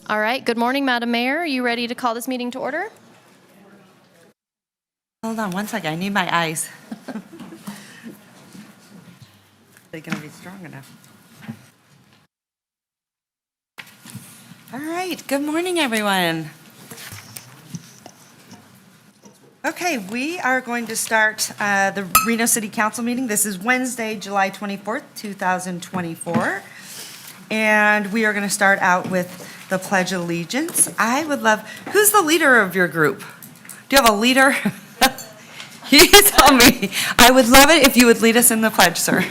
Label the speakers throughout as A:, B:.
A: All right. Good morning, Madam Mayor. Are you ready to call this meeting to order?
B: Hold on one second. I need my eyes. They're going to be strong enough. All right. Good morning, everyone. Okay, we are going to start the Reno City Council meeting. This is Wednesday, July 24th, 2024. And we are going to start out with the Pledge of Allegiance. I would love, who's the leader of your group? Do you have a leader? You tell me. I would love it if you would lead us in the pledge, sir.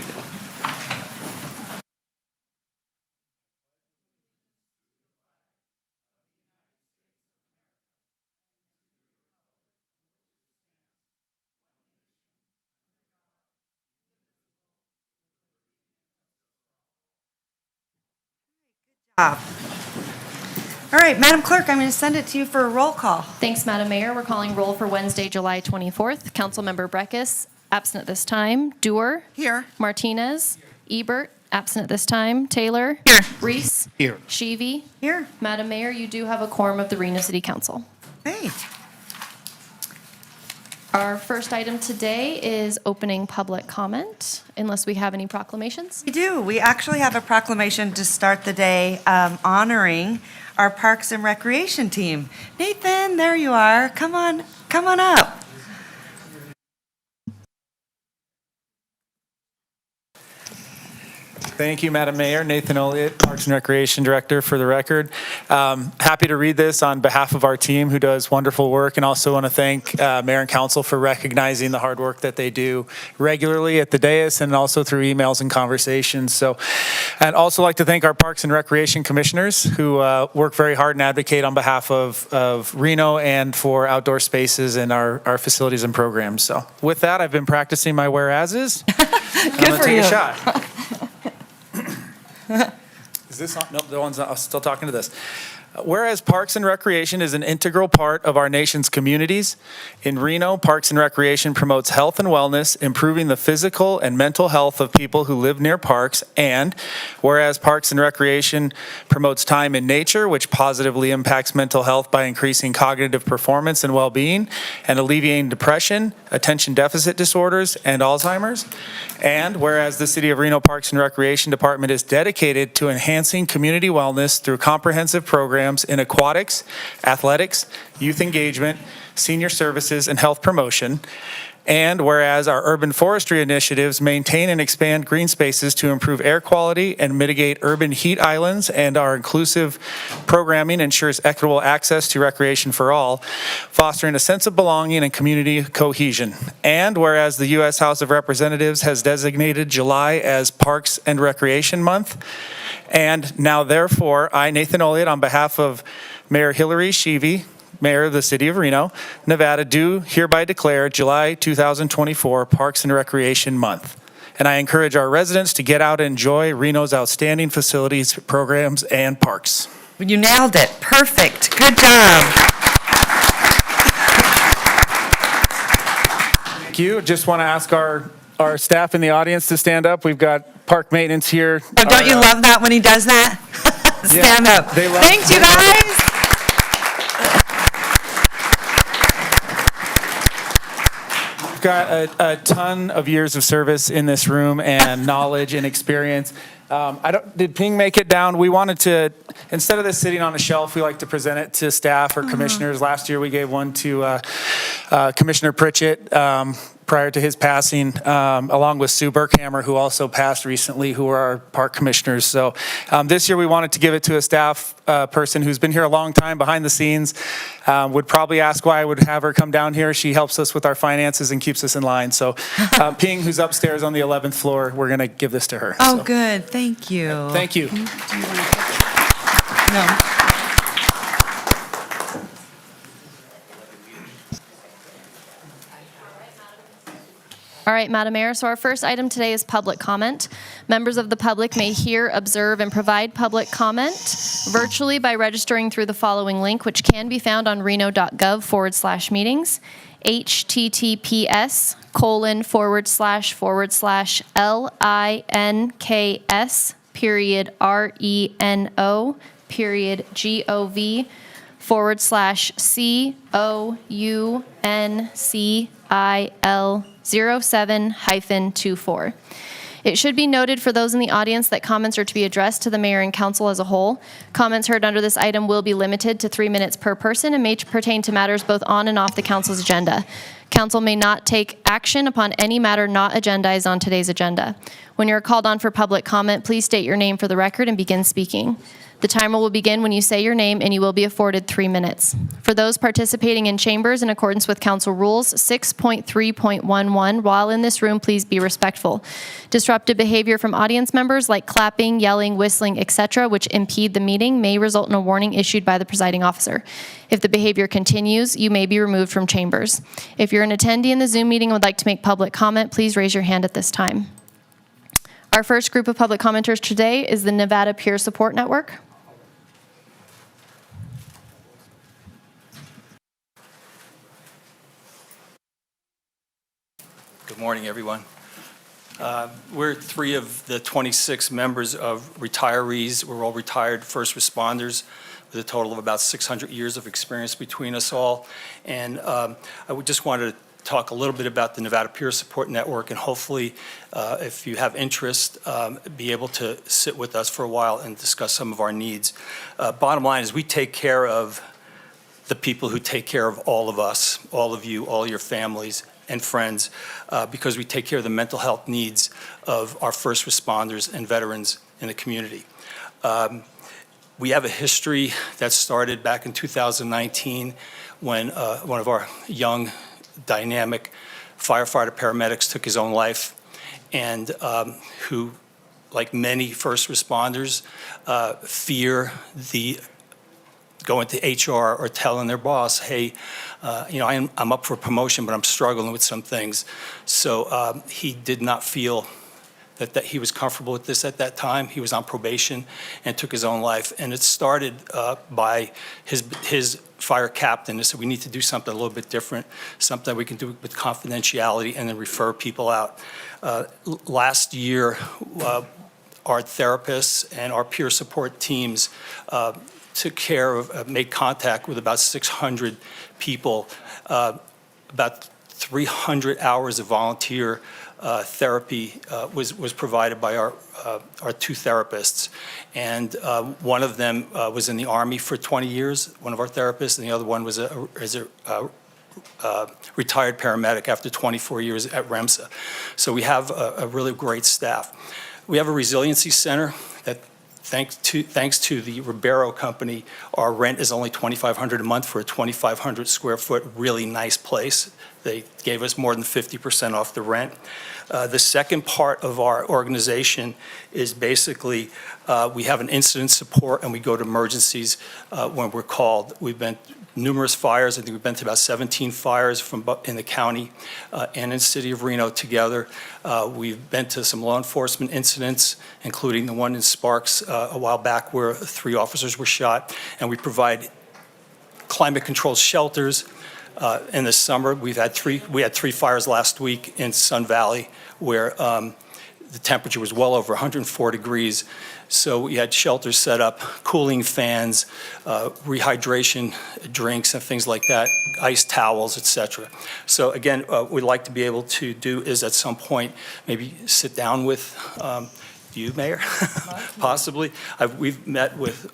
B: All right, Madam Clerk, I'm going to send it to you for a roll call.
A: Thanks, Madam Mayor. We're calling roll for Wednesday, July 24th. Councilmember Breckus, absent at this time. Dewar.
B: Here.
A: Martinez. Ebert, absent at this time. Taylor.
B: Here.
A: Reese.
C: Here.
A: Sheevy.
B: Here.
A: Madam Mayor, you do have a quorum of the Reno City Council.
B: Hey.
A: Our first item today is opening public comment, unless we have any proclamations.
B: We do. We actually have a proclamation to start the day honoring our Parks and Recreation team. Nathan, there you are. Come on up.
C: Thank you, Madam Mayor. Nathan Elliott, Parks and Recreation Director, for the record. Happy to read this on behalf of our team who does wonderful work, and also want to thank Mayor and Council for recognizing the hard work that they do regularly at the dais and also through emails and conversations. So, I'd also like to thank our Parks and Recreation Commissioners who work very hard and advocate on behalf of Reno and for outdoor spaces and our facilities and programs. So, with that, I've been practicing my whereases. I'm going to take a shot. Is this on? Nope, the one's not. I'm still talking to this. Whereas Parks and Recreation is an integral part of our nation's communities, in Reno, Parks and Recreation promotes health and wellness, improving the physical and mental health of people who live near parks. And whereas Parks and Recreation promotes time in nature, which positively impacts mental health by increasing cognitive performance and well-being and alleviating depression, attention deficit disorders, and Alzheimer's. And whereas the City of Reno Parks and Recreation Department is dedicated to enhancing community wellness through comprehensive programs in aquatics, athletics, youth engagement, senior services, and health promotion. And whereas our urban forestry initiatives maintain and expand green spaces to improve air quality and mitigate urban heat islands, and our inclusive programming ensures equitable access to recreation for all, fostering a sense of belonging and community cohesion. And whereas the U.S. House of Representatives has designated July as Parks and Recreation Month, and now therefore, I, Nathan Elliott, on behalf of Mayor Hillary Sheevy, Mayor of the City of Reno, Nevada, do hereby declare July 2024 Parks and Recreation Month. And I encourage our residents to get out and enjoy Reno's outstanding facilities, programs, and parks.
B: You nailed it. Perfect. Good job.
C: Thank you. Just want to ask our staff in the audience to stand up. We've got park maintenance here.
B: Oh, don't you love that when he does that? Stand up. Thanks, you guys.
C: We've got a ton of years of service in this room and knowledge and experience. Did Ping make it down? We wanted to, instead of this sitting on a shelf, we like to present it to staff or commissioners. Last year we gave one to Commissioner Pritchett prior to his passing, along with Sue Burkhammer, who also passed recently, who are our park commissioners. So this year we wanted to give it to a staff person who's been here a long time behind the scenes. Would probably ask why I would have her come down here. She helps us with our finances and keeps us in line. So Ping, who's upstairs on the 11th floor, we're going to give this to her.
B: Oh, good. Thank you.
C: Thank you.
B: No.
A: All right, Madam Mayor, so our first item today is public comment. Members of the public may hear, observe, and provide public comment virtually by registering through the following link, which can be found on reno.gov/meetings, https://links.reno.gov/Reno gov/COUNCIL07-24. It should be noted for those in the audience that comments are to be addressed to the mayor and council as a whole. Comments heard under this item will be limited to 3 minutes per person and may pertain to matters both on and off the council's agenda. Council may not take action upon any matter not agendized on today's agenda. When you're called on for public comment, please state your name for the record and begin speaking. The timer will begin when you say your name, and you will be afforded 3 minutes. For those participating in chambers in accordance with council rules 6.3.11, while in this room, please be respectful. Disruptive behavior from audience members like clapping, yelling, whistling, etc., which impede the meeting, may result in a warning issued by the presiding officer. If the behavior continues, you may be removed from chambers. If you're an attendee in the Zoom meeting and would like to make public comment, please raise your hand at this time. Our first group of public commenters today is the Nevada Peer Support Network.
D: Good morning, everyone. We're 3 of the 26 members of retirees. We're all retired first responders with a total of about 600 years of experience between us all. And I would just wanted to talk a little bit about the Nevada Peer Support Network, and hopefully, if you have interest, be able to sit with us for a while and discuss some of our needs. Bottom line is we take care of the people who take care of all of us, all of you, all your families and friends, because we take care of the mental health needs of our first responders and veterans in the community. We have a history that started back in 2019 when one of our young, dynamic firefighter paramedics took his own life, and who, like many first responders, fear the going to HR or telling their boss, hey, I'm up for promotion, but I'm struggling with some things. So he did not feel that he was comfortable with this at that time. He was on probation and took his own life. And it started by his fire captain that said, we need to do something a little bit different, something we can do with confidentiality and then refer people out. Last year, our therapists and our peer support teams took care of, made contact with about 600 people, about 300 hours of volunteer therapy was provided by our 2 therapists. And one of them was in the Army for 20 years, one of our therapists, and the other one was a retired paramedic after 24 years at REMSA. So we have a really great staff. We have a resiliency center that, thanks to the Ribeiro Company, our rent is only $2,500 a month for a 2,500 square foot, really nice place. They gave us more than 50% off the rent. The second part of our organization is basically we have an incident support, and we go to emergencies when we're called. We've been numerous fires. I think we've been to about 17 fires in the county and in the city of Reno together. We've been to some law enforcement incidents, including the one in Sparks a while back where 3 officers were shot. And we provide climate-controlled shelters. In the summer, we had 3 fires last week in Sun Valley where the temperature was well over 104 degrees. So we had shelters set up, cooling fans, rehydration drinks and things like that, ice towels, etc. So again, what we'd like to be able to do is at some point maybe sit down with you, Mayor, possibly. We've met with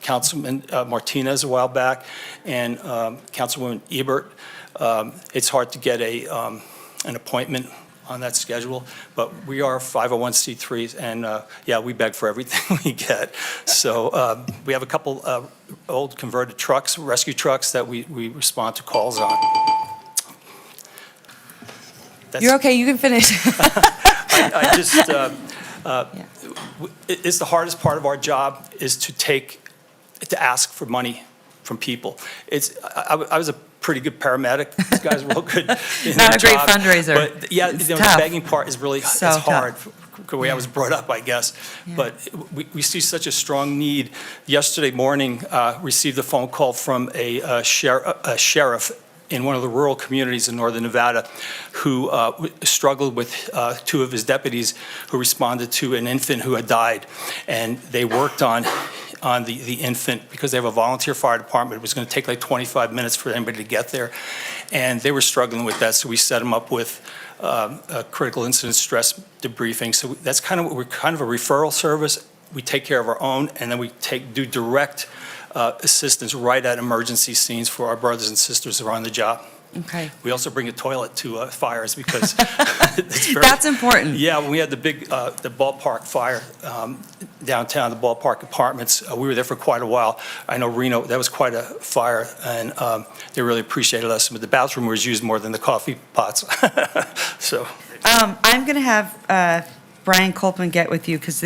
D: Councilman Martinez a while back and Councilwoman Ebert. It's hard to get an appointment on that schedule, but we are 501c3s, and yeah, we beg for everything we get. So we have a couple old converted trucks, rescue trucks, that we respond to calls on.
B: You're okay, you can finish.
D: I just, it's the hardest part of our job is to ask for money from people. I was a pretty good paramedic. These guys were real good in
E: Not
D: their
E: a great
D: job.
E: fundraiser.
D: But yeah,
E: It's
D: the
E: tough.
D: begging part is really
E: So
D: it's hard.
E: tough.
D: The way I was brought up, I guess.
E: Yeah.
D: But we see such a strong need. Yesterday morning, received a phone call from a sheriff in one of the rural communities in northern Nevada who struggled with 2 of his deputies who responded to an infant who had died. And they worked on on the infant, because they have a volunteer fire department. It was going to take like 25 minutes for anybody to get there, and they were struggling with that, so we set them up with a critical incident stress debriefing. So that's we're kind of a referral service. We take care of our own, and then we do direct assistance right at emergency scenes for our brothers and sisters who are on the job.
B: Okay.
D: We also bring a toilet to fires because it's very,
B: That's important.
D: yeah, when we had the big, the ballpark fire downtown, the ballpark apartments, we were there for quite a while. I know Reno, that was quite a fire, and they really appreciated us. But the bathroom was used more than the coffee pots. So.
B: I'm going to have Brian Colpin get with you because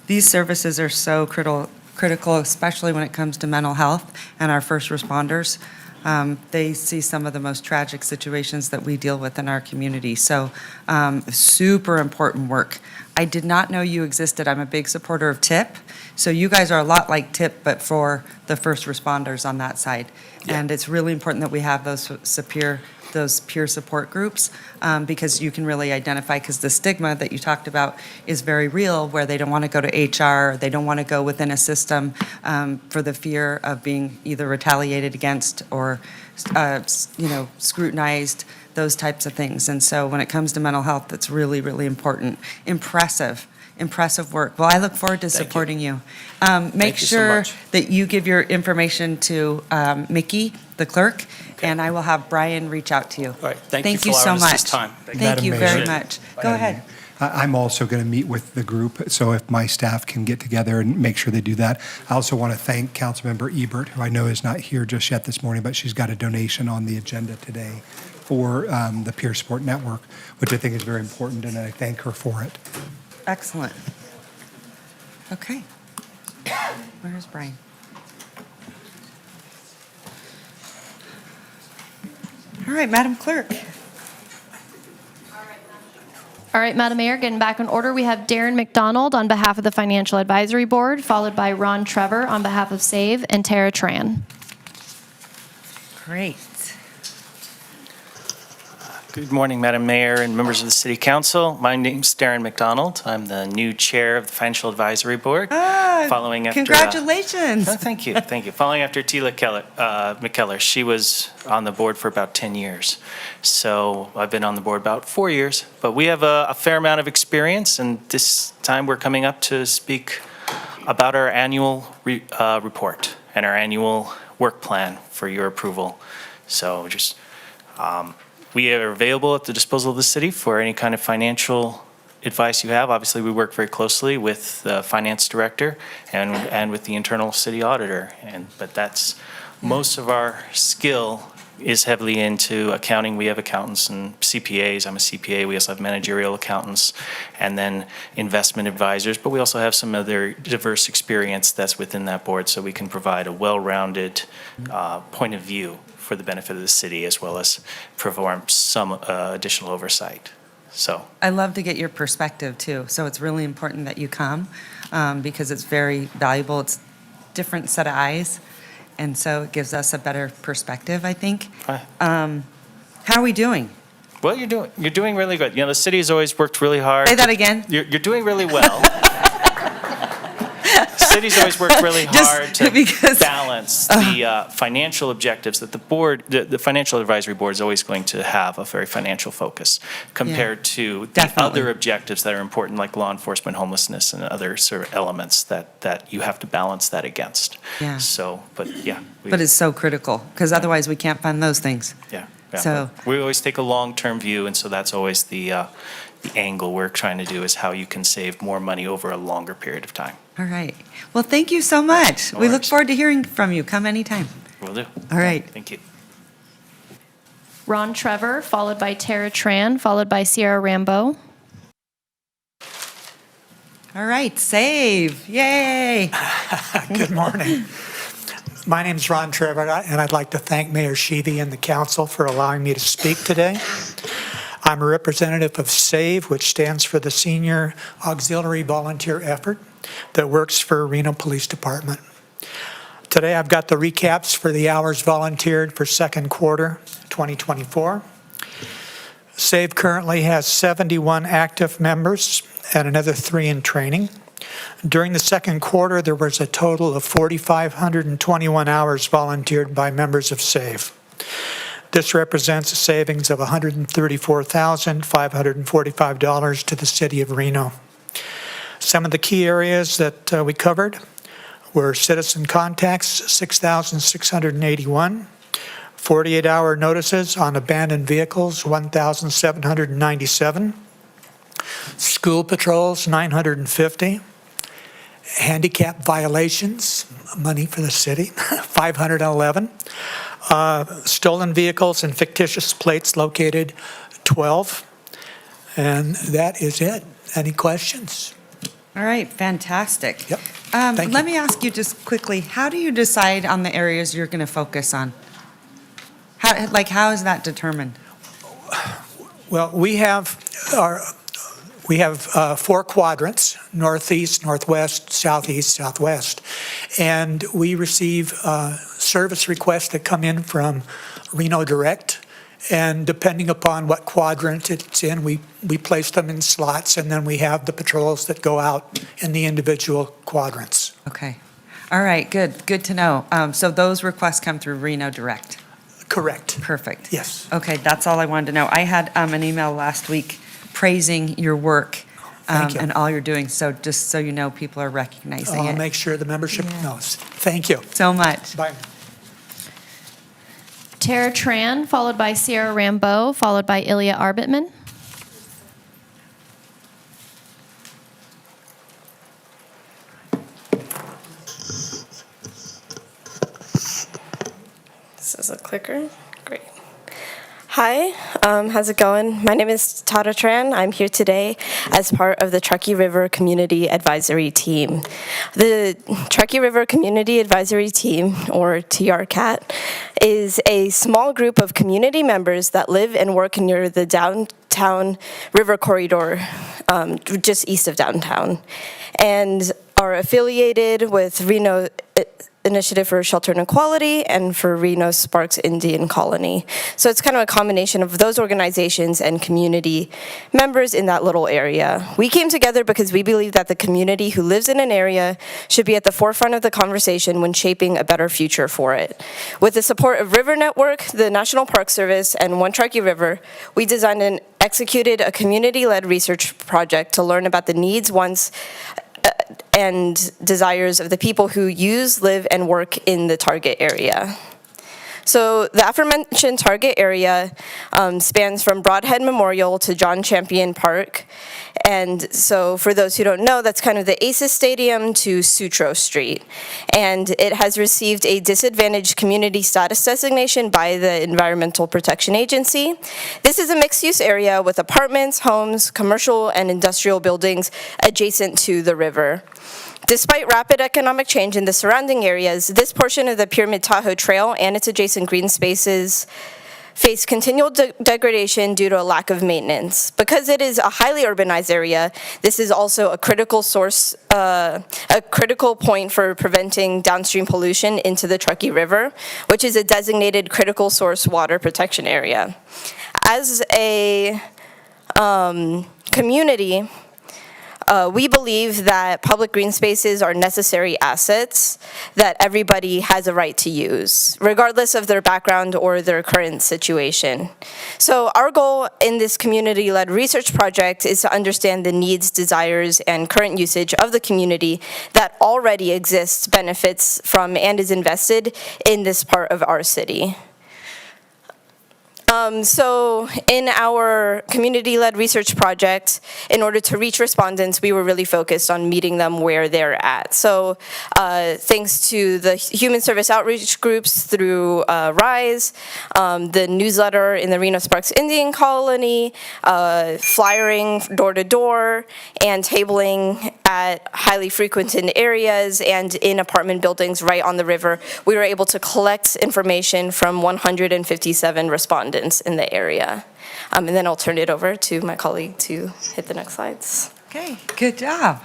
B: these services are so critical, especially when it comes to mental health and our first responders. They see some of the most tragic situations that we deal with in our community. So super important work. I did not know you existed. I'm a big supporter of TIP. So you guys are a lot like TIP, but for the first responders on that side.
D: Yeah.
B: And it's really important that we have those peer support groups because you can really identify, because the stigma that you talked about is very real, where they don't want to go to HR, or they don't want to go within a system for the fear of being either retaliated against or scrutinized, those types of things. And so when it comes to mental health, that's really, really important. Impressive work. Well, I look forward to supporting you. Make
D: you so
B: sure
D: much.
B: that you give your information to Mickey, the clerk, and I will have Brian reach out to you.
D: All right, thank you for
B: you so
D: allowing us this
B: much.
D: time.
B: Thank
E: Madam
B: you
E: Mayor.
B: very much. Go ahead.
E: I'm also going to meet with the group, so if my staff can get together and make sure they do that. I also want to thank Councilmember Ebert, who I know is not here just yet this morning, but she's got a donation on the agenda today for the Peer Support Network, which I think is very important, and I thank her for it.
B: Excellent. Okay. Where's Brian? All right, Madam Clerk.
A: All right, Madam Mayor, getting back in order, we have Darren McDonald on behalf of the Financial Advisory Board, followed by Ron Trevor on behalf of SAVE, and Tara Tran.
B: Great.
F: Good morning, Madam Mayor and members of the City Council. My name's Darren McDonald. I'm the new chair of the Financial Advisory Board. Following after,
B: Congratulations.
F: thank you. Following after Tila McKellar. She was on the board for about 10 years. So I've been on the board about 4 years. But we have a fair amount of experience, and this time we're coming up to speak about our annual report and our annual work plan for your approval. So just we are available at the disposal of the city for any kind of financial advice you have. Obviously, we work very closely with the finance director and with the internal city auditor. But that's most of our skill is heavily into accounting. We have accountants and CPAs. I'm a CPA. We also have managerial accountants and then investment advisors. But we also have some other diverse experience that's within that board, so we can provide a well-rounded point of view for the benefit of the city, as well as perform some additional oversight. So
B: I love to get your perspective too. So it's really important that you come because it's very valuable. It's a different set of eyes. And so it gives us a better perspective, I think. How are we doing?
F: well, you're doing really good. You know, the city has always worked really hard.
B: Say that again.
F: You're doing really well. City's always worked really
B: Just
F: hard to
B: because-
F: balance the financial objectives that the board, the Financial Advisory Board is always going to have a very financial focus compared to the
B: definitely.
F: other objectives that are important, like law enforcement, homelessness, and other sort of elements that you have to balance that against.
B: Yeah.
F: So, but yeah.
B: But it's so critical because otherwise we can't fund those things.
F: Yeah.
B: So-
F: We always take a long-term view, and so that's always the angle we're trying to do, is how you can save more money over a longer period of time.
B: All right. Well, thank you so much.
F: No
B: We look
F: worries.
B: forward to hearing from you. Come anytime.
F: Will do.
B: All right.
F: Thank you.
A: Ron Trevor, followed by Tara Tran, followed by Sierra Rambo.
B: All right. Save. Yay.
G: Good morning. My name is Ron Trevor, and I'd like to thank Mayor Sheevy and the council for allowing me to speak today. I'm a representative of SAVE, which stands for the Senior Auxiliary Volunteer Effort that works for Reno Police Department. Today I've got the recaps for the hours volunteered for second quarter 2024. SAVE currently has 71 active members and another 3 in training. During the second quarter, there was a total of 4,521 hours volunteered by members of SAVE. This represents a savings of $134,545 to the city of Reno. Some of the key areas that we covered were citizen contacts, 6,681, 48-hour notices on abandoned vehicles, 1,797, school patrols, 950, handicap violations, money for the city, 511, stolen vehicles and fictitious plates located, 12, and that is it. Any questions?
B: All right, fantastic.
G: Yep. Thank you.
B: Let me ask you just quickly, how do you decide on the areas you're going to focus on? How is that determined?
G: Well, we have four quadrants: northeast, northwest, southeast, southwest, and we receive service requests that come in from Reno Direct, and depending upon what quadrant it's in, we place them in slots, and then we have the patrols that go out in the individual quadrants.
B: Okay. All right, good to know. So those requests come through Reno Direct?
G: Correct.
B: Perfect.
G: Yes.
B: Okay, that's all I wanted to know. I had an email last week praising your work
G: Thank you.
B: and all you're doing, so just so you know, people are recognizing
G: I'll
B: it
G: make sure the membership knows. Thank you.
B: so much.
G: Bye.
A: Tara Tran, followed by Sierra Rambeau, followed by Ilya Arbitman.
H: This is a clicker. Great. Hi, how's it going? My name is Tara Tran. I'm here today as part of the Truckee River Community Advisory Team. The Truckee River Community Advisory Team, or TRCAT, is a small group of community members that live and work near the downtown river corridor, just east of downtown, and are affiliated with Reno Initiative for Shelter and Equality and for Reno Sparks Indian Colony. So it's kind of a combination of those organizations and community members in that little area. We came together because we believe that the community who lives in an area should be at the forefront of the conversation when shaping a better future for it. With the support of River Network, the National Park Service, and One Truckee River, we designed and executed a community-led research project to learn about the needs, wants, and desires of the people who use, live, and work in the target area. So the aforementioned target area spans from Broadhead Memorial to John Champion Park. And so for those who don't know, that's kind of the ACES Stadium to Sutro Street. And it has received a disadvantaged community status designation by the Environmental Protection Agency. This is a mixed-use area with apartments, homes, commercial, and industrial buildings adjacent to the river. Despite rapid economic change in the surrounding areas, this portion of the Pyramid Tahoe Trail and its adjacent green spaces face continual degradation due to a lack of maintenance. Because it is a highly urbanized area, this is also a critical source, a critical point for preventing downstream pollution into the Truckee River, which is a designated critical source water protection area. As a community, we believe that public green spaces are necessary assets that everybody has a right to use, regardless of their background or their current situation. So our goal in this community-led research project is to understand the needs, desires, and current usage of the community that already exists, benefits from, and is invested in this part of our city. So in our community-led research project, in order to reach respondents, we were really focused on meeting them where they're at. So thanks to the human service outreach groups through RISE, the newsletter in the Reno Sparks Indian Colony, flyering door-to-door, and tabling at highly frequented areas and in apartment buildings right on the river, we were able to collect information from 157 respondents in the area. And then I'll turn it over to my colleague to hit the next slides.
B: Okay, good job.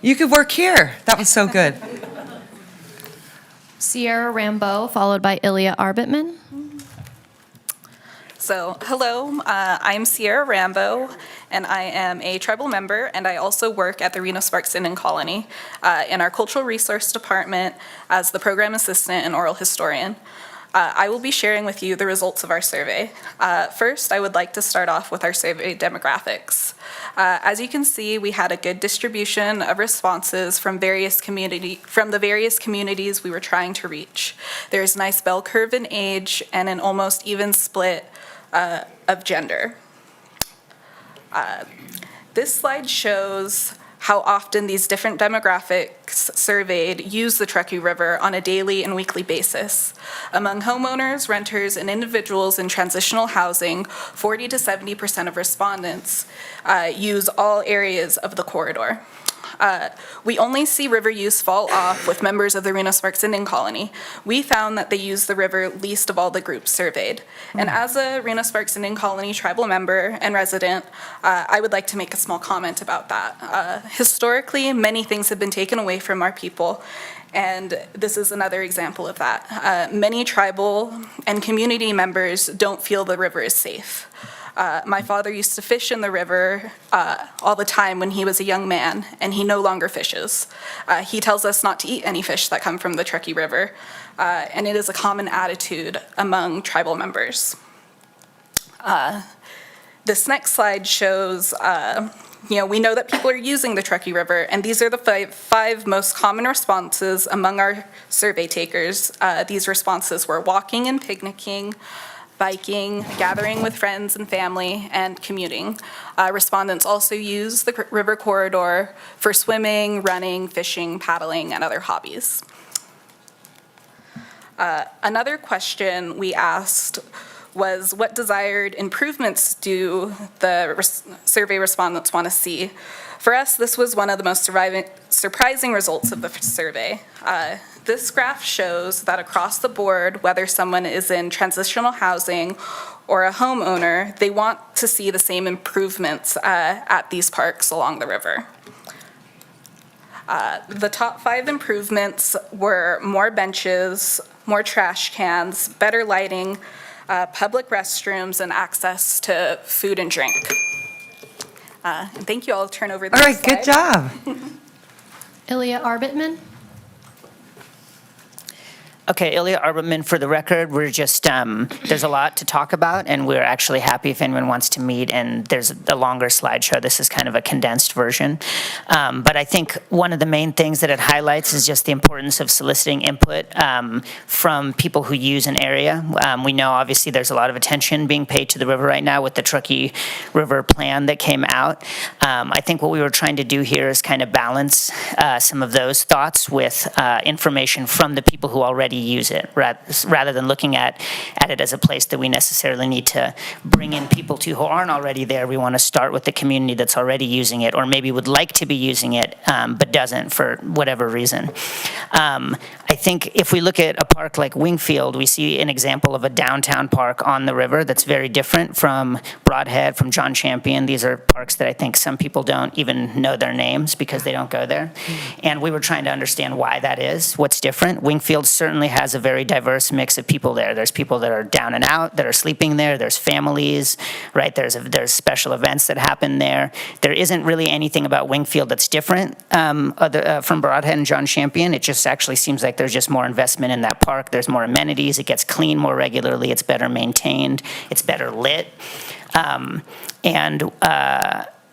B: You could work here. That was so good.
A: Sierra Rambeau, followed by Ilya Arbitman.
I: So, hello, I'm Sierra Rambo, and I am a tribal member, and I also work at the Reno Sparks Indian Colony in our Cultural Resource Department as the program assistant and oral historian. I will be sharing with you the results of our survey. First, I would like to start off with our survey demographics. As you can see, we had a good distribution of responses from the various communities we were trying to reach. There's a nice bell curve in age and an almost even split of gender. This slide shows how often these different demographics surveyed use the Truckee River on a daily and weekly basis. Among homeowners, renters, and individuals in transitional housing, 40 to 70% of respondents use all areas of the corridor. We only see river use fall off with members of the Reno Sparks Indian Colony. We found that they use the river least of all the groups surveyed. And as a Reno Sparks Indian Colony tribal member and resident, I would like to make a small comment about that. Historically, many things have been taken away from our people, and this is another example of that. Many tribal and community members don't feel the river is safe. My father used to fish in the river all the time when he was a young man, and he no longer fishes. He tells us not to eat any fish that come from the Truckee River, and it is a common attitude among tribal members. This next slide shows, we know that people are using the Truckee River, and these are the five most common responses among our survey takers. These responses were walking and picnicking, biking, gathering with friends and family, and commuting. Respondents also use the river corridor for swimming, running, fishing, paddling, and other hobbies. Another question we asked was, what desired improvements do the survey respondents want to see? For us, this was one of the most surprising results of the survey. This graph shows that across the board, whether someone is in transitional housing or a homeowner, they want to see the same improvements at these parks along the river. The top 5 improvements were more benches, more trash cans, better lighting, public restrooms, and access to food and drink. And thank you. I'll turn over the
B: All
I: next
B: right, good
I: slide.
B: job.
A: Ilya Arbitman?
J: Okay, Ilya Arbitman, for the record, we're just, there's a lot to talk about, and we're actually happy if anyone wants to meet, and there's a longer slideshow. This is kind of a condensed version. But I think one of the main things that it highlights is just the importance of soliciting input from people who use an area. We know, obviously, there's a lot of attention being paid to the river right now with the Truckee River plan that came out. I think what we were trying to do here is kind of balance some of those thoughts with information from the people who already use it, rather than looking at it as a place that we necessarily need to bring in people to who aren't already there. We want to start with the community that's already using it, or maybe would like to be using it, but doesn't for whatever reason. I think if we look at a park like Wingfield, we see an example of a downtown park on the river that's very different from Broadhead, from John Champion. These are parks that I think some people don't even know their names because they don't go there. And we were trying to understand why that is, what's different. Wingfield certainly has a very diverse mix of people there. There's people that are down and out, that are sleeping there. There's families, right? There's special events that happen there. There isn't really anything about Wingfield that's different from Broadhead and John Champion. It just actually seems like there's just more investment in that park. There's more amenities. It gets cleaned more regularly. It's better maintained. It's better lit.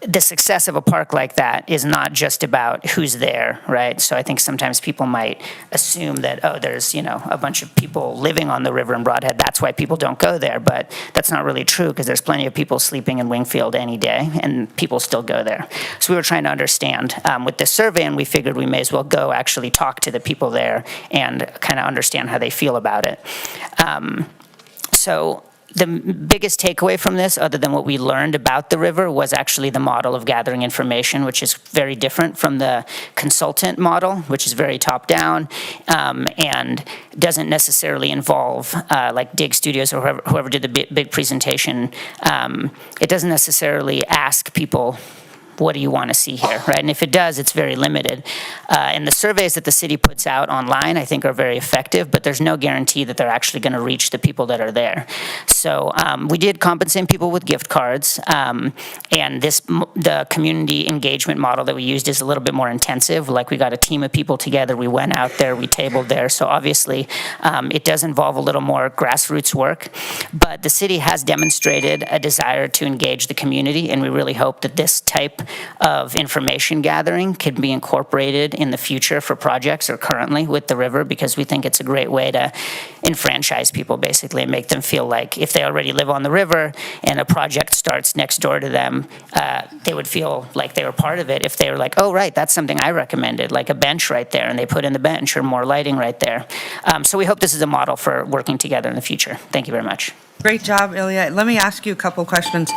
J: The success of a park like that is not just about who's there, right? So I think sometimes people might assume that, oh, there's, a bunch of people living on the river in Broadhead. That's why people don't go there. But that's not really true, because there's plenty of people sleeping in Wingfield any day, and people still go there. So we were trying to understand with this survey, and we figured we may as well go actually talk to the people there and kind of understand how they feel about it. So the biggest takeaway from this, other than what we learned about the river, was actually the model of gathering information, which is very different from the consultant model, which is very top-down and doesn't necessarily involve, like Dig Studios or whoever did the big presentation. It doesn't necessarily ask people what do you want to see here, right? And if it does, it's very limited. And the surveys that the city puts out online, I think, are very effective, but there's no guarantee that they're actually going to reach the people that are there. So we did compensate people with gift cards, and the community engagement model that we used is a little bit more intensive. Like, we got a team of people together, we went out there, we tabled there. So obviously, it does involve a little more grassroots work, but the city has demonstrated a desire to engage the community, and we really hope that this type of information gathering can be incorporated in the future for projects or currently with the river, because we think it's a great way to enfranchise people, basically, and make them feel like if they already live on the river and a project starts next door to them, they would feel like they were part of it if they were like, oh, right, that's something I recommended, like a bench right there, and they put in the bench, or more lighting right there. So we hope this is a model for working together in the future. Thank you very much.
B: Great job, Ilya. Let me ask you a couple questions.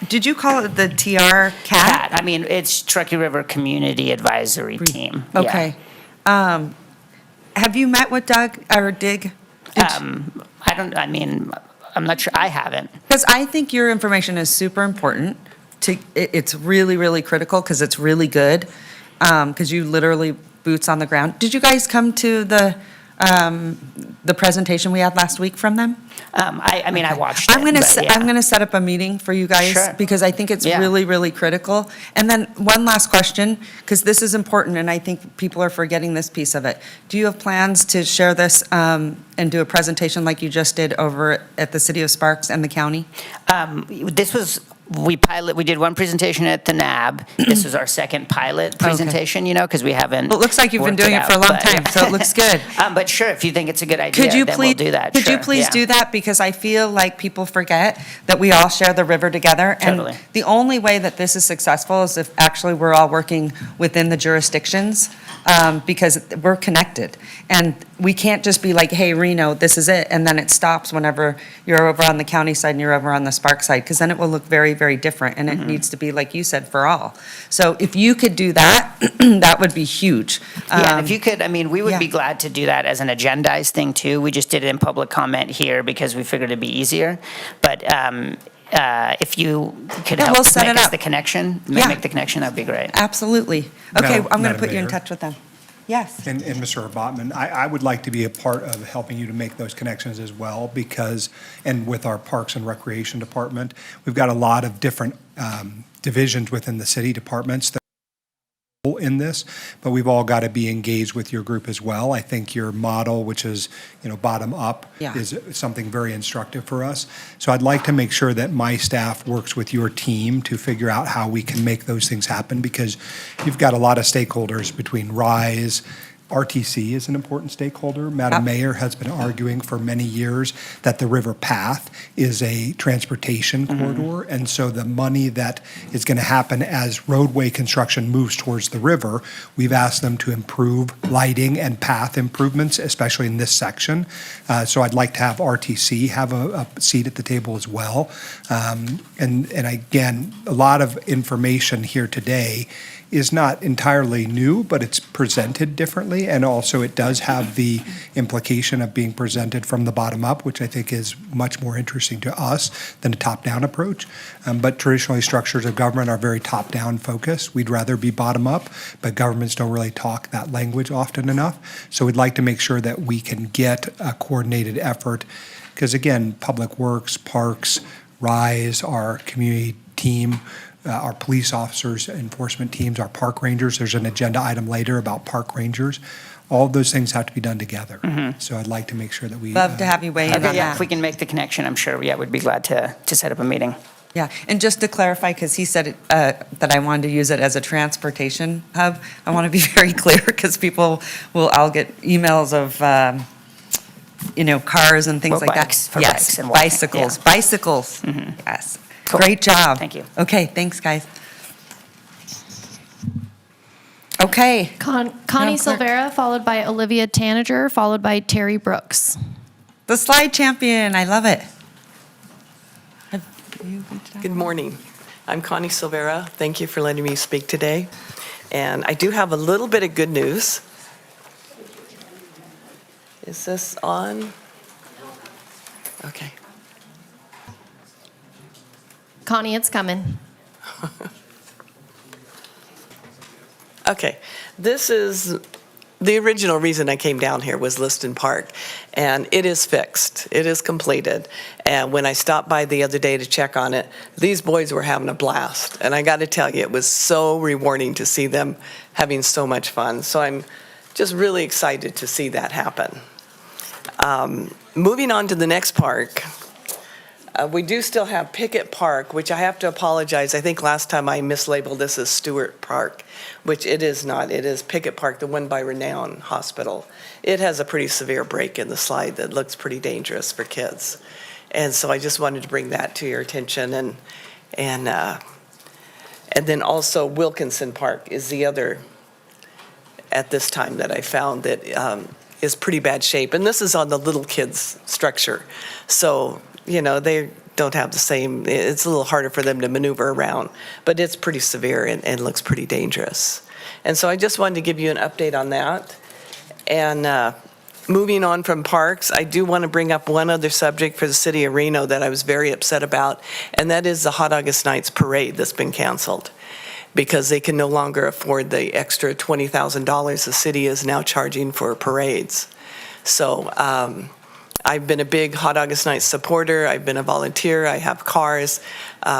B: Did you call it the TR CAT?
J: I mean, it's Truckee River Community Advisory Team. Yeah.
B: Okay. Have you met with Doug or Dig?
J: I'm not sure. I haven't.
B: Because I think your information is super important. It's really, really critical because it's really good. Because you literally boots on the ground. Did you guys come to the presentation we had last week from them?
J: I watched it.
B: I'm gonna set up a meeting for you guys.
J: Sure.
B: Because I think it's
J: Yeah.
B: really, really critical. And then one last question, because this is important, and I think people are forgetting this piece of it. Do you have plans to share this and do a presentation like you just did over at the City of Sparks and the county?
J: We did one presentation at the NAB. This was our second pilot presentation, because we haven't.
B: Well, it looks like you've been
J: worked
B: doing it for a long
J: out,
B: time, so it looks good.
J: But sure, if you think it's a good idea,
B: Could you
J: then
B: please
J: we'll do that.
B: Could you
J: Sure,
B: please
J: yeah.
B: do that? Because I feel like people forget that we all share the river together.
J: Totally.
B: And the only way that this is successful is if actually we're all working within the jurisdictions, because we're connected. And we can't just be like, hey, Reno, this is it, and then it stops whenever you're over on the county side and you're over on the Spark side, because then it will look very, very different, and it needs to be, like you said, for all. So if you could do that, that would be huge.
J: Yeah, and if you could, we would be
B: yeah.
J: glad to do that as an agendized thing too. We just did it in public comment here because we figured it'd be easier. But if you could help
B: we'll set
J: make
B: it
J: us
B: up.
J: the connection,
B: Yeah.
J: make the connection, that'd be great.
B: Absolutely. Okay, I'm going
E: Madam
B: to put you in
E: Mayor.
B: touch with them. Yes.
E: And Mr. Botman, I would like to be a part of helping you to make those connections as well, because, and with our Parks and Recreation Department, we've got a lot of different divisions within the city departments that are in this, but we've all got to be engaged with your group as well. I think your model, which is, bottom up,
B: Yeah.
E: is something very instructive for us. So I'd like to make sure that my staff works with your team to figure out how we can make those things happen, because you've got a lot of stakeholders between RISE. RTC is an important stakeholder. Madam Mayor has been arguing for many years that the river path is a transportation corridor, and so the money that is going to happen as roadway construction moves towards the river, we've asked them to improve lighting and path improvements, especially in this section. So I'd like to have RTC have a seat at the table as well. And again, a lot of information here today is not entirely new, but it's presented differently, and also it does have the implication of being presented from the bottom up, which I think is much more interesting to us than a top-down approach. But traditionally, structures of government are very top-down focused. We'd rather be bottom-up, but governments don't really talk that language often enough. So we'd like to make sure that we can get a coordinated effort, because again, Public Works, Parks, RISE, our community team, our police officers, enforcement teams, our park rangers. There's an agenda item later about park rangers. All of those things have to be done together. So I'd like to make sure that we.
B: Love to have you weigh in on
J: Okay, yeah,
B: that.
J: if we can make the connection, I'm sure, we'd be glad to set up a meeting.
B: Yeah, and just to clarify, because he said that I wanted to use it as a transportation hub, I want to be very clear, because I'll get emails of, cars and things
J: Well,
B: like that.
J: bikes, for
B: Yes,
J: bikes and walking,
B: bicycles,
J: yeah.
B: bicycles, yes.
J: Cool.
B: Great job.
J: Thank you.
B: Okay, thanks, guys. Okay,
A: Connie
B: Madam Clerk.
A: Silvera, followed by Olivia Tanager, followed by Terry Brooks.
B: the slide champion, I love it. Have you reached out?
K: Good morning. I'm Connie Silvera. Thank you for letting me speak today. And I do have a little bit of good news. Is this on? Okay.
A: Connie, it's coming.
K: Okay, this is, the original reason I came down here was Liston Park, and it is fixed. It is completed. And when I stopped by the other day to check on it, these boys were having a blast. And I got to tell you, it was so rewarding to see them having so much fun. So I'm just really excited to see that happen. Moving on to the next park, we do still have Pickett Park, which I have to apologize. I think last time I mislabeled this as Stewart Park, which it is not. It is Pickett Park, the one by Reno Hospital. It has a pretty severe break in the slide that looks pretty dangerous for kids. And so I just wanted to bring that to your attention. And then also Wilkinson Park is the other at this time that I found that is pretty bad shape. And this is on the little kids structure. So, you know, they don't have the same, it's a little harder for them to maneuver around, but it's pretty severe and looks pretty dangerous. And so I just wanted to give you an update on that. And moving on from parks, I do want to bring up one other subject for the city of Reno that I was very upset about, and that is the Hot August Nights Parade that's been canceled because they can no longer afford the extra $20,000 the city is now charging for parades. So I've been a big Hot August Nights supporter. I've been a volunteer. I have cars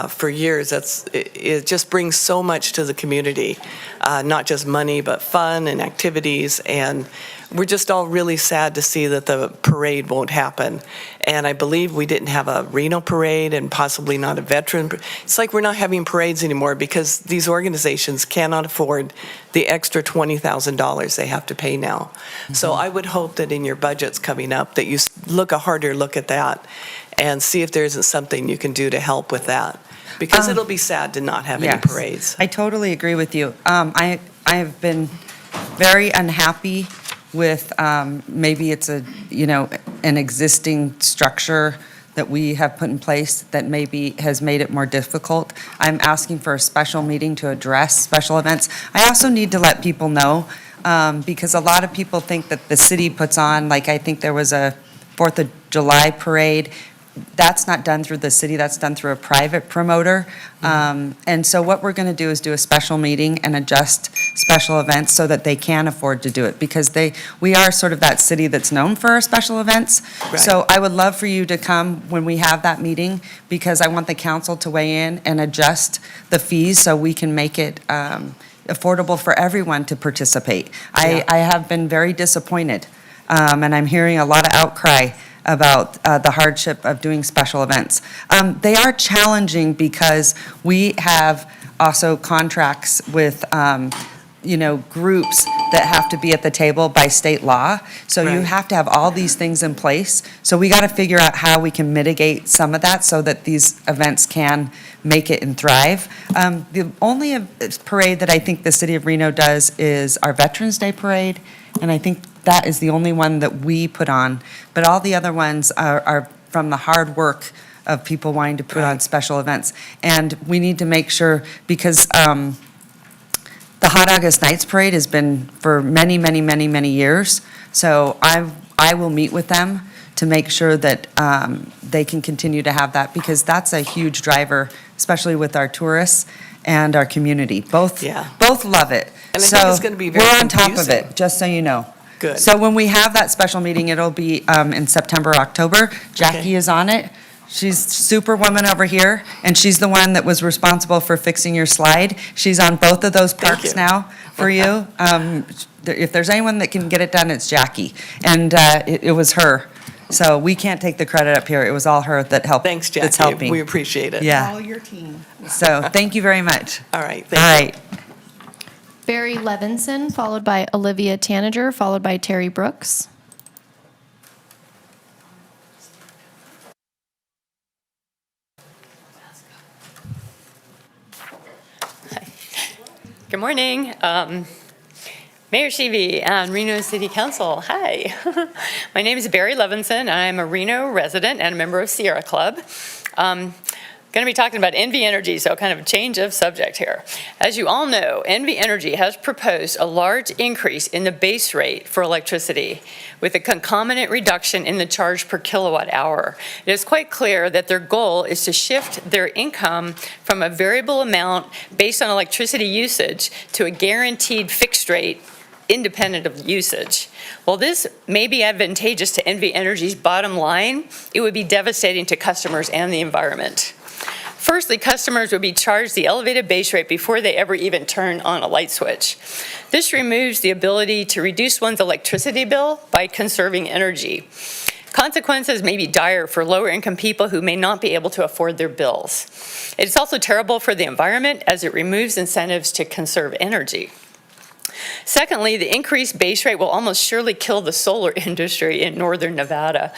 K: for years. It just brings so much to the community, not just money, but fun and activities. And we're just all really sad to see that the parade won't happen. And I believe we didn't have a Reno parade and possibly not a veteran. It's like we're not having parades anymore because these organizations cannot afford the extra $20,000 they have to pay now. Mm-hmm. So I would hope that in your budgets coming up that you look a harder look at that and see if there isn't something you can do to help with that. Because it'll be sad to not have any parades.
B: I totally agree with you. I have been very unhappy with maybe it's an existing structure that we have put in place that maybe has made it more difficult. I'm asking for a special meeting to address special events. I also need to let people know because a lot of people think that the city puts on, like I think there was a 4th of July parade. That's not done through the city, that's done through a private promoter. And so what we're going to do is do a special meeting and adjust special events so that they can afford to do it because we are sort of that city that's known for our special events. Right. So I would love for you to come when we have that meeting because I want the council to weigh in and adjust the fees so we can make it affordable for everyone to participate. Yeah. I have been very disappointed and I'm hearing a lot of outcry about the hardship of doing special events. They are challenging because we have also contracts with, groups that have to be at the table by state law. So you have to have all these things in place. So we got to figure out how we can mitigate some of that so that these events can make it and thrive. The only parade that I think the city of Reno does is our Veterans Day Parade, and I think that is the only one that we put on. But all the other ones are from the hard work of people wanting to put on special events. And we need to make sure, because the Hot August Nights Parade has been for many, many, many, many years. So I will meet with them to make sure that they can continue to have that, because that's a huge driver, especially with our tourists and our community. Both love it.
K: And I think it's going to be very
B: we're on top of
K: confusing.
B: it, just so you know.
K: Good.
B: So when we have that special meeting, it'll be in September, October. Jackie is on it. She's Superwoman over here, and she's the one that was responsible for fixing your slide. She's on both of those parks now for you. If there's anyone that can get it done, it's Jackie, and it was her. So we can't take the credit up here. It was all her that helped.
K: Thanks, Jackie.
B: That's helping.
K: We appreciate it.
B: Yeah. All your team. So thank you very much.
K: All right.
B: All right.
A: Barry Levinson, followed by Olivia Tanager, followed by Terry Brooks.
L: Good morning. Mayor Sheevy and Reno City Council, hi. My name is Barry Levinson. I'm a Reno resident and a member of Sierra Club. Going to be talking about NV Energy, so kind of a change of subject here. As you all know, NV Energy has proposed a large increase in the base rate for electricity with a concomitant reduction in the charge per kilowatt hour. It is quite clear that their goal is to shift their income from a variable amount based on electricity usage to a guaranteed fixed rate independent of usage. While this may be advantageous to NV Energy's bottom line, it would be devastating to customers and the environment. Firstly, customers would be charged the elevated base rate before they ever even turn on a light switch. This removes the ability to reduce one's electricity bill by conserving energy. Consequences may be dire for lower-income people who may not be able to afford their bills. It's also terrible for the environment as it removes incentives to conserve energy. Secondly, the increased base rate will almost surely kill the solar industry in northern Nevada.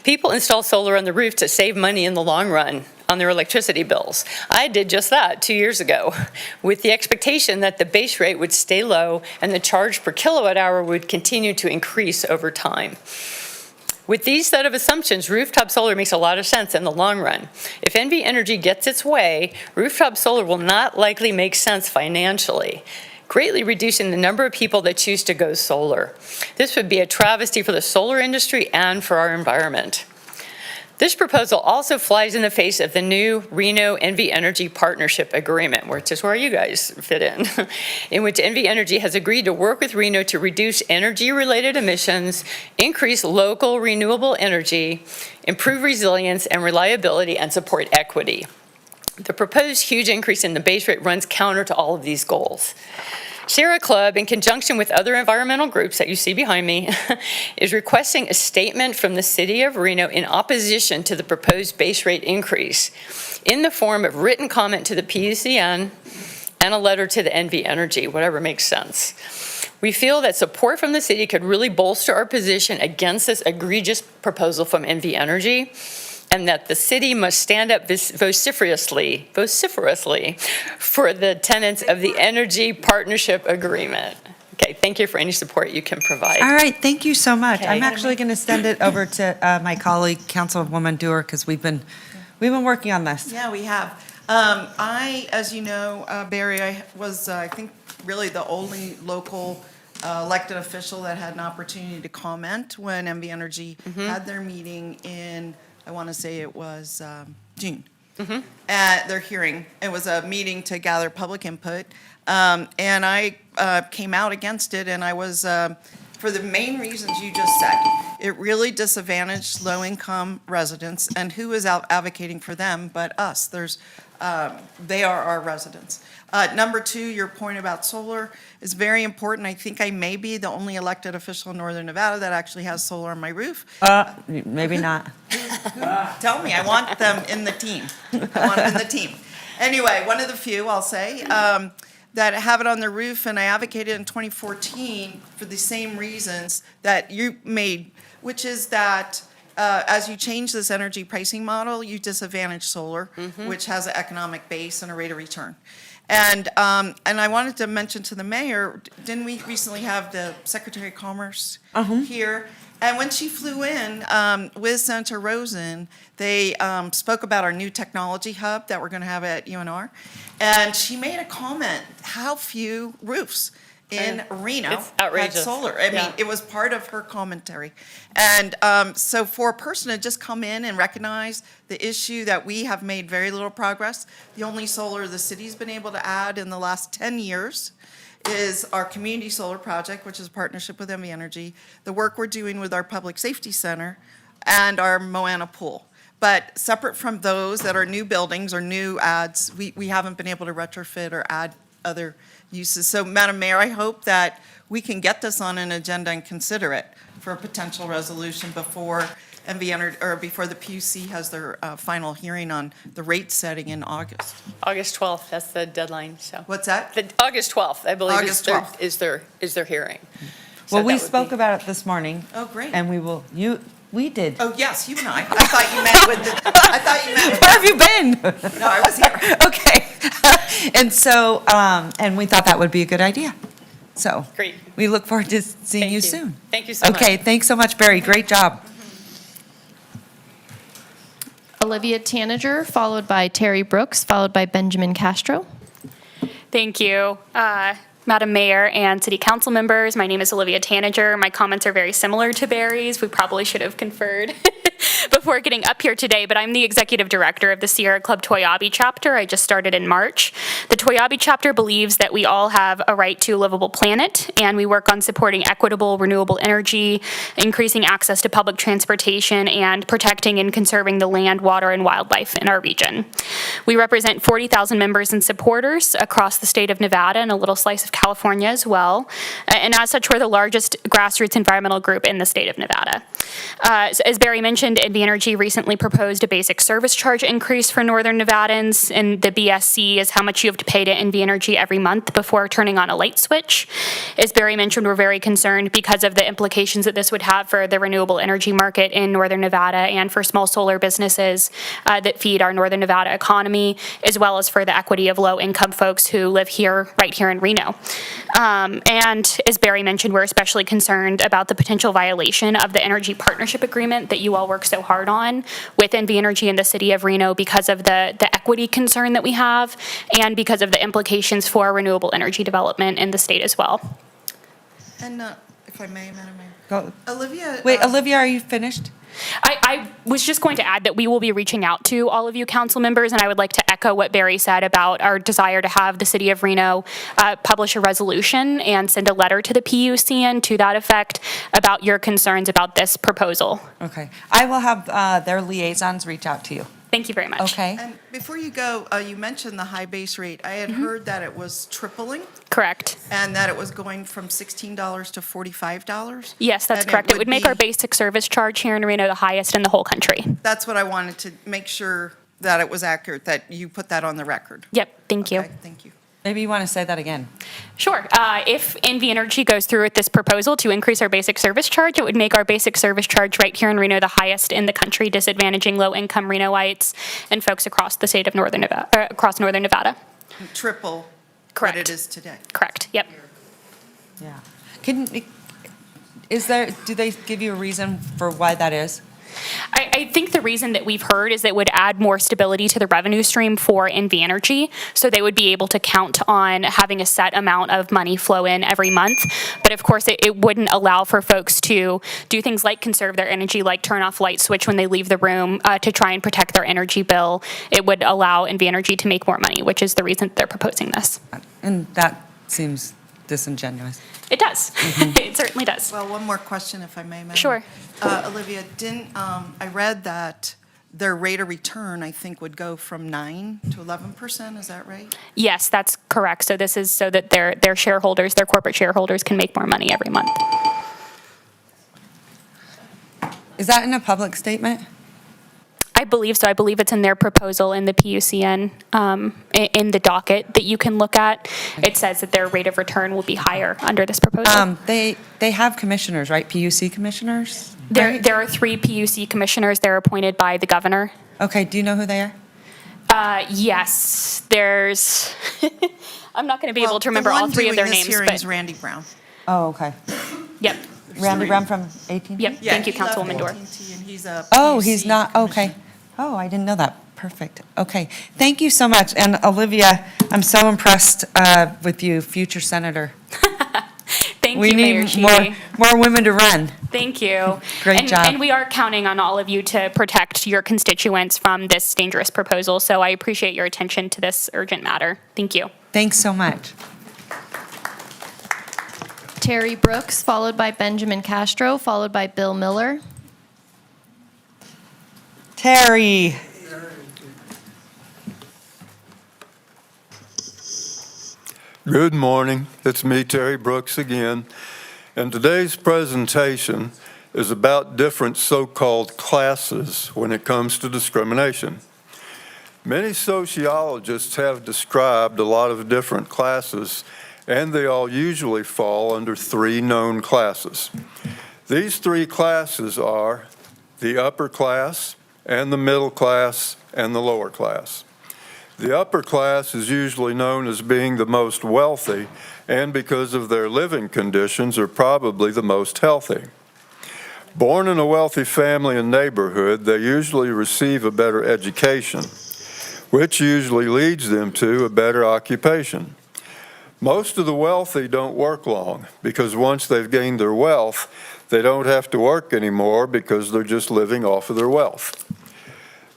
L: People install solar on the roof to save money in the long run on their electricity bills. I did just that 2 years ago, with the expectation that the base rate would stay low and the charge per kilowatt hour would continue to increase over time. With these set of assumptions, rooftop solar makes a lot of sense in the long run. If NV Energy gets its way, rooftop solar will not likely make sense financially, greatly reducing the number of people that choose to go solar. This would be a travesty for the solar industry and for our environment. This proposal also flies in the face of the new Reno NV Energy Partnership Agreement, which is where you guys fit in which NV Energy has agreed to work with Reno to reduce energy-related emissions, increase local renewable energy, improve resilience and reliability, and support equity. The proposed huge increase in the base rate runs counter to all of these goals. Sierra Club, in conjunction with other environmental groups that you see behind me, is requesting a statement from the City of Reno in opposition to the proposed base rate increase in the form of written comment to the PUCN and a letter to the NV Energy, whatever makes sense. We feel that support from the city could really bolster our position against this egregious proposal from NV Energy, and that the city must stand up vociferously for the tenets of the Energy Partnership Agreement. Okay, thank you for any support you can provide.
B: All right, thank you so much.
L: Okay.
B: I'm actually going to send it over to my colleague, Councilwoman Dewar, because we've been working on this.
M: Yeah, we have. As you know, Barry, I was, I think, really the only local elected official that had an opportunity to comment when MV Energy had their meeting in, I want to say it was June. At their hearing. It was a meeting to gather public input. And I came out against it, and I was, for the main reasons you just said. It really disadvantaged low-income residents, and who is out advocating for them but us? They are our residents. Number two, your point about solar is very important. I think I may be the only elected official in Northern Nevada that actually has solar on my roof.
B: Maybe not.
M: Tell me, I want them in the team. I want them in the team. Anyway, one of the few, I'll say, that have it on their roof, and I advocated in 2014 for the same reasons that you made, which is that as you change this energy pricing model, you disadvantage solar, which has an economic base and a rate of return. And I wanted to mention to the mayor, didn't we recently have the Secretary of Commerce here? And when she flew in with Senator Rosen, they spoke about our new technology hub that we're going to have at UNR. And she made a comment, how few roofs in Reno
L: It's outrageous.
M: had solar. I mean,
L: Yeah.
M: it was part of her commentary. And so for a person to just come in and recognize the issue that we have made very little progress, the only solar the city's been able to add in the last 10 years is our community solar project, which is a partnership with MV Energy, the work we're doing with our public safety center, and our Moana pool. But separate from those that are new buildings or new adds, we haven't been able to retrofit or add other uses. So, Madam Mayor, I hope that we can get this on an agenda and consider it for a potential resolution before MV Energy, or before the PUC has their final hearing on the rate setting in August.
L: August 12th, that's the deadline, so.
M: What's that?
L: August 12th, I believe,
M: August 12th.
L: is their hearing. So
B: Well, we
L: that would
B: spoke
L: be-
B: about it this morning.
M: Oh, great.
B: And we did.
M: Oh, yes, you and I. I thought you meant with the, I thought you meant with
B: Where have you been?
M: No, I was here.
B: Okay. And so, and we thought that would be a good idea. So.
L: Great.
B: We look forward to seeing
L: Thank
B: you
L: you.
B: soon.
L: Thank you so much.
B: Okay, thanks so much, Barry. Great job.
A: Olivia Tanager, followed by Terry Brooks, followed by Benjamin Castro.
N: Thank you. Madam Mayor and City Council members, my name is Olivia Tanager. My comments are very similar to Barry's. We probably should have conferred before getting up here today, but I'm the Executive Director of the Sierra Club Toyabe chapter. I just started in March. The Toyabe chapter believes that we all have a right to a livable planet, and we work on supporting equitable, renewable energy, increasing access to public transportation, and protecting and conserving the land, water, and wildlife in our region. We represent 40,000 members and supporters across the state of Nevada and a little slice of California as well. And as such, we're the largest grassroots environmental group in the state of Nevada. As Barry mentioned, NV Energy recently proposed a basic service charge increase for Northern Nevadans, and the BSC is how much you have to pay to NV Energy every month before turning on a light switch. As Barry mentioned, we're very concerned because of the implications that this would have for the renewable energy market in Northern Nevada and for small solar businesses that feed our Northern Nevada economy, as well as for the equity of low-income folks who live here, right here in Reno. And as Barry mentioned, we're especially concerned about the potential violation of the energy partnership agreement that you all work so hard on with NV Energy in the city of Reno because of the equity concern that we have and because of the implications for renewable energy development in the state as well.
M: And if I may, Madam Mayor.
B: Go.
M: Olivia.
B: Wait, Olivia, are you finished?
N: I was just going to add that we will be reaching out to all of you council members, and I would like to echo what Barry said about our desire to have the city of Reno publish a resolution and send a letter to the PUCN to that effect about your concerns about this proposal.
B: Okay. I will have their liaisons reach out to you.
N: Thank you very much.
B: Okay.
M: And before you go, you mentioned the high base rate. I had heard that it was tripling
N: Correct.
M: and that it was going from $16 to $45.
N: Yes, that's
M: And
N: correct. It would make our
M: be-
N: basic service charge here in Reno the highest in the whole country.
M: That's what I wanted to make sure that it was accurate, that you put that on the record.
N: Yep, thank you.
M: Okay, thank you.
B: Maybe you want to say that again.
N: Sure. If NV Energy goes through with this proposal to increase our basic service charge, it would make our basic service charge right here in Reno the highest in the country, disadvantaging low-income Renoites and folks across the state of Northern Nevada.
M: Triple
N: Correct.
M: what it is today.
N: Correct. Yep.
B: Yeah. Do they give you a reason for why that is?
N: I think the reason that we've heard is that it would add more stability to the revenue stream for NV Energy, so they would be able to count on having a set amount of money flow in every month. But of course, it wouldn't allow for folks to do things like conserve their energy, like turn off light switch when they leave the room to try and protect their energy bill. It would allow NV Energy to make more money, which is the reason that they're proposing this.
B: And that seems disingenuous.
N: It does. It certainly does.
M: Well, one more question, if I may, Madam.
N: Sure.
M: Olivia, I read that their rate of return, I think, would go from 9 to 11%, is that right?
N: Yes, that's correct. So this is so that their shareholders, their corporate shareholders, can make more money every month.
B: Is that in a public statement?
N: I believe so. I believe it's in their proposal in the PUCN, in the docket that you can look at. It says that their rate of return will be higher under this proposal.
B: They have commissioners, right? PUC commissioners?
N: There are 3 PUC commissioners. They're appointed by the governor.
B: Okay, do you know who they are?
N: Yes, there's, I'm not going to be able to remember all 3 of their names.
M: The one doing this hearing is Randy Brown.
B: Oh, okay.
N: Yep,
B: Randy Brown from 18?
N: yep. Thank you, Councilwoman Dorr.
M: AT&T, and he's a
B: Oh, he's
M: PUC
B: not, okay.
M: commissioner.
B: Oh, I didn't know that. Perfect. Okay. Thank you so much. And Olivia, I'm so impressed with you, future senator.
N: Thank
B: We
N: you, Mayor
B: need
N: Sheedy.
B: more women to run.
N: Thank you.
B: Great job.
N: And we are counting on all of you to protect your constituents from this dangerous proposal, so I appreciate your attention to this urgent matter. Thank you.
B: Thanks so much.
A: Terry Brooks, followed by Benjamin Castro, followed by Bill Miller.
B: Terry.
O: Good morning. It's me, Terry Brooks, again. And today's presentation is about different so-called classes when it comes to discrimination. Many sociologists have described a lot of different classes, and they all usually fall under 3 known classes. These 3 classes are the upper class, and the middle class, and the lower class. The upper class is usually known as being the most wealthy, and because of their living conditions are probably the most healthy. Born in a wealthy family and neighborhood, they usually receive a better education, which usually leads them to a better occupation. Most of the wealthy don't work long because once they've gained their wealth, they don't have to work anymore because they're just living off of their wealth.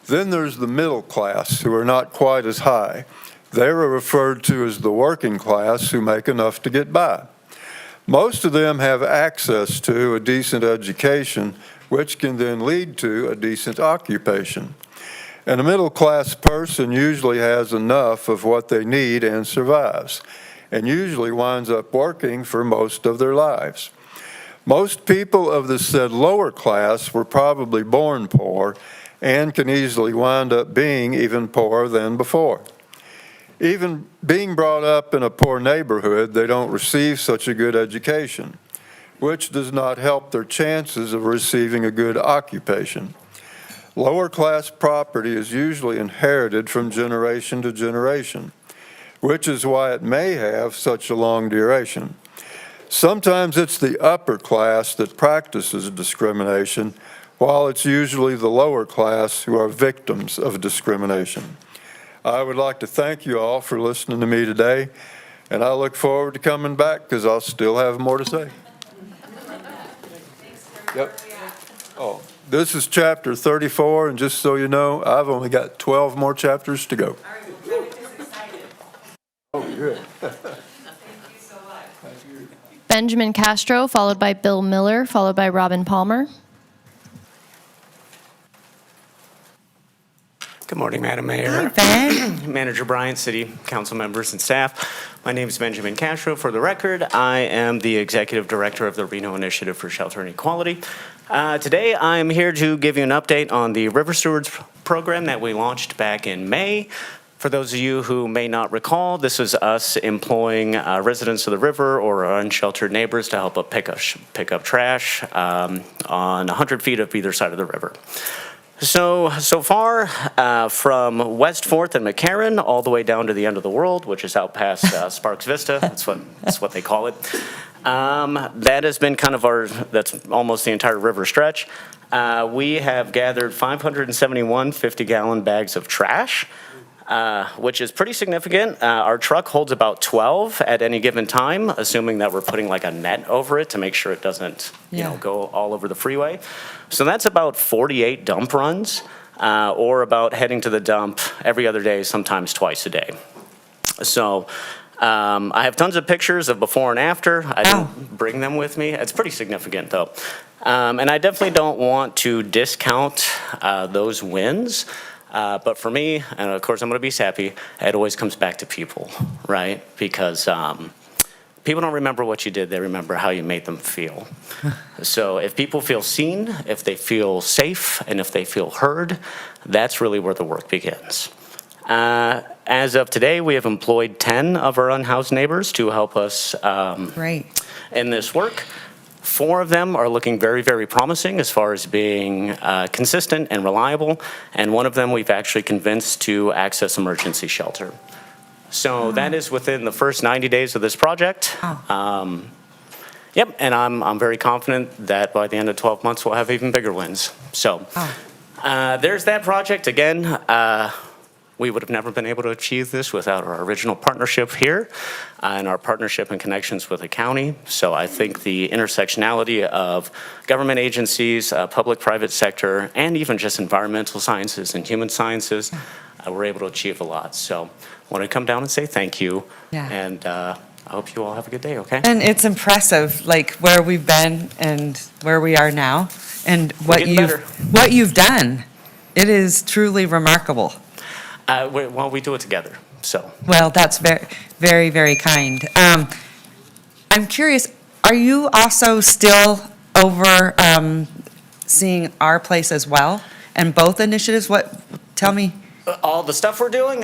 O: Then there's the middle class who are not quite as high. They are referred to as the working class who make enough to get by. Most of them have access to a decent education, which can then lead to a decent occupation. And a middle-class person usually has enough of what they need and survives, and usually winds up working for most of their lives. Most people of the said lower class were probably born poor and can easily wind up being even poorer than before. Even being brought up in a poor neighborhood, they don't receive such a good education, which does not help their chances of receiving a good occupation. Lower class property is usually inherited from generation to generation, which is why it may have such a long duration. Sometimes it's the upper class that practices discrimination, while it's usually the lower class who are victims of discrimination. I would like to thank you all for listening to me today, and I look forward to coming back because I'll still have more to say. Yep. Oh, this is chapter 34, and just so you know, I've only got 12 more chapters to go. Oh, good.
A: Benjamin Castro, followed by Bill Miller, followed by Robin Palmer.
P: Good morning, Madam Mayor. Manager Bryant, City Council members and staff. My name is Benjamin Castro. For the record, I am the Executive Director of the Reno Initiative for Shelter and Equality. Today, I'm here to give you an update on the River Stewards program that we launched back in May. For those of you who may not recall, this was us employing residents of the river or unsheltered neighbors to help pick up trash on 100 feet of either side of the river. So far, from West 4th and McCarran all the way down to the end of the world, which is out past Sparks Vista, that's what they call it. That has been kind of that's almost the entire river stretch. We have gathered 571 50-gallon bags of trash, which is pretty significant. Our truck holds about 12 at any given time, assuming that we're putting like a net over it to make sure it doesn't, go all over the freeway. So that's about 48 dump runs, or about heading to the dump every other day, sometimes twice a day. So I have tons of pictures of before and after. I didn't bring them with me. It's pretty significant, though. And I definitely don't want to discount those wins. But for me, and of course I'm going to be sappy, it always comes back to people, right? Because people don't remember what you did, they remember how you made them feel. So if people feel seen, if they feel safe, and if they feel heard, that's really where the work begins. As of today, we have employed 10 of our unhoused neighbors to help us in this work. 4 of them are looking very, very promising as far as being consistent and reliable, and 1 of them we've actually convinced to access emergency shelter. So that is within the first 90 days of this project. Yep, and I'm very confident that by the end of 12 months we'll have even bigger wins. So there's that project. Again, we would have never been able to achieve this without our original partnership here and our partnership and connections with the county. So I think the intersectionality of government agencies, public-private sector, and even just environmental sciences and human sciences, we're able to achieve a lot. So I want to come down and say thank you. And I hope you all have a good day, okay?
B: And it's impressive, like where we've been and where we are now, and what you've done. It is truly remarkable.
P: Well, we do it together, so.
B: Well, that's very, very, very kind. I'm curious, are you also still over seeing our place as well? And both initiatives, tell me.
P: All the stuff we're doing.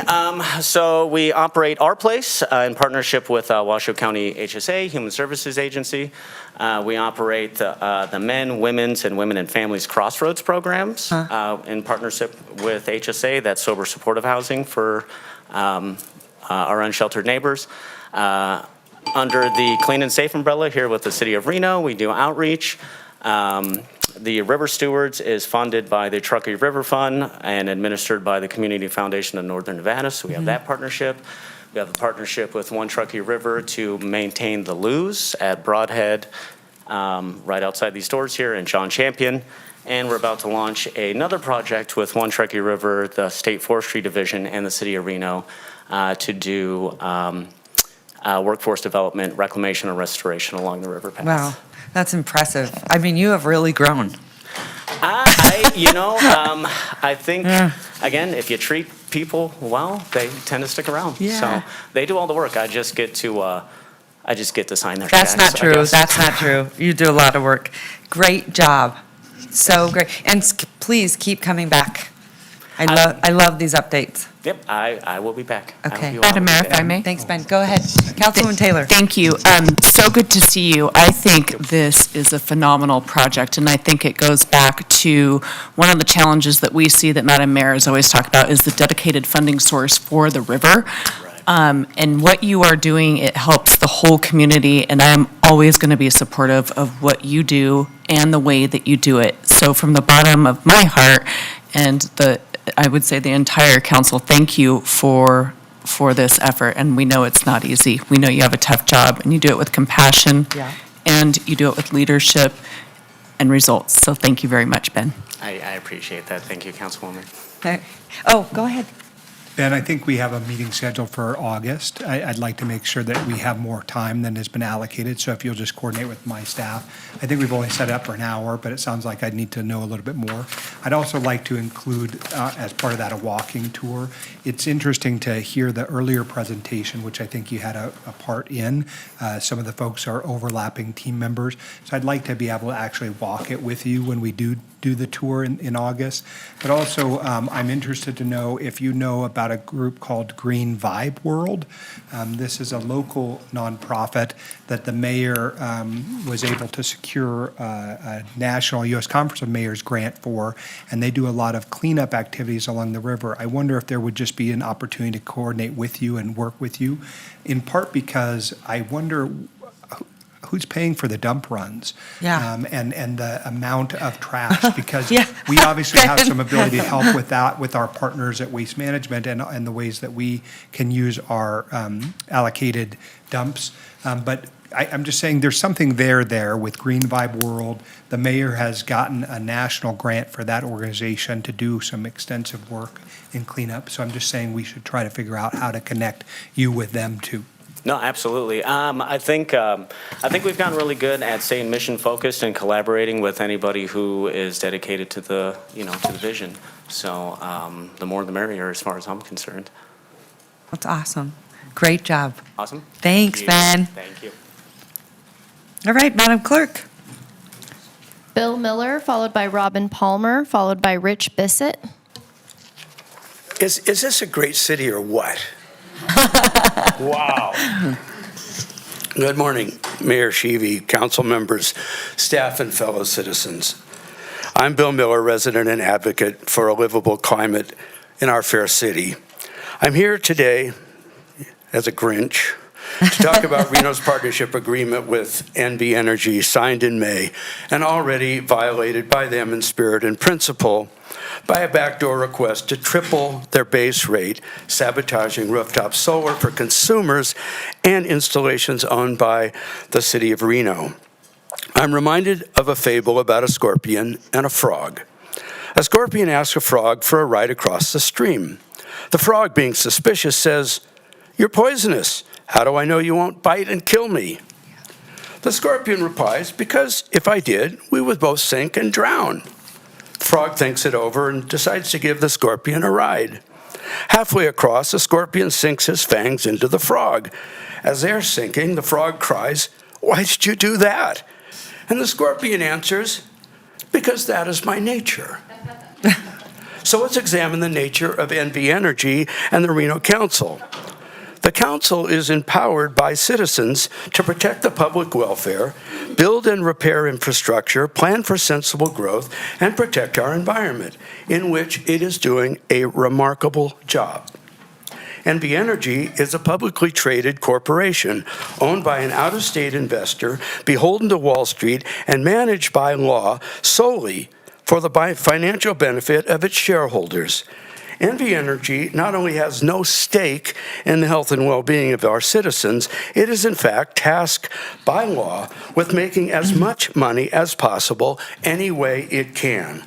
P: So we operate Our Place in partnership with Washoe County HSA, Human Services Agency. We operate the Men, Women's, and Women and Families Crossroads programs in partnership with HSA, that's sober supportive housing for our unsheltered neighbors. Under the Clean and Safe umbrella here with the City of Reno, we do outreach. The River Stewards is funded by the Truckee River Fund and administered by the Community Foundation of Northern Nevada, so we have that partnership. We have a partnership with One Truckee River to maintain the loos at Broadhead, right outside these doors here, in John Champion. And we're about to launch another project with One Truckee River, the State Forestry Division, and the City of Reno to do workforce development, reclamation, and restoration along the river path.
Q: Wow, that's impressive. I mean, you have really grown.
P: I think, again, if you treat people well, they tend to stick around.
Q: Yeah.
P: So they do all the work. I just get to sign their
Q: That's
P: checks,
Q: not
P: I
Q: true.
P: guess.
Q: That's not true. You do a lot of work. Great job. So great. And please keep coming back. I love these updates.
P: Yep, I will be back. I hope
Q: Okay.
P: you all
R: Madam
P: have a
R: Mayor,
P: good
R: if I
P: day.
R: may?
Q: Thanks, Ben. Go ahead. Councilwoman Taylor.
R: Thank you. So good to see you. I think this is a phenomenal project, and I think it goes back to one of the challenges that we see that Madam Mayor has always talked about is the dedicated funding source for the river. And what you are doing, it helps the whole community, and I am always going to be supportive of what you do and the way that you do it. So from the bottom of my heart, and I would say the entire council, thank you for this effort, and we know it's not easy. We know you have a tough job, and you do it with compassion,
Q: Yeah.
R: and you do it with leadership and results. So thank you very much, Ben.
P: I appreciate that. Thank you, Councilwoman.
Q: Oh, go ahead.
E: Ben, I think we have a meeting scheduled for August. I'd like to make sure that we have more time than has been allocated, so if you'll just coordinate with my staff. I think we've only set it up for an hour, but it sounds like I'd need to know a little bit more. I'd also like to include, as part of that, a walking tour. It's interesting to hear the earlier presentation, which I think you had a part in. Some of the folks are overlapping team members, so I'd like to be able to actually walk it with you when we do the tour in August. But also, I'm interested to know if you know about a group called Green Vibe World. This is a local nonprofit that the mayor was able to secure a national U.S. Conference of Mayors grant for, and they do a lot of cleanup activities along the river. I wonder if there would just be an opportunity to coordinate with you and work with you, in part because I wonder who's paying for the dump runs?
Q: Yeah.
E: And the amount of trash, because
Q: Yeah.
E: we obviously have some ability to help with that with our partners at Waste Management and the ways that we can use our allocated dumps. But I'm just saying there's something there with Green Vibe World. The mayor has gotten a national grant for that organization to do some extensive work in cleanup. So I'm just saying we should try to figure out how to connect you with them too.
P: No, absolutely. I think we've gotten really good at staying mission focused and collaborating with anybody who is dedicated to the vision. So the more the merrier, as far as I'm concerned.
Q: That's awesome. Great job.
P: Awesome.
Q: Thanks, Ben.
P: Thank you.
Q: All right, Madam Clerk.
A: Bill Miller, followed by Robin Palmer, followed by Rich Bissett.
S: Is this a great city or what? Wow. Good morning, Mayor Sheevy, council members, staff, and fellow citizens. I'm Bill Miller, resident and advocate for a livable climate in our fair city. I'm here today as a Grinch to talk about Reno's partnership agreement with NV Energy, signed in May and already violated by them in spirit and principle by a backdoor request to triple their base rate, sabotaging rooftop solar for consumers and installations owned by the city of Reno. I'm reminded of a fable about a scorpion and a frog. A scorpion asks a frog for a ride across the stream. The frog, being suspicious, says, "You're poisonous. How do I know you won't bite and kill me?" The scorpion replies, "Because if I did, we would both sink and drown." The frog thinks it over and decides to give the scorpion a ride. Halfway across, the scorpion sinks his fangs into the frog. As they're sinking, the frog cries, "Why did you do that?" And the scorpion answers, "Because that is my nature." So let's examine the nature of NV Energy and the Reno Council. The council is empowered by citizens to protect the public welfare, build and repair infrastructure, plan for sensible growth, and protect our environment, in which it is doing a remarkable job. NV Energy is a publicly traded corporation owned by an out-of-state investor, beholden to Wall Street, and managed by law solely for the financial benefit of its shareholders. NV Energy not only has no stake in the health and well-being of our citizens, it is in fact tasked by law with making as much money as possible any way it can.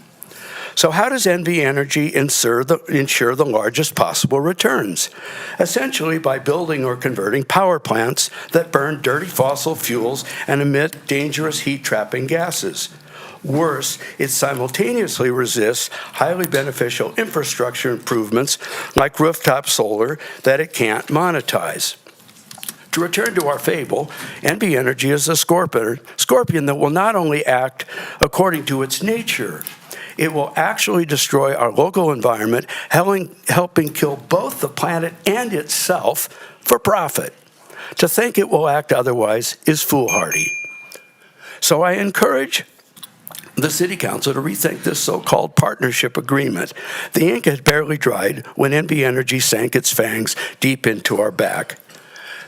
S: So how does NV Energy ensure the largest possible returns? Essentially by building or converting power plants that burn dirty fossil fuels and emit dangerous heat-trapping gases. Worse, it simultaneously resists highly beneficial infrastructure improvements like rooftop solar that it can't monetize. To return to our fable, NV Energy is a scorpion that will not only act according to its nature, it will actually destroy our local environment, helping kill both the planet and itself for profit. To think it will act otherwise is foolhardy. So I encourage the City Council to rethink this so-called partnership agreement. The ink had barely dried when NV Energy sank its fangs deep into our back.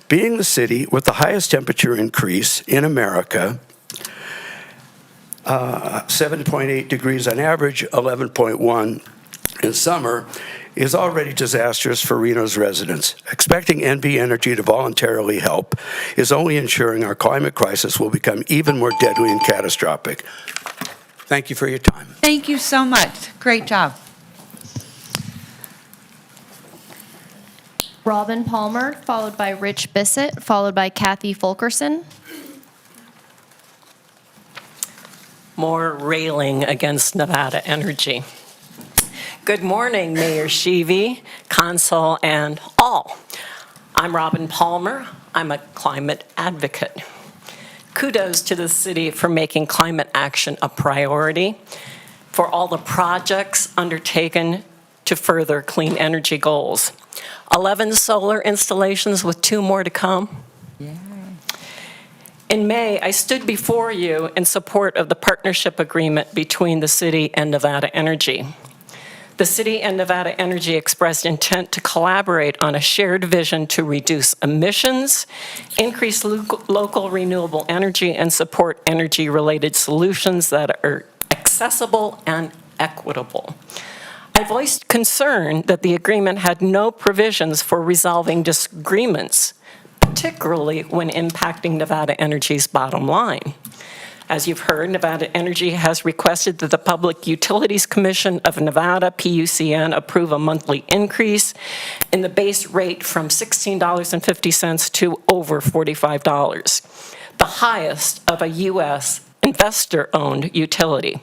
S: Being the city with the highest temperature increase in America, 7.8 degrees on average, 11.1 in summer, is already disastrous for Reno's residents. Expecting NV Energy to voluntarily help is only ensuring our climate crisis will become even more deadly and catastrophic. Thank you for your time.
Q: Thank you so much. Great job.
A: Robin Palmer, followed by Rich Bissett, followed by Kathy Fulkerson.
T: More railing against Nevada Energy. Good morning, Mayor Sheevy, Consul, and all. I'm Robin Palmer. I'm a climate advocate. Kudos to the city for making climate action a priority, for all the projects undertaken to further clean energy goals. 11 solar installations with 2 more to come.
Q: Yeah.
T: In May, I stood before you in support of the partnership agreement between the city and Nevada Energy. The city and Nevada Energy expressed intent to collaborate on a shared vision to reduce emissions, increase local renewable energy, and support energy-related solutions that are accessible and equitable. I voiced concern that the agreement had no provisions for resolving disagreements, particularly when impacting Nevada Energy's bottom line. As you've heard, Nevada Energy has requested that the Public Utilities Commission of Nevada, PUCN, approve a monthly increase in the base rate from $16.50 to over $45, the highest of a U.S. investor-owned utility.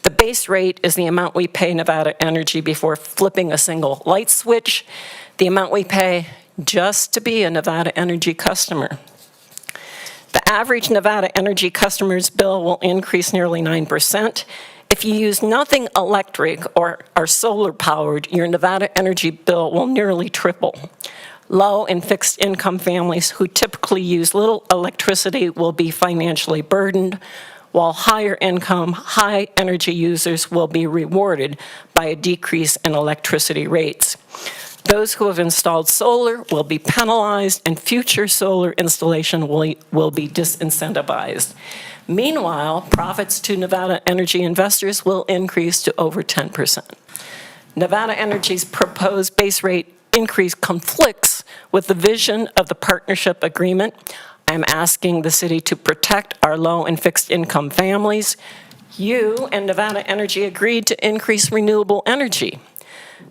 T: The base rate is the amount we pay Nevada Energy before flipping a single light switch, the amount we pay just to be a Nevada Energy customer. The average Nevada Energy customer's bill will increase nearly 9%. If you use nothing electric or are solar powered, your Nevada Energy bill will nearly triple. Low and fixed income families who typically use little electricity will be financially burdened, while higher income, high energy users will be rewarded by a decrease in electricity rates. Those who have installed solar will be penalized, and future solar installation will be disincentivized. Meanwhile, profits to Nevada Energy investors will increase to over 10%. Nevada Energy's proposed base rate increase conflicts with the vision of the partnership agreement. I'm asking the city to protect our low and fixed income families. You and Nevada Energy agreed to increase renewable energy.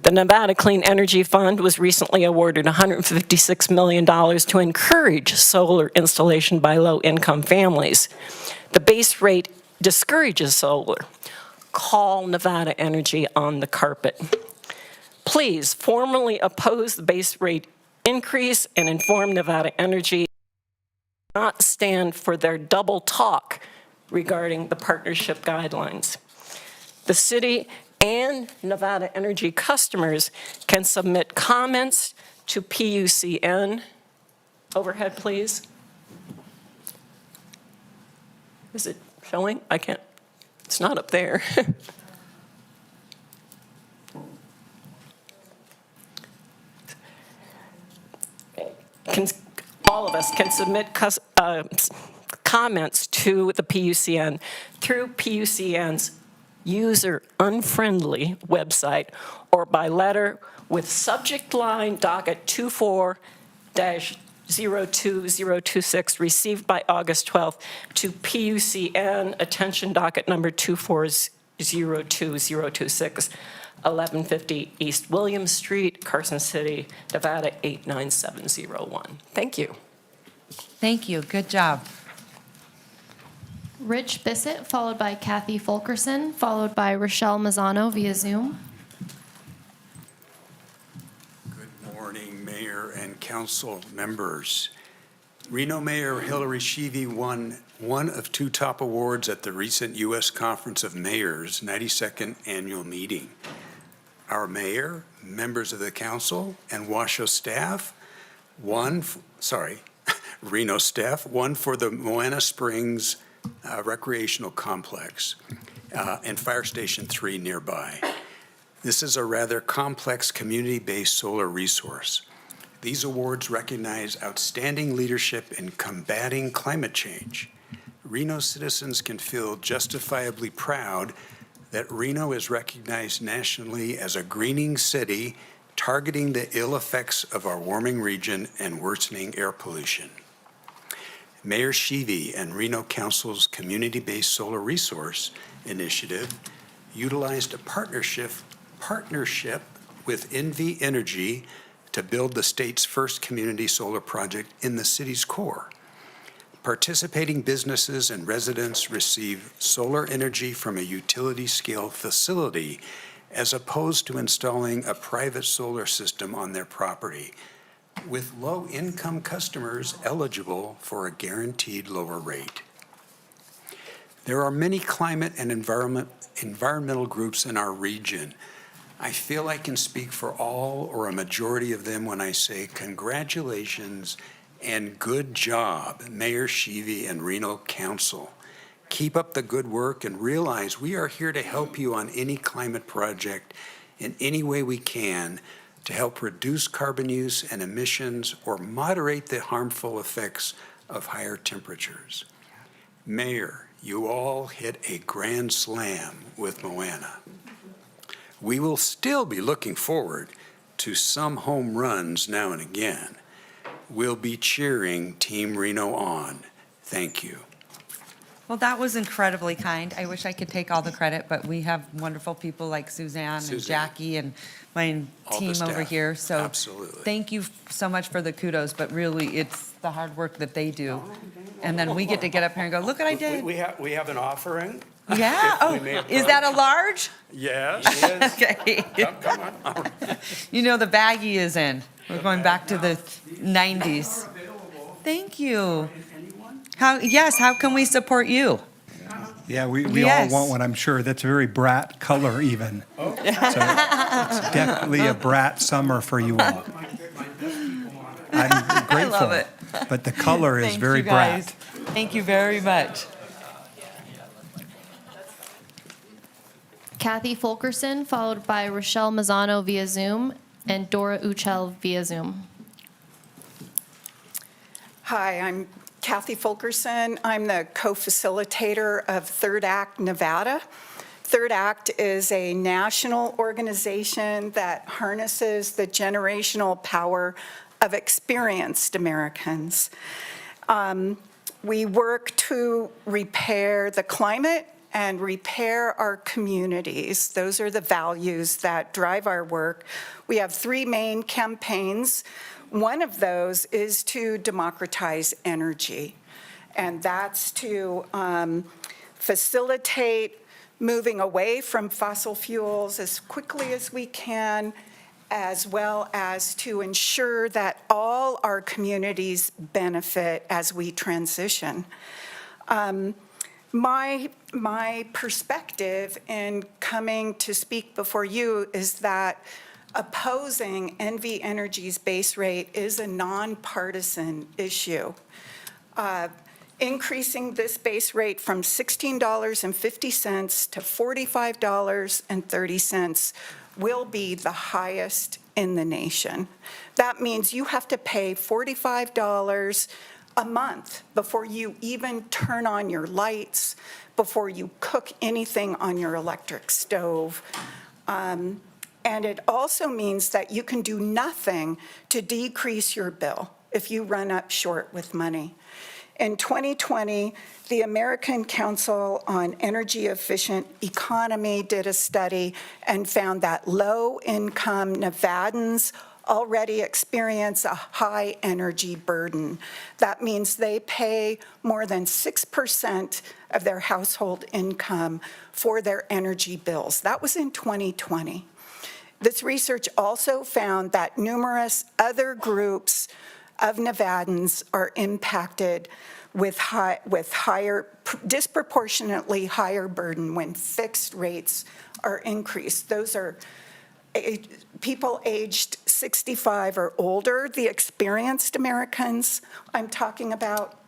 T: The Nevada Clean Energy Fund was recently awarded $156 million to encourage solar installation by low-income families. The base rate discourages solar. Call Nevada Energy on the carpet. Please formally oppose the base rate increase and inform Nevada Energy not stand for their double talk regarding the partnership guidelines. The city and Nevada Energy customers can submit comments to PUCN. Overhead, please. Is it showing? I can't, it's not up there. all of us can submit comments to the PUCN through PUCN's user-unfriendly website or by letter with subject line docket 24-02026 received by August 12th to PUCN attention docket number 24-02026, 1150 East William Street, Carson City, Nevada 89701. Thank you.
Q: Thank you. Good job.
A: Rich Bissett, followed by Kathy Fulkerson, followed by Rochelle Mazzano via Zoom.
U: Good morning, Mayor and Council members. Reno Mayor Hillary Sheevy won one of 2 top awards at the recent U.S. Conference of Mayors 92nd Annual Meeting. Our mayor, members of the council, and Washoe staff Reno staff won for the Moana Springs Recreational Complex and Fire Station 3 nearby. This is a rather complex community-based solar resource. These awards recognize outstanding leadership in combating climate change. Reno citizens can feel justifiably proud that Reno is recognized nationally as a greening city targeting the ill effects of our warming region and worsening air pollution. Mayor Sheevy and Reno Council's community-based solar resource initiative utilized a partnership with NV Energy to build the state's first community solar project in the city's core. Participating businesses and residents receive solar energy from a utility-scale facility as opposed to installing a private solar system on their property, with low-income customers eligible for a guaranteed lower rate. There are many climate and environmental groups in our region. I feel I can speak for all or a majority of them when I say congratulations and good job, Mayor Sheevy and Reno Council. Keep up the good work and realize we are here to help you on any climate project in any way we can to help reduce carbon use and emissions or moderate the harmful effects of higher temperatures. Mayor, you all hit a grand slam with Moana. We will still be looking forward to some home runs now and again. We'll be cheering Team Reno on. Thank you.
Q: Well, that was incredibly kind. I wish I could take all the credit, but we have wonderful people like Suzanne and Jackie and my
U: All the
Q: team over
U: staff.
Q: here. So
U: Absolutely.
Q: thank you so much for the kudos, but really it's the hard work that they do. And then we get to get up here and go, look what I did.
S: We have an offering.
Q: Yeah,
S: If we may
Q: is that a large?
S: Yes, it is.
Q: Okay.
S: Come on.
Q: You know, the baggie is in. We're going back to the 90s. Thank you. How can we support you?
E: Yeah, we all
Q: Yes.
E: want one, I'm sure. That's a very brat color even. So it's definitely a brat summer for you all. I'm grateful.
Q: I love it.
E: But the color is
Q: Thank
E: very
Q: you, guys.
E: brat.
Q: Thank you very much.
A: Kathy Fulkerson, followed by Rochelle Mazzano via Zoom, and Dora Uchel via Zoom.
V: Hi, I'm Kathy Fulkerson. I'm the co-facilitator of Third Act Nevada. Third Act is a national organization that harnesses the generational power of experienced Americans. We work to repair the climate and repair our communities. Those are the values that drive our work. We have 3 main campaigns. One of those is to democratize energy, and that's to facilitate moving away from fossil fuels as quickly as we can, as well as to ensure that all our communities benefit as we transition. My perspective in coming to speak before you is that opposing NV Energy's base rate is a nonpartisan issue. Increasing this base rate from $16.50 to $45.30 will be the highest in the nation. That means you have to pay $45 a month before you even turn on your lights, before you cook anything on your electric stove. And it also means that you can do nothing to decrease your bill if you run up short with money. In 2020, the American Council on Energy Efficient Economy did a study and found that low-income Nevadans already experience a high energy burden. That means they pay more than 6% of their household income for their energy bills. That was in 2020. This research also found that numerous other groups of Nevadans are impacted with higher, disproportionately higher burden when fixed rates are increased. Those are people aged 65 or older, the experienced Americans I'm talking about,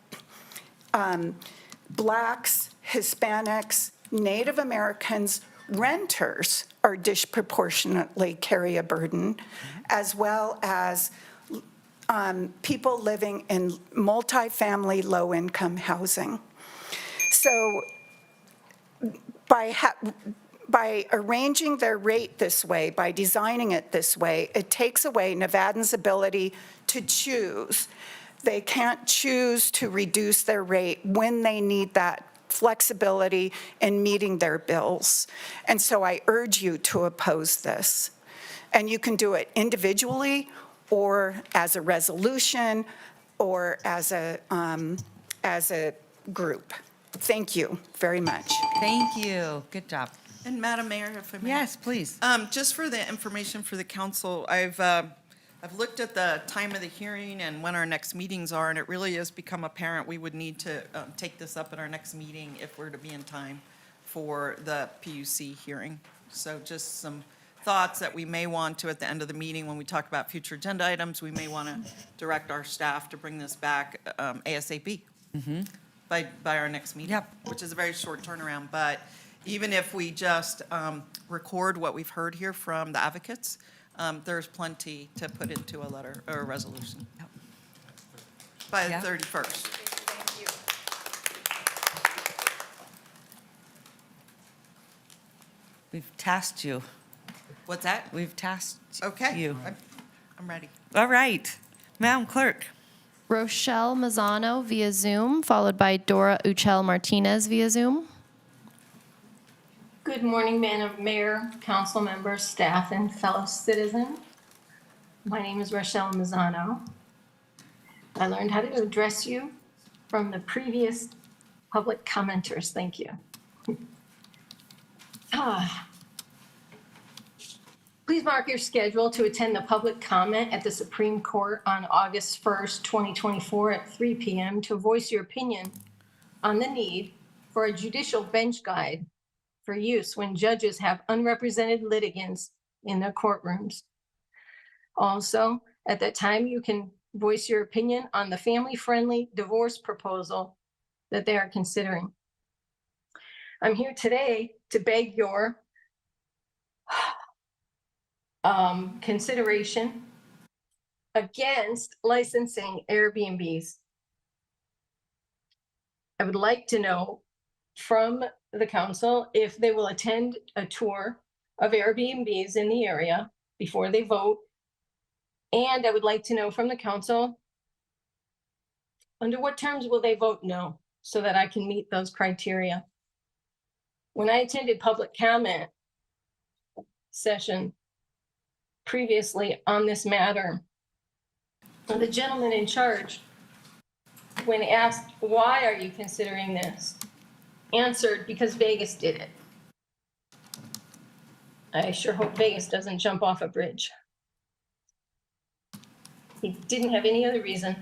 V: Blacks, Hispanics, Native Americans, renters are disproportionately carry a burden, as well as people living in multifamily low-income housing. So by arranging their rate this way, by designing it this way, it takes away Nevadans' ability to choose. They can't choose to reduce their rate when they need that flexibility in meeting their bills. And so I urge you to oppose this. And you can do it individually or as a resolution or as a group. Thank you very much.
Q: Thank you. Good job.
M: And Madam Mayor, if I may.
Q: Yes, please.
M: Just for the information for the council, I've looked at the time of the hearing and when our next meetings are, and it really has become apparent we would need to take this up at our next meeting if we're to be in time for the PUC hearing. So just some thoughts that we may want to, at the end of the meeting, when we talk about future agenda items, we may want to direct our staff to bring this back ASAP by our next meeting, which is a very short turnaround. But even if we just record what we've heard here from the advocates, there's plenty to put into a letter or a resolution by the 31st.
Q: We've tasked you.
M: What's that?
Q: We've tasked
M: Okay.
Q: you.
M: I'm ready.
Q: All right. Madam Clerk.
A: Rochelle Mazzano via Zoom, followed by Dora Uchel Martinez via Zoom.
C: Good morning, Madam Mayor, council members, staff, and fellow citizens. My name is Rochelle Mazzano. I learned how to address you from the previous public commenters. Thank you. Please mark your schedule to attend the public comment at the Supreme Court on August 1st, 2024 at 3 p.m. to voice your opinion on the need for a judicial bench guide for use when judges have unrepresented litigants in their courtrooms. Also, at that time, you can voice your opinion on the family-friendly divorce proposal that they are considering. I'm here today to beg your consideration against licensing Airbnbs. I would like to know from the council if they will attend a tour of Airbnbs in the area before they vote. And I would like to know from the council, under what terms will they vote no, so that I can meet those criteria. When I attended public comment session previously on this matter, the gentleman in charge, when asked, why are you considering this, answered, because Vegas did it. I sure hope Vegas doesn't jump off a bridge. He didn't have any other reason.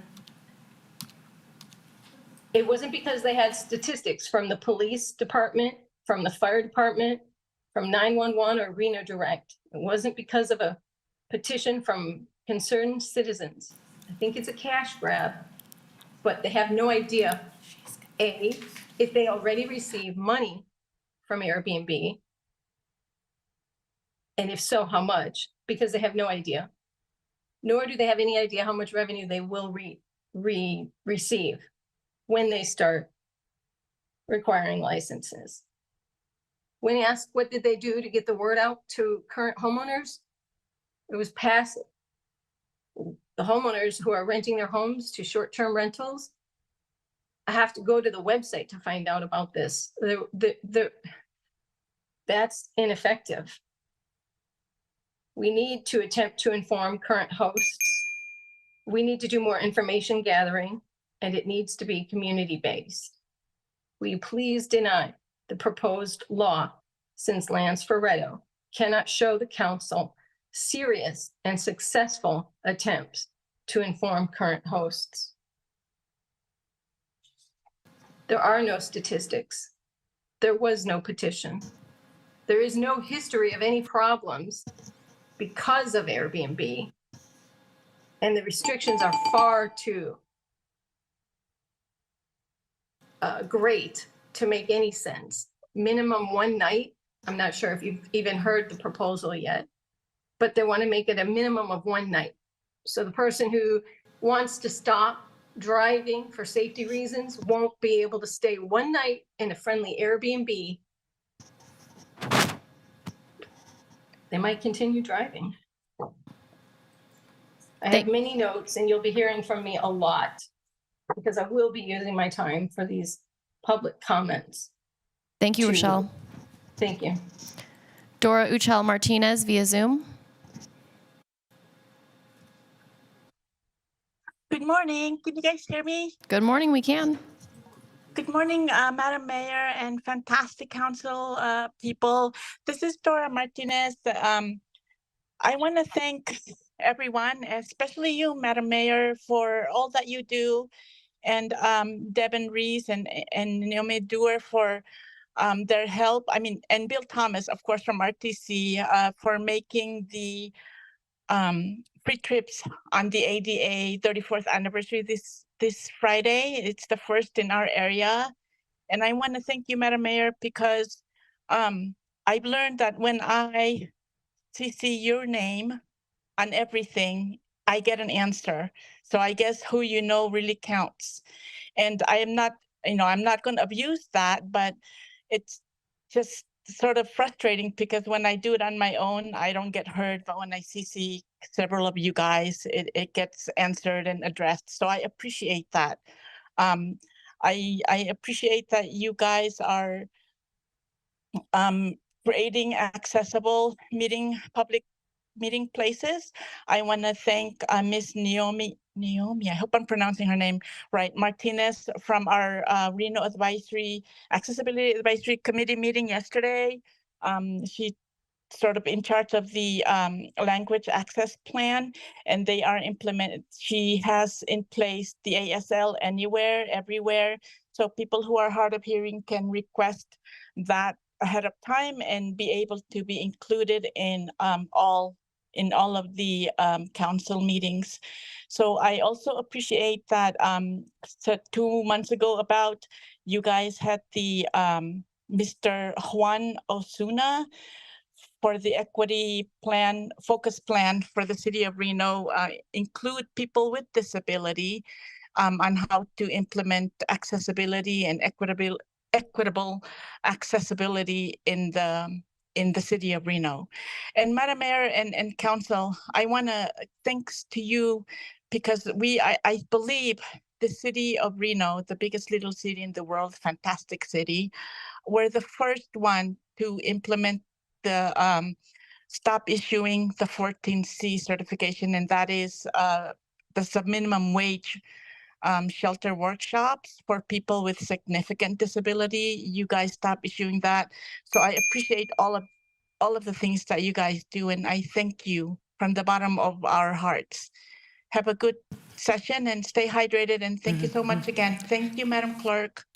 C: It wasn't because they had statistics from the police department, from the fire department, from 911 or Reno Direct. It wasn't because of a petition from concerned citizens. I think it's a cash grab, but they have no idea, A, if they already receive money from Airbnb, and if so, how much, because they have no idea. Nor do they have any idea how much revenue they will receive when they start requiring licenses. When asked what did they do to get the word out to current homeowners, it was passive. The homeowners who are renting their homes to short-term rentals, I have to go to the website to find out about this. That's ineffective. We need to attempt to inform current hosts. We need to do more information gathering, and it needs to be community-based. Will you please deny the proposed law, since Lands for Reno cannot show the council serious and successful attempts to inform current hosts? There are no statistics. There was no petition. There is no history of any problems because of Airbnb. And the restrictions are far too great to make any sense. Minimum one night. I'm not sure if you've even heard the proposal yet, but they want to make it a minimum of one night. So the person who wants to stop driving for safety reasons won't be able to stay one night in a friendly Airbnb. They might continue driving. I have many notes, and you'll be hearing from me a lot because I will be using my time for these public comments.
A: Thank you, Rochelle.
C: Thank you.
A: Dora Uchel Martinez via Zoom.
D: Good morning. Can you guys hear me?
A: Good morning, we can.
D: Good morning, Madam Mayor and fantastic council people. This is Dora Martinez. I want to thank everyone, especially you, Madam Mayor, for all that you do, and Devin Rees and Naomi Dewar for their help. I mean, and Bill Thomas, of course, from RTC for making the free trips on the ADA 34th anniversary this Friday. It's the first in our area. And I want to thank you, Madam Mayor, because I've learned that when I CC your name on everything, I get an answer. So I guess who you know really counts. And I am not, I'm not going to abuse that, but it's just sort of frustrating because when I do it on my own, I don't get heard. But when I CC several of you guys, it gets answered and addressed. So I appreciate that. I appreciate that you guys are creating accessible public meeting places. I want to thank Miss Naomi, I hope I'm pronouncing her name right, Martinez from our Reno Accessibility Advisory Committee meeting yesterday. She sort of in charge of the language access plan, and they are implemented. She has in place the ASL anywhere, everywhere. So people who are hard of hearing can request that ahead of time and be able to be included in all of the council meetings. So I also appreciate that so 2 months ago about you guys had the Mr. Juan Osuna for the equity plan, focus plan for the city of Reno, include people with disability on how to implement accessibility and equitable accessibility in the city of Reno. And Madam Mayor and Council, I want to thanks to you because I believe the city of Reno, the biggest little city in the world, fantastic city, we're the first one to implement the stop issuing the 14C certification, and that is the minimum wage shelter workshops for people with significant disability. You guys stop issuing that. So I appreciate all of the things that you guys do, and I thank you from the bottom of our hearts. Have a good session and stay hydrated, and thank you so much again. Thank you, Madam Clerk.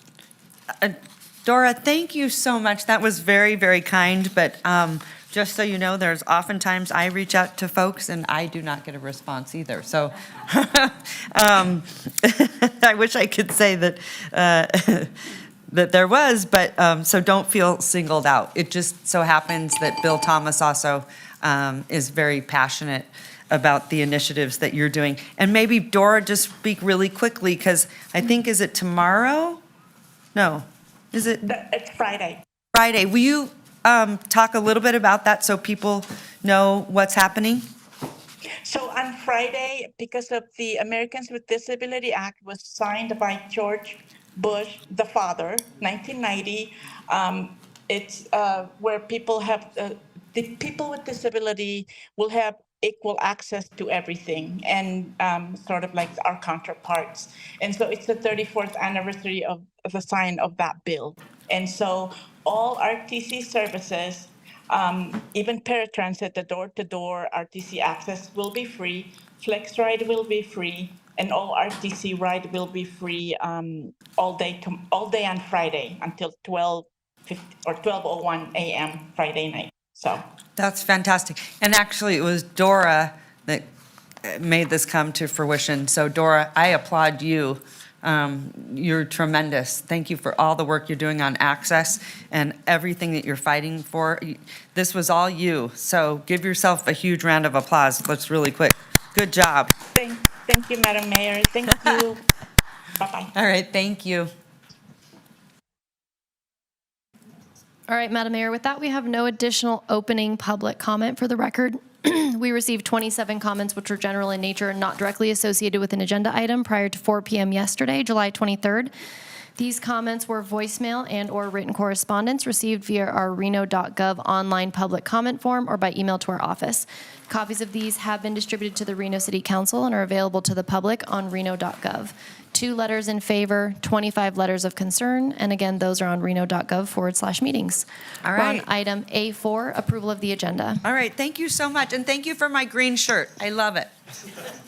B: Dora, thank you so much. That was very, very kind, but just so you know, there's oftentimes I reach out to folks and I do not get a response either. So I wish I could say that that there was, but so don't feel singled out. It just so happens that Bill Thomas also
Q: is very passionate about the initiatives that you're doing. And maybe Dora, just speak really quickly, because I think, is it tomorrow? No, is it?
D: It's Friday.
Q: Friday. Will you talk a little bit about that so people know what's happening?
D: So on Friday, because of the Americans with Disability Act was signed by George Bush, the father, 1990, it's where people have, the people with disability will have equal access to everything and sort of like our counterparts. And so it's the 34th anniversary of the sign of that bill. And so all RTC services, even paratransit, the door-to-door RTC access will be free, Flex Ride will be free, and all RTC ride will be free all day on Friday until 12:01 a.m. Friday night. So
Q: That's fantastic. And actually, it was Dora that made this come to fruition. So Dora, I applaud you. You're tremendous. Thank you for all the work you're doing on access and everything that you're fighting for. This was all you. So give yourself a huge round of applause. Let's really quick. Good job.
D: Thank you, Madam Mayor. Thank you. Bye-bye.
Q: All right, thank you.
A: All right, Madam Mayor, with that, we have no additional opening public comment for the record. We received 27 comments, which were general in nature and not directly associated with an agenda item prior to 4 p.m. yesterday, July 23rd. These comments were voicemail and/or written correspondence received via our reno.gov online public comment form or by email to our office. Copies of these have been distributed to the Reno City Council and are available to the public on reno.gov. 2 letters in favor, 25 letters of concern, and again, those are on reno.gov/meetings.
Q: All
A: We're
Q: right.
A: on item A4, approval of the agenda.
Q: All right, thank you so much, and thank you for my green shirt. I love it.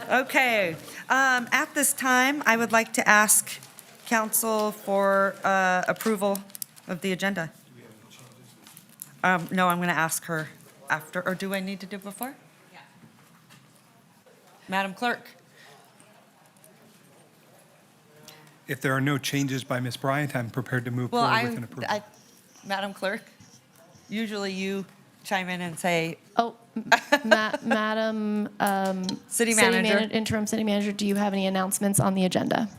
Q: Okay, at this time, I would like to ask council for approval of the agenda. No, I'm going to ask her after, or do I need to do it before? Yeah. Madam Clerk.
E: If there are no changes by Ms. Bryant, I'm prepared to move
Q: Well,
E: forward with an approval.
Q: Madam Clerk, usually you chime in and say,
A: Oh, Madam
Q: City Manager.
A: Interim City Manager, do you have any announcements on the agenda?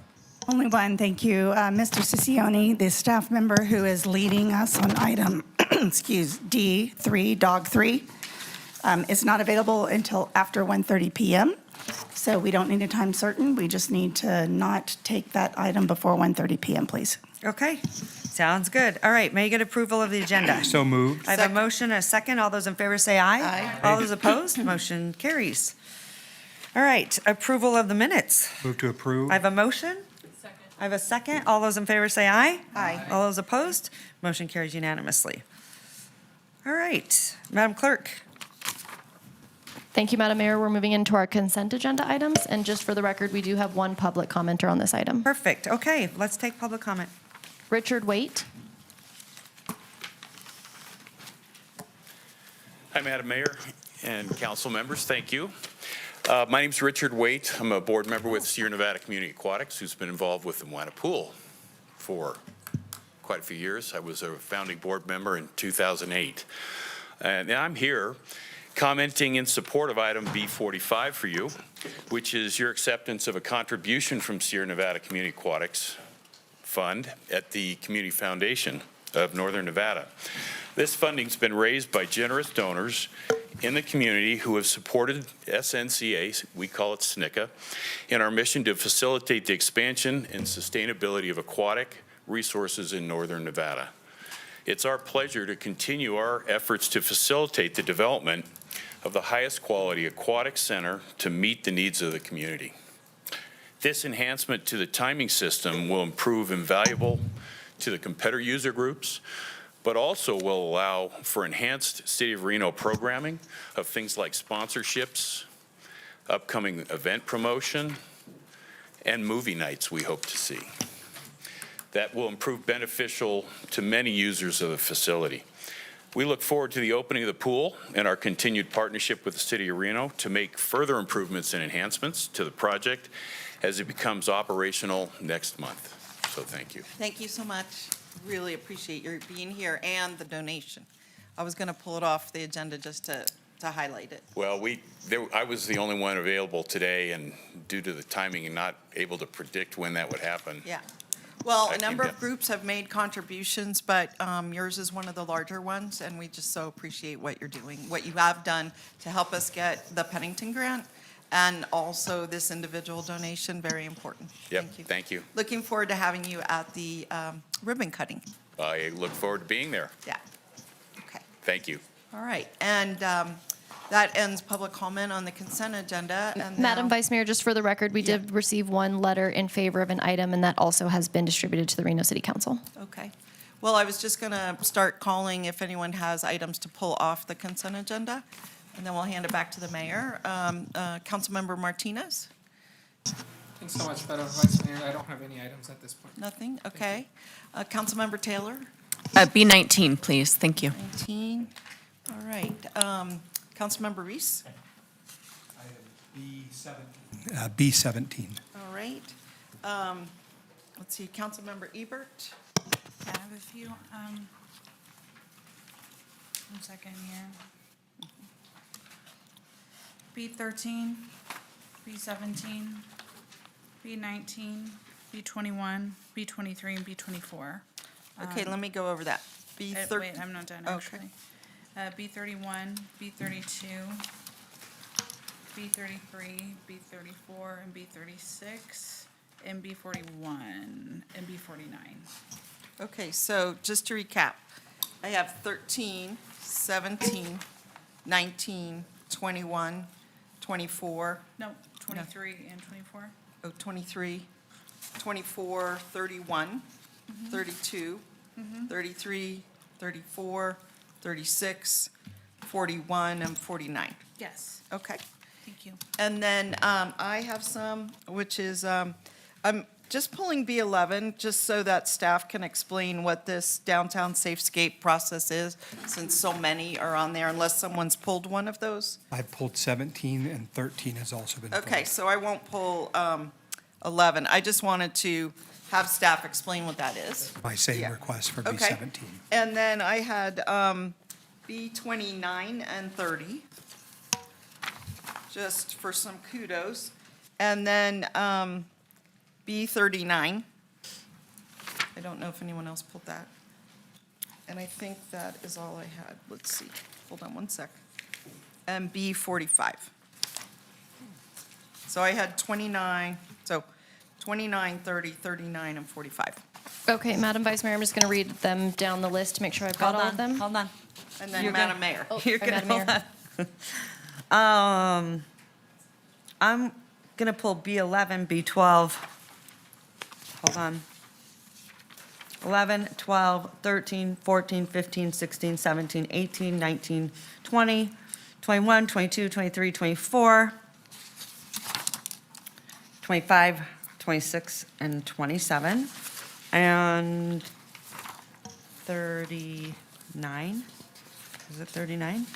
F: Only one, thank you. Mr. Siccione, the staff member who is leading us on item, D3, Dog 3, is not available until after 1:30 p.m. So we don't need a time certain. We just need to not take that item before 1:30 p.m., please.
Q: Okay, sounds good. All right, may I get approval of the agenda?
E: So moved.
Q: I have a motion and a second. All those in favor say aye. Aye. All those opposed, motion carries. All right, approval of the minutes.
E: Move to approve.
Q: I have a motion. I have a second. All those in favor say aye. Aye. All those opposed, motion carries unanimously. All right, Madam Clerk.
A: Thank you, Madam Mayor. We're moving into our consent agenda items, and just for the record, we do have one public commenter on this item.
Q: Perfect. Okay, let's take public comment.
A: Richard Waite.
G: Hi, Madam Mayor and council members. Thank you. My name's Richard Waite. I'm a board member with Sierra Nevada Community Aquatics, who's been involved with the Moana Pool for quite a few years. I was a founding board member in 2008. And I'm here commenting in support of item B45 for you, which is your acceptance of a contribution from Sierra Nevada Community Aquatics Fund at the Community Foundation of Northern Nevada. This funding's been raised by generous donors in the community who have supported SNCA, we call it SNCA, in our mission to facilitate the expansion and sustainability of aquatic resources in Northern Nevada. It's our pleasure to continue our efforts to facilitate the development of the highest quality aquatic center to meet the needs of the community. This enhancement to the timing system will prove invaluable to the competitor user groups, but also will allow for enhanced City of Reno programming of things like sponsorships, upcoming event promotion, and movie nights we hope to see. That will prove beneficial to many users of the facility. We look forward to the opening of the pool and our continued partnership with the City of Reno to make further improvements and enhancements to the project as it becomes operational next month. So thank you.
M: Thank you so much. Really appreciate your being here and the donation. I was going to pull it off the agenda just to to highlight it.
G: Well, I was the only one available today, and due to the timing and not able to predict when that would happen.
M: Yeah. Well,
G: I
M: a number
G: came
M: of groups have made contributions, but yours is one of the larger ones, and we just so appreciate what you're doing, what you have done to help us get the Pennington grant, and also this individual donation, very important.
G: Yep, thank you.
M: Looking forward to having you at the ribbon cutting.
G: I look forward to being there.
M: Yeah. Okay.
G: Thank you.
M: All right, and that ends public comment on the consent agenda. And
A: Madam
M: now-
A: Vice Mayor, just for the record, we did receive one letter in favor of an item, and that also has been distributed to the Reno City Council.
M: Okay. Well, I was just going to start calling if anyone has items to pull off the consent agenda, and then we'll hand it back to the mayor. Councilmember Martinez?
H: Thanks so much, Madam Vice Mayor. I don't have any items at this point.
M: Nothing? Okay. Councilmember Taylor?
R: B19, please. Thank you.
M: 19. All right. Councilmember Reese?
E: B17.
M: All right. Let's see, Councilmember Ebert?
I: I have a few. 1 second here. B13, B17, B19, B21, B23, and B24.
M: Okay, let me go over that. B13.
I: Wait, I'm not done,
M: Okay.
I: actually. B31, B32, B33, B34, and B36, and B41, and B49.
M: Okay, so just to recap, I have 13, 17, 19, 21, 24.
I: No, 23 and 24.
M: Oh, 23, 24, 31, 32, 33, 34, 36, 41, and 49.
I: Yes,
M: Okay.
I: thank you.
M: And then I have some, which is, I'm just pulling B11, just so that staff can explain what this downtown safescape process is, since so many are on there, unless someone's pulled one of those.
E: I pulled 17, and 13 has also been pulled.
M: Okay, so I won't pull 11. I just wanted to have staff explain what that is.
E: My same
M: Yeah.
E: request for
M: Okay.
E: B17.
M: And then I had B29 and 30, just for some kudos. And then B39. I don't know if anyone else pulled that. And I think that is all I had. Let's see. Hold on one sec. And B45. So I had 29, so 29, 30, 39, and 45.
A: Okay, Madam Vice Mayor, I'm just going to read them down the list to make sure I've got all of them.
Q: Hold on.
M: And then
Q: You're
M: Madam
Q: good.
M: Mayor.
A: Oh,
Q: You're
A: sorry,
Q: good.
A: Madam Mayor.
Q: I'm going to pull B11, B12. Hold on. 11, 12, 13, 14, 15, 16, 17, 18, 19, 20, 21, 22, 23, 24, 25, 26, and 27, and 39. Is it 39?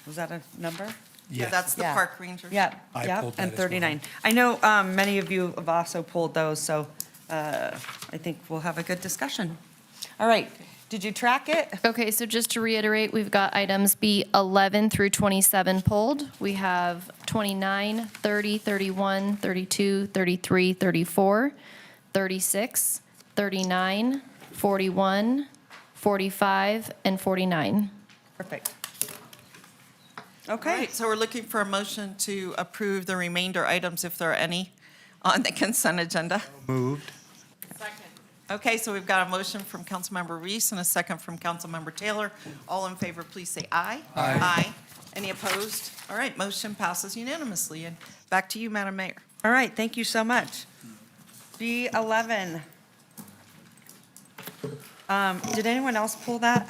Q: Was that a number?
M: Yeah, that's the
Q: Yeah.
M: park rangers.
Q: Yep,
E: I
Q: yep,
E: pulled that
Q: and
E: as well.
Q: 39. I know many of you have also pulled those, so I think we'll have a good discussion. All right, did you track it?
A: Okay, so just to reiterate, we've got items B11 through 27 pulled. We have 29, 30, 31, 32, 33, 34, 36, 39, 41, 45, and 49.
Q: Perfect.
M: All
Q: Okay.
M: right, so we're looking for a motion to approve the remainder items, if there are any, on the consent agenda.
E: Moved.
M: Okay, so we've got a motion from Councilmember Reese and a second from Councilmember Taylor. All in favor, please say aye. Aye. Any opposed? All right, motion passes unanimously. And back to you, Madam Mayor.
Q: All right, thank you so much. B11. Did anyone else pull that?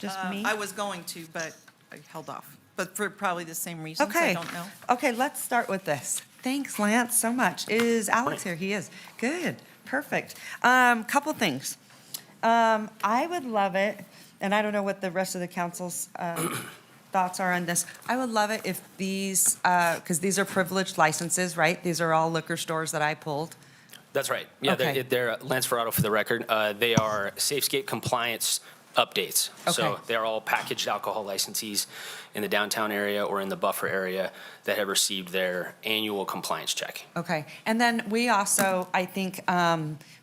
Q: Just me?
M: I was going to, but I held off. But for probably the same reasons, I
Q: Okay.
M: don't know.
Q: Okay, let's start with this. Thanks, Lance, so much. Is Alex here? He is. Good, perfect. Couple things. I would love it, and I don't know what the rest of the council's thoughts are on this. I would love it if these, because these are privileged licenses, right? These are all liquor stores that I pulled.
W: That's right. Yeah,
Q: Okay.
W: they're Lance Ferrato for the record. They are Safescape compliance
L: updates. So
Q: Okay.
L: they're all packaged alcohol licensees in the downtown area or in the buffer area that have received their annual compliance check.
Q: Okay, and then we also, I think,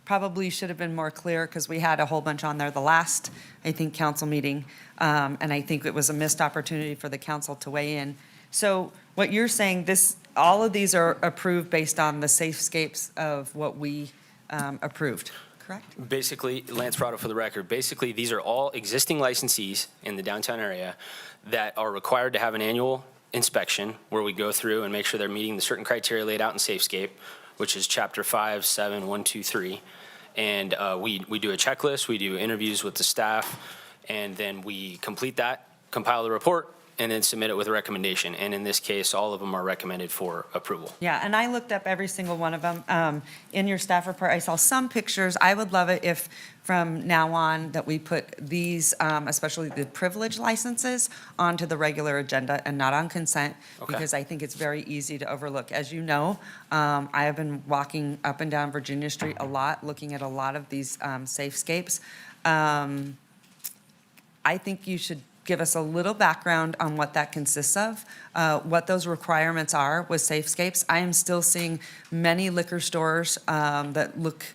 Q: probably should have been more clear, because we had a whole bunch on there the last, I think, council meeting, and I think it was a missed opportunity for the council to weigh in. So what you're saying, all of these are approved based on the safescapes of what we approved, correct?
L: Basically, Lance Prado for the record, basically, these are all existing licensees in the downtown area that are required to have an annual inspection where we go through and make sure they're meeting the certain criteria laid out in Safescape, which is Chapter 5, 7, 1, 2, 3. And we do a checklist, we do interviews with the staff, and then we complete that, compile the report, and then submit it with a recommendation. And in this case, all of them are recommended for approval.
Q: Yeah, and I looked up every single one of them. In your staff report, I saw some pictures. I would love it if from now on that we put these, especially the privilege licenses, onto the regular agenda and not on consent,
L: Okay.
Q: because I think it's very easy to overlook. As you know, I have been walking up and down Virginia Street a lot, looking at a lot of these safescapes. I think you should give us a little background on what that consists of, what those requirements are with Safescapes. I am still seeing many liquor stores that look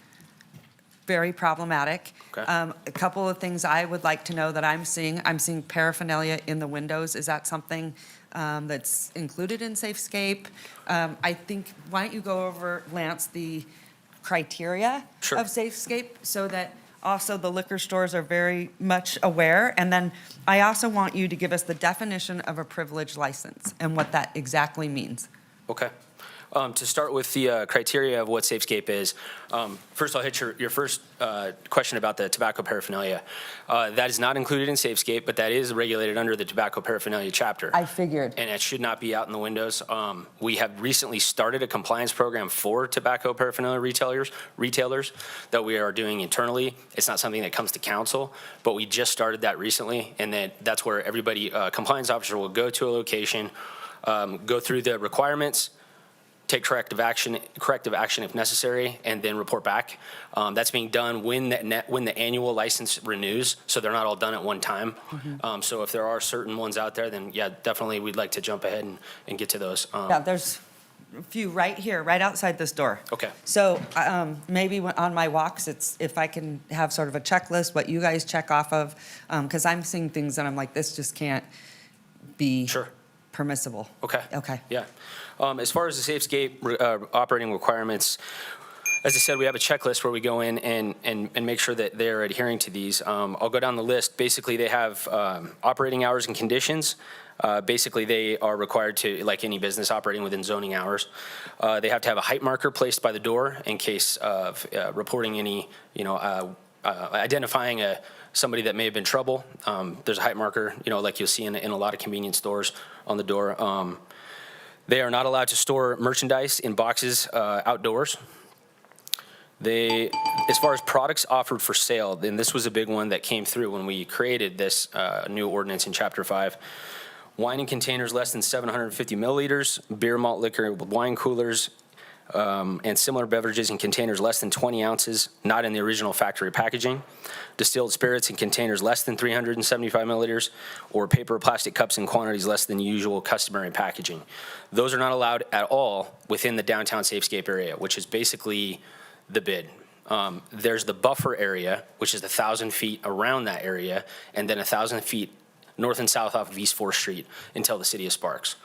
Q: very problematic.
L: Okay.
Q: A couple of things I would like to know that I'm seeing paraphernalia in the windows. Is that something that's included in Safescape? I think, why don't you go over, Lance, the criteria
L: Sure.
Q: of Safescape, so that also the liquor stores are very much aware. And then I also want you to give us the definition of a privilege license and what that exactly means.
L: Okay. To start with the criteria of what Safescape is, first I'll hit your first question about the tobacco paraphernalia. That is not included in Safescape, but that is regulated under the tobacco paraphernalia chapter.
Q: I figured.
L: And it should not be out in the windows. We have recently started a compliance program for tobacco paraphernalia retailers that we are doing internally. It's not something that comes to council, but we just started that recently, and that's where everybody, compliance officer will go to a location, go through the requirements, take corrective action if necessary, and then report back. That's being done when the annual license renews, so they're not all done at one time. So if there are certain ones out there, then yeah, definitely we'd like to jump ahead and get to those.
Q: Yeah, there's a few right here, right outside this door.
L: Okay.
Q: So maybe on my walks, it's if I can have sort of a checklist, what you guys check off of, because I'm seeing things that I'm like, this just can't be permissible.
L: Okay.
Q: Okay.
L: Yeah. As far as the Safescape operating requirements, as I said, we have a checklist where we go in and make sure that they're adhering to these. I'll go down the list. Basically, they have operating hours and conditions. Basically, they are required to, like any business operating within zoning hours, they have to have a height marker placed by the door in case of reporting any, identifying somebody that may have been in trouble. There's a height marker, like you'll see in a lot of convenience stores on the door. They are not allowed to store merchandise in boxes outdoors. As far as products offered for sale, then this was a big one that came through when we created this new ordinance in Chapter 5. Wine in containers less than 750 milliliters, beer, malt liquor, wine coolers, and similar beverages in containers less than 20 ounces, not in the original factory packaging. Distilled spirits in containers less than 375 milliliters, or paper or plastic cups in quantities less than usual customary packaging. Those are not allowed at all within the downtown Safescape area, which is basically the bid. There's the buffer area, which is 1,000 feet around that area, and then 1,000 feet north and south off of East 4th Street until the city of Sparks.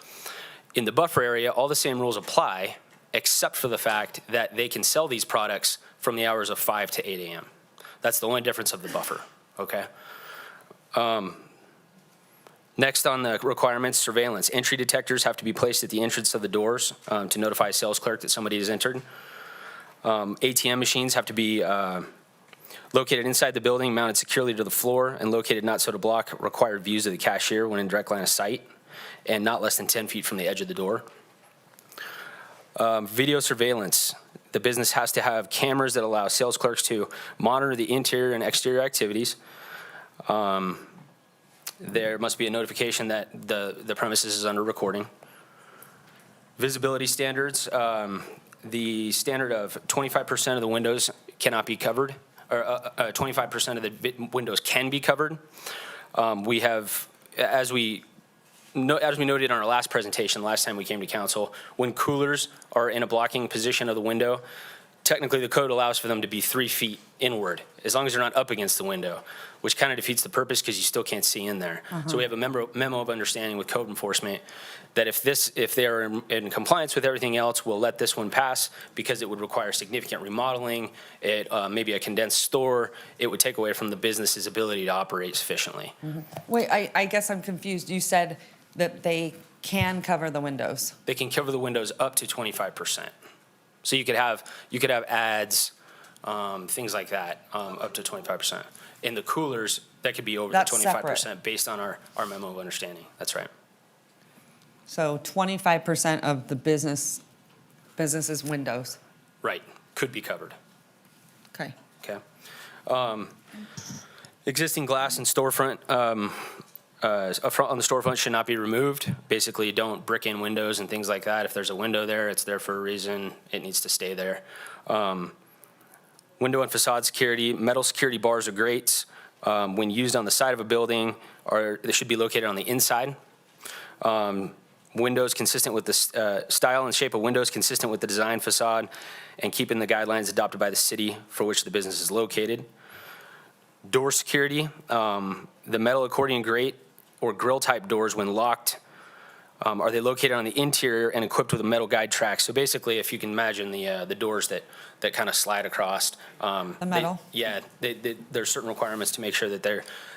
L: In the buffer area, all the same rules apply, except for the fact that they can sell these products from the hours of 5 to 8 a.m. That's the only difference of the buffer, okay? Next on the requirements, surveillance. Entry detectors have to be placed at the entrance of the doors to notify a sales clerk that somebody has entered. ATM machines have to be located inside the building, mounted securely to the floor, and located not so to block required views of the cashier when in direct line of sight, and not less than 10 feet from the edge of the door. Video surveillance. The business has to have cameras that allow sales clerks to monitor the interior and exterior activities. There must be a notification that the premises is under recording. Visibility standards. The standard of 25% of the windows cannot be covered
J: or 25% of the windows can be covered. We have, as we noted on our last presentation, last time we came to council, when coolers are in a blocking position of the window, technically the code allows for them to be 3 feet inward, as long as they're not up against the window, which kind of defeats the purpose because you still can't see in there. So we have a memo of understanding with code enforcement that if they are in compliance with everything else, we'll let this one pass because it would require significant remodeling, maybe a condensed store. It would take away from the business's ability to operate sufficiently.
Q: Wait, I guess I'm confused. You said that they can cover the windows.
J: They can cover the windows up to 25%. So you could have ads, things like that, up to 25%. In the coolers, that could be over the 25% based on our memo of understanding. That's right.
Q: So 25% of the business's windows.
J: Right, could be covered.
Q: Okay.
J: Okay. Existing glass and storefront, on the storefront should not be removed. Basically, don't brick in windows and things like that. If there's a window there, it's there for a reason. It needs to stay there. Window and facade security, metal security bars or grates, when used on the side of a building, they should be located on the inside. Windows consistent with the style and shape of windows consistent with the design facade and keeping the guidelines adopted by the city for which the business is located. Door security, the metal accordion grate or grill type doors when locked, are they located on the interior and equipped with a metal guide track? So basically, if you can imagine the doors that kind of slide across.
Q: The metal?
J: There's certain requirements to make sure that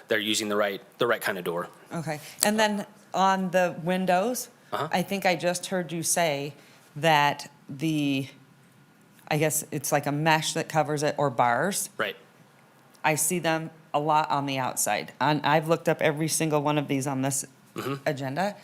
J: they're using the right kind of door.
Q: Okay. And then on the windows, I think I just heard you say that I guess it's like a mesh that covers it or bars.
J: Right.
Q: I see them a lot on the outside. And I've looked up every single one of these on this agenda.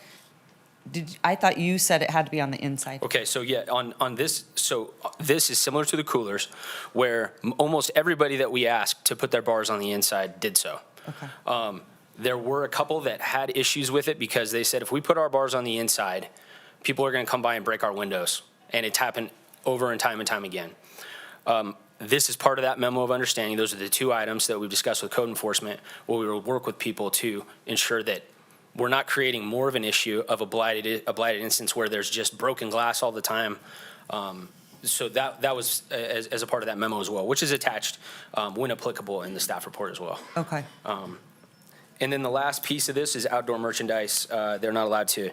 Q: I thought you said it had to be on the inside.
J: Okay, so yeah, on this, so this is similar to the coolers, where almost everybody that we asked to put their bars on the inside did so.
Q: Okay.
J: There were a couple that had issues with it because they said if we put our bars on the inside, people are going to come by and break our windows, and it's happened over and time again. This is part of that memo of understanding. Those are the 2 items that we've discussed with code enforcement, where we will work with people to ensure that we're not creating more of an issue of a blighted instance where there's just broken glass all the time. So that was as a part of that memo as well, which is attached when applicable in the staff report as well.
Q: Okay.
J: And then the last piece of this is outdoor merchandise. They're not allowed to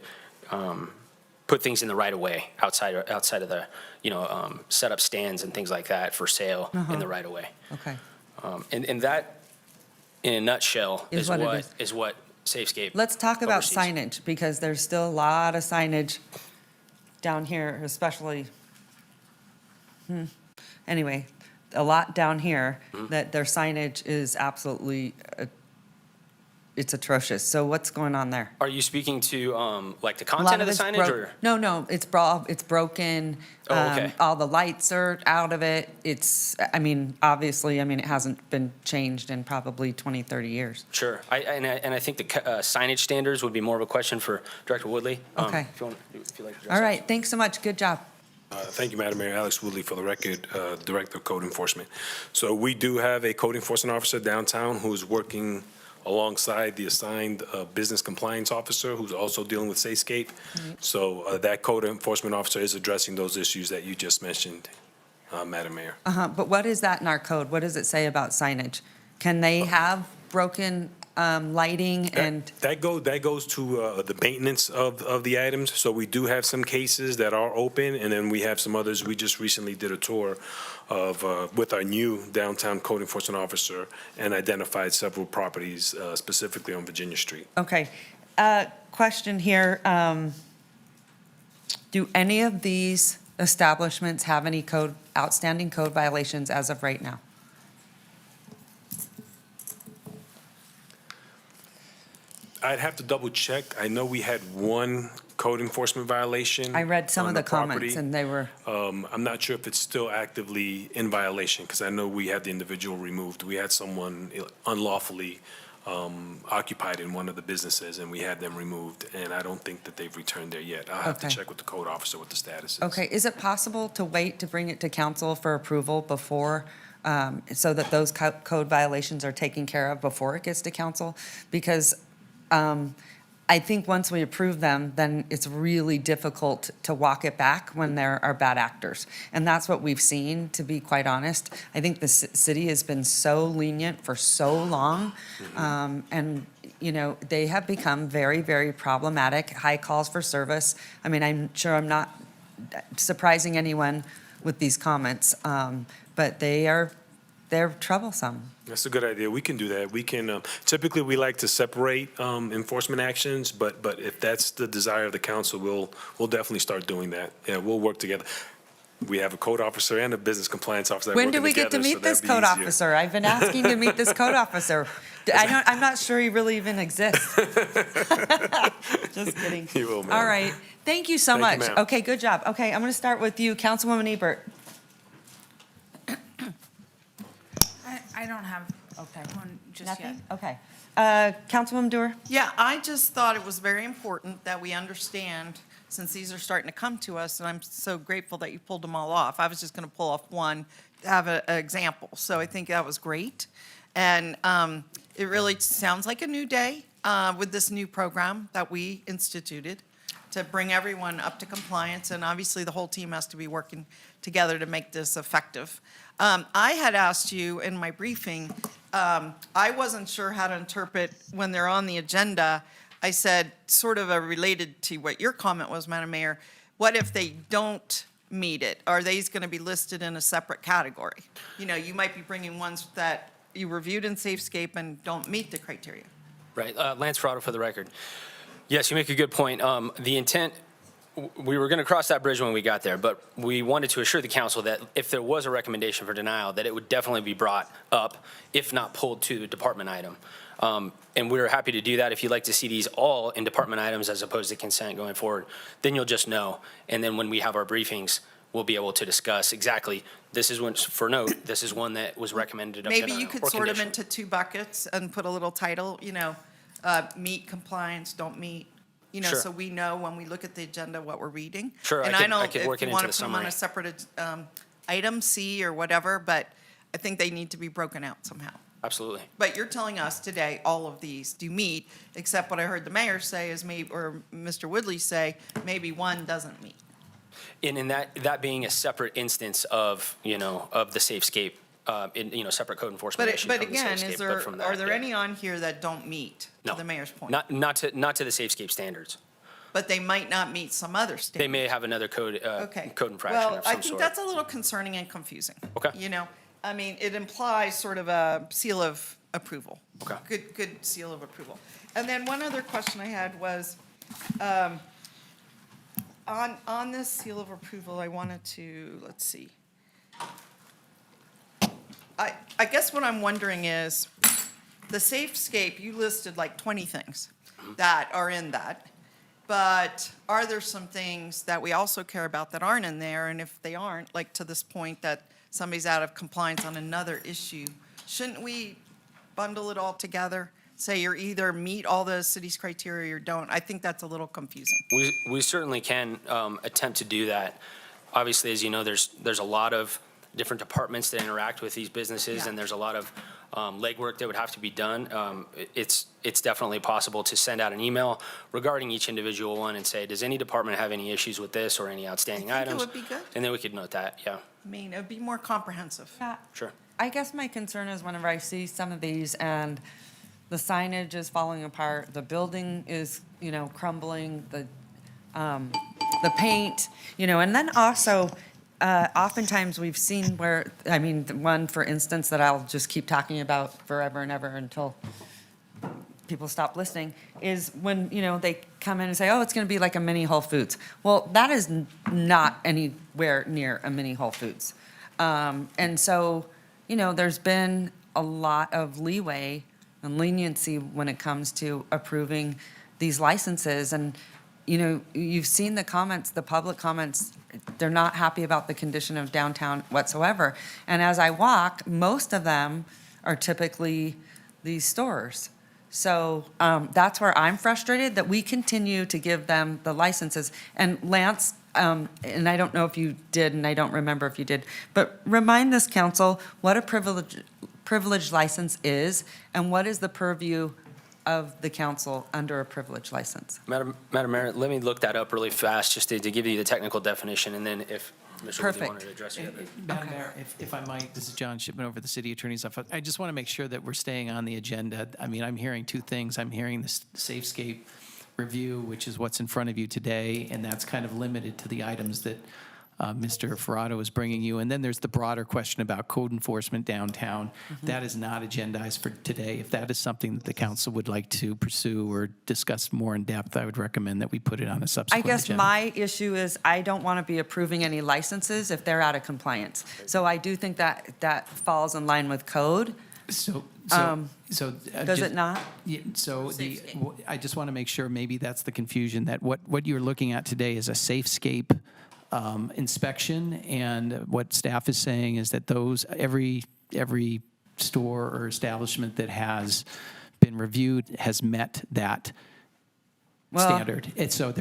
J: put things in the right of way outside of the, set up stands and things like that for sale in the right of way.
Q: Okay.
J: And that, in a nutshell,
Q: Is
J: what Safescape.
Q: Let's talk about
J: oversees.
Q: signage, because there's still a lot of signage down here, especially, anyway, a lot down here that their signage is absolutely, it's atrocious. So what's going on there?
J: Are you speaking to like the
Q: A lot
J: content of the
Q: it's
J: signage or?
Q: No, it's broken.
J: Oh, okay.
Q: All the lights are out of it. Obviously, it hasn't been changed in probably 20, 30 years.
J: Sure. I think the signage standards would be more of a question for Director Woodley.
Q: Okay.
J: If you'd like to address
Q: All right, thanks so much. Good job.
K: Thank you, Madam Mayor. Alex Woodley, for the record, Director of Code Enforcement. So we do have a code enforcement officer downtown who's working alongside the assigned business compliance officer who's also dealing with Safescape. So that code enforcement officer is addressing those issues that you just mentioned, Madam Mayor.
Q: But what is that in our code? What does it say about signage? Can they have broken lighting and?
K: That goes to the maintenance of the items. So we do have some cases that are open, and then we have some others. We just recently did a tour of with our new downtown code enforcement officer and identified several properties specifically on Virginia Street.
Q: Okay. Question here. Do any of these establishments have any outstanding code violations as of right now?
K: I'd have to double check. I know we had one code enforcement violation.
Q: I read some
K: on
Q: of the comments
K: property.
Q: and they were,
K: I'm not sure if it's still actively in violation because I know we had the individual removed. We had someone unlawfully occupied in one of the businesses, and we had them removed, and I don't think that they've returned there yet. I'll have to
Q: Okay.
K: check with the code officer what the status is.
Q: Okay, is it possible to wait to bring it to council for approval before, so that those code violations are taken care of before it gets to council? Because I think once we approve them, then it's really difficult to walk it back when there are bad actors. And that's what we've seen, to be quite honest. I think the city has been so lenient for so long. And, you know, they have become very, very problematic, high calls for service. I mean, I'm sure I'm not surprising anyone with these comments, but they're troublesome.
K: That's a good idea. We can do that. We can, typically, we like to separate enforcement actions, but if that's the desire of the council, we'll definitely start doing that. Yeah, we'll work together. We have a code officer and a business compliance officer
Q: When do we get to meet this code officer? I've been asking to meet this code officer. I'm not sure he really even exists. Just kidding.
K: You will, ma'am.
Q: All right. Thank you so
K: Thank
Q: much.
K: you, ma'am.
Q: Okay, good job. Okay, I'm going to start with you, Councilwoman Ebert.
I: I don't have one just yet.
Q: Nothing? Okay. Councilwoman Dewar?
M: Yeah, I just thought it was very important that we understand, since these are starting to come to us, and I'm so grateful that you pulled them all off. I was just going to pull off one to have an example. So I think that was great. And it really sounds like a new day with this new program that we instituted to bring everyone up to compliance. And obviously, the whole team has to be working together to make this effective. I had asked you in my briefing, I wasn't sure how to interpret when they're on the agenda. I said, sort of related to what your comment was, Madam Mayor, what if they don't meet it? Are these going to be listed in a separate category? You know, you might be bringing ones that you reviewed in Safescape and don't meet the criteria.
J: Right, Lance Ferraro for the record. Yes, you make a good point. The intent, we were going to cross that bridge when we got there, but we wanted to assure the council that if there was a recommendation for denial, that it would definitely be brought up, if not pulled to the department item. And we're happy to do that. If you'd like to see these all in department items as opposed to consent going forward, then you'll just know. And then when we have our briefings, we'll be able to discuss exactly, this is one, for note, this is one that was recommended of
M: Maybe
J: denial
M: you could
J: or
M: sort them
J: condition.
M: into two buckets and put a little title, you know, meet compliance, don't meet, you know,
J: Sure.
M: so we know when we look at the agenda what we're reading.
J: Sure,
M: And
J: I
M: I
J: could-
M: know
J: I could
M: if
J: work it
M: you
J: into
M: want
J: the
M: to put them on
J: summary.
M: a separate item, C or whatever, but I think they need to be broken out somehow.
J: Absolutely.
M: But you're telling us today, all of these do meet, except what I heard the mayor say is maybe, or Mr. Woodley say, maybe one doesn't meet.
J: And in that being a separate instance of, you know, of the Safescape, separate code enforcement issue
M: But
J: from the
M: again,
J: Safescape,
M: is
J: but
M: there,
J: from
M: are
J: that,
M: there
J: yeah.
M: any on here that don't meet, to
J: No.
M: the mayor's point?
J: Not to the Safescape standards.
M: But they might not meet some other standards.
J: They may have another code,
M: Okay.
J: code infraction
M: Well,
J: of
M: I
J: some
M: think
J: sort.
M: that's a little concerning and confusing.
J: Okay.
M: You know, I mean, it implies sort of a seal of approval.
J: Okay.
M: Good seal of approval. And then one other question I had was, on this seal of approval, I wanted to, let's see. I guess what I'm wondering is, the Safescape, you listed like 20 things that are in that. But are there some things that we also care about that aren't in there? And if they aren't, like to this point that somebody's out of compliance on another issue, shouldn't we bundle it all together? Say you're either meet all the city's criteria or don't? I think that's a little confusing.
J: We certainly can attempt to do that. Obviously, as you know, there's a lot of different departments that interact with these businesses,
M: Yeah.
J: and there's a lot of legwork that would have to be done. It's definitely possible to send out an email regarding each individual one and say, does any department have any issues with this or any outstanding
M: I think it
J: items?
M: would be good.
J: And then we could note that, yeah,
M: I mean, it would be more comprehensive.
J: sure.
Q: I guess my concern is whenever I see some of these and the signage is falling apart, the building is, you know, crumbling, the paint, you know, and then also, oftentimes we've seen where, I mean, the one, for instance, that I'll just keep talking about forever and ever until people stop listening, is when, you know, they come in and say, oh, it's going to be like a mini Whole Foods. Well, that is not anywhere near a mini Whole Foods. And so, you know, there's been a lot of leeway and leniency when it comes to approving these licenses. And, you know, you've seen the comments, the public comments, they're not happy about the condition of downtown whatsoever. And as I walk, most of them are typically these stores. So that's where I'm frustrated, that we continue to give them the licenses. And Lance, and I don't know if you did, and I don't remember if you did, but remind this council what a privilege license is, and what is the purview of the council under a privilege license.
J: Madam Mayor, let me look that up really fast, just to give you the technical definition, and then if Mr. Woody wanted to address it.
H: Madam Mayor, if I might, this is John Shipman over the City Attorney's Office. I just want to make sure that we're staying on the agenda. I mean, I'm hearing two things. I'm hearing the Safescape review, which is what's in front of you today, and that's kind of limited to the items that Mr. Ferrato is bringing you. And then there's the broader question about code enforcement downtown. That is not agendized for today. If that is something that the council would like to pursue or discuss more in depth, I would recommend that we put it on a
Q: I
H: subsequent
Q: guess
H: agenda.
Q: my issue is I don't want to be approving any licenses if they're out of compliance. So I do think that that falls in line with code.
H: So
Q: Does it not?
H: Yeah, so I just want to make sure maybe that's the confusion, that what you're looking at today is a Safescape inspection, and what staff is saying is that every store or establishment that has been reviewed has met that standard. And so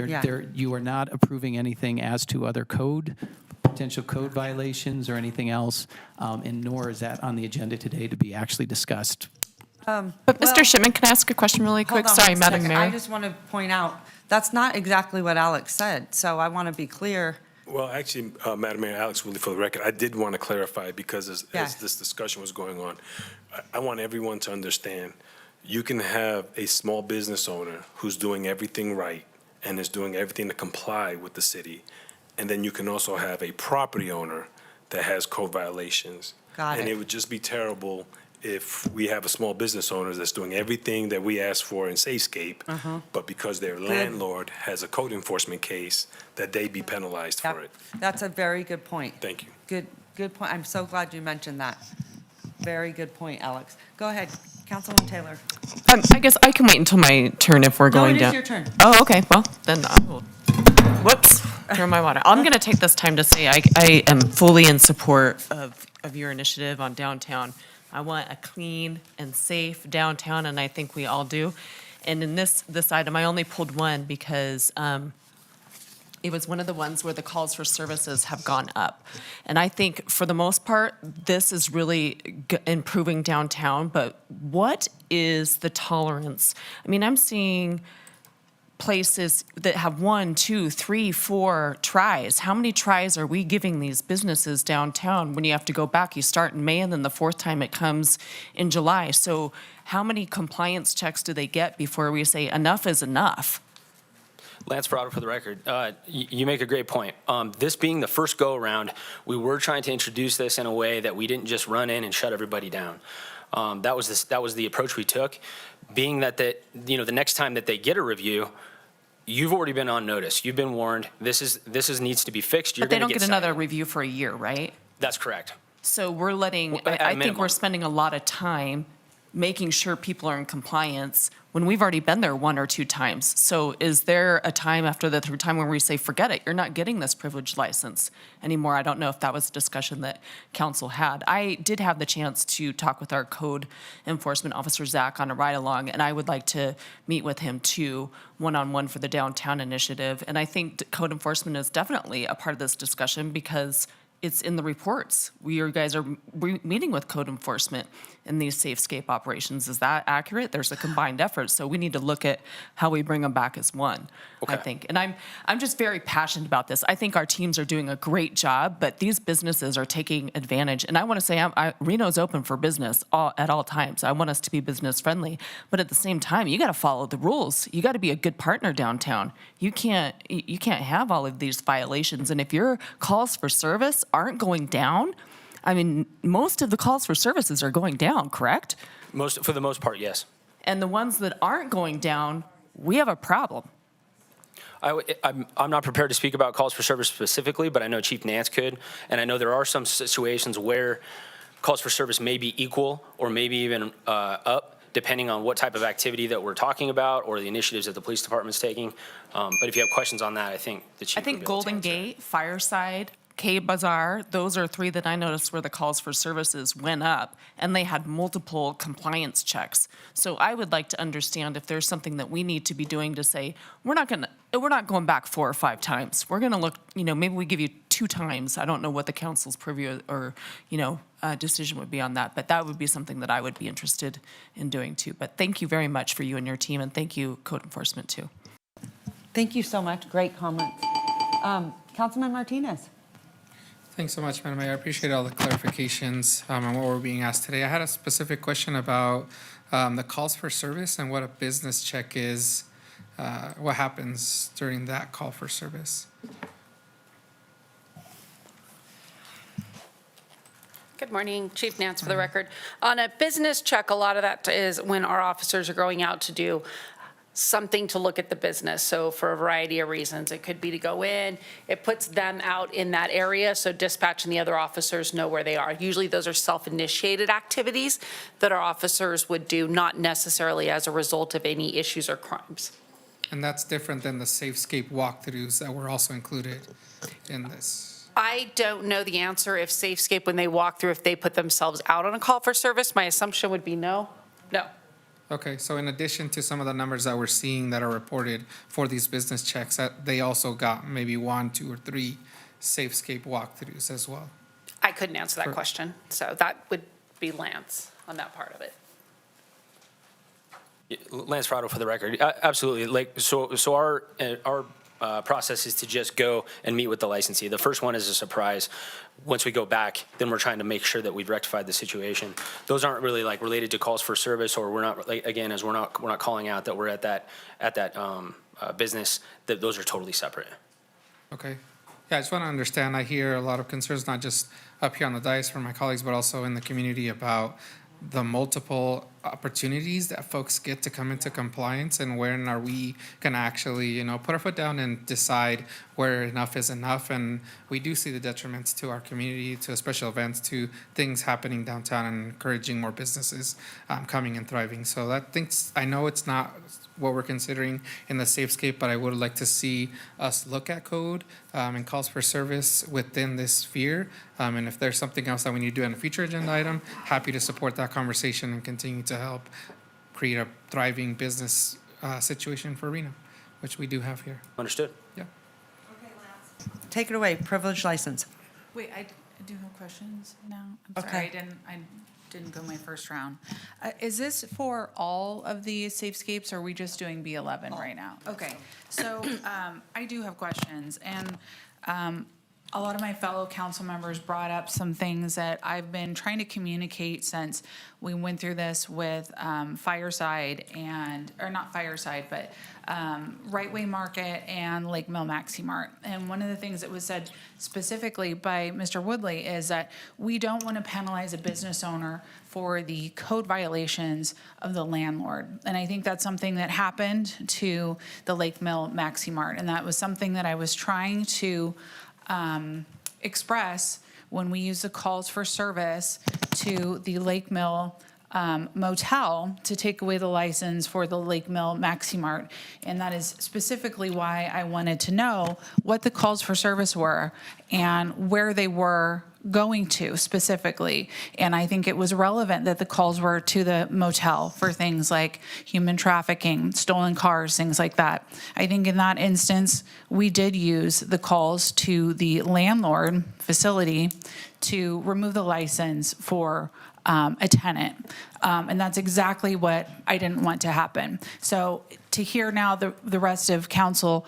H: you are not approving anything as to other potential code violations or anything else, and nor is that on the agenda today to be actually discussed.
R: But Mr. Shipman, can I ask a question really quick?
Q: Hold on
R: Sorry,
Q: one
R: Madam
Q: second.
R: Mayor.
Q: I just want to point out, that's not exactly what Alex said, so I want to be clear.
K: Well, actually, Madam Mayor, Alex Woodley, for the record, I did want to clarify, because as
Q: Yes.
K: this discussion was going on, I want everyone to understand, you can have a small business owner who's doing everything right and is doing everything to comply with the city, and then you can also have a property owner that has code violations.
Q: Got
K: And
Q: it.
K: it would just be terrible if we have a small business owner that's doing everything that we ask for in Safescape, but because their landlord has a code enforcement case, that they be penalized for it.
Q: That's a very good point.
K: Thank you.
Q: Good point. I'm so glad you mentioned that. Very good point, Alex. Go ahead, Councilwoman Taylor.
R: I guess I can wait until my turn if we're
Q: No,
R: going
Q: it is
R: down.
Q: your turn.
R: Oh, okay. Well, then I will. Whoops. Throw my water. I'm going to take this time to say I am fully in support of your initiative on downtown. I want a clean and safe downtown, and I think we all do. And in this item, I only pulled one because it was one of the ones where the calls for services have gone up. And I think for the most part, this is really improving downtown, but what is the tolerance? I mean, I'm seeing places that have 1, 2, 3, 4 tries. How many tries are we giving these businesses downtown? When you have to go back, you start in May, and then the fourth time it comes in July. So how many compliance checks do they get before we say enough is enough?
J: Lance Ferrato, for the record, you make a great point. This being the first go-around, we were trying to introduce this in a way that we didn't just run in and shut everybody down. That was the approach we took. Being that the next time that they get a review, you've already been on notice. You've been warned. This needs to be fixed. You're
R: But they
J: gonna
R: don't get
J: cited.
R: another review for a year, right?
J: That's correct.
R: So we're letting,
J: Well, at a
R: I think
J: minimum.
R: we're spending a lot of time making sure people are in compliance when we've already been there 1 or 2 times. So is there a time after the third time when we say, forget it, you're not getting this privileged license anymore? I don't know if that was a discussion that council had. I did have the chance to talk with our code enforcement officer, Zach, on a ride-along, and I would like to meet with him too, one-on-one for the downtown initiative. And I think code enforcement is definitely a part of this discussion because it's in the reports. You guys are meeting with code enforcement in these Safescape operations. Is that accurate? There's a combined effort, so we need to look at how we bring them back as one, I think. And I'm just very passionate about this. I think our teams are doing a great job, but these businesses are taking advantage. And I want to say Reno's open for business at all times. I want us to be business friendly, but at the same time, you got to follow the rules. You got to be a good partner downtown. You can't have all of these violations. And if your calls for service aren't going down, I mean, most of the calls for services are going down, correct?
J: For the most part, yes.
R: And the ones that aren't going down, we have a problem.
J: I'm not prepared to speak about calls for service specifically, but I know Chief Nance could, and I know there are some situations where calls for service may be equal or maybe even up, depending on what type of activity that we're talking about or the initiatives that the police department's taking. But if you have questions on that, I think the chief.
R: I think Golden Gate, Fireside, K Bazaar, those are three that I noticed where the calls for services went up, and they had multiple compliance checks. So I would like to understand if there's something that we need to be doing to say, we're not going back 4 or 5 times. We're gonna look, maybe we give you 2 times. I don't know what the council's purview or, decision would be on that, but that would be something that I would be interested in doing too. But thank you very much for you and your team, and thank you, code enforcement too.
Q: Thank you so much. Great comments. Councilman Martinez.
N: Thanks so much, Madam Mayor. I appreciate all the clarifications on what we're being asked today. I had a specific question about the calls for service and what a business check is, what happens during that call for service.
O: Good morning, Chief Nance for the record. On a business check, a lot of that is when our officers are going out to do something to look at the business. So for a variety of reasons, it could be to go in, it puts them out in that area, so dispatch and the other officers know where they are. Usually those are self-initiated activities that our officers would do, not necessarily as a result of any issues or crimes.
N: And that's different than the SafeScape walkthroughs that were also included in this.
O: I don't know the answer if SafeScape, when they walk through, if they put themselves out on a call for service. My assumption would be no. No.
N: Okay, so in addition to some of the numbers that we're seeing that are reported for these business checks, that they also got maybe 1, 2, or 3 SafeScape walkthroughs as well.
O: I couldn't answer that question, so that would be Lance on that part of it.
J: Lance Prado for the record. Absolutely. So our process is to just go and meet with the licensee. The first one is a surprise. Once we go back, then we're trying to make sure that we've rectified the situation. Those aren't really related to calls for service, or we're not, again, as we're not calling out that we're at that business, that those are totally separate.
N: Okay. Yeah, I just want to understand. I hear a lot of concerns, not just up here on the dais from my colleagues, but also in the community about the multiple opportunities that folks get to come into compliance, and when are we going to actually, put our foot down and decide where enough is enough. And we do see the detriments to our community, to special events, to things happening downtown, and encouraging more businesses coming and thriving. So I know it's not what we're considering in the SafeScape, but I would like to see us look at code and calls for service within this sphere. And if there's something else that we need to do in a future agenda item, happy to support that conversation and continue to help create a thriving business situation for Reno, which we do have here.
J: Understood.
N: Yeah.
B: Take it away, privilege license.
I: Wait, I do have questions now. I'm sorry,
B: Okay.
I: I didn't go my first round. Is this for all of the Safescapes, or are we just doing B11 right now? Okay, so I do have questions, and a lot of my fellow council members brought up some things that I've been trying to communicate since we went through this with Fireside or not Fireside, but Right Way Market and Lake Mill Maxi Mart. And one of the things that was said specifically by Mr. Woodley is that we don't want to penalize a business owner for the code violations of the landlord. And I think that's something that happened to the Lake Mill Maxi Mart. And that was something that I was trying to express when we use the calls for service to the Lake Mill motel to take away the license for the Lake Mill Maxi Mart. And that is specifically why I wanted to know what the calls for service were and where they were going to specifically. And I think it was relevant that the calls were to the motel for things like human trafficking, stolen cars, things like that. I think in that instance, we did use the calls to the landlord facility to remove the license for a tenant. And that's exactly what I didn't want to happen. So to hear now the rest of council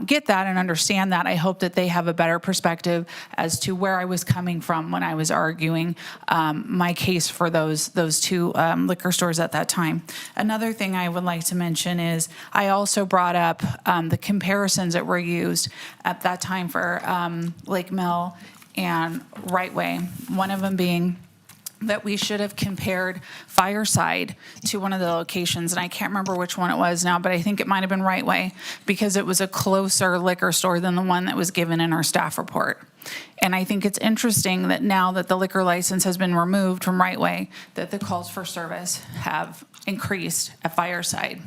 I: get that and understand that, I hope that they have a better perspective as to where I was coming from when I was arguing my case for those 2 liquor stores at that time. Another thing I would like to mention is I also brought up the comparisons that were used at that time for Lake Mill and Right Way. One of them being that we should have compared Fireside to one of the locations, and I can't remember which one it was now, but I think it might have been Right Way, because it was a closer liquor store than the one that was given in our staff report. And I think it's interesting that now that the liquor license has been removed from Right Way, that the calls for service have increased at Fireside.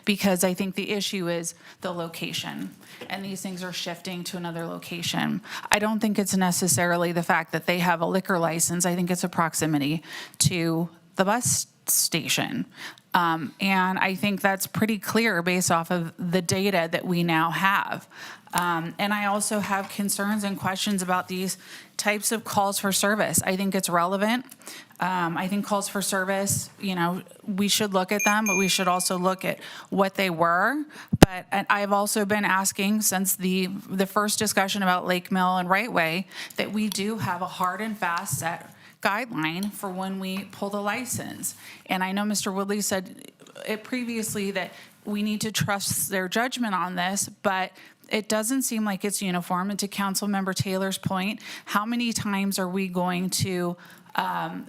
I: Because I think the issue is the location, and these things are shifting to another location. I don't think it's necessarily the fact that they have a liquor license. I think it's a proximity to the bus station. And I think that's pretty clear based off of the data that we now have. And I also have concerns and questions about these types of calls for service. I think it's relevant. I think calls for service, we should look at them, but we should also look at what they were. But I've also been asking since the first discussion about Lake Mill and Right Way that we do have a hard and fast set guideline for when we pull the license. And I know Mr. Woodley said it previously that we need to trust their judgment on this, but it doesn't seem like it's uniform. And to Councilmember Taylor's point, how many times are we going to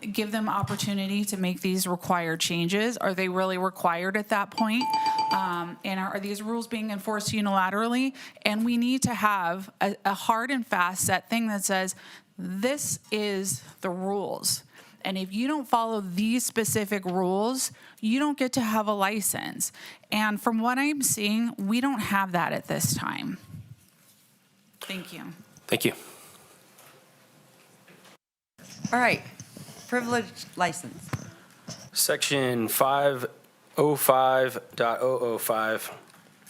I: give them opportunity to make these required changes? Are they really required at that point? And are these rules being enforced unilaterally? And we need to have a hard and fast set thing that says, this is the rules. And if you don't follow these specific rules, you don't get to have a license. And from what I'm seeing, we don't have that at this time. Thank you.
J: Thank you.
B: All right, privileged license.
J: Section 505.005.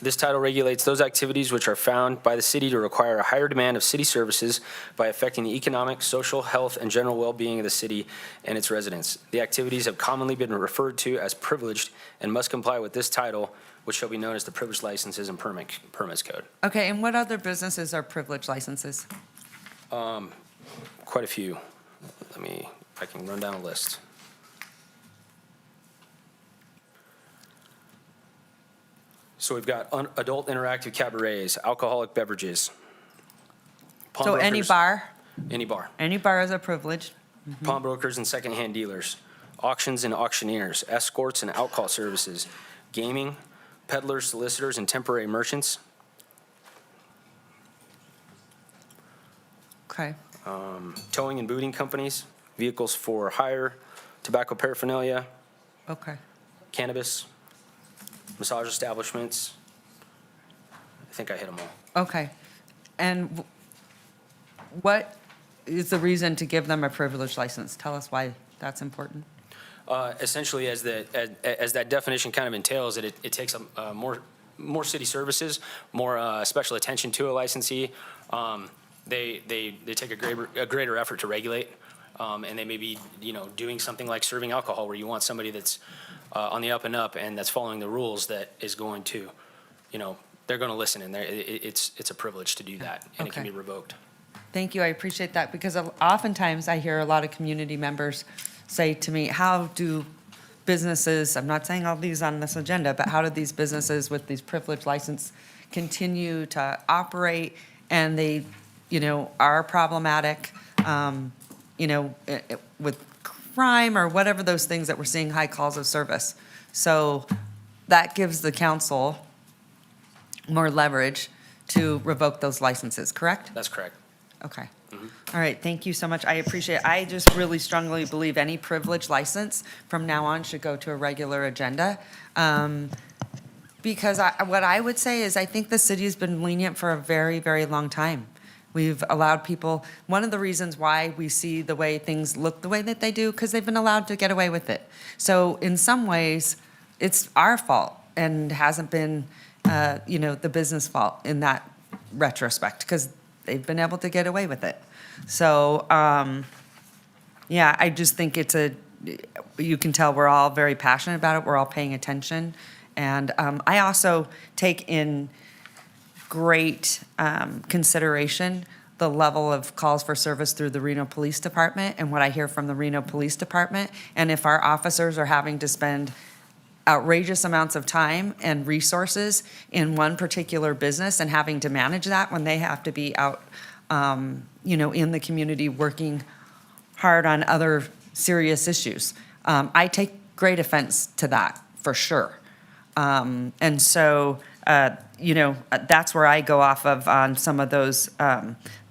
J: This title regulates those activities which are found by the city to require a higher demand of city services by affecting the economic, social, health, and general well-being of the city and its residents. The activities have commonly been referred to as privileged and must comply with this title, which shall be known as the Privileged Licenses and Permits Code.
B: Okay, and what other businesses are privileged licenses?
J: Quite a few. I can run down a list. So we've got adult interactive cabarets, alcoholic beverages.
B: So any bar?
J: Any bar.
B: Any bar is a privilege.
J: Pawnbrokers and secondhand dealers, auctions and auctioneers, escorts and alcohol services, gaming, peddlers, solicitors, and temporary merchants.
B: Okay.
J: Towing and booting companies, vehicles for hire, tobacco paraphernalia,
B: Okay.
J: cannabis, massage establishments. I think I hit them all.
B: Okay. And what is the reason to give them a privileged license? Tell us why that's important.
J: Essentially, as that definition kind of entails, it takes more city services, more special attention to a licensee. They take a greater effort to regulate, and they may be doing something like serving alcohol, where you want somebody that's on the up and up and that's following the rules, that is going to, they're going to listen, and it's a privilege to do that, and it can be revoked.
B: Thank you. I appreciate that, because oftentimes I hear a lot of community members say to me, how do businesses, I'm not saying all these on this agenda, but how do these businesses with these privileged license continue to operate, and they, are problematic, with crime or whatever those things that we're seeing, high calls of service. So that gives the council more leverage to revoke those licenses, correct?
J: That's correct.
B: Okay. All right, thank you so much. I appreciate it. I just really strongly believe any privilege license from now on should go to a regular agenda. Because what I would say is I think the city has been lenient for a very, very long time. We've allowed people, one of the reasons why we see the way things look the way that they do, because they've been allowed to get away with it. So in some ways, it's our fault and hasn't been, the business fault in that retrospect, because they've been able to get away with it. So, yeah, I just think you can tell we're all very passionate about it. We're all paying attention. And I also take in great consideration the level of calls for service through the Reno Police Department and what I hear from the Reno Police Department. And if our officers are having to spend outrageous amounts of time and resources in one particular business and having to manage that when they have to be out, in the community working hard on other serious issues. I take great offense to that, for sure. And so, that's where I go off of on some of those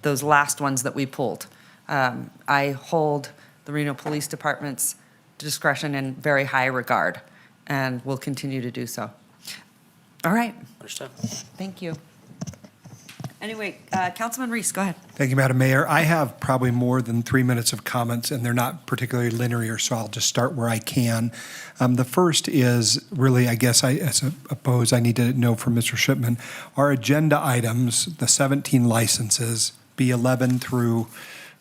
Q: those last ones that we pulled. I hold the Reno Police Department's discretion in very high regard, and will continue to do so. All right.
J: Understood.
Q: Thank you. Anyway, Councilman Reese, go ahead.
E: Thank you, Madam Mayor. I have probably more than 3 minutes of comments, and they're not particularly linear, so I'll just start where I can. The first is really, I guess, I suppose I need to know from Mr. Shipman, our agenda items, the 17 licenses, B11 through,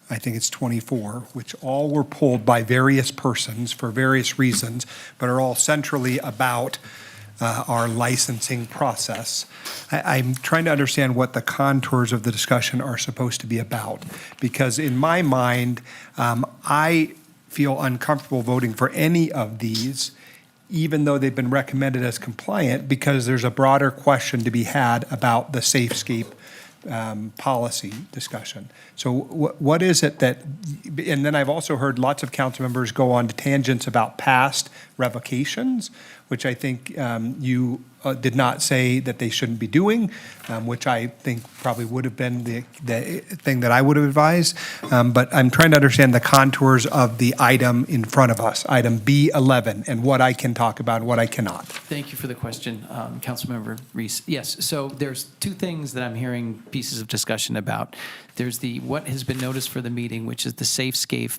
E: I think it's 24, which all were pulled by various persons for various reasons, but are all centrally about our licensing process. I'm trying to understand what the contours of the discussion are supposed to be about, because in my mind, I feel uncomfortable voting for any of these, even though they've been recommended as compliant, because there's a broader question to be had about the SafeScape policy discussion. So what is it that, and then I've also heard lots of council members go on to tangents about past revocations, which I think you did not say that they shouldn't be doing, which I think probably would have been the thing that I would have advised. But I'm trying to understand the contours of the item in front of us, item B11, and what I can talk about and what I cannot.
H: Thank you for the question, Councilmember Reese. Yes, so there's two things that I'm hearing pieces of discussion about. There's the what has been noticed for the meeting, which is the SafeScape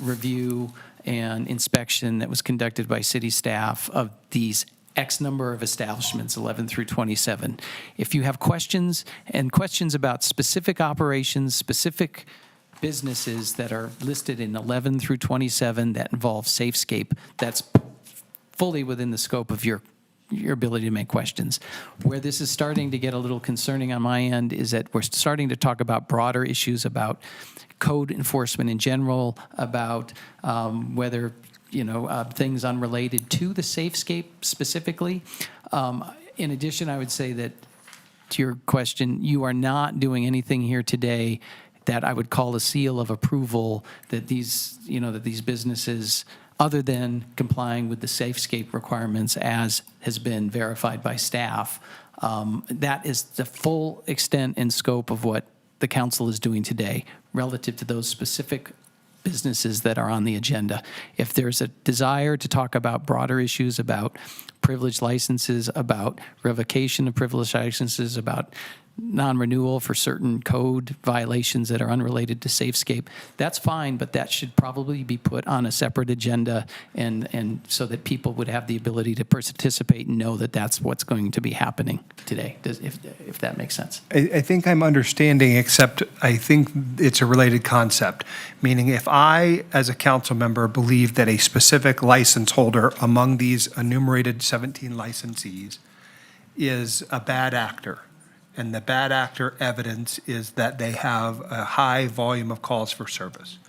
H: review and inspection that was conducted by city staff of these X number of establishments, 11 through 27. If you have questions and questions about specific operations, specific businesses that are listed in 11 through 27 that involve SafeScape, that's fully within the scope of your ability to make questions. Where this is starting to get a little concerning on my end is that we're starting to talk about broader issues about code enforcement in general, about whether, things unrelated to the SafeScape specifically. In addition, I would say that to your question, you are not doing anything here today that I would call a seal of approval that these businesses, other than complying with the SafeScape requirements as has been verified by staff, that is the full extent and scope of what the council is doing today relative to those specific businesses that are on the agenda. If there's a desire to talk about broader issues about privilege licenses, about revocation of privilege licenses, about non-renewal for certain code violations that are unrelated to SafeScape, that's fine, but that should probably be put on a separate agenda and so that people would have the ability to participate and know that that's what's going to be happening today, if that makes sense.
E: I think I'm understanding, except I think it's a related concept. Meaning if I, as a council member, believe that a specific license holder among these enumerated 17 licensees is a bad actor, and the bad actor evidence is that they have a high volume of calls for service.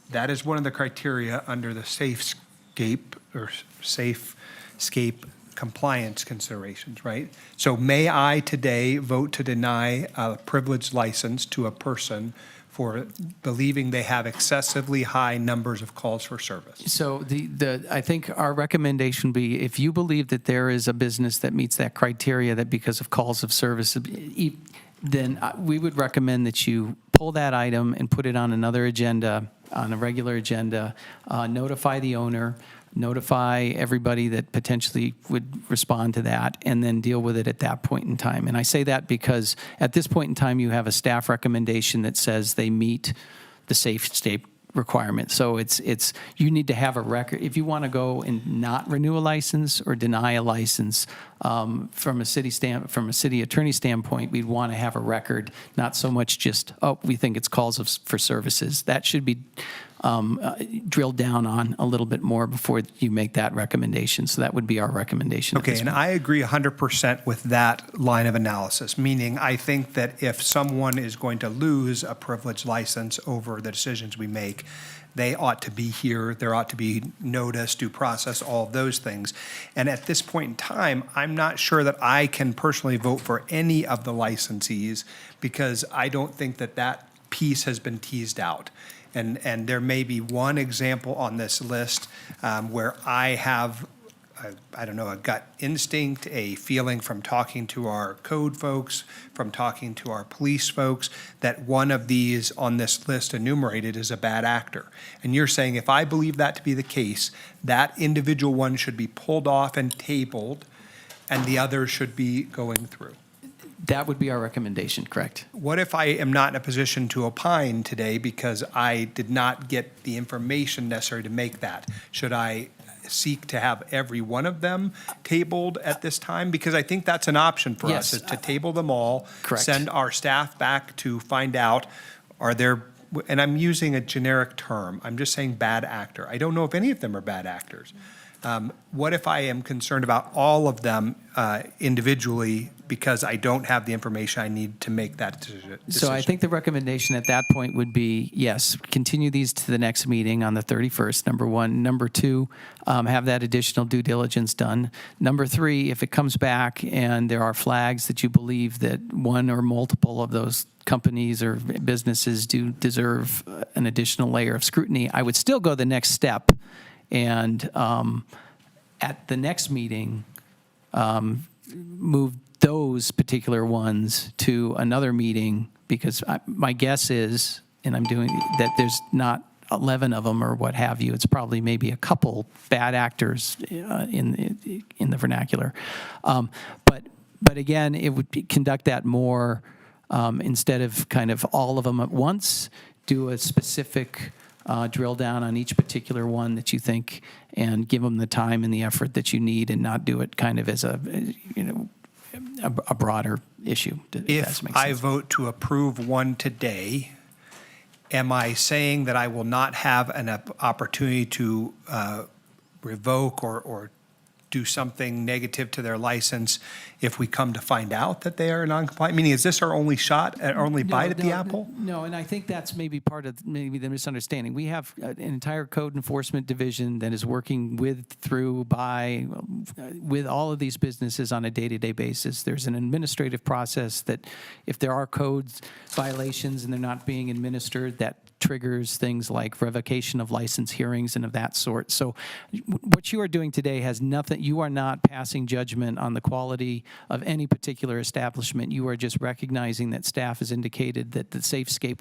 E: That is one of the criteria under the SafeScape or SafeScape compliance considerations, right? So may I today vote to deny a privileged license to a person for believing they have excessively high numbers of calls for service?
H: So I think our recommendation would be if you believe that there is a business that meets that criteria that because of calls of service, then we would recommend that you pull that item and put it on another agenda, on a regular agenda, notify the owner, notify everybody that potentially would respond to that, and then deal with it at that point in time. And I say that because at this point in time, you have a staff recommendation that says they meet the SafeScape requirement. So it's you need to have a record. If you want to go and not renew a license or deny a license, from a city attorney standpoint, we'd want to have a record, not so much just, we think it's calls for services. That should be drilled down on a little bit more before you make that recommendation. So that would be our recommendation.
E: Okay, and I agree 100% with that line of analysis, meaning I think that if someone is going to lose a privileged license over the decisions we make, they ought to be here, there ought to be notice, due process, all of those things. And at this point in time, I'm not sure that I can personally vote for any of the licensees because I don't think that that piece has been teased out. And there may be one example on this list where I have I don't know, a gut instinct, a feeling from talking to our code folks, from talking to our police folks, that one of these on this list enumerated is a bad actor. And you're saying if I believe that to be the case, that individual one should be pulled off and tabled, and the others should be going through.
H: That would be our recommendation, correct?
E: What if I am not in a position to opine today because I did not get the information necessary to make that? Should I seek to have every one of them tabled at this time? Because I think that's an option for us,
H: Yes.
E: is to table them all.
H: Correct.
E: Send our staff back to find out, are there, and I'm using a generic term, I'm just saying bad actor. I don't know if any of them are bad actors. What if I am concerned about all of them individually because I don't have the information I need to make that decision?
H: So I think the recommendation at that point would be, yes, continue these to the next meeting on the 31st, number one. Number two, have that additional due diligence done. Number three, if it comes back and there are flags that you believe that one or multiple of those companies or businesses do deserve an additional layer of scrutiny, I would still go the next step and at the next meeting, move those particular ones to another meeting, because my guess is, and I'm doing, that there's not 11 of them or what have you. It's probably maybe a couple bad actors in the vernacular. But again, it would conduct that more instead of kind of all of them at once, do a specific drill down on each particular one that you think, and give them the time and the effort that you need, and not do it kind of as a broader issue.
E: If I vote to approve one today, am I saying that I will not have an opportunity to revoke or do something negative to their license if we come to find out that they are non-compliant? Meaning, is this our only shot, only bite at the apple?
H: No, and I think that's maybe part of maybe the misunderstanding. We have an entire code enforcement division that is working with all of these businesses on a day-to-day basis. There's an administrative process that if there are codes violations and they're not being administered, that triggers things like revocation of license hearings and of that sort. So what you are doing today has nothing, you are not passing judgment on the quality of any particular establishment. You are just recognizing that staff has indicated that the SafeScape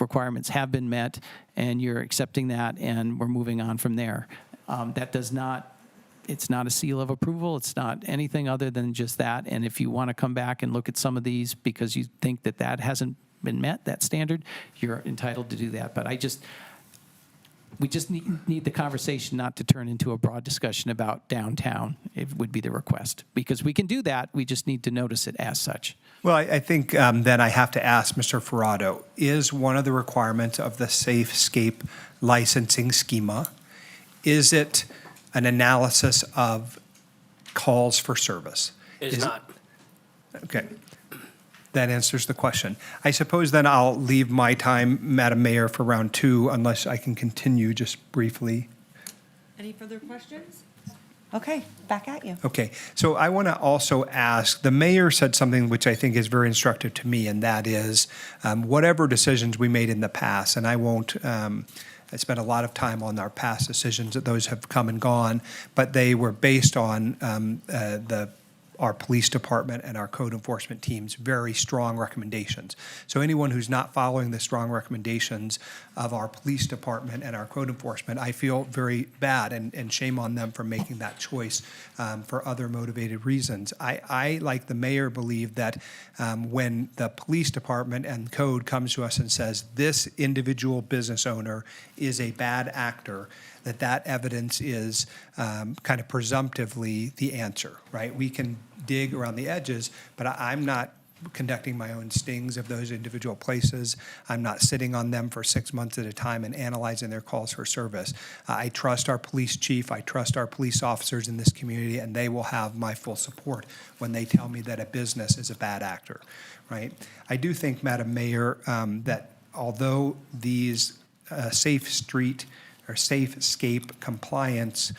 H: requirements have been met, and you're accepting that, and we're moving on from there. That does not, it's not a seal of approval. It's not anything other than just that. And if you want to come back and look at some of these because you think that that hasn't been met, that standard, you're entitled to do that. But we just need the conversation not to turn into a broad discussion about downtown. It would be the request, because we can do that. We just need to notice it as such.
E: Well, I think then I have to ask Mr. Ferrado, is one of the requirements of the SafeScape licensing schema, is it an analysis of calls for service?
J: It is not.
E: Okay. That answers the question. I suppose then I'll leave my time, Madam Mayor, for round two, unless I can continue just briefly.
B: Any further questions? Okay, back at you.
E: Okay, so I want to also ask, the mayor said something which I think is very instructive to me, and that is whatever decisions we made in the past, and I won't, I spent a lot of time on our past decisions, that those have come and gone, but they were based on our police department and our code enforcement team's very strong recommendations. So anyone who's not following the strong recommendations of our police department and our code enforcement, I feel very bad and shame on them for making that choice for other motivated reasons. I, like the mayor, believe that when the police department and code comes to us and says this individual business owner is a bad actor, that evidence is kind of presumptively the answer, right? We can dig around the edges, but I'm not conducting my own stings of those individual places. I'm not sitting on them for 6 months at a time and analyzing their calls for service. I trust our police chief, I trust our police officers in this community, and they will have my full support when they tell me that a business is a bad actor, right? I do think, Madam Mayor, that although these SafeScape compliance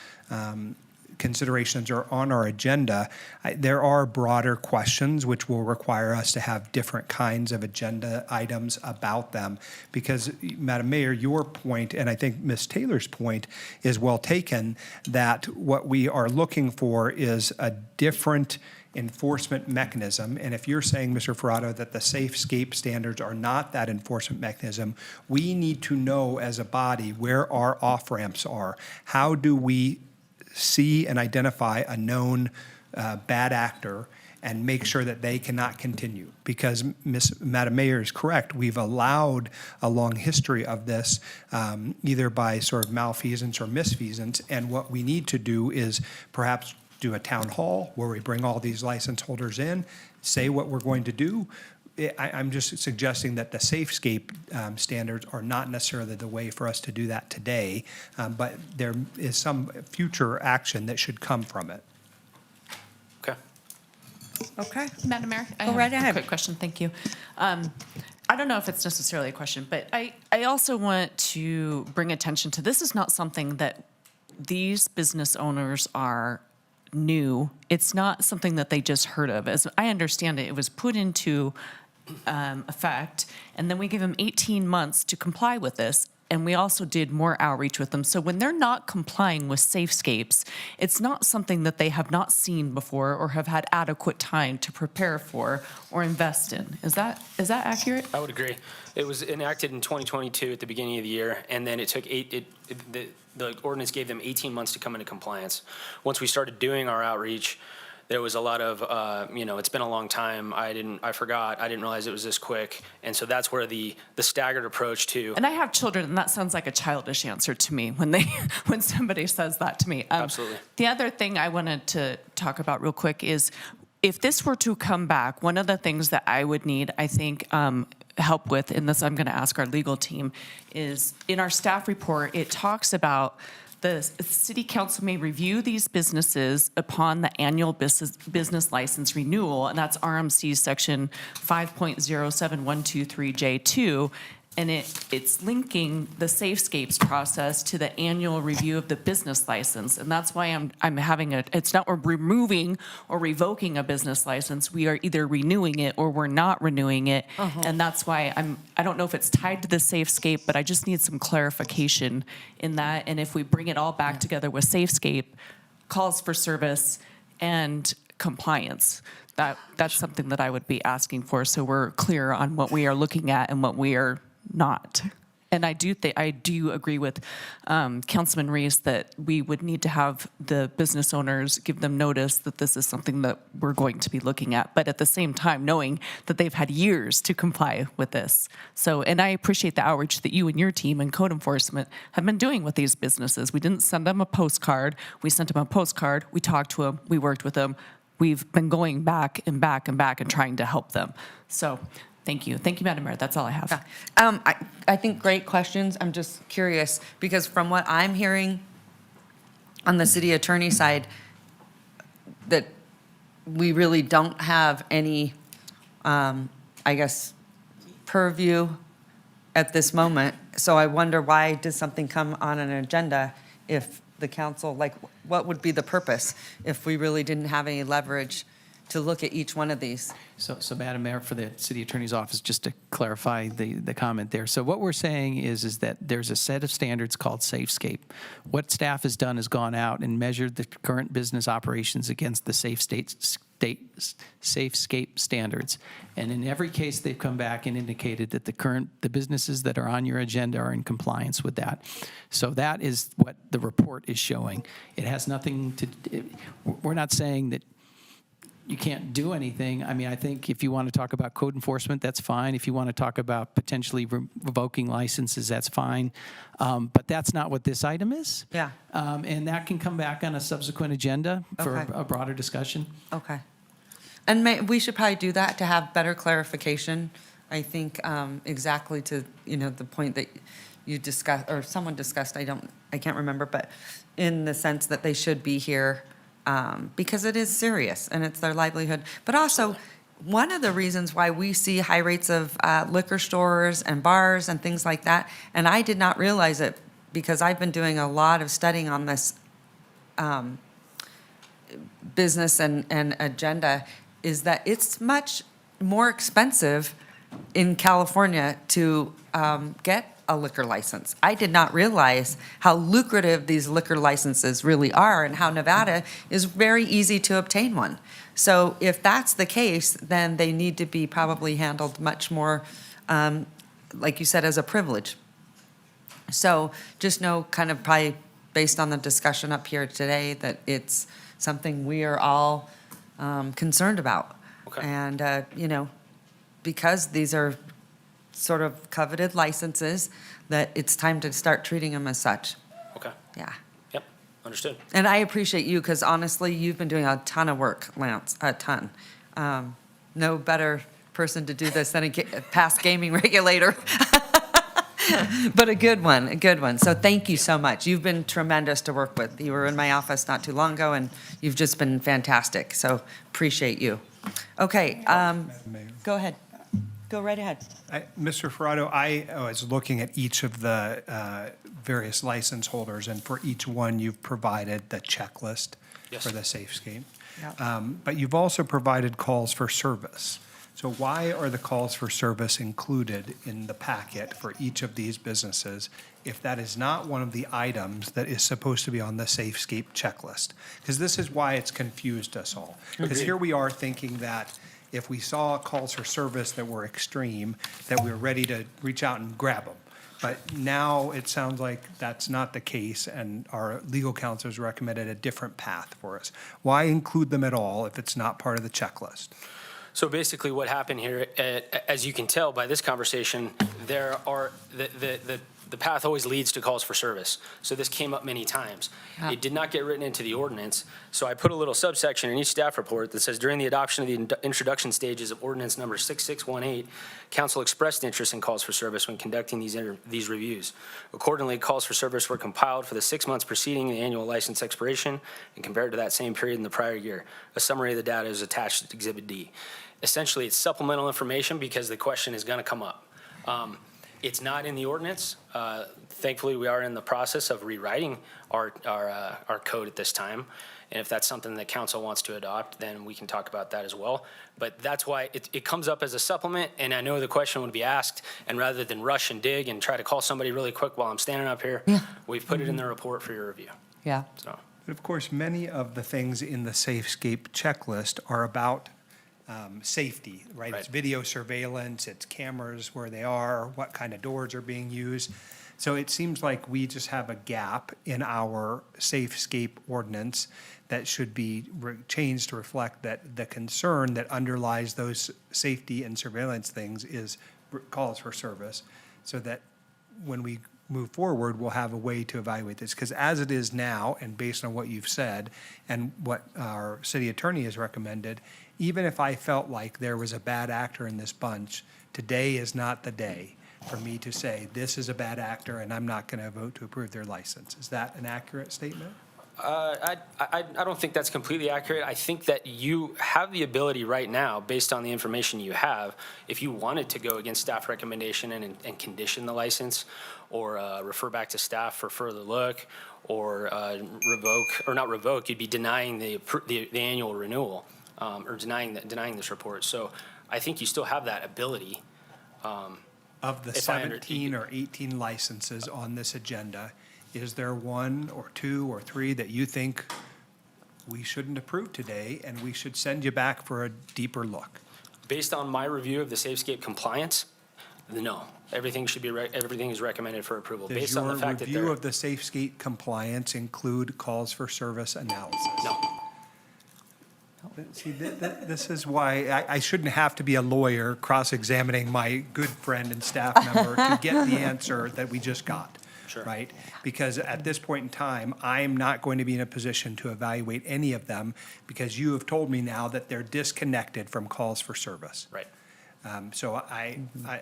E: considerations are on our agenda, there are broader questions which will require us to have different kinds of agenda items about them. Because, Madam Mayor, your point, and I think Ms. Taylor's point, is well taken, that what we are looking for is a different enforcement mechanism. And if you're saying, Mr. Ferrato, that the SafeScape standards are not that enforcement mechanism, we need to know as a body where our off-ramps are. How do we see and identify a known bad actor and make sure that they cannot continue? Because Madam Mayor is correct. We've allowed a long history of this, either by sort of malfeasance or misfeasance. And what we need to do is perhaps do a town hall where we bring all these license holders in, say what we're going to do. I'm just suggesting that the SafeScape standards are not necessarily the way for us to do that today, but there is some future action that should come from it.
J: Okay.
B: Okay.
R: Madam Mayor, I
B: Go
R: have
B: right
R: a
B: ahead.
R: quick question. Thank you. I don't know if it's necessarily a question, but I also want to bring attention to, this is not something that these business owners are new. It's not something that they just heard of. As I understand it, it was put into effect, and then we gave them 18 months to comply with this. And we also did more outreach with them. So when they're not complying with SafeScapes, it's not something that they have not seen before or have had adequate time to prepare for or invest in. Is that accurate?
J: I would agree. It was enacted in 2022 at the beginning of the year, and then it took the ordinance gave them 18 months to come into compliance. Once we started doing our outreach, there was a lot of, it's been a long time. I forgot. I didn't realize it was this quick. And so that's where the staggered approach to.
R: And I have children, and that sounds like a childish answer to me when somebody says that to me.
J: Absolutely.
R: The other thing I wanted to talk about real quick is, if this were to come back, one of the things that I would need, I think, help with, and this I'm going to ask our legal team, is in our staff report, it talks about the city council may review these businesses upon the annual business license renewal, and that's RMC section 5.07123J2. And it's linking the SafeScapes process to the annual review of the business license. And that's why I'm having it's not we're removing or revoking a business license. We are either renewing it or we're not renewing it. And that's why I don't know if it's tied to the SafeScape, but I just need some clarification in that. And if we bring it all back together with SafeScape, calls for service and compliance, that's something that I would be asking for, so we're clear on what we are looking at and what we are not. And I do agree with Councilman Reese that we would need to have the business owners give them notice that this is something that we're going to be looking at, but at the same time knowing that they've had years to comply with this. So, and I appreciate the outreach that you and your team and code enforcement have been doing with these businesses. We didn't send them a postcard. We sent them a postcard. We talked to them. We worked with them. We've been going back and back and back and trying to help them. So thank you. Thank you, Madam Mayor. That's all I have.
Q: I think great questions. I'm just curious, because from what I'm hearing on the city attorney side, that we really don't have any, purview at this moment. So I wonder, why does something come on an agenda if the council, what would be the purpose if we really didn't have any leverage to look at each one of these?
H: So Madam Mayor, for the city attorney's office, just to clarify the comment there. So what we're saying is that there's a set of standards called SafeScape. What staff has done is gone out and measured the current business operations against the SafeScape standards. And in every case, they've come back and indicated that the businesses that are on your agenda are in compliance with that. So that is what the report is showing. It has nothing to, we're not saying that you can't do anything. I mean, I think if you want to talk about code enforcement, that's fine. If you want to talk about potentially revoking licenses, that's fine. But that's not what this item is.
Q: Yeah.
H: And that can come back on a subsequent agenda for
Q: Okay.
H: a broader discussion.
Q: Okay. And we should probably do that to have better clarification. I think exactly to, the point that you discussed, or someone discussed, I can't remember, but in the sense that they should be here because it is serious and it's their livelihood. But also, one of the reasons why we see high rates of liquor stores and bars and things like that, and I did not realize it because I've been doing a lot of studying on this business and agenda is that it's much more expensive in California to get a liquor license. I did not realize how lucrative these liquor licenses really are and how Nevada is very easy to obtain one. So if that's the case, then they need to be probably handled much more, like you said, as a privilege. So just know, kind of probably based on the discussion up here today, that it's something we are all concerned about.
J: Okay.
Q: And, you know, because these are sort of coveted licenses, that it's time to start treating them as such.
J: Okay.
Q: Yeah.
J: Yep, understood.
Q: And I appreciate you, because honestly, you've been doing a ton of work, Lance, a ton. No better person to do this than a past gaming regulator. But a good one, a good one. So thank you so much. You've been tremendous to work with. You were in my office not too long ago, and you've just been fantastic. So appreciate you. Okay, go ahead. Go right ahead.
E: Mr. Ferrado, I was looking at each of the various license holders, and for each one, you've provided the checklist
J: Yes.
E: for the SafeScape.
Q: Yep.
E: But you've also provided calls for service. So why are the calls for service included in the packet for each of these businesses if that is not one of the items that is supposed to be on the SafeScape checklist? Because this is why it's confused us all. Because here we are thinking that if we saw calls for service that were extreme, that we were ready to reach out and grab them. But now it sounds like that's not the case, and our legal counsel has recommended a different path for us. Why include them at all if it's not part of the checklist?
J: So basically what happened here, as you can tell by this conversation, there are, the path always leads to calls for service. So this came up many times.
Q: Yeah.
J: It did not get written into the ordinance. So I put a little subsection in each staff report that says during the adoption of the introduction stages of ordinance number 6618, council expressed interest in calls for service when conducting these reviews. Accordingly, calls for service were compiled for the 6 months preceding the annual license expiration and compared to that same period in the prior year. A summary of the data is attached to Exhibit D. Essentially, it's supplemental information because the question is going to come up. It's not in the ordinance. Thankfully, we are in the process of rewriting our code at this time. And if that's something that council wants to adopt, then we can talk about that as well. But that's why it comes up as a supplement, and I know the question would be asked, and rather than rush and dig and try to call somebody really quick while I'm standing up here, we've put it in the report for your review.
Q: Yeah.
J: So.
E: But of course, many of the things in the SafeScape checklist are about safety, right? It's video surveillance, it's cameras where they are, what kind of doors are being used. So it seems like we just have a gap in our SafeScape ordinance that should be changed to reflect that the concern that underlies those safety and surveillance things is calls for service, so that when we move forward, we'll have a way to evaluate this. Because as it is now, and based on what you've said and what our city attorney has recommended, even if I felt like there was a bad actor in this bunch, today is not the day for me to say, this is a bad actor and I'm not going to vote to approve their license. Is that an accurate statement?
J: I don't think that's completely accurate. I think that you have the ability right now, based on the information you have, if you wanted to go against staff recommendation and condition the license, or refer back to staff for further look, or revoke, or not revoke, you'd be denying the annual renewal, or denying this report. So I think you still have that ability.
E: Of the 17 or 18 licenses on this agenda, is there one or two or three that you think we shouldn't approve today and we should send you back for a deeper look?
J: Based on my review of the SafeScape compliance, no. Everything should be everything is recommended for approval.
E: Does
J: based on the fact
E: your
J: that
E: review of the SafeScape compliance include calls for service analysis?
J: No.
E: See, this is why I shouldn't have to be a lawyer cross-examining my good friend and staff member to get the answer that we just got.
J: Sure.
E: Right? Because at this point in time, I'm not going to be in a position to evaluate any of them because you have told me now that they're disconnected from calls for service.
J: Right.
E: So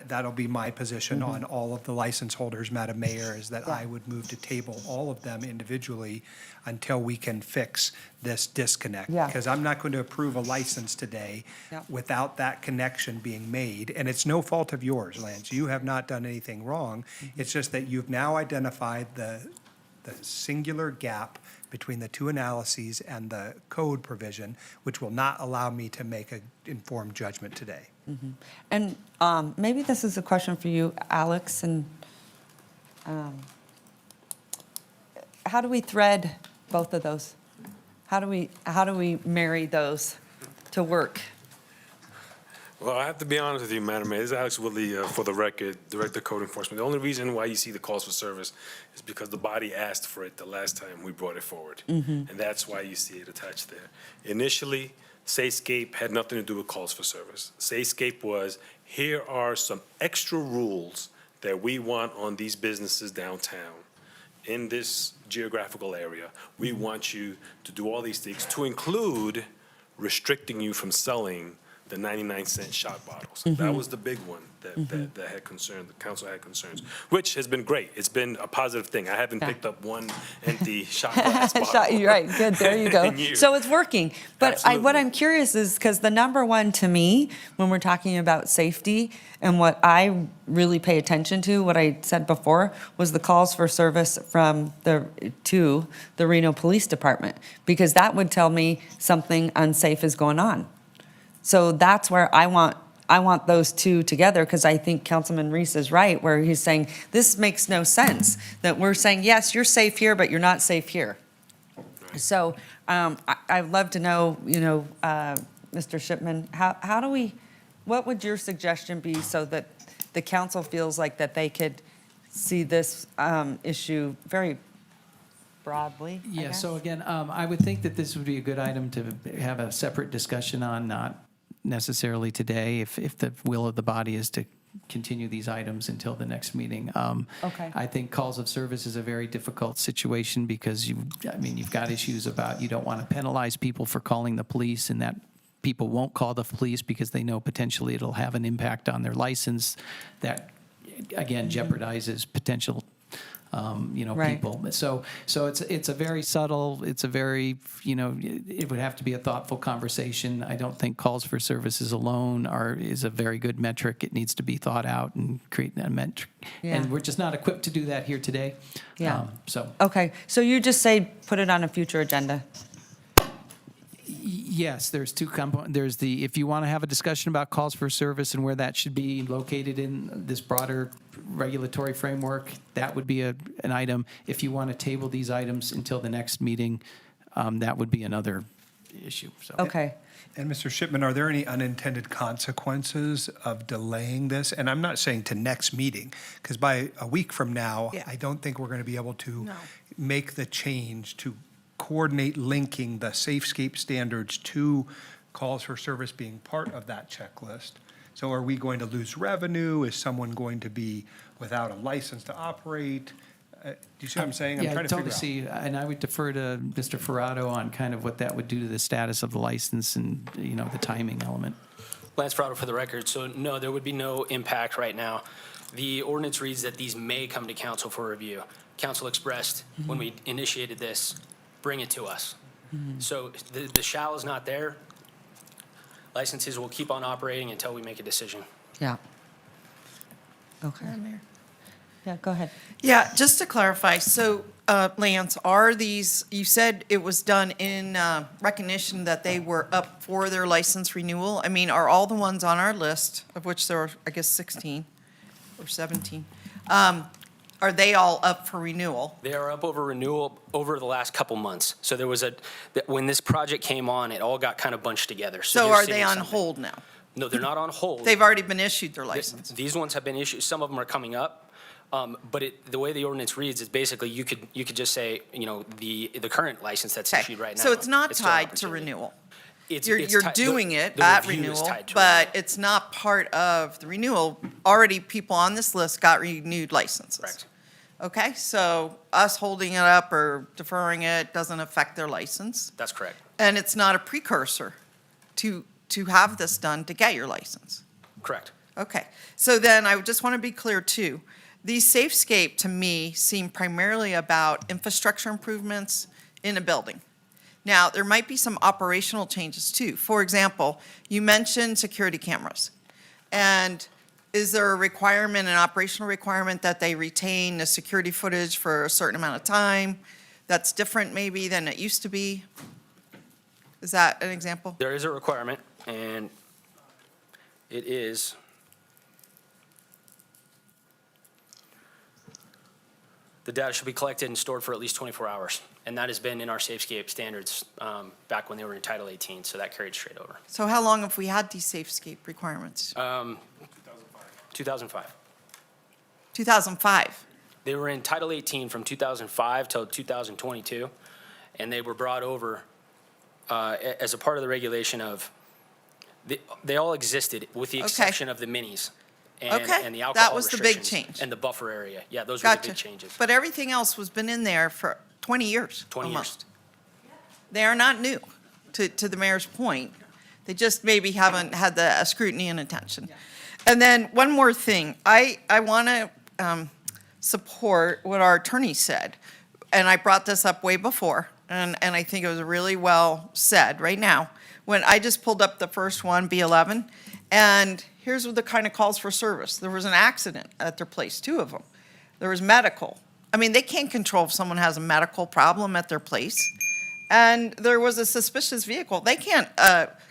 E: that'll be my position on all of the license holders, Madam Mayor, is that I would move to table all of them individually until we can fix this disconnect.
Q: Yeah.
E: Because I'm not going to approve a license today
Q: Yeah.
E: without that connection being made. And it's no fault of yours, Lance. You have not done anything wrong. It's just that you've now identified the the singular gap between the two analyses and the code provision, which will not allow me to make an informed judgment today.
Q: And maybe this is a question for you, Alex, and how do we thread both of those? How do we marry those to work?
K: Well, I have to be honest with you, Madam Mayor. This is Alex Woodley, for the record, Director of Code Enforcement. The only reason why you see the calls for service is because the body asked for it the last time we brought it forward. And that's why you see it attached there. Initially, Sayscape had nothing to do with calls for service. Sayscape was, here are some extra rules that we want on these businesses downtown in this geographical area. We want you to do all these things, to include restricting you from selling the 99-cent shot bottles. That was the big one that had concern, the council had concerns, which has been great. It's been a positive thing. I haven't picked up one empty shot glass bottle.
Q: You're right, good, there you go.
K: in years.
Q: So it's working. But what
K: Absolutely.
Q: I'm curious is, because the number one to me, when we're talking about safety, and what I really pay attention to, what I said before, was the calls for service to the Reno Police Department, because that would tell me something unsafe is going on. So that's where I want those two together, because I think Councilman Reese is right, where he's saying, this makes no sense, that we're saying, yes, you're safe here, but you're not safe here. So I'd love to know, Mr. Shipman, how do we, what would your suggestion be so that the council feels like that they could see this issue very broadly? I
H: Yeah,
Q: guess?
H: so again, I would think that this would be a good item to have a separate discussion on, not necessarily today, if the will of the body is to continue these items until the next meeting.
Q: Okay.
H: I think calls of service is a very difficult situation because you've got issues about, you don't want to penalize people for calling the police, and that people won't call the police because they know potentially it'll have an impact on their license. That, again, jeopardizes potential
Q: Right.
H: people. So it's a very subtle, it's a very, it would have to be a thoughtful conversation. I don't think calls for services alone is a very good metric. It needs to be thought out and create a metric.
Q: Yeah.
H: And we're just not equipped to do that here today.
Q: Yeah.
H: So.
Q: Okay, so you just say, put it on a future agenda?
H: Yes, there's two components. There's if you want to have a discussion about calls for service and where that should be located in this broader regulatory framework, that would be an item. If you want to table these items until the next meeting, that would be another issue. So.
Q: Okay.
E: And Mr. Shipman, are there any unintended consequences of delaying this? And I'm not saying to next meeting, because by a week from now, I don't think we're going to be able to make the change to coordinate linking the Safescape standards to calls for service being part of that checklist. So are we going to lose revenue? Is someone going to be without a license to operate? Do you see what I'm saying? I'm
H: Yeah,
E: trying
H: I
E: to
H: totally
E: figure out.
H: see, and I would defer to Mr. Ferrato on kind of what that would do to the status of the license and, the timing element.
J: Lance Ferrato for the record. So no, there would be no impact right now. The ordinance reads that these may come to council for review. Council expressed when we initiated this, bring it to us. So the shall is not there. Licenses will keep on operating until we make a decision.
Q: Yeah. Okay. Yeah, go ahead.
M: Yeah, just to clarify, so Lance, are these, you said it was done in recognition that they were up for their license renewal? I mean, are all the ones on our list, of which there are, I guess, 16 or 17, are they all up for renewal?
J: They are up over renewal over the last couple months. So there was when this project came on, it all got kind of bunched together.
M: So
J: you're
M: are
J: seeing
M: they on
J: something.
M: hold now?
J: No, they're not on hold.
M: They've already been issued their license?
J: These ones have been issued. Some of them are coming up. But the way the ordinance reads is basically you could just say, the current license that's
M: Okay.
J: issued right now.
M: So it's not
J: still an
M: tied to
J: opportunity.
M: renewal?
J: It's
M: You're
J: tied-
M: doing it
J: the
M: at
J: review is
M: renewal,
J: tied to
M: but it's not part of the renewal. Already people on this list got renewed licenses.
J: Correct.
M: Okay, so us holding it up or deferring it doesn't affect their license.
J: That's correct.
M: And it's not a precursor to have this done to get your license.
J: Correct.
M: Okay, so then I just want to be clear too. These Safescape, to me, seem primarily about infrastructure improvements in a building. Now, there might be some operational changes too. For example, you mentioned security cameras. And is there a requirement, an operational requirement that they retain the security footage for a certain amount of time? That's different maybe than it used to be? Is that an example?
J: There is a requirement, and it is the data should be collected and stored for at least 24 hours. And that has been in our SafeScape standards back when they were in Title 18, so that carried straight over.
M: So how long have we had these SafeScape requirements?
J: 2005.
M: 2005.
J: They were in Title 18 from 2005 till 2022, and they were brought over as a part of the regulation of, they all existed with the exception of the minis and,
M: Okay,
J: and the alcohol
M: that was the big
J: restrictions
M: change.
J: and the buffer area. Yeah, those were the
M: Gotcha.
J: big changes.
M: But everything else was been in there for 20 years.
J: 20 years.
M: almost. They are not new, to the mayor's point. They just maybe haven't had the scrutiny and attention. And then one more thing, I want to support what our attorney said. And I brought this up way before, and I think it was really well said right now. When I just pulled up the first one, B11, and here's the kind of calls for service. There was an accident at their place, 2 of them. There was medical. I mean, they can't control if someone has a medical problem at their place. And there was a suspicious vehicle. They can't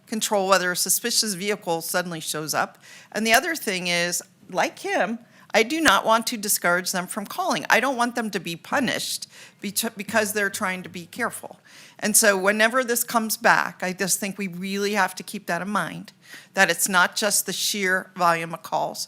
M: control whether a suspicious vehicle suddenly shows up. And the other thing is, like him, I do not want to discourage them from calling. I don't want them to be punished because they're trying to be careful. And so whenever this comes back, I just think we really have to keep that in mind, that it's not just the sheer volume of calls.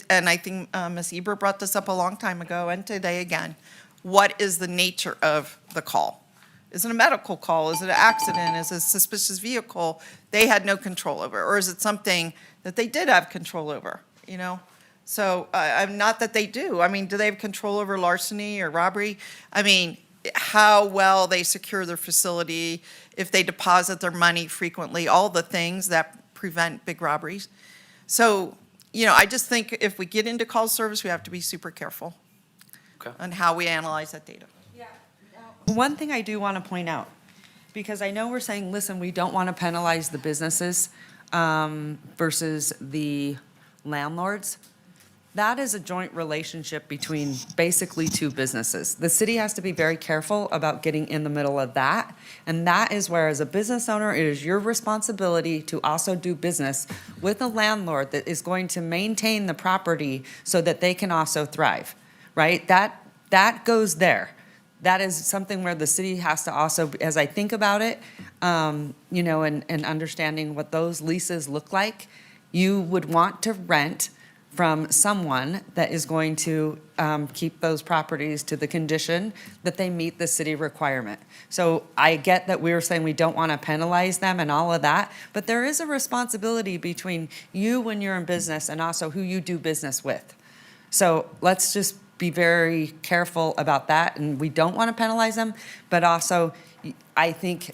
M: And I think Ms. Ebert brought this up a long time ago and today again. What is the nature of the call? Is it a medical call? Is it an accident? Is it a suspicious vehicle they had no control over? Or is it something that they did have control over, you know? So I'm not that they do. I mean, do they have control over larceny or robbery? I mean, how well they secure their facility, if they deposit their money frequently, all the things that prevent big robberies. So, you know, I just think if we get into call service, we have to be super careful on how we analyze that data.
Q: One thing I do want to point out, because I know we're saying, listen, we don't want to penalize the businesses versus the landlords. That is a joint relationship between basically 2 businesses. The city has to be very careful about getting in the middle of that. And that is where, as a business owner, it is your responsibility to also do business with a landlord that is going to maintain the property so that they can also thrive, right? That goes there. That is something where the city has to also, as I think about it, you know, and understanding what those leases look like, you would want to rent from someone that is going to keep those properties to the condition that they meet the city requirement. So I get that we were saying we don't want to penalize them and all of that, but there is a responsibility between you when you're in business and also who you do business with. So let's just be very careful about that, and we don't want to penalize them, but also I think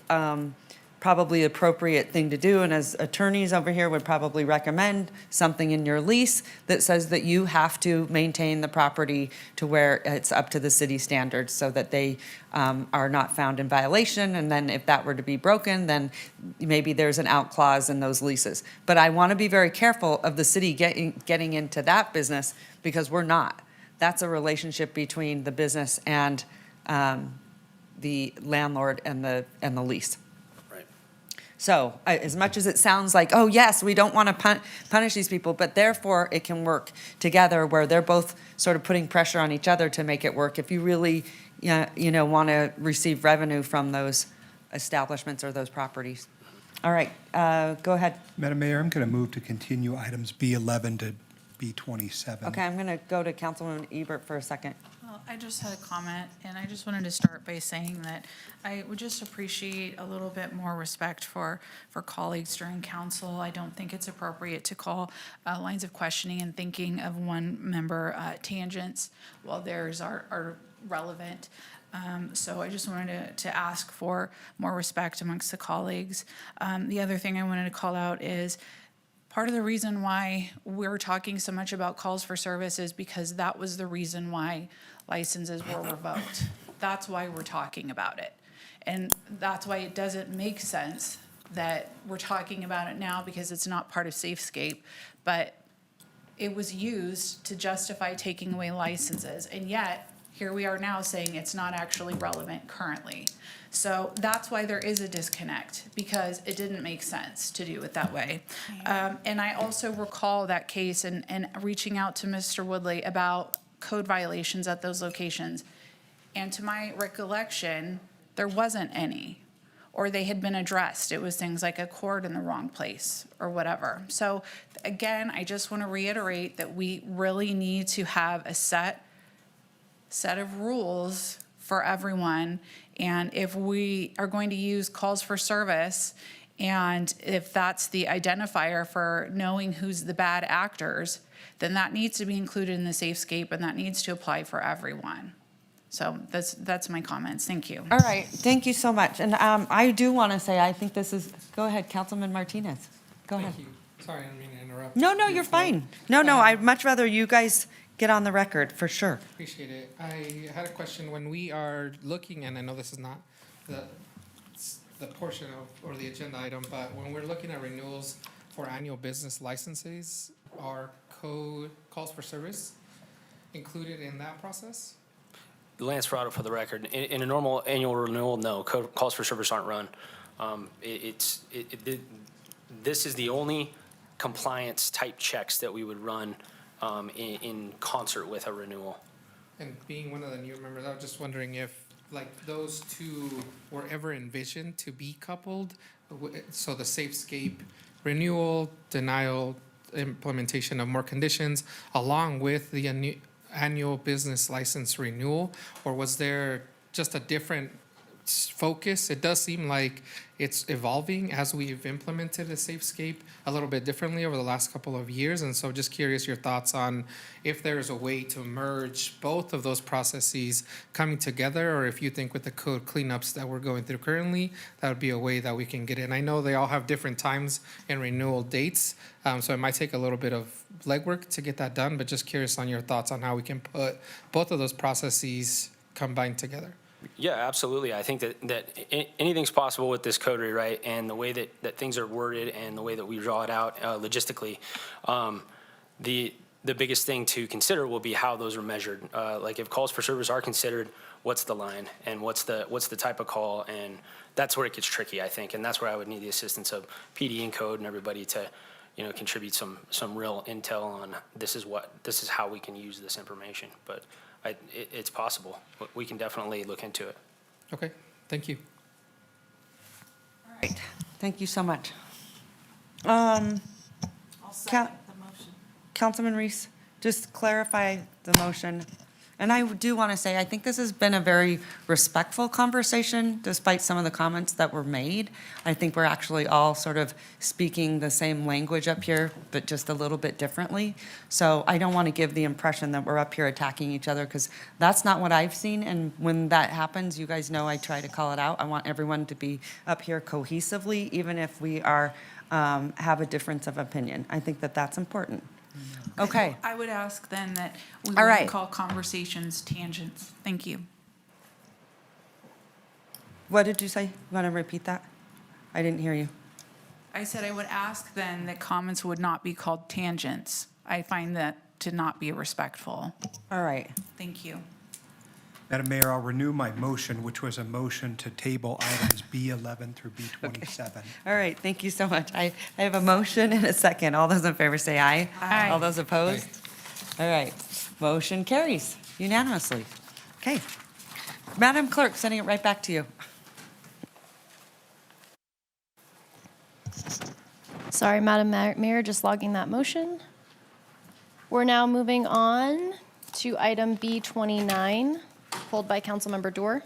Q: probably appropriate thing to do, and as attorneys over here would probably recommend something in your lease that says that you have to maintain the property to where it's up to the city standards so that they are not found in violation, and then if that were to be broken, then maybe there's an out clause in those leases. But I want to be very careful of the city getting into that business, because we're not. That's a relationship between the business and the landlord and the lease. So as much as it sounds like, oh, yes, we don't want to punish these people, but therefore it can work together where they're both sort of putting pressure on each other to make it work if you really you know, want to receive revenue from those establishments or those properties. All right, go ahead.
E: Madam Mayor, I'm going to move to continue items B11 to B27.
Q: Okay, I'm going to go to Councilwoman Ebert for a second.
I: Well, I just had a comment, and I just wanted to start by saying that I would just appreciate a little bit more respect for colleagues during council. I don't think it's appropriate to call lines of questioning and thinking of one member tangents while theirs are relevant. So I just wanted to ask for more respect amongst the colleagues. The other thing I wanted to call out is part of the reason why we're talking so much about calls for service is because that was the reason why licenses were revoked. That's why we're talking about it. And that's why it doesn't make sense that we're talking about it now, because it's not part of SafeScape. But it was used to justify taking away licenses. And yet, here we are now saying it's not actually relevant currently. So that's why there is a disconnect, because it didn't make sense to do it that way. And I also recall that case and reaching out to Mr. Woodley about code violations at those locations. And to my recollection, there wasn't any, or they had been addressed. It was things like a cord in the wrong place or whatever. So again, I just want to reiterate that we really need to have a set of rules for everyone. And if we are going to use calls for service, and if that's the identifier for knowing who's the bad actors, then that needs to be included in the SafeScape, and that needs to apply for everyone. So that's my comments. Thank you.
B: All right, thank you so much. And I do want to say, I think this is, go ahead, Councilman Martinez. Go ahead.
N: Thank you. Sorry, I didn't mean to interrupt.
B: No, you're fine. No, I'd much rather you guys get on the record, for sure.
N: Appreciate it. I had a question. When we are looking, and I know this is not the portion of, or the agenda item, but when we're looking at renewals for annual business licenses, are calls for service included in that process?
J: Lance Ferraro for the record. In a normal annual renewal, no, calls for service aren't run. This is the only compliance type checks that we would run in concert with a renewal.
N: And being one of the new members, I was just wondering if, like, those two were ever envisioned to be coupled? So the SafeScape renewal, denial, implementation of more conditions, along with the annual business license renewal? Or was there just a different focus? It does seem like it's evolving as we've implemented a SafeScape a little bit differently over the last couple of years. And so just curious your thoughts on if there's a way to merge both of those processes coming together, or if you think with the code cleanups that we're going through currently, that would be a way that we can get in. I know they all have different times and renewal dates, so it might take a little bit of legwork to get that done, but just curious on your thoughts on how we can put both of those processes combined together.
J: Yeah, absolutely. I think that anything's possible with this code rewrite, and the way that things are worded and the way that we draw it out logistically. The biggest thing to consider will be how those are measured. Like if calls for service are considered, what's the line and what's the type of call, and that's where it gets tricky, I think, and that's where I would need the assistance of PD and code and everybody to, contribute some real intel on this is how we can use this information. But it's possible. We can definitely look into it.
N: Okay, thank you.
B: All right, thank you so much.
M: I'll second the motion.
B: Councilman Reese, just clarify the motion. And I do want to say, I think this has been a very respectful conversation, despite some of the comments that were made. I think we're actually all sort of speaking the same language up here, but just a little bit differently. So I don't want to give the impression that we're up here attacking each other, because that's not what I've seen. And when that happens, you guys know I try to call it out. I want everyone to be up here cohesively, even if we are have a difference of opinion. I think that that's important. Okay.
I: I would ask then that we
B: All right.
I: wouldn't call conversations tangents. Thank you.
B: What did you say? You want to repeat that? I didn't hear you.
I: I said I would ask then that comments would not be called tangents. I find that to not be respectful.
B: All right.
I: Thank you.
E: Madam Mayor, I'll renew my motion, which was a motion to table items B11 through B27.
B: All right, thank you so much. I have a motion and a second. All those in favor say aye.
I: Aye.
B: All those opposed? All right, motion carries unanimously. Okay. Madam Clerk, sending it right back to you.
A: Sorry, Madam Mayor, just logging that motion. We're now moving on to item B29, pulled by Councilmember Dorr.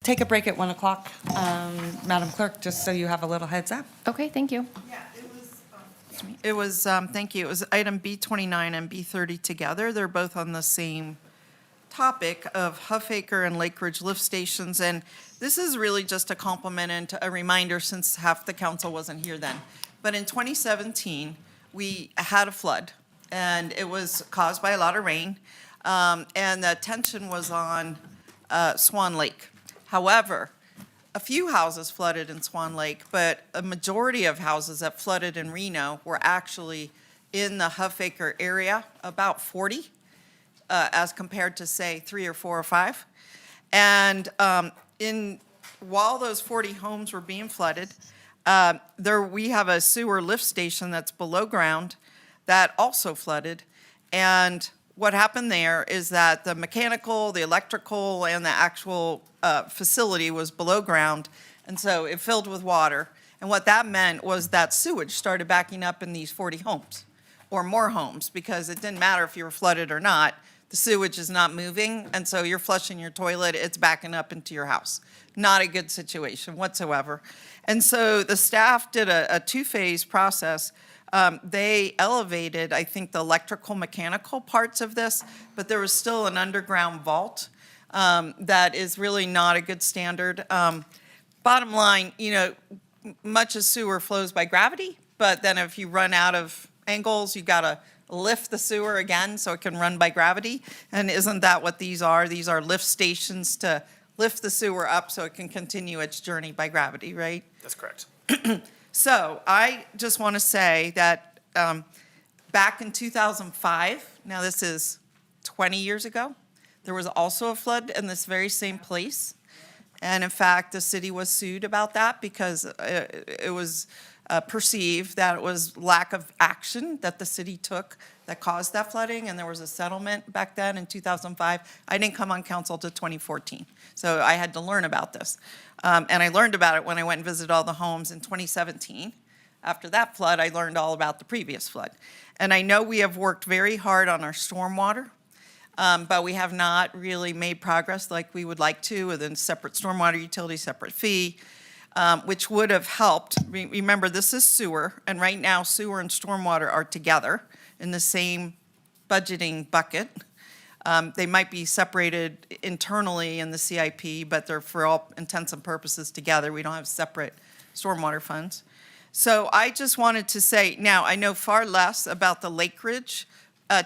B: Take a break at 1 o'clock, Madam Clerk, just so you have a little heads up.
A: Okay, thank you.
M: It was, thank you, it was item B29 and B30 together. They're both on the same topic of Huffacre and Lake Ridge lift stations. And this is really just a compliment and a reminder, since half the council wasn't here then. But in 2017, we had a flood, and it was caused by a lot of rain, and the attention was on Swan Lake. However, a few houses flooded in Swan Lake, but a majority of houses that flooded in Reno were actually in the Huffacre area, about 40, as compared to, say, 3 or 4 or 5. And while those 40 homes were being flooded, we have a sewer lift station that's below ground that also flooded. And what happened there is that the mechanical, the electrical, and the actual facility was below ground, and so it filled with water. And what that meant was that sewage started backing up in these 40 homes, or more homes, because it didn't matter if you were flooded or not. The sewage is not moving, and so you're flushing your toilet, it's backing up into your house. Not a good situation whatsoever. And so the staff did a two-phase process. They elevated, I think, the electrical mechanical parts of this, but there was still an underground vault that is really not a good standard. Bottom line, much of sewer flows by gravity, but then if you run out of angles, you gotta lift the sewer again so it can run by gravity. And isn't that what these are? These are lift stations to lift the sewer up so it can continue its journey by gravity, right?
J: That's correct.
M: So I just want to say that back in 2005, now this is 20 years ago, there was also a flood in this very same place. And in fact, the city was sued about that because it was perceived that it was lack of action that the city took that caused that flooding, and there was a settlement back then in 2005. I didn't come on council till 2014, so I had to learn about this. And I learned about it when I went and visited all the homes in 2017. After that flood, I learned all about the previous flood. And I know we have worked very hard on our stormwater, but we have not really made progress like we would like to with a separate stormwater utility, separate fee, which would have helped. Remember, this is sewer, and right now sewer and stormwater are together in the same budgeting bucket. They might be separated internally in the CIP, but they're for all intents and purposes together. We don't have separate stormwater funds. So I just wanted to say, now I know far less about the Lake Ridge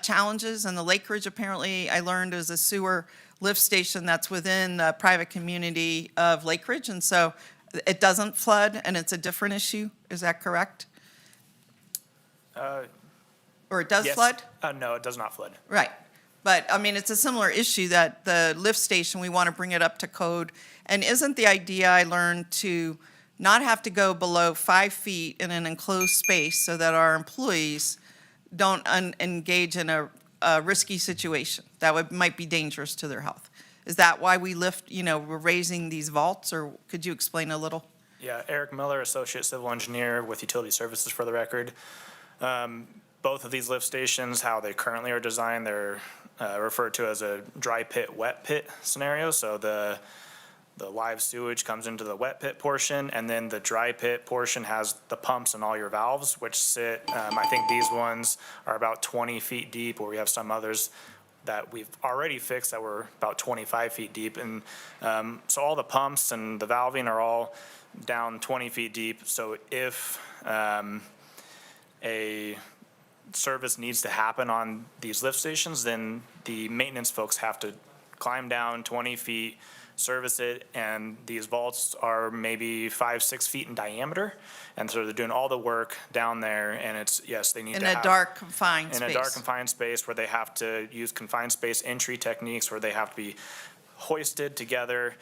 M: challenges, and the Lake Ridge apparently I learned is a sewer lift station that's within the private community of Lake Ridge, and so it doesn't flood, and it's a different issue. Is that correct? Or it does
P: Yes.
M: flood?
P: No, it does not flood.
M: Right. But, I mean, it's a similar issue that the lift station, we want to bring it up to code. And isn't the idea, I learned, to not have to go below 5 feet in an enclosed space so that our employees don't engage in a risky situation that might be dangerous to their health? Is that why we lift, we're raising these vaults, or could you explain a little?
P: Yeah, Eric Miller, Associate Civil Engineer with Utility Services for the record. Both of these lift stations, how they currently are designed, they're referred to as a dry pit, wet pit scenario. So the live sewage comes into the wet pit portion, and then the dry pit portion has the pumps and all your valves, which sit, I think these ones are about 20 feet deep, or we have some others that we've already fixed that were about 25 feet deep. And so all the pumps and the valving are all down 20 feet deep. So if a service needs to happen on these lift stations, then the maintenance folks have to climb down 20 feet, service it, and these vaults are maybe 5-6 feet in diameter, and so they're doing all the work down there, and it's, yes, they need
M: In
P: to have.
M: a dark, confined space.
P: In a dark confined space where they have to use confined space entry techniques, where they have to be hoisted together,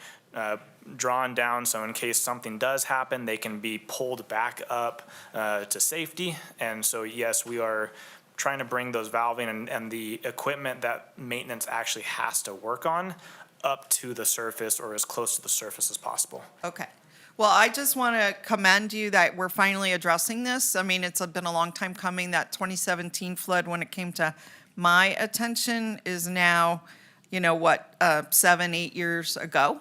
P: drawn down, so in case something does happen, they can be pulled back up to safety. And so, yes, we are trying to bring those valving and the equipment that maintenance actually has to work on up to the surface, or as close to the surface as possible.
M: Okay. Well, I just want to commend you that we're finally addressing this. I mean, it's been a long time coming. That 2017 flood, when it came to my attention, is now, 7-8 years ago.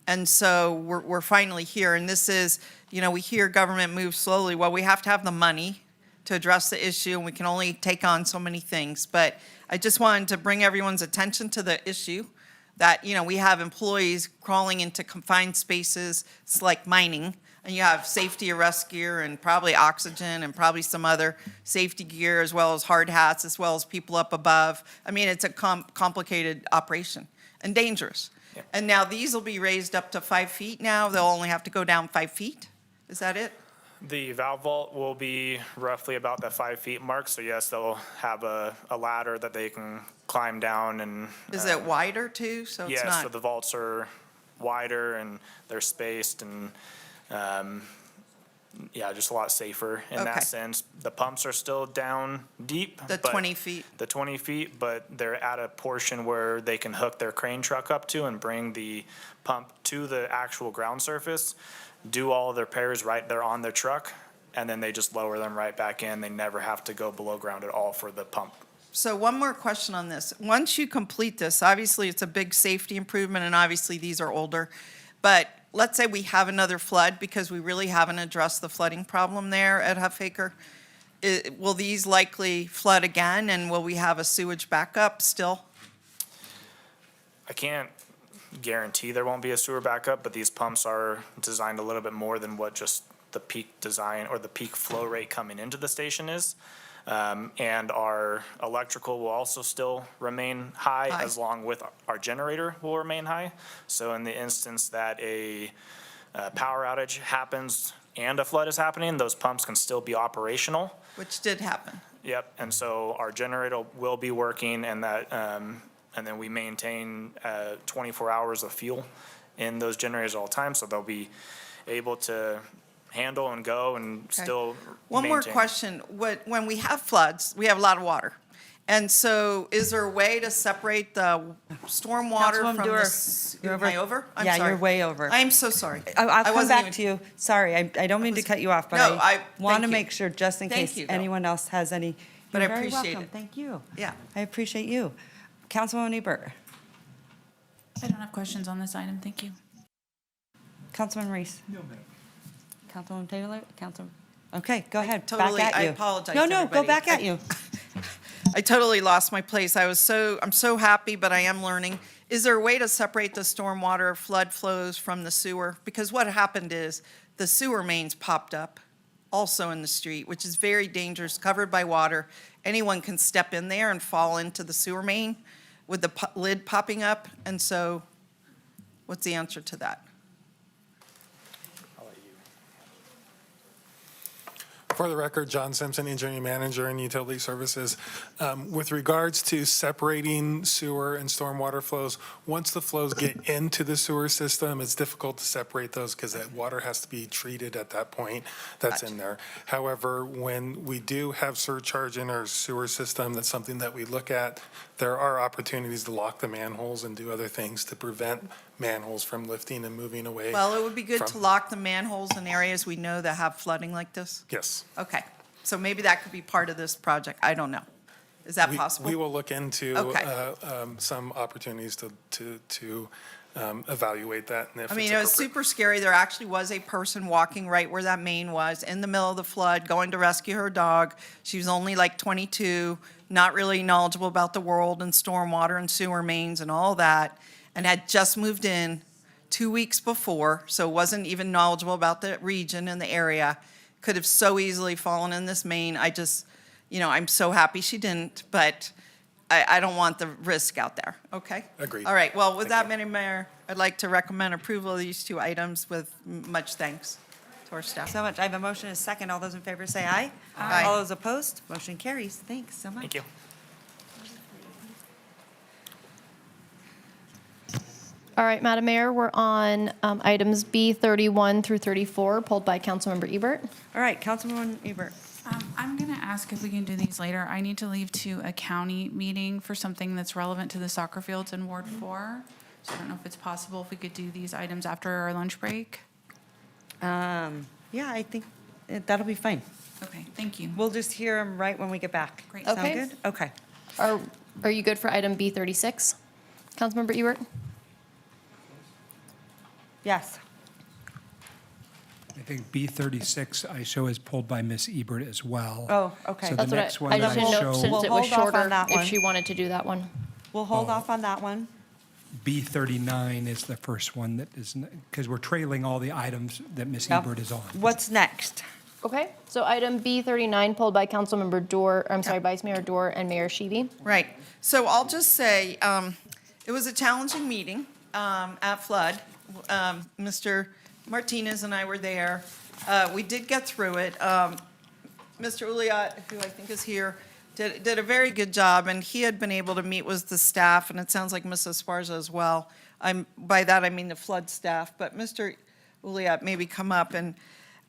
M: And so we're finally here. And this is, we hear government move slowly. Well, we have to have the money to address the issue, and we can only take on so many things. But I just wanted to bring everyone's attention to the issue that, we have employees crawling into confined spaces. It's like mining, and you have safety arrest gear and probably oxygen and probably some other safety gear, as well as hard hats, as well as people up above. I mean, it's a complicated operation and dangerous. And now these will be raised up to 5 feet now? They'll only have to go down 5 feet? Is that it?
P: The valve vault will be roughly about that 5 feet mark, so yes, they'll have a ladder that they can climb down and.
M: Is it wider too? So it's
P: Yeah,
M: not?
P: so the vaults are wider and they're spaced and, yeah, just a lot safer in
M: Okay.
P: that sense. The pumps are still down deep.
M: The
P: but-
M: 20 feet?
P: The 20 feet, but they're at a portion where they can hook their crane truck up to and bring the pump to the actual ground surface, do all of their repairs right there on their truck, and then they just lower them right back in. They never have to go below ground at all for the pump.
M: So one more question on this. Once you complete this, obviously it's a big safety improvement, and obviously these are older, but let's say we have another flood, because we really haven't addressed the flooding problem there at Huff Acre. Will these likely flood again, and will we have a sewage backup still?
P: I can't guarantee there won't be a sewer backup, but these pumps are designed a little bit more than what just the peak design or the peak flow rate coming into the station is. And our electrical will also still remain high as long with our generator will remain high. So in the instance that a power outage happens and a flood is happening, those pumps can still be operational.
M: Which did happen.
P: Yep, and so our generator will be working and that, and then we maintain 24 hours of fuel in those generators all the time, so they'll be able to handle and go and
M: Okay.
P: still
M: One more
P: maintain.
M: question. When we have floods, we have a lot of water. And so is there a way to separate the stormwater
Q: Councilwoman
M: from
Q: Dewar,
M: the?
Q: you're
M: Am I over? I'm
Q: Yeah,
M: sorry.
Q: you're way over.
M: I'm so sorry.
Q: I'll
M: I
Q: come
M: wasn't
Q: back
M: even-
Q: to you. Sorry, I don't mean to cut you off, but
M: No,
Q: I want
M: thank
Q: to
M: you.
Q: make sure, just in
M: Thank
Q: case
M: you, though.
Q: anyone else has any.
M: But
Q: You're
M: I
Q: very
M: appreciate
Q: welcome.
M: it.
Q: Thank you.
M: Yeah.
Q: I appreciate you. Councilwoman Ebert.
I: I don't have questions on this item, thank you.
Q: Councilman Reese. No, ma'am. Councilwoman Taylor, okay, go ahead.
M: Totally,
Q: Back at
M: I
Q: you.
M: apologize,
Q: No, go
M: everybody.
Q: back at you.
M: I totally lost my place. I'm so happy, but I am learning. Is there a way to separate the stormwater flood flows from the sewer? Because what happened is the sewer mains popped up also in the street, which is very dangerous, covered by water. Anyone can step in there and fall into the sewer main with the lid popping up. And so what's the answer to that?
T: For the record, John Simpson, Engineering Manager in Utility Services. With regards to separating sewer and stormwater flows, once the flows get into the sewer system, it's difficult to separate those because that water has to be treated at that point that's in there. However, when we do have surcharge in our sewer system, that's something that we look at. There are opportunities to lock the manholes and do other things to prevent manholes from lifting and moving away.
M: Well, it would be good
T: from-
M: to lock the manholes in areas we know that have flooding like this.
T: Yes.
M: Okay, so maybe that could be part of this project. I don't know. Is that possible?
T: We will look into
M: Okay.
T: some opportunities to evaluate that. And if
M: I mean,
T: it's
M: it was
T: appropriate.
M: super scary. There actually was a person walking right where that main was in the middle of the flood, going to rescue her dog. She was only like 22, not really knowledgeable about the world and stormwater and sewer mains and all that, and had just moved in 2 weeks before, so wasn't even knowledgeable about the region and the area. Could have so easily fallen in this main. I just, I'm so happy she didn't, but I don't want the risk out there, okay?
T: Agreed.
M: All right, well, with that, Madam Mayor, I'd like to recommend approval of these two items with much thanks to our staff.
Q: So much. I have a motion and a second. All those in favor say aye.
M: Aye.
Q: All those opposed, motion carries. Thanks so much.
P: Thank you.
A: All right, Madam Mayor, we're on items B 31 through 34, pulled by Councilmember Ebert.
Q: All right, Councilwoman Ebert.
I: I'm going to ask if we can do these later. I need to leave to a county meeting for something that's relevant to the soccer fields in Ward 4. So I don't know if it's possible if we could do these items after our lunch break.
Q: Yeah, I think that'll be fine.
I: Okay, thank you.
Q: We'll just hear them right when we get back.
I: Great.
Q: Sound
A: Okay.
Q: good? Okay.
A: Are you good for item B 36? Councilmember Ebert?
Q: Yes.
E: I think B36 I show is pulled by Ms. Ebert as well.
Q: Oh, okay.
E: So the
A: That's what
E: next one
A: I
E: that
A: just
E: I
A: didn't know
E: show,
A: since
Q: We'll
A: it was
Q: hold off on
A: shorter,
Q: that
A: if
Q: one.
A: she wanted to do that one.
Q: We'll hold off on that one.
E: B39 is the first one that is, because we're trailing all the items that Ms.
Q: Yep.
E: Ebert is on.
Q: What's next?
A: Okay, so item B 39 pulled by Councilmember Dorr, Vice Mayor Dorr and Mayor Sheevy.
M: Right. So I'll just say, it was a challenging meeting. at flood. Mr. Martinez and I were there. We did get through it. Mr. Uliat, who I think is here, did a very good job, and he had been able to meet with the staff, and it sounds like Mrs. Esparza as well. By that I mean the flood staff, but Mr. Uliat maybe come up and,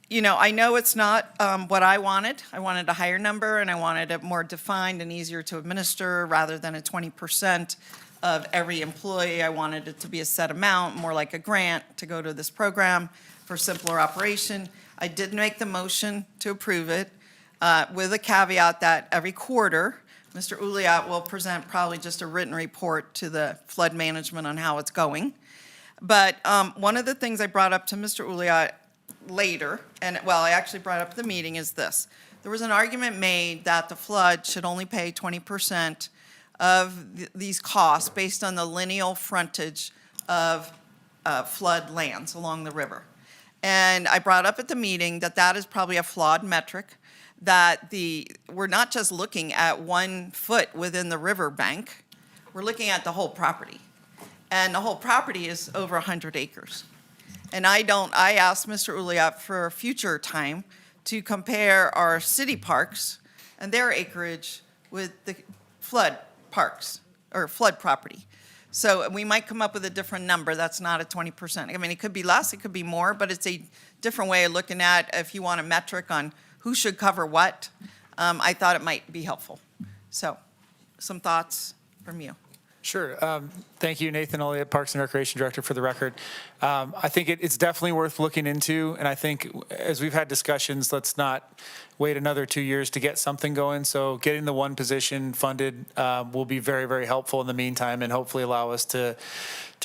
M: you know, I know it's not what I wanted. I wanted a higher number, and I wanted it more defined and easier to administer rather than a 20% of every employee. I wanted it to be a set amount, more like a grant to go to this program for simpler operation. I did make the motion to approve it with a caveat that every quarter, Mr. Uliat will present probably just a written report to the flood management on how it's going. But one of the things I brought up to Mr. Uliat later, and well, I actually brought up at the meeting, is this. There was an argument made that the flood should only pay 20% of these costs based on the lineal frontage of flood lands along the river. And I brought up at the meeting that that is probably a flawed metric, that we're not just looking at 1 foot within the river bank, we're looking at the whole property. And the whole property is over 100 acres. And I asked Mr. Uliat for a future time to compare our city parks and their acreage with the flood parks or flood property. So we might come up with a different number. That's not a 20%. I mean, it could be less, it could be more, but it's a different way of looking at if you want a metric on who should cover what. I thought it might be helpful. So some thoughts from you.
S: Sure. Thank you, Nathan Elliott, Parks and Recreation Director, for the record. I think it's definitely worth looking into, and I think as we've had discussions, let's not wait another 2 years to get something going. So getting the one position funded will be very, very helpful in the meantime, and hopefully allow us to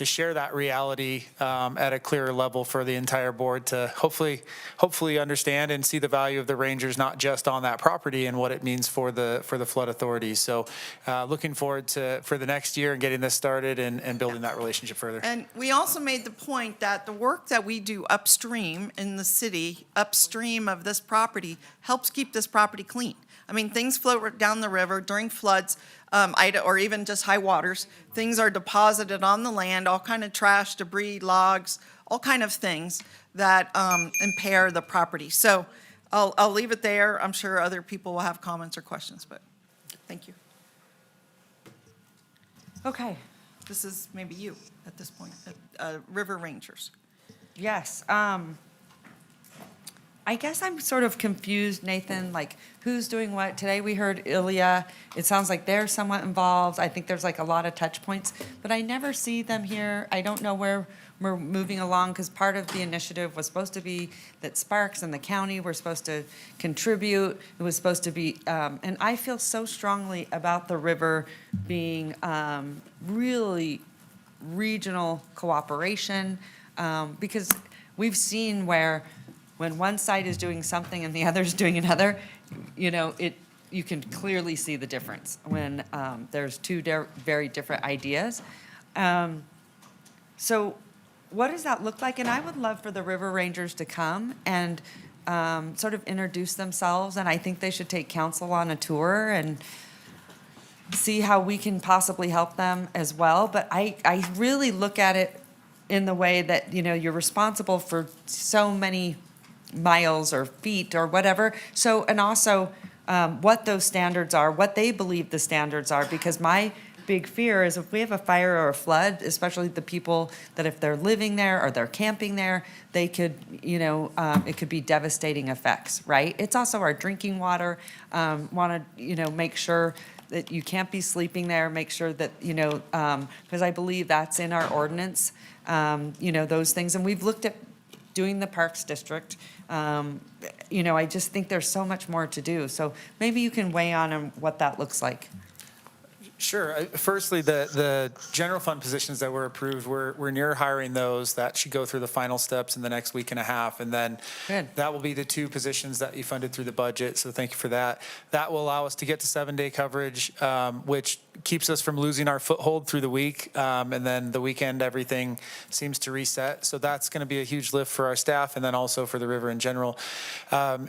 S: share that reality at a clearer level for the entire board to hopefully understand and see the value of the rangers, not just on that property and what it means for the flood authority. So looking forward for the next year and getting this started and building that relationship further.
M: And we also made the point that the work that we do upstream in the city, upstream of this property, helps keep this property clean. I mean, things float down the river during floods, or even just high waters. Things are deposited on the land, all kind of trash, debris, logs, all kind of things that impair the property. So I'll leave it there. I'm sure other people will have comments or questions, but thank you. Okay, this is maybe you at this point, River Rangers.
Q: Yes. I guess I'm sort of confused, Nathan, like who's doing what? Today we heard Ilya. It sounds like they're somewhat involved. I think there's like a lot of touch points, but I never see them here. I don't know where we're moving along, because part of the initiative was supposed to be that Sparks and the county were supposed to contribute. It was supposed to be, and I feel so strongly about the river being really regional cooperation, because we've seen where when one side is doing something and the other is doing another, you know, you can clearly see the difference when there's two very different ideas. So what does that look like? And I would love for the River Rangers to come and sort of introduce themselves, and I think they should take council on a tour and see how we can possibly help them as well. But I really look at it in the way that, you know, you're responsible for so many miles or feet or whatever. So, and also what those standards are, what they believe the standards are, because my big fear is if we have a fire or a flood, especially the people that if they're living there or they're camping there, they could, you know, it could be devastating effects, right? It's also our drinking water. Want to, you know, make sure that you can't be sleeping there, make sure that, you know, because I believe that's in our ordinance, you know, those things. And we've looked at doing the Parks District. You know, I just think there's so much more to do. So maybe you can weigh on what that looks like.
S: Sure. Firstly, the general fund positions that were approved, we're near hiring those. That should go through the final steps in the next week and a half. And then that will be the 2 positions that you funded through the budget. So thank you for that. That will allow us to get to 7-day coverage, which keeps us from losing our foothold through the week. And then the weekend, everything seems to reset. So that's going to be a huge lift for our staff and then also for the river in general.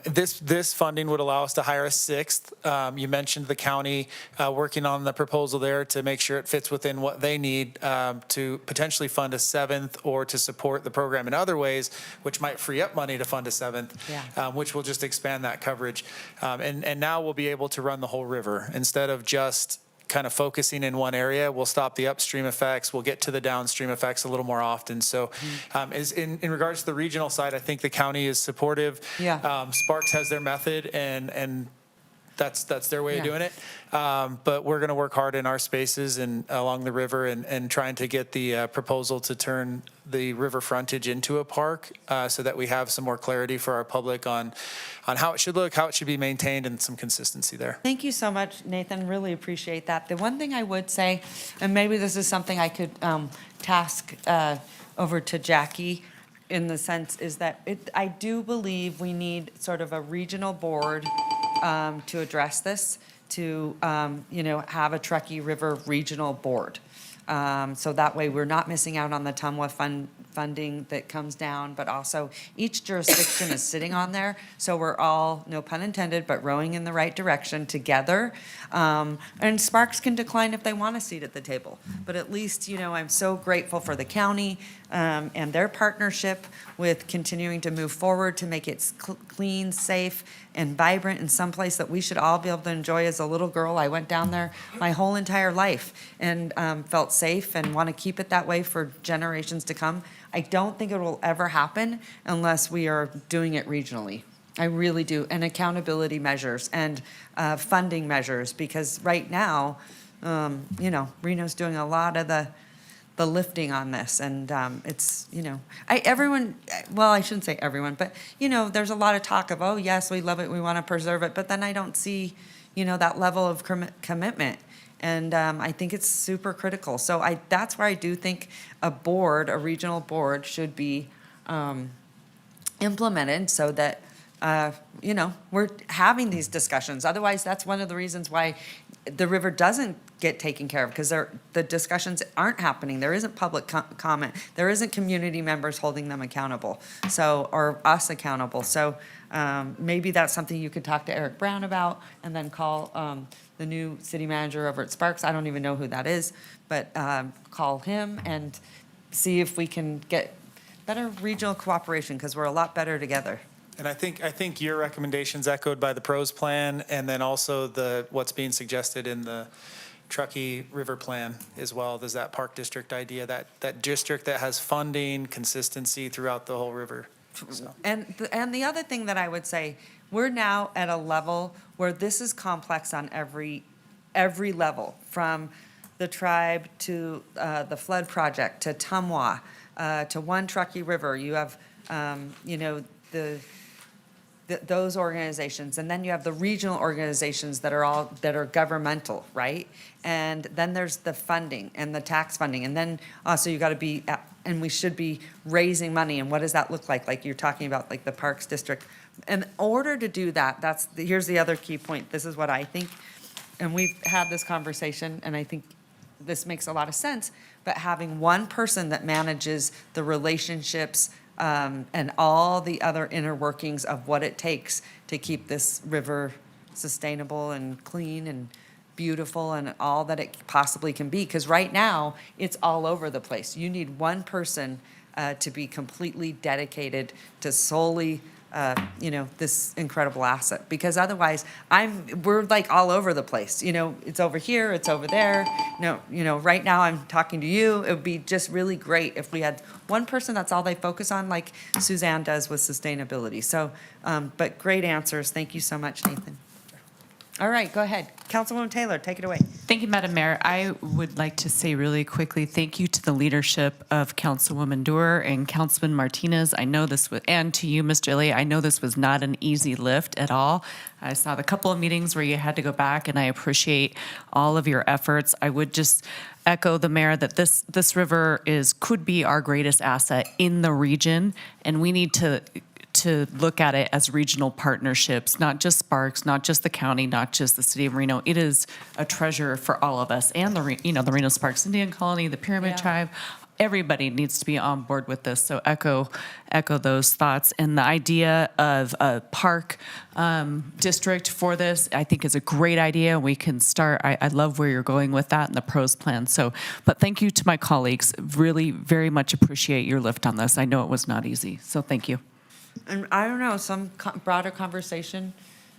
S: This funding would allow us to hire a 6th. You mentioned the county working on the proposal proposal there to make sure it fits within what they need to potentially fund a seventh or to support the program in other ways, which might free up money to fund a seventh, which will just expand that coverage. And now we'll be able to run the whole river instead of just kind of focusing in one area. We'll stop the upstream effects. We'll get to the downstream effects a little more often. So in regards to the regional side, I think the county is supportive. Sparks has their method, and that's their way of doing it. But we're going to work hard in our spaces and along the river and trying to get the proposal to turn the river frontage into a park so that we have some more clarity for our public on how it should look, how it should be maintained, and some consistency there.
Q: Thank you so much, Nathan. Really appreciate that. The one thing I would say, and maybe this is something I could task over to Jackie in the sense is that I do believe we need sort of a regional board to address this, to have a Truckee River Regional Board. So that way we're not missing out on the TUMWA funding that comes down, but also each jurisdiction is sitting on there. So we're all, no pun intended, but rowing in the right direction together. And Sparks can decline if they want a seat at the table. But at least, I'm so grateful for the county and their partnership with continuing to move forward to make it clean, safe, and vibrant in some place that we should all be able to enjoy. As a little girl, I went down there my whole entire life and felt safe and want to keep it that way for generations to come. I don't think it will ever happen unless we are doing it regionally. I really do. And accountability measures and funding measures, because right now, Reno's doing a lot of the lifting on this, and it's, everyone, well, I shouldn't say everyone, but, there's a lot of talk of, oh, yes, we love it, we want to preserve it, but then I don't see, that level of commitment, and I think it's super critical. So that's where I do think a regional board should be implemented so that, we're having these discussions. Otherwise, that's one of the reasons why the river doesn't get taken care of, because the discussions aren't happening. There isn't public comment. There isn't community members holding them accountable, or us accountable. So maybe that's something you could talk to Eric Brown about, and then call the new city manager over at Sparks. I don't even know who that is, but call him and see if we can get better regional cooperation, because we're a lot better together.
S: And I think your recommendations echoed by the pros plan, and then also what's being suggested in the Truckee River Plan as well. There's that park district idea, that district that has funding, consistency throughout the whole river. So.
Q: And the other thing that I would say, we're now at a level where this is complex on every level, from the tribe to the flood project to TUMWA to One Truckee River. You have those organizations, and then you have the regional organizations that are governmental, right? And then there's the funding and the tax funding, and then also you got to be and we should be raising money. And what does that look like? Like you're talking about, like the Parks District. In order to do that, here's the other key point. This is what I think, and we've had this conversation, and I think this makes a lot of sense. But having one person that manages the relationships and all the other inner workings of what it takes to keep this river sustainable and clean and beautiful and all that it possibly can be. Because right now, it's all over the place. You need one person to be completely dedicated to solely this incredible asset, because otherwise we're like all over the place. It's over here, it's over there. Right now I'm talking to you. It would be just really great if we had one person that's all they focus on, like Suzanne does with sustainability. So, but great answers. Thank you so much, Nathan. All right, go ahead. Councilwoman Taylor, take it away.
R: Thank you, Madam Mayor. I would like to say really quickly, thank you to the leadership of Councilwoman Duerr and Councilman Martinez. I know this was, and to you, Ms. Gilly, I know this was not an easy lift at all. I saw the couple of meetings where you had to go back, and I appreciate all of your efforts. I would just echo the mayor that this river could be our greatest asset in the region, and we need to look at it as regional partnerships, not just Sparks, not just the county, not just the city of Reno. It is a treasure for all of us, and the Reno Sparks Indian Colony, the Pyramid Tribe, everybody needs to be on board with this. So echo those thoughts. And the idea of a park district for this, I think, is a great idea. We can start. I love where you're going with that and the pros plan. So, but thank you to my colleagues. Really, very much appreciate your lift on this. I know it was not easy. So thank you.
Q: And I don't know, some broader conversation,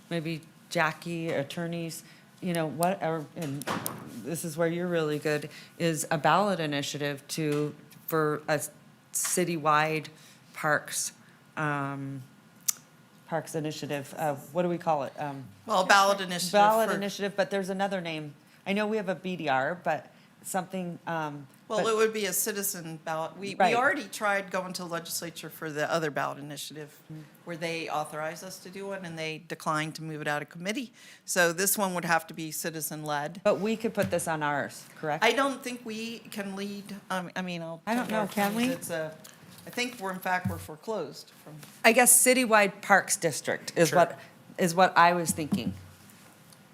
Q: maybe Jackie, attorneys, and this is where you're really good, is a ballot initiative for a citywide parks initiative. What do we call it?
M: Well, a ballot initiative.
Q: Ballot initiative, but there's another name. I know we have a BDR, but something.
M: Well, it would be a citizen ballot. We
Q: Right.
M: already tried going to the legislature for the other ballot initiative where they authorized us to do one and they declined to move it out of committee. So this one would have to be citizen-led.
Q: But we could put this on ours, correct?
M: I don't think we can lead, I don't
Q: know, can we?
M: I think we're foreclosed from.
Q: I guess citywide parks district is
S: Sure.
Q: what I was thinking.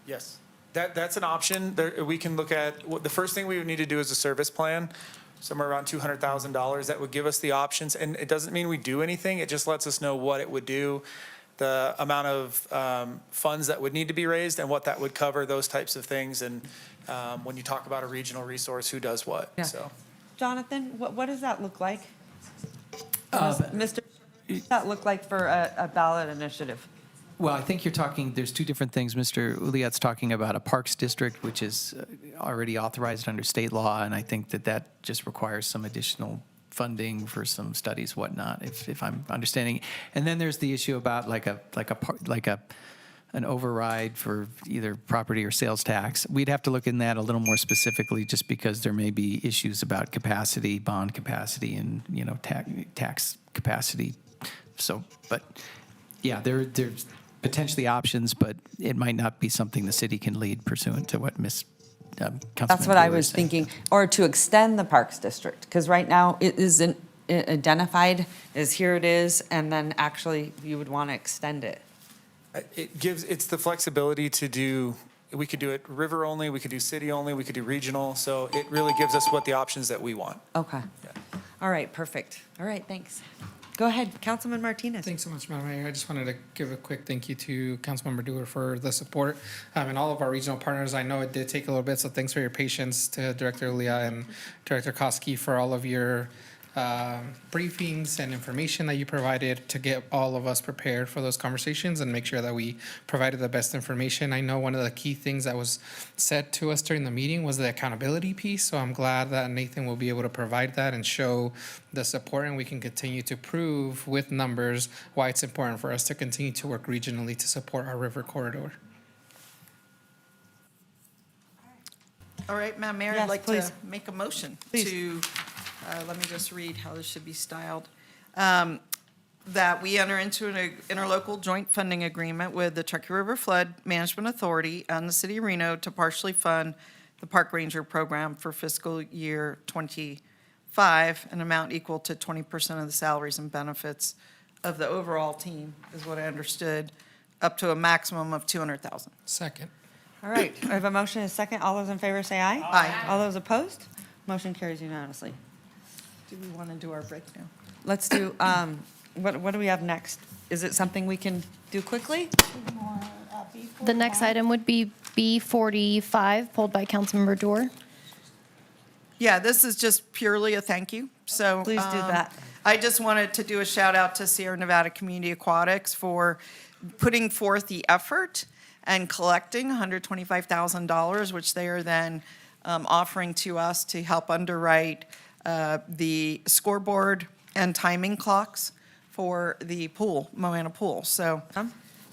S: Yes, that's an option. We can look at, the first thing we would need to do is a service plan, somewhere around $200,000. That would give us the options. And it doesn't mean we do anything. It just lets us know what it would do, the amount of funds that would need to be raised and what that would cover, those types of things. And when you talk about a regional resource, who does what,
Q: Yeah.
S: so.
Q: Jonathan, what does that look like? Mr. What does that look like for a ballot initiative?
H: Well, I think you're talking, there's two different things. Mr. Uliat's talking about a parks district, which is already authorized under state law, and I think that just requires some additional funding for some studies, whatnot, if I'm understanding. And then there's the issue about an override for either property or sales tax. We'd have to look in that a little more specifically, just because there may be issues about capacity, bond capacity, and tax capacity. So, but yeah, there's potentially options, but it might not be something the city can lead pursuant to what Ms. Councilman
Q: That's what I
H: Brewer
Q: was
H: is saying.
Q: thinking, or to extend the parks district, because right now it isn't identified as here it is, and then actually you would want to extend it.
S: It's the flexibility to do, we could do it river only, we could do city only, we could do regional. So it really gives us what the options that we want.
Q: Okay. All right, perfect. All right, thanks. Go ahead, Councilman Martinez.
N: Thanks so much, Madam Mayor. I just wanted to give a quick thank you to Councilmember Dewar for the support and all of our regional partners. I know it did take a little bit, so thanks for your patience to Director Leah and Director Koski for all of your briefings and information that you provided to get all of us prepared for those conversations and make sure that we provided the best information. I know one of the key things that was said to us during the meeting was the accountability piece, so I'm glad that Nathan will be able to provide that and show the support, and we can continue to prove with numbers why it's important for us to continue to work regionally to support our river corridor.
M: All right, Madam Mayor, I'd
Q: Yes,
M: like
Q: please.
M: to make a motion
Q: Please.
M: to, let me just read how this should be styled. That we enter into an interlocal joint funding agreement with the Truckee River Flood Management Authority and the City of Reno to partially fund the Park Ranger Program for fiscal year '25, an amount equal to 20% of the salaries and benefits of the overall team, is what I understood, up to a maximum of $200,000.
N: Second.
Q: All right, I have a motion and a second. All those in favor say aye.
M: Aye.
Q: All those opposed? Motion carries unanimously.
M: Do we want to do our break now?
Q: Let's do, what do we have next? Is it something we can do quickly?
A: The next item would be B45, pulled by Councilmember Dewar.
M: Yeah, this is just purely a thank you. So
Q: Please do that.
M: I just wanted to do a shout out to Sierra Nevada Community Aquatics for putting forth the effort and collecting $125,000, which they are then offering to us to help underwrite the scoreboard and timing clocks for the pool, Moana Pool. So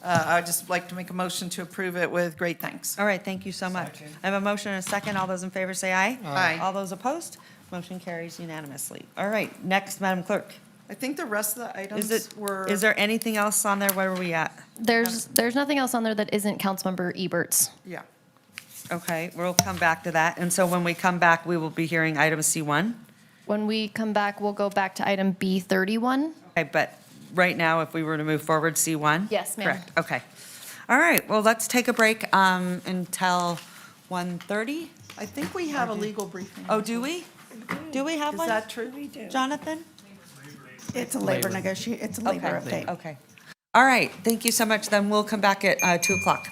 M: I'd just like to make a motion to approve it with great thanks.
Q: All right, thank you so much. I have a motion and a second. All those in favor say aye.
M: Aye.
Q: All those opposed? Motion carries unanimously. All right, next, Madam Clerk.
M: I think the rest of the items were.
Q: Is there anything else on there? Where are we at?
A: There's nothing else on there that isn't Councilmember Ebert's.
M: Yeah.
Q: Okay, we'll come back to that. And so when we come back, we will be hearing item C1.
A: When we come back, we'll go back to item B31.
Q: Okay, but right now, if we were to move forward, C1?
A: Yes, ma'am.
Q: Correct, okay. All right, well, let's take a break until 1:30.
M: I think we have a legal briefing.
Q: Oh, do we?
B: Do we have
M: Is
B: one?
M: that true?
F: We do.
M: Jonathan?
F: It's a labor it's a labor
B: Okay,
F: update.
B: okay. All right, thank you so much. Then we'll come back at 2 o'clock.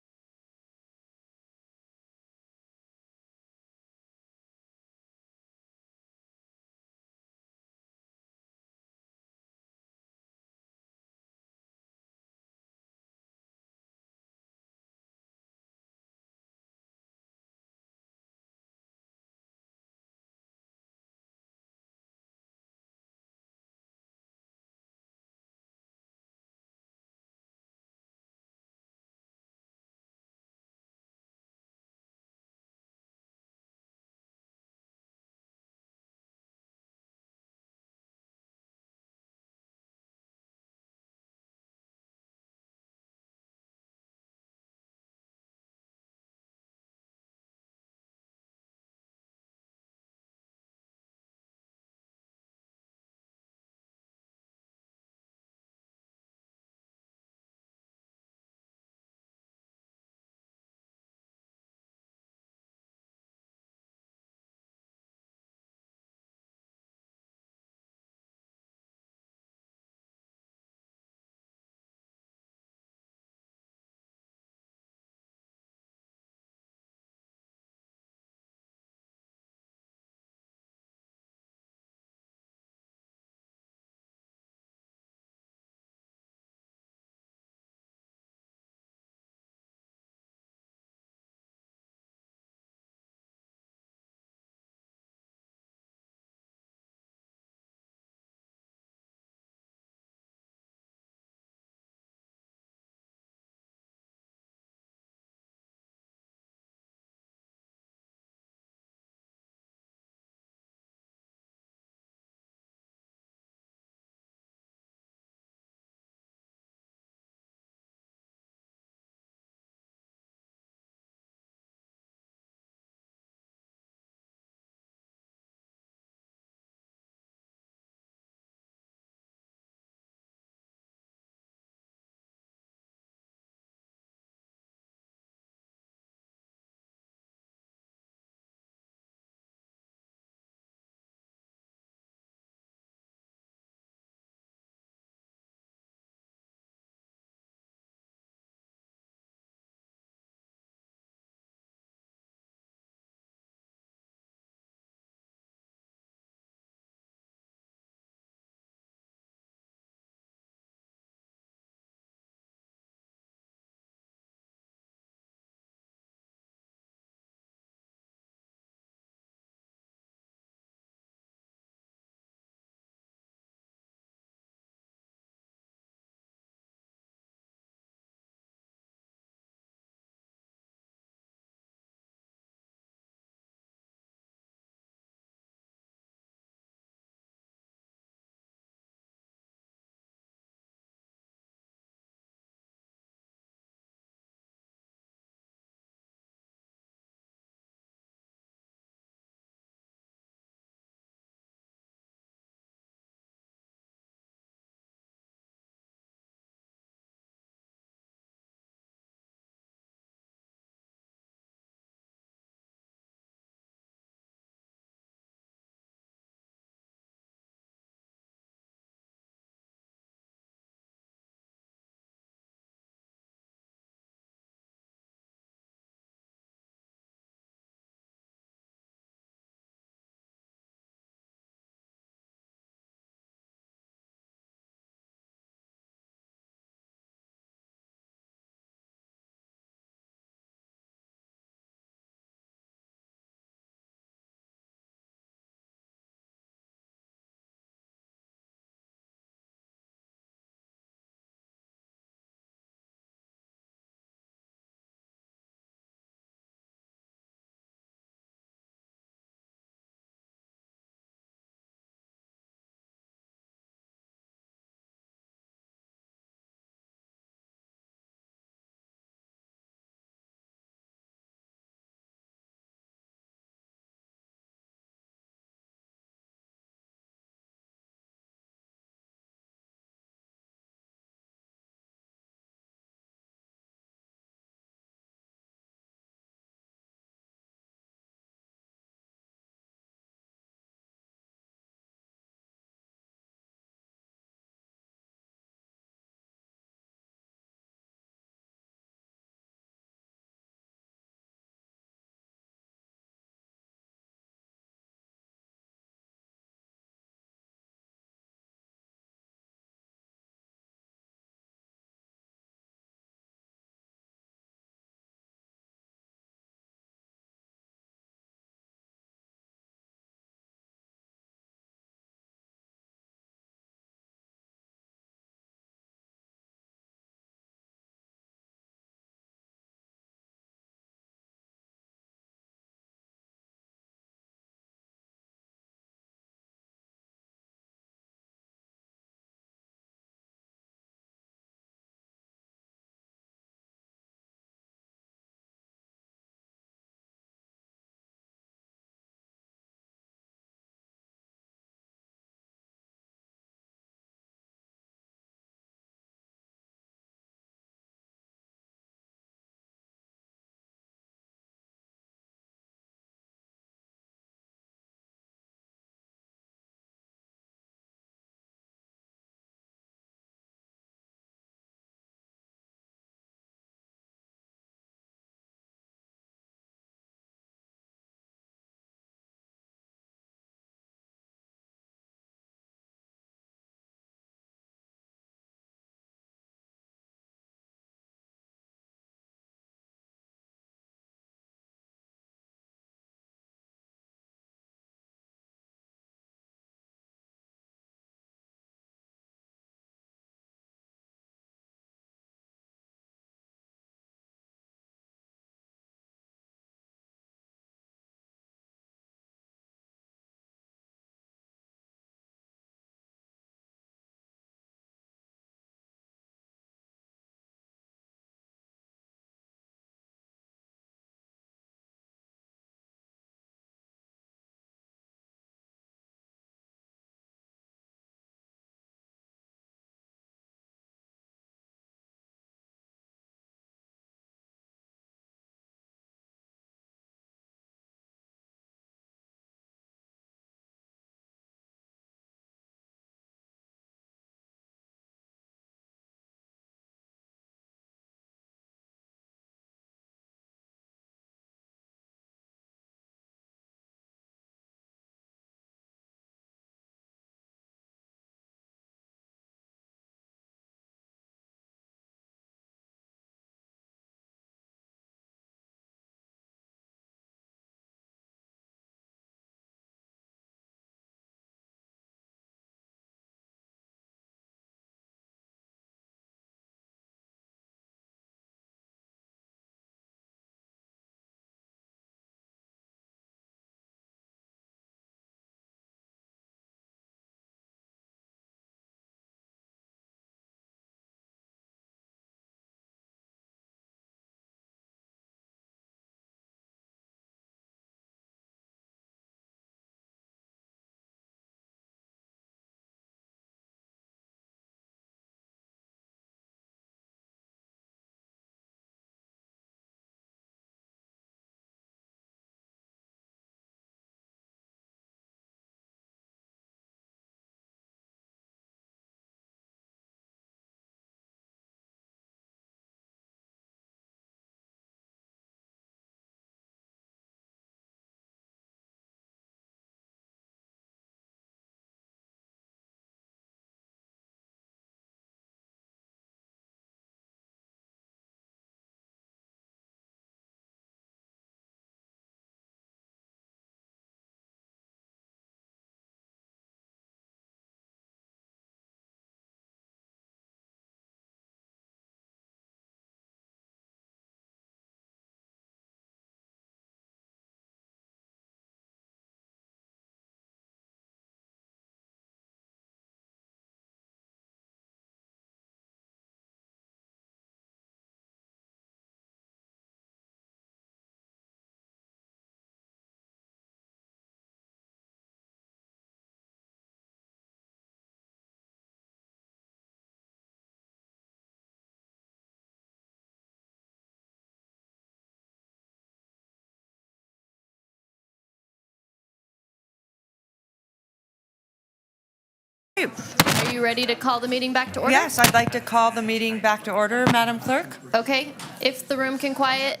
A: you ready to call the meeting back to order?
B: Yes, I'd like to call the meeting back to order, Madam Clerk.
A: Okay, if the room can quiet.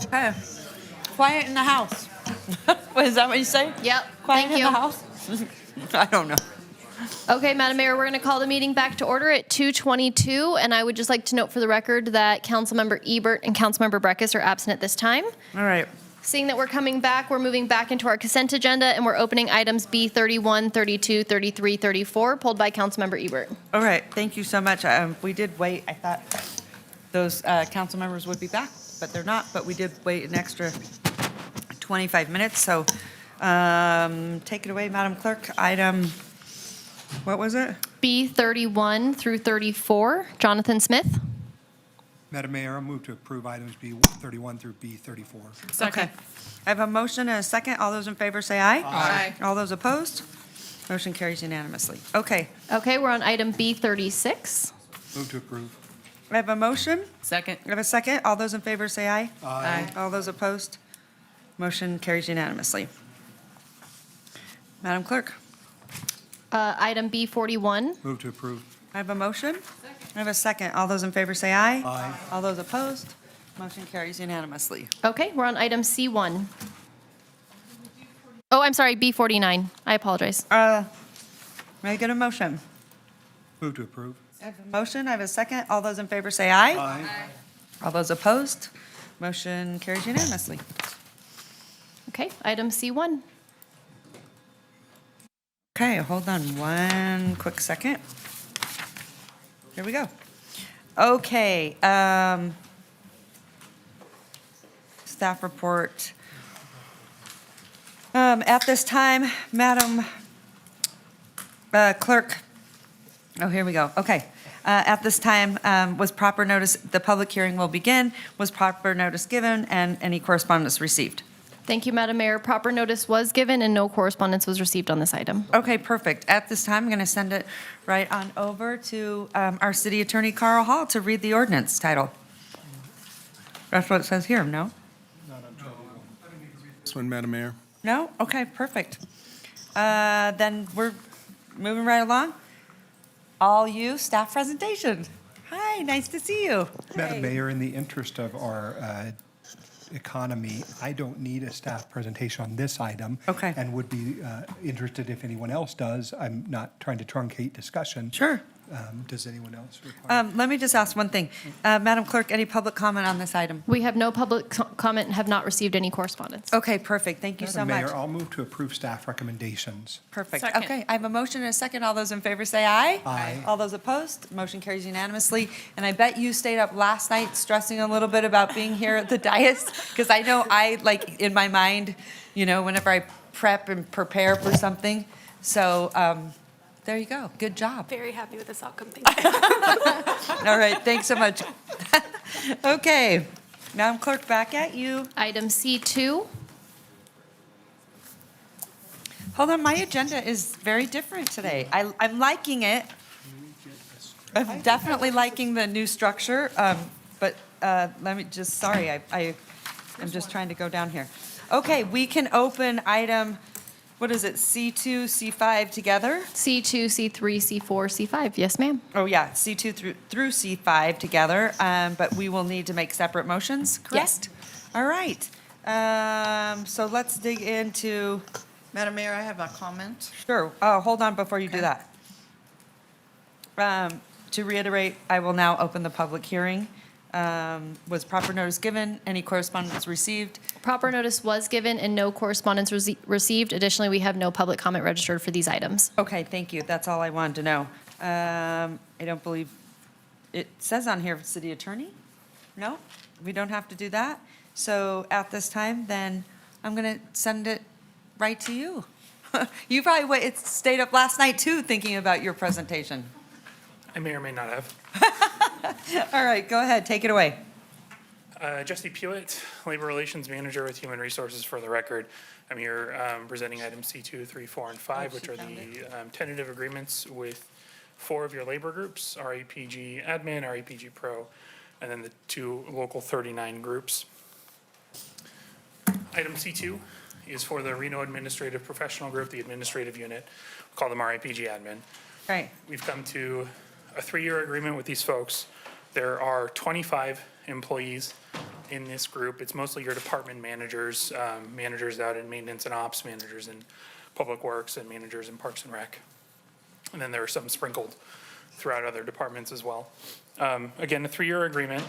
M: Okay. Quiet in the house. Is that what you say?
A: Yep,
M: Quiet
A: thank
M: in
A: you.
M: the house? I don't know.
A: Okay, Madam Mayor, we're going to call the meeting back to order at 2:22, and I would just like to note for the record that Councilmember Ebert and Councilmember Breckus are absent at this time.
B: All right.
A: Seeing that we're coming back, we're moving back into our consent agenda, and we're opening items B 31, 32, 33, 34, pulled by Councilmember Ebert.
B: All right, thank you so much. We did wait. I thought those council members would be back, but they're not. But we did wait an extra 25 minutes. So take it away, Madam Clerk. Item, what was it?
A: B 31 through 34, Jonathan Smith.
E: Madam Mayor, I'll move to approve items B 31 through B 34.
B: Okay. I have a motion and a second. All those in favor say aye.
A: Aye.
B: All those opposed? Motion carries unanimously. Okay.
A: Okay, we're on item B 36.
E: Move to approve.
B: I have a motion.
R: Second.
B: I have a second. All those in favor say aye.
E: Aye.
B: All those opposed? Motion carries unanimously. Madam Clerk,
A: Item B 41.
E: Move to approve.
B: I have a motion. I have a second. All those in favor say aye.
E: Aye.
B: All those opposed? Motion carries unanimously.
A: Okay, we're on item C1. Oh, I'm sorry, B 49. I apologize.
B: May I get a motion?
E: Move to approve.
B: I have a motion. I have a second. All those in favor say aye.
E: Aye.
B: All those opposed? Motion carries unanimously.
A: Okay, item C1.
B: Okay, hold on one quick second. Here we go. Okay, staff report. At this time, Madam Clerk, oh, here we go. Okay. At this time, was proper notice, the public hearing will begin, was proper notice given, and any correspondence received?
A: Thank you, Madam Mayor. Proper notice was given and no correspondence was received on this item.
B: Okay, perfect. At this time, I'm going to send it right on over to our city attorney, Carl Hall, to read the ordinance title. That's what it says here, no?
U: This one, Madam Mayor.
B: No? Okay, perfect. Then we're moving right along. All you, staff presentation. Hi, nice to see you.
E: Madam Mayor, in the interest of our economy, I don't need a staff presentation on this item.
B: Okay.
E: And would be interested if anyone else does. I'm not trying to truncate discussion.
B: Sure.
E: Does anyone else require?
B: Let me just ask one thing. Madam Clerk, any public comment on this item?
A: We have no public comment and have not received any correspondence.
B: Okay, perfect. Thank you so
E: Madam
B: much.
E: Mayor, I'll move to approve staff recommendations.
B: Perfect.
I: Second.
B: Okay, I have a motion and a second. All those in favor say aye.
E: Aye.
B: All those opposed? Motion carries unanimously. And I bet you stayed up last night stressing a little bit about being here at the dais, because I know I, like, in my mind, you know, whenever I prep and prepare for something. So, there you go. Good job.
O: Very happy with this outcome. Thank you.
B: All right, thanks so much. Okay, Madam Clerk, back at you.
A: Item C2.
B: Hold on, my agenda is very different today. I'm liking it. I'm definitely liking the new structure, but let me just, sorry, I'm just trying to go down here. Okay, we can open item, what is it, C2, C5 together?
A: C2, C3, C4, C5. Yes, ma'am.
B: Oh, yeah, C2 through C5 together, but we will need to make separate motions, correct?
A: Yes.
B: All right. So let's dig into,
M: Madam Mayor, I have a comment.
B: sure, hold on before you do that. To reiterate, I will now open the public hearing. Was proper notice given? Any correspondence received?
A: Proper notice was given and no correspondence received. Additionally, we have no public comment registered for these items.
B: Okay, thank you. That's all I wanted to know. I don't believe, it says on here, city attorney? No? We don't have to do that? So at this time, then I'm going to send it right to you. You probably stayed up last night too, thinking about your presentation.
V: I may or may not have.
B: All right, go ahead, take it away.
V: Jesse Pewitt, Labor Relations Manager with Human Resources for the record. I'm here presenting items C2, 3, 4, and 5, which are the tentative agreements with 4 of your labor groups, REPG Admin, REPG Pro, and then the 2 local 39 groups. Item C2 is for the Reno Administrative Professional Group, the administrative unit. We call them RIPG admin.
Q: Right.
V: We've come to a 3-year agreement with these folks. There are 25 employees in this group. It's mostly your department managers, managers out in maintenance and ops, managers in public works, and managers in parks and rec. And then there are some sprinkled throughout other departments as well. Again, a 3-year agreement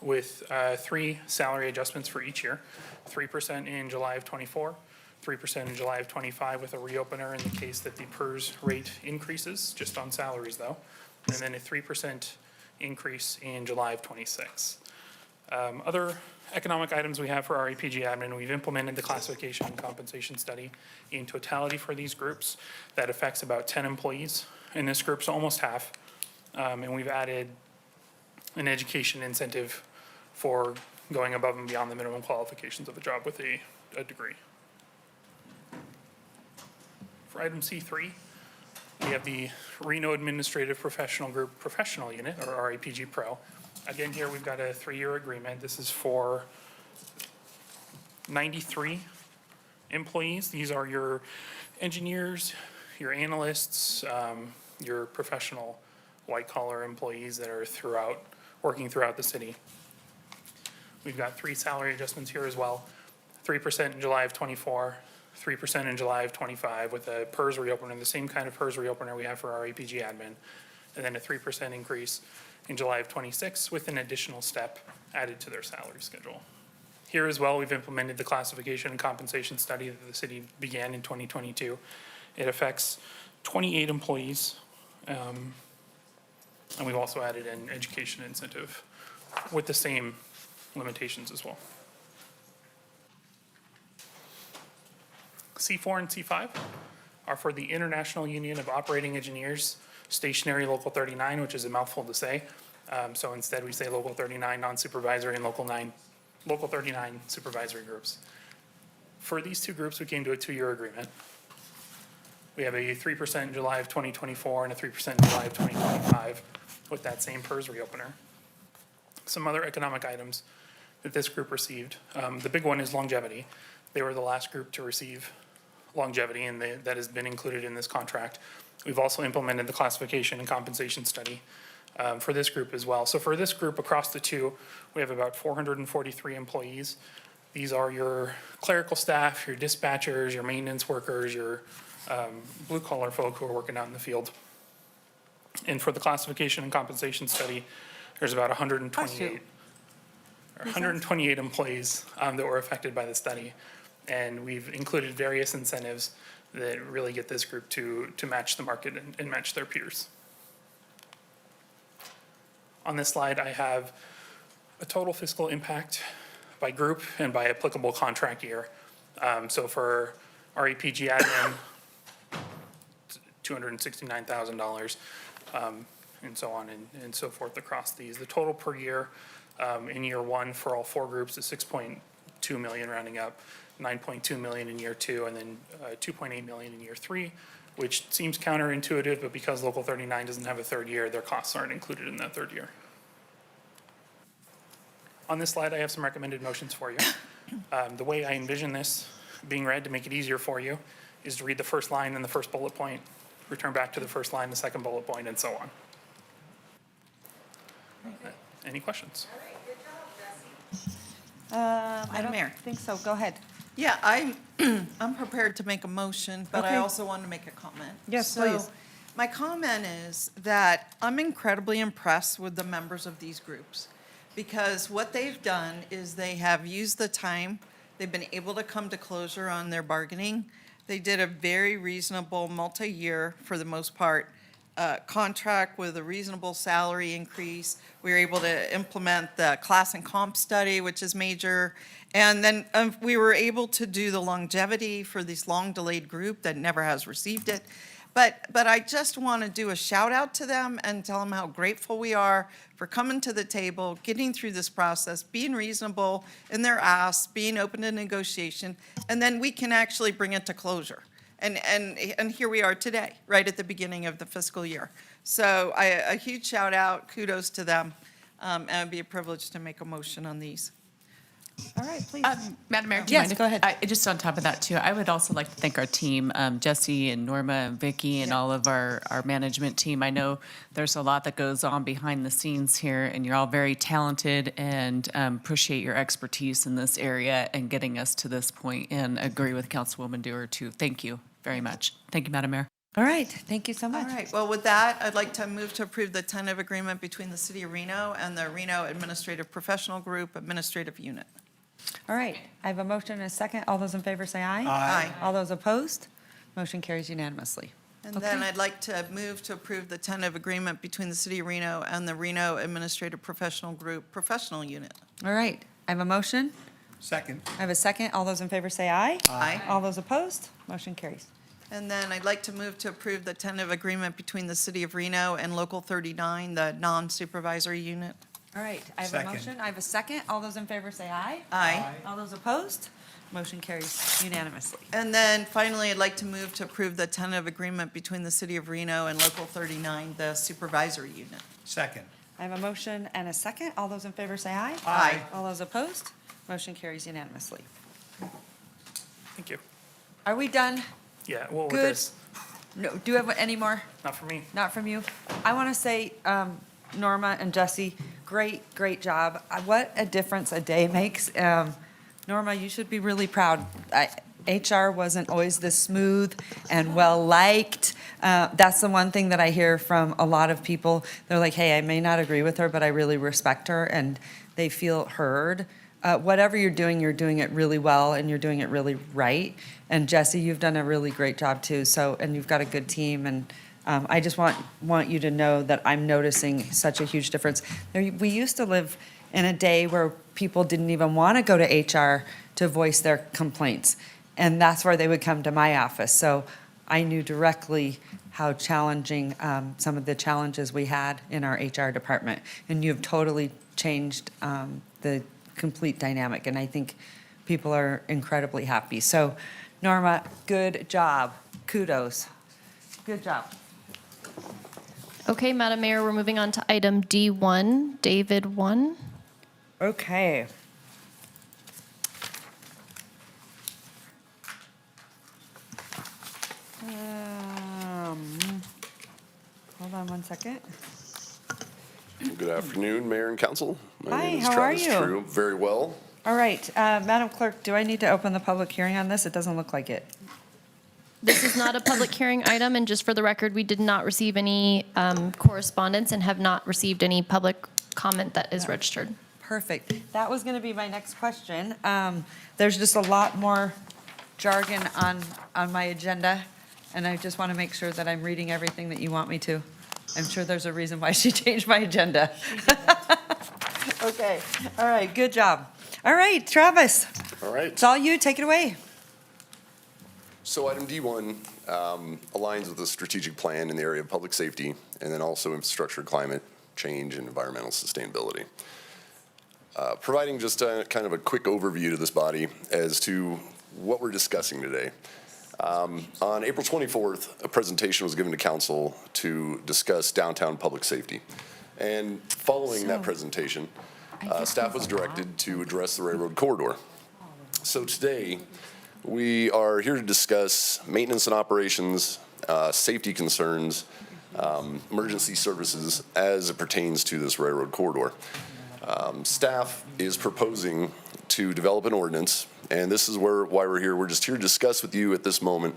V: with 3 salary adjustments for each year, 3% in July of '24, 3% in July of '25 with a reopener in the case that the PERS rate increases, just on salaries though, and then a 3% increase in July of '26. Other economic items we have for our APG admin, we've implemented the classification and compensation study in totality for these groups. That affects about 10 employees in this group, so almost half. And we've added an education incentive for going above and beyond the minimum qualifications of a job with a degree. For item C3, we have the Reno Administrative Professional Group Professional Unit, or RAPG Pro. Again, here we've got a 3-year agreement. This is for 93 employees. These are your engineers, your analysts, your professional white-collar employees that are working throughout the city. We've got 3 salary adjustments here as well. 3% in July of '24, 3% in July of '25 with a PERS reopener, the same kind of PERS reopener we have for our APG admin, and then a 3% increase in July of '26 with an additional step added to their salary schedule. Here as well, we've implemented the classification and compensation study that the city began in 2022. It affects 28 employees, and we've also added an education incentive with the same limitations as well. C4 and C5 are for the International Union of Operating Engineers, Stationary Local 39, which is a mouthful to say. So instead we say Local 39 non-supervisory and Local 39 supervisory groups. For these 2 groups, we came to a 2-year agreement. We have a 3% in July of 2024 and a 3% in July of 2025 with that same PERS reopener. Some other economic items that this group received. The big one is longevity. They were the last group to receive longevity, and that has been included in this contract. We've also implemented the classification and compensation study for this group as well. So for this group across the 2, we have about 443 employees. These are your clerical staff, your dispatchers, your maintenance workers, your blue-collar folk who are working out in the field. And for the classification and compensation study, there's about 128 employees that were affected by the study. And we've included various incentives that really get this group to match the market and match their peers. On this slide, I have a total fiscal impact by group and by applicable contract year. So for RAPG admin, $269,000, and so on and so forth across these. The total per year in year 1 for all 4 groups is 6.2 million, rounding up, 9.2 million in year 2, and then 2.8 million in year 3, which seems counterintuitive, but because Local 39 doesn't have a 3rd year, their costs aren't included in that 3rd year. On this slide, I have some recommended motions for you. The way I envision this being read to make it easier for you is to read the first line and the first bullet point, return back to the first line, the second bullet point, and so on. Any questions?
M: I don't
B: think so. Go ahead.
M: Yeah, I'm prepared to make a motion, but I
B: Okay.
M: also want to make a comment.
B: Yes,
M: So,
B: please.
M: my comment is that I'm incredibly impressed with the members of these groups, because what they've done is they have used the time, they've been able to come to closure on their bargaining. They did a very reasonable, multi-year, for the most part, contract with a reasonable salary increase. We were able to implement the class and comp study, which is major. And then we were able to do the longevity for this long-delayed group that never has received it. But I just want to do a shout out to them and tell them how grateful we are for coming to the table, getting through this process, being reasonable in their asks, being open to negotiation, and then we can actually bring it to closure. And here we are today, right at the beginning of the fiscal year. So a huge shout out, kudos to them, and it'd be a privilege to make a motion on these.
B: All right, please.
R: Madam Mayor, do you
B: Yes,
R: mind
B: go ahead.
R: just on top of that, too, I would also like to thank our team, Jesse and Norma and Vicky and all of our management team. I know there's a lot that goes on behind the scenes here, and you're all very talented, and appreciate your expertise in this area and getting us to this point, and agree with Councilwoman Dewar, too. Thank you very much. Thank you, Madam Mayor.
B: All right, thank you so much.
M: All right, well, with that, I'd like to move to approve the tentative agreement between the City of Reno and the Reno Administrative Professional Group Administrative Unit.
B: All right, I have a motion and a second. All those in favor say aye.
M: Aye.
B: All those opposed? Motion carries unanimously.
M: And then I'd like to move to approve the tentative agreement between the City of Reno and the Reno Administrative Professional Group Professional Unit.
B: All right, I have a motion.
E: Second.
B: I have a second. All those in favor say aye.
M: Aye.
B: All those opposed? Motion carries.
M: And then I'd like to move to approve the tentative agreement between the City of Reno and Local 39, the non-supervisory unit.
B: All right, I have a
E: Second.
B: motion. I have a second. All those in favor say aye.
M: Aye.
B: All those opposed? Motion carries unanimously.
M: And then finally, I'd like to move to approve the tentative agreement between the City of Reno and Local 39, the supervisory unit.
E: Second.
B: I have a motion and a second. All those in favor say aye.
M: Aye.
B: All those opposed? Motion carries unanimously.
V: Thank you.
B: Are we done?
V: Yeah, well, with
B: Good.
V: this,
B: No, do you have any more?
V: not for me.
B: Not from you? I want to say, Norma and Jesse, great job. What a difference a day makes. Norma, you should be really proud. HR wasn't always this smooth and well-liked. That's the one thing that I hear from a lot of people. They're like, hey, I may not agree with her, but I really respect her, and they feel heard. Whatever you're doing it really well, and you're doing it really right. And Jesse, you've done a really great job too. So, and you've got a good team, and I just want you to know that I'm noticing such a huge difference. We used to live in a day where people didn't even want to go to HR to voice their complaints, and that's where they would come to my office. So I knew directly how challenging some of the challenges we had in our HR department, and you've totally changed the complete dynamic, and I think people are incredibly happy. So, Norma, good job. Kudos. Good job.
A: Okay, Madam Mayor, we're moving on to item D1, David 1.
B: Okay. Hold on one second.
C: Good afternoon, Mayor and Council. My
B: Hi,
C: name is
B: how are
C: Travis
B: you?
C: True. Very well.
B: All right, Madam Clerk, do I need to open the public hearing on this? It doesn't look like it.
A: This is not a public hearing item, and just for the record, we did not receive any correspondence and have not received any public comment that is registered.
B: Perfect. That was going to be my next question. There's just a lot more jargon on my agenda, and I just want to make sure that I'm reading everything that you want me to. I'm sure there's a reason why she changed my agenda. Okay, all right, good job. All right, Travis,
C: All right.
B: it's all you, take it away.
C: So item D1 aligns with the strategic plan in the area of public safety and then also infrastructure, climate change, and environmental sustainability. Providing just kind of a quick overview to this body as to what we're discussing today. On April 24th, a presentation was given to council to discuss downtown public safety. And following that presentation, staff was directed to address the railroad corridor. So today, we are here to discuss maintenance and operations, safety concerns, emergency services as it pertains to this railroad corridor. Staff is proposing to develop an ordinance, and this is why we're here. We're just here to discuss with you at this moment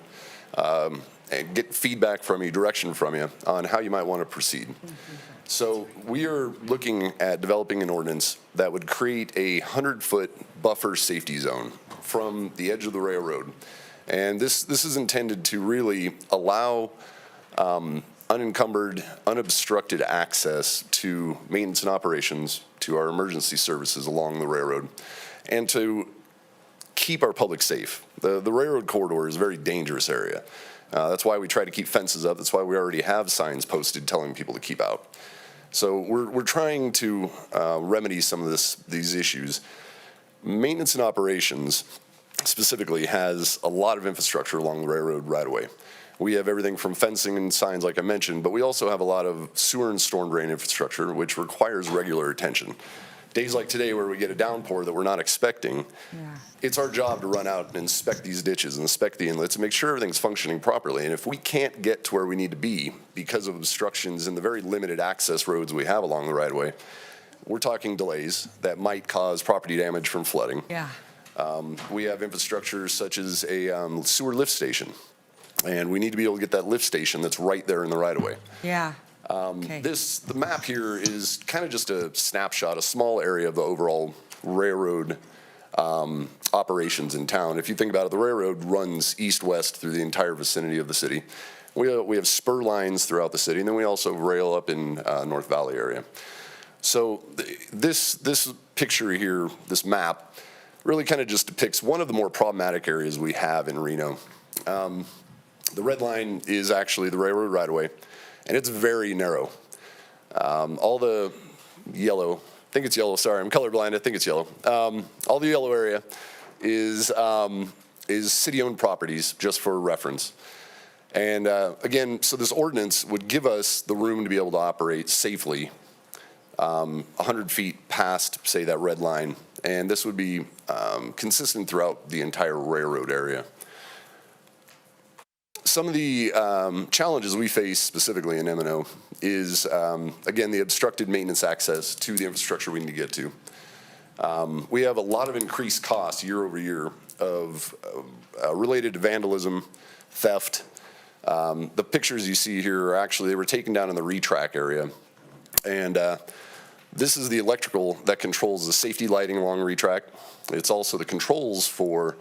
C: and get feedback from you, direction from you on how you might want to proceed. So we are looking at developing an ordinance that would create a 100-foot buffer safety zone from the edge of the railroad. And this is intended to really allow unencumbered, unobstructed access to maintenance and operations, to our emergency services along the railroad, and to keep our public safe. The railroad corridor is a very dangerous area. That's why we try to keep fences up. That's why we already have signs posted telling people to keep out. So we're trying to remedy some of these issues. Maintenance and operations specifically has a lot of infrastructure along the railroad right-of-way. We have everything from fencing and signs, like I mentioned, but we also have a lot of sewer and storm drain infrastructure, which requires regular attention. Days like today where we get a downpour that we're not expecting, it's our job to run out and inspect these ditches and inspect the inlets and make sure everything's functioning properly. And if we can't get to where we need to be because of obstructions in the very limited access roads we have along the right-of-way, we're talking delays that might cause property damage from flooding.
Q: Yeah.
C: We have infrastructure such as a sewer lift station, and we need to be able to get that lift station that's right there in the right-of-way.
Q: Yeah. Okay.
C: The map here is kind of just a snapshot, a small area of the overall railroad operations in town. If you think about it, the railroad runs east-west through the entire vicinity of the city. We have spur lines throughout the city, and then we also rail up in North Valley area. So this picture here, this map, really kind of just depicts one of the more problematic areas we have in Reno. The red line is actually the railroad right-of-way, and it's very narrow. All the yellow, I think it's yellow, sorry, I'm colorblind, I think it's yellow. All the yellow area is city-owned properties, just for reference. And again, so this ordinance would give us the room to be able to operate safely 100 feet past, say, that red line. And this would be consistent throughout the entire railroad area. Some of the challenges we face specifically in M&O is, again, the obstructed maintenance access to the infrastructure we need to get to. We have a lot of increased costs year over year of related to vandalism, theft. The pictures you see here are actually, they were taken down in the retrack area. And this is the electrical that controls the safety lighting along retrack. It's also the controls for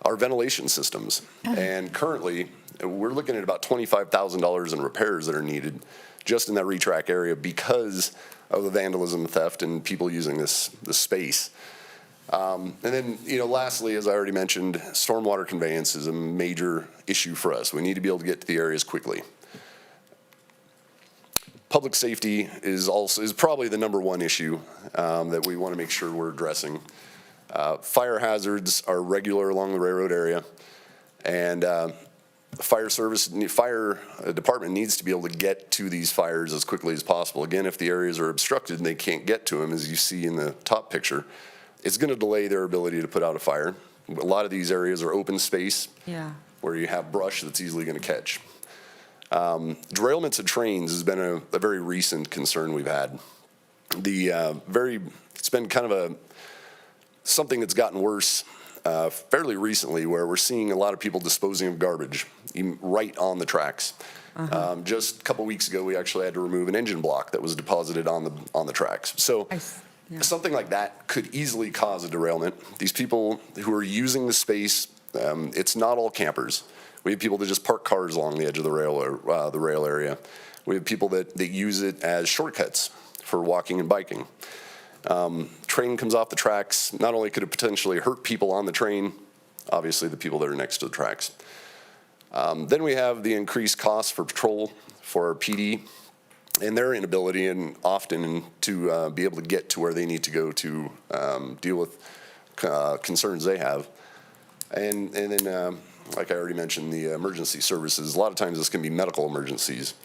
C: our ventilation systems. And currently, we're looking at about $25,000 in repairs that are needed just in that retrack area because of the vandalism, theft, and people using this space. And then, lastly, as I already mentioned, stormwater conveyance is a major issue for us. We need to be able to get to the areas quickly. Public safety is probably the #1 issue that we want to make sure we're addressing. Fire hazards are regular along the railroad area, and fire department needs to be able to get to these fires as quickly as possible. Again, if the areas are obstructed and they can't get to them, as you see in the top picture, it's going to delay their ability to put out a fire. A lot of these areas are open space where you have brush that's easily going to catch. Derailments of trains has been a very recent concern we've had. It's been kind of something that's gotten worse fairly recently, where we're seeing a lot of people disposing of garbage right on the tracks. Just a couple weeks ago, we actually had to remove an engine block that was deposited on the tracks. So something like that could easily cause a derailment. These people who are using the space, it's not all campers. We have people that just park cars along the edge of the rail area. We have people that use it as shortcuts for walking and biking. Train comes off the tracks. Not only could it potentially hurt people on the train, obviously the people that are next to the tracks. Then we have the increased costs for patrol for our PD and their inability and often to be able to get to where they need to go to deal with concerns they have. And then, like I already mentioned, the emergency services. A lot of times this can be medical emergencies.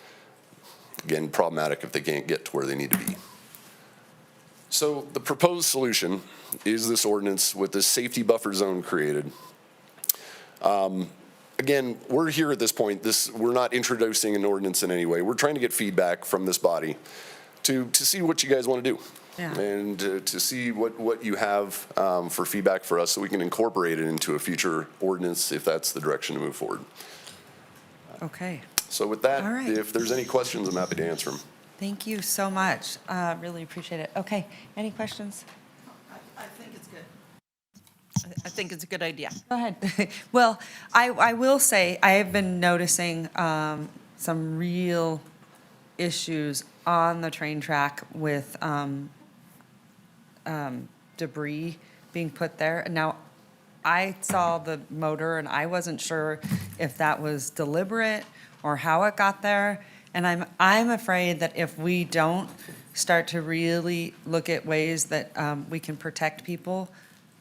C: Again, problematic if they can't get to where they need to be. So the proposed solution is this ordinance with this safety buffer zone created. Again, we're here at this point. We're not introducing an ordinance in any way. We're trying to get feedback from this body to see what you guys want to do. And to see what you have for feedback for us so we can incorporate it into a future ordinance if that's the direction to move forward.
Q: Okay.
C: So with that, if there's any questions, I'm happy to answer them.
Q: Thank you so much. Really appreciate it. Okay, any questions?
M: I think it's good. I think it's a good idea.
Q: Go ahead. Well, I will say I have been noticing some real issues on the train track with debris being put there. Now, I saw the motor and I wasn't sure if that was deliberate or how it got there. And I'm afraid that if we don't start to really look at ways that we can protect people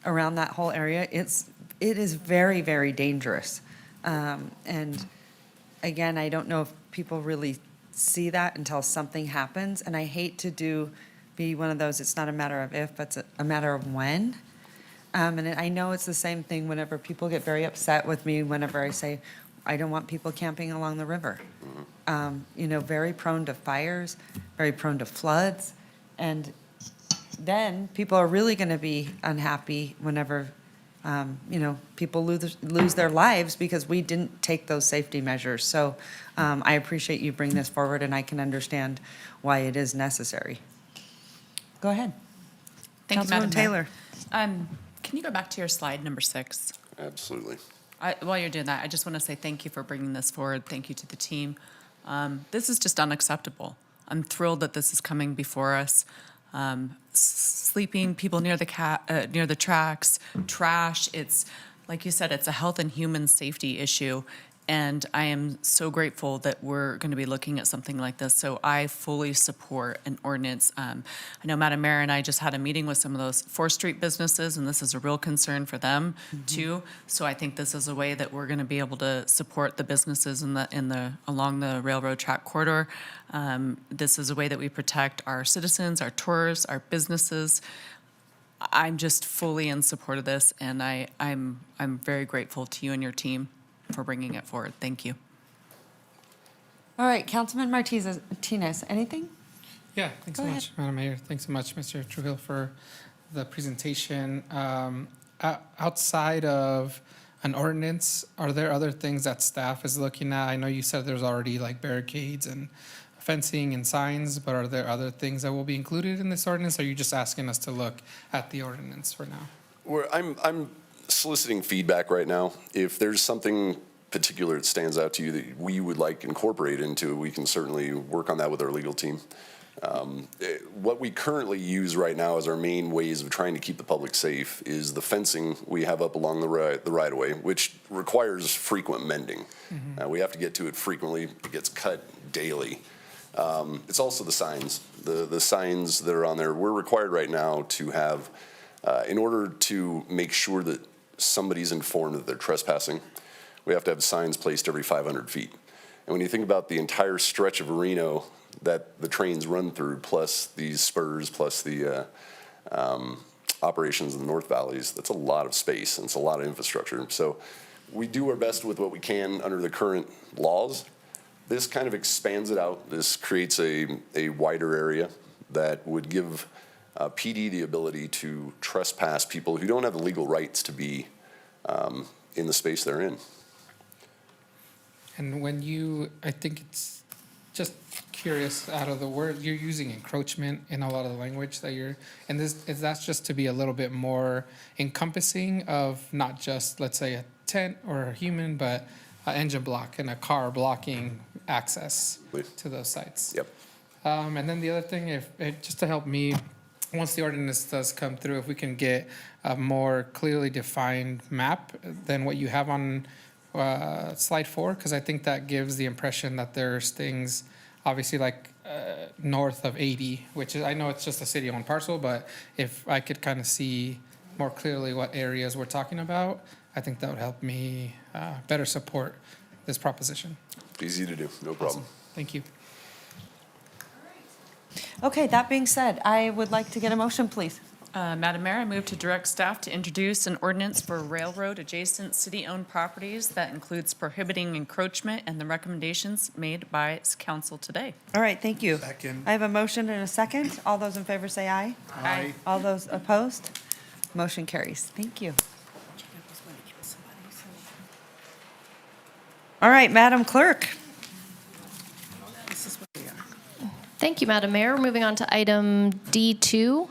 Q: around that whole area, it is very, very dangerous. And again, I don't know if people really see that until something happens. And I hate to be one of those, it's not a matter of if, but it's a matter of when. And I know it's the same thing whenever people get very upset with me whenever I say, I don't want people camping along the river. You know, very prone to fires, very prone to floods. And then people are really going to be unhappy whenever, you know, people lose their lives because we didn't take those safety measures. So I appreciate you bringing this forward, and I can understand why it is necessary. Go ahead.
R: Thank you, Madam
Q: Councilwoman
R: Mayor.
Q: Taylor.
R: Can you go back to your slide number 6?
C: Absolutely.
R: While you're doing that, I just want to say thank you for bringing this forward. Thank you to the team. This is just unacceptable. I'm thrilled that this is coming before us. Sleeping people near the tracks, trash. It's like you said, it's a health and human safety issue. And I am so grateful that we're going to be looking at something like this. So I fully support an ordinance. I know Madam Mayor and I just had a meeting with some of those 4th Street businesses, and this is a real concern for them too. So I think this is a way that we're going to be able to support the businesses along the railroad track corridor. This is a way that we protect our citizens, our tourists, our businesses. I'm just fully in support of this, and I'm very grateful to you and your team for bringing it forward. Thank you.
Q: All right, Councilman Martinez, anything?
N: Yeah, thanks
Q: Go
N: so
Q: ahead.
N: much, Madam Mayor. Thanks so much, Mr. Trujillo, for the presentation. Outside of an ordinance, are there other things that staff is looking at? I know you said there's already like barricades and fencing and signs, but are there other things that will be included in this ordinance? Or are you just asking us to look at the ordinance for now?
C: I'm soliciting feedback right now. If there's something particular that stands out to you that we would like incorporated into it, we can certainly work on that with our legal team. What we currently use right now as our main ways of trying to keep the public safe is the fencing we have up along the right-of-way, which requires frequent mending. We have to get to it frequently. It gets cut daily. It's also the signs. The signs that are on there, we're required right now to have, in order to make sure that somebody's informed that they're trespassing, we have to have signs placed every 500 feet. And when you think about the entire stretch of Reno that the trains run through, plus these spurs, plus the operations in the North Valleys, that's a lot of space and it's a lot of infrastructure. So we do our best with what we can under the current laws. This kind of expands it out. This creates a wider area that would give PD the ability to trespass people who don't have the legal rights to be in the space they're in.
N: And when I think it's just curious, out of the word, you're using encroachment in a lot of the language that and that's just to be a little bit more encompassing of not just, let's say, a tent or a human, but an engine block and a car blocking access to those sites.
C: Yep.
N: And then the other thing, just to help me, once the ordinance does come through, if we can get a more clearly defined map than what you have on slide 4, because I think that gives the impression that there's things, obviously, like north of 80, which is, I know it's just a city-owned parcel, but if I could kind of see more clearly what areas we're talking about, I think that would help me better support this proposition.
C: Easy to do, no problem.
N: Thank you.
Q: Okay, that being said, I would like to get a motion, please.
R: Madam Mayor, I move to direct staff to introduce an ordinance for railroad-adjacent city-owned properties that includes prohibiting encroachment and the recommendations made by council today.
Q: All right, thank you.
T: Second.
Q: I have a motion and a second. All those in favor say aye.
R: Aye.
Q: All those opposed? Motion carries. Thank you. All right, Madam Clerk.
A: Thank you, Madam Mayor. We're moving on to item D2,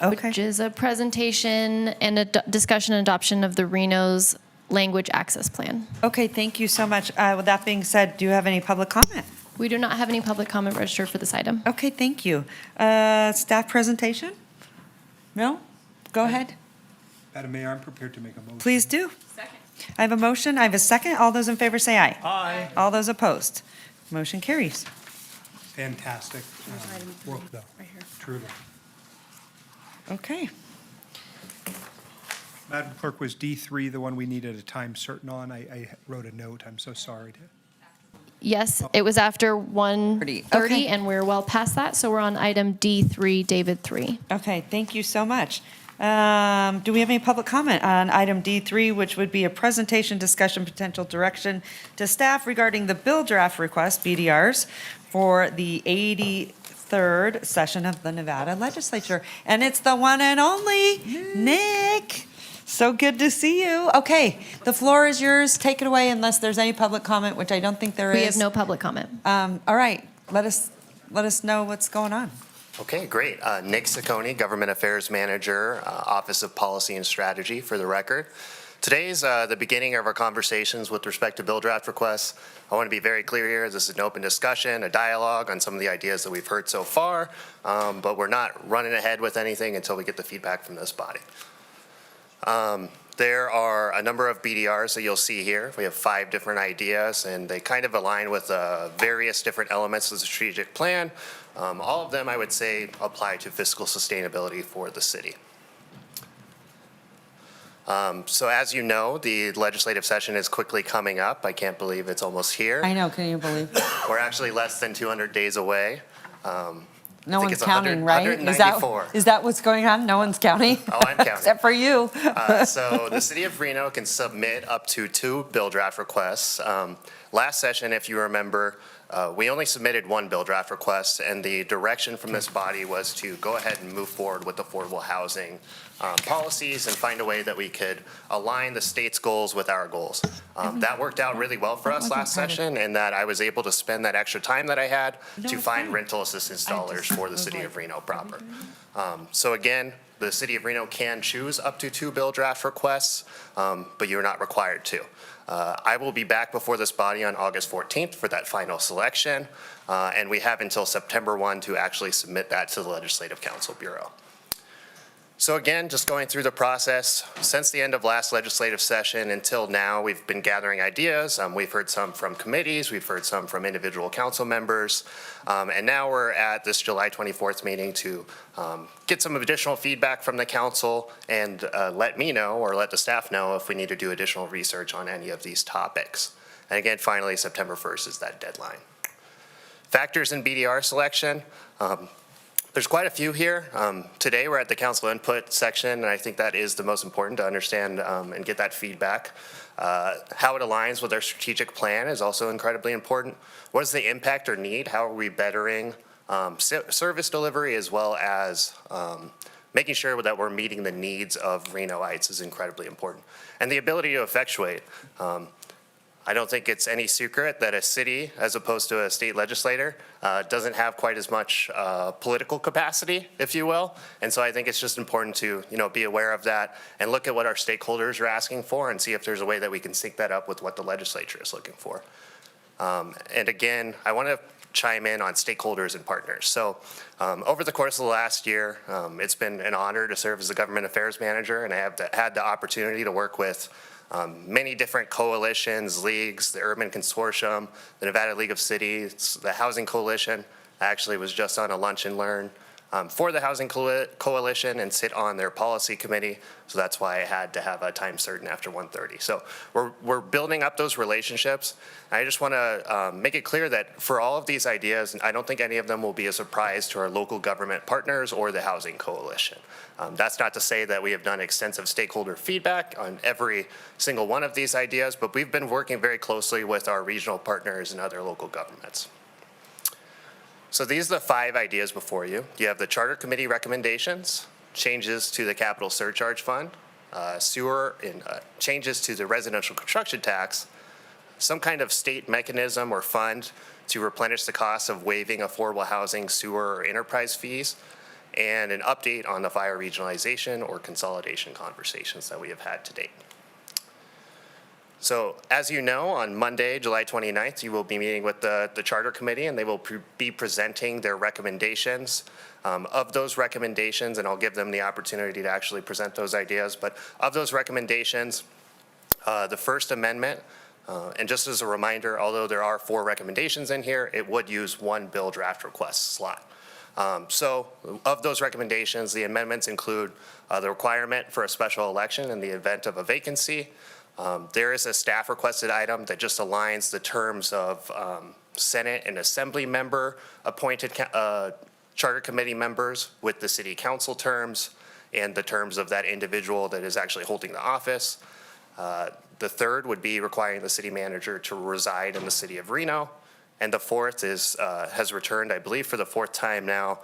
A: which is a presentation and a discussion and adoption of the Reno's language access plan.
Q: Okay, thank you so much. With that being said, do you have any public comment?
A: We do not have any public comment registered for this item.
Q: Okay, thank you. Staff presentation? No? Go ahead.
E: Madam Mayor, I'm prepared to make a motion.
Q: Please do. Second. I have a motion. I have a second. All those in favor say aye.
E: Aye.
Q: All those opposed? Motion carries.
E: Fantastic work, though. Truly.
Q: Okay.
E: Madam Clerk, was D3 the one we needed a time certain on? I wrote a note. I'm so sorry.
A: Yes, it was after 1:30,
B: Okay.
A: and we're well past that, so we're on item D3, David 3.
B: Okay, thank you so much. Do we have any public comment on item D3, which would be a presentation, discussion, potential direction to staff regarding the bill draft request, BDRs, for the 83rd session of the Nevada Legislature? And it's the one and only Nick. So good to see you. Okay, the floor is yours. Take it away unless there's any public comment, which I don't think there is.
A: We have no public comment.
B: All right, let us know what's going on.
D: Okay, great. Nick Ciccone, Government Affairs Manager, Office of Policy and Strategy, for the record. Today's the beginning of our conversations with respect to bill draft requests. I want to be very clear here. This is an open discussion, a dialogue on some of the ideas that we've heard so far, but we're not running ahead with anything until we get the feedback from this body. There are a number of BDRs that you'll see here. We have 5 different ideas, and they kind of align with various different elements of the strategic plan. All of them, I would say, apply to fiscal sustainability for the city. So as you know, the legislative session is quickly coming up. I can't believe it's almost here.
B: I know, can you believe?
D: We're actually less than 200 days away.
B: No one's
D: it's
B: counting,
D: 100
B: right?
D: 194.
B: Is that what's going on? No one's counting?
D: Oh, I'm counting.
B: Except for you.
D: So the city of Reno can submit up to 2 bill draft requests. Last session, if you remember, we only submitted 1 bill draft request, and the direction from this body was to go ahead and move forward with affordable housing policies and find a way that we could align the state's goals with our goals. That worked out really well for us last session, in that I was able to spend that extra time that I had to find rental assistance dollars for the city of Reno proper. So again, the city of Reno can choose up to 2 bill draft requests, but you're not required to. I will be back before this body on August 14th for that final selection, and we have until September 1 to actually submit that to the Legislative Council Bureau. So again, just going through the process, since the end of last legislative session until now, we've been gathering ideas. We've heard some from committees, we've heard some from individual council members, and now we're at this July 24th meeting to get some additional feedback from the council and let me know, or let the staff know, if we need to do additional research on any of these topics. And again, finally, September 1st is that deadline. Factors in BDR selection. There's quite a few here. Today we're at the council input section, and I think that is the most important to understand and get that feedback. How it aligns with our strategic plan is also incredibly important. What is the impact or need? How are we bettering service delivery, as well as making sure that we're meeting the needs of Renoites is incredibly important. And the ability to effectuate. I don't think it's any secret that a city, as opposed to a state legislator, doesn't have quite as much political capacity, if you will. And so I think it's just important to, be aware of that and look at what our stakeholders are asking for and see if there's a way that we can sync that up with what the legislature is looking for. And again, I want to chime in on stakeholders and partners. So over the course of the last year, it's been an honor to serve as the government affairs manager, and I have had the opportunity to work with many different coalitions, leagues, the Urban Consortium, the Nevada League of Cities, the Housing Coalition. I actually was just on a lunch and learn for the Housing Coalition and sit on their policy committee. So that's why I had to have a time certain after 1:30. So we're building up those relationships. I just want to make it clear that for all of these ideas, I don't think any of them will be a surprise to our local government partners or the Housing Coalition. That's not to say that we have done extensive stakeholder feedback on every single one of these ideas, but we've been working very closely with our regional partners and other local governments. So these are the 5 ideas before you. You have the Charter Committee recommendations, changes to the capital surcharge fund, sewer, and changes to the residential construction tax, some kind of state mechanism or fund to replenish the cost of waiving affordable housing, sewer, or enterprise fees, and an update on the fire regionalization or consolidation conversations that we have had to date. So as you know, on Monday, July 29th, you will be meeting with the Charter Committee, and they will be presenting their recommendations. Of those recommendations, and I'll give them the opportunity to actually present those ideas, but of those recommendations, the First Amendment, and just as a reminder, although there are 4 recommendations in here, it would use 1 bill draft request slot. So of those recommendations, the amendments include the requirement for a special election in the event of a vacancy, There is a staff requested item that just aligns the terms of Senate and Assembly member appointed Charter Committee members with the City Council terms and the terms of that individual that is actually holding the office. The third would be requiring the city manager to reside in the city of Reno. And the fourth is, has returned, I believe, for the fourth time now,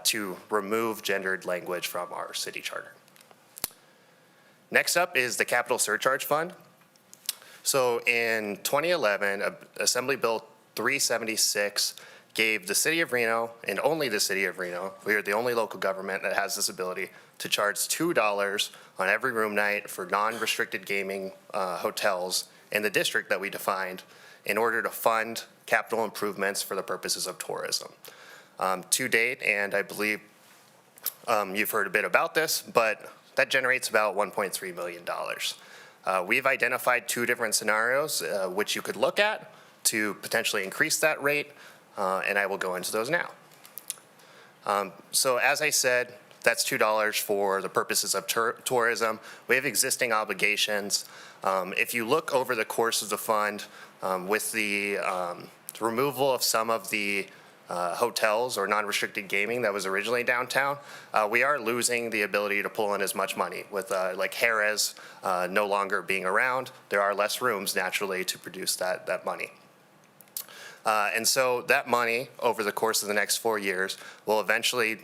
D: to remove gendered language from our city charter. Next up is the Capital Surcharge Fund. So in 2011, Assembly Bill 376 gave the city of Reno, and only the city of Reno, we are the only local government that has this ability, to charge $2 on every room night for non-restricted gaming hotels in the district that we defined in order to fund capital improvements for the purposes of tourism. To date, and I believe you've heard a bit about this, but that generates about $1.3 million. We've identified two different scenarios which you could look at to potentially increase that rate, and I will go into those now. So as I said, that's $2 for the purposes of tourism. We have existing obligations. If you look over the course of the fund, with the removal of some of the hotels or non-restricted gaming that was originally downtown, we are losing the ability to pull in as much money. With like Jerez no longer being around, there are less rooms naturally to produce that money. And so that money over the course of the next 4 years will eventually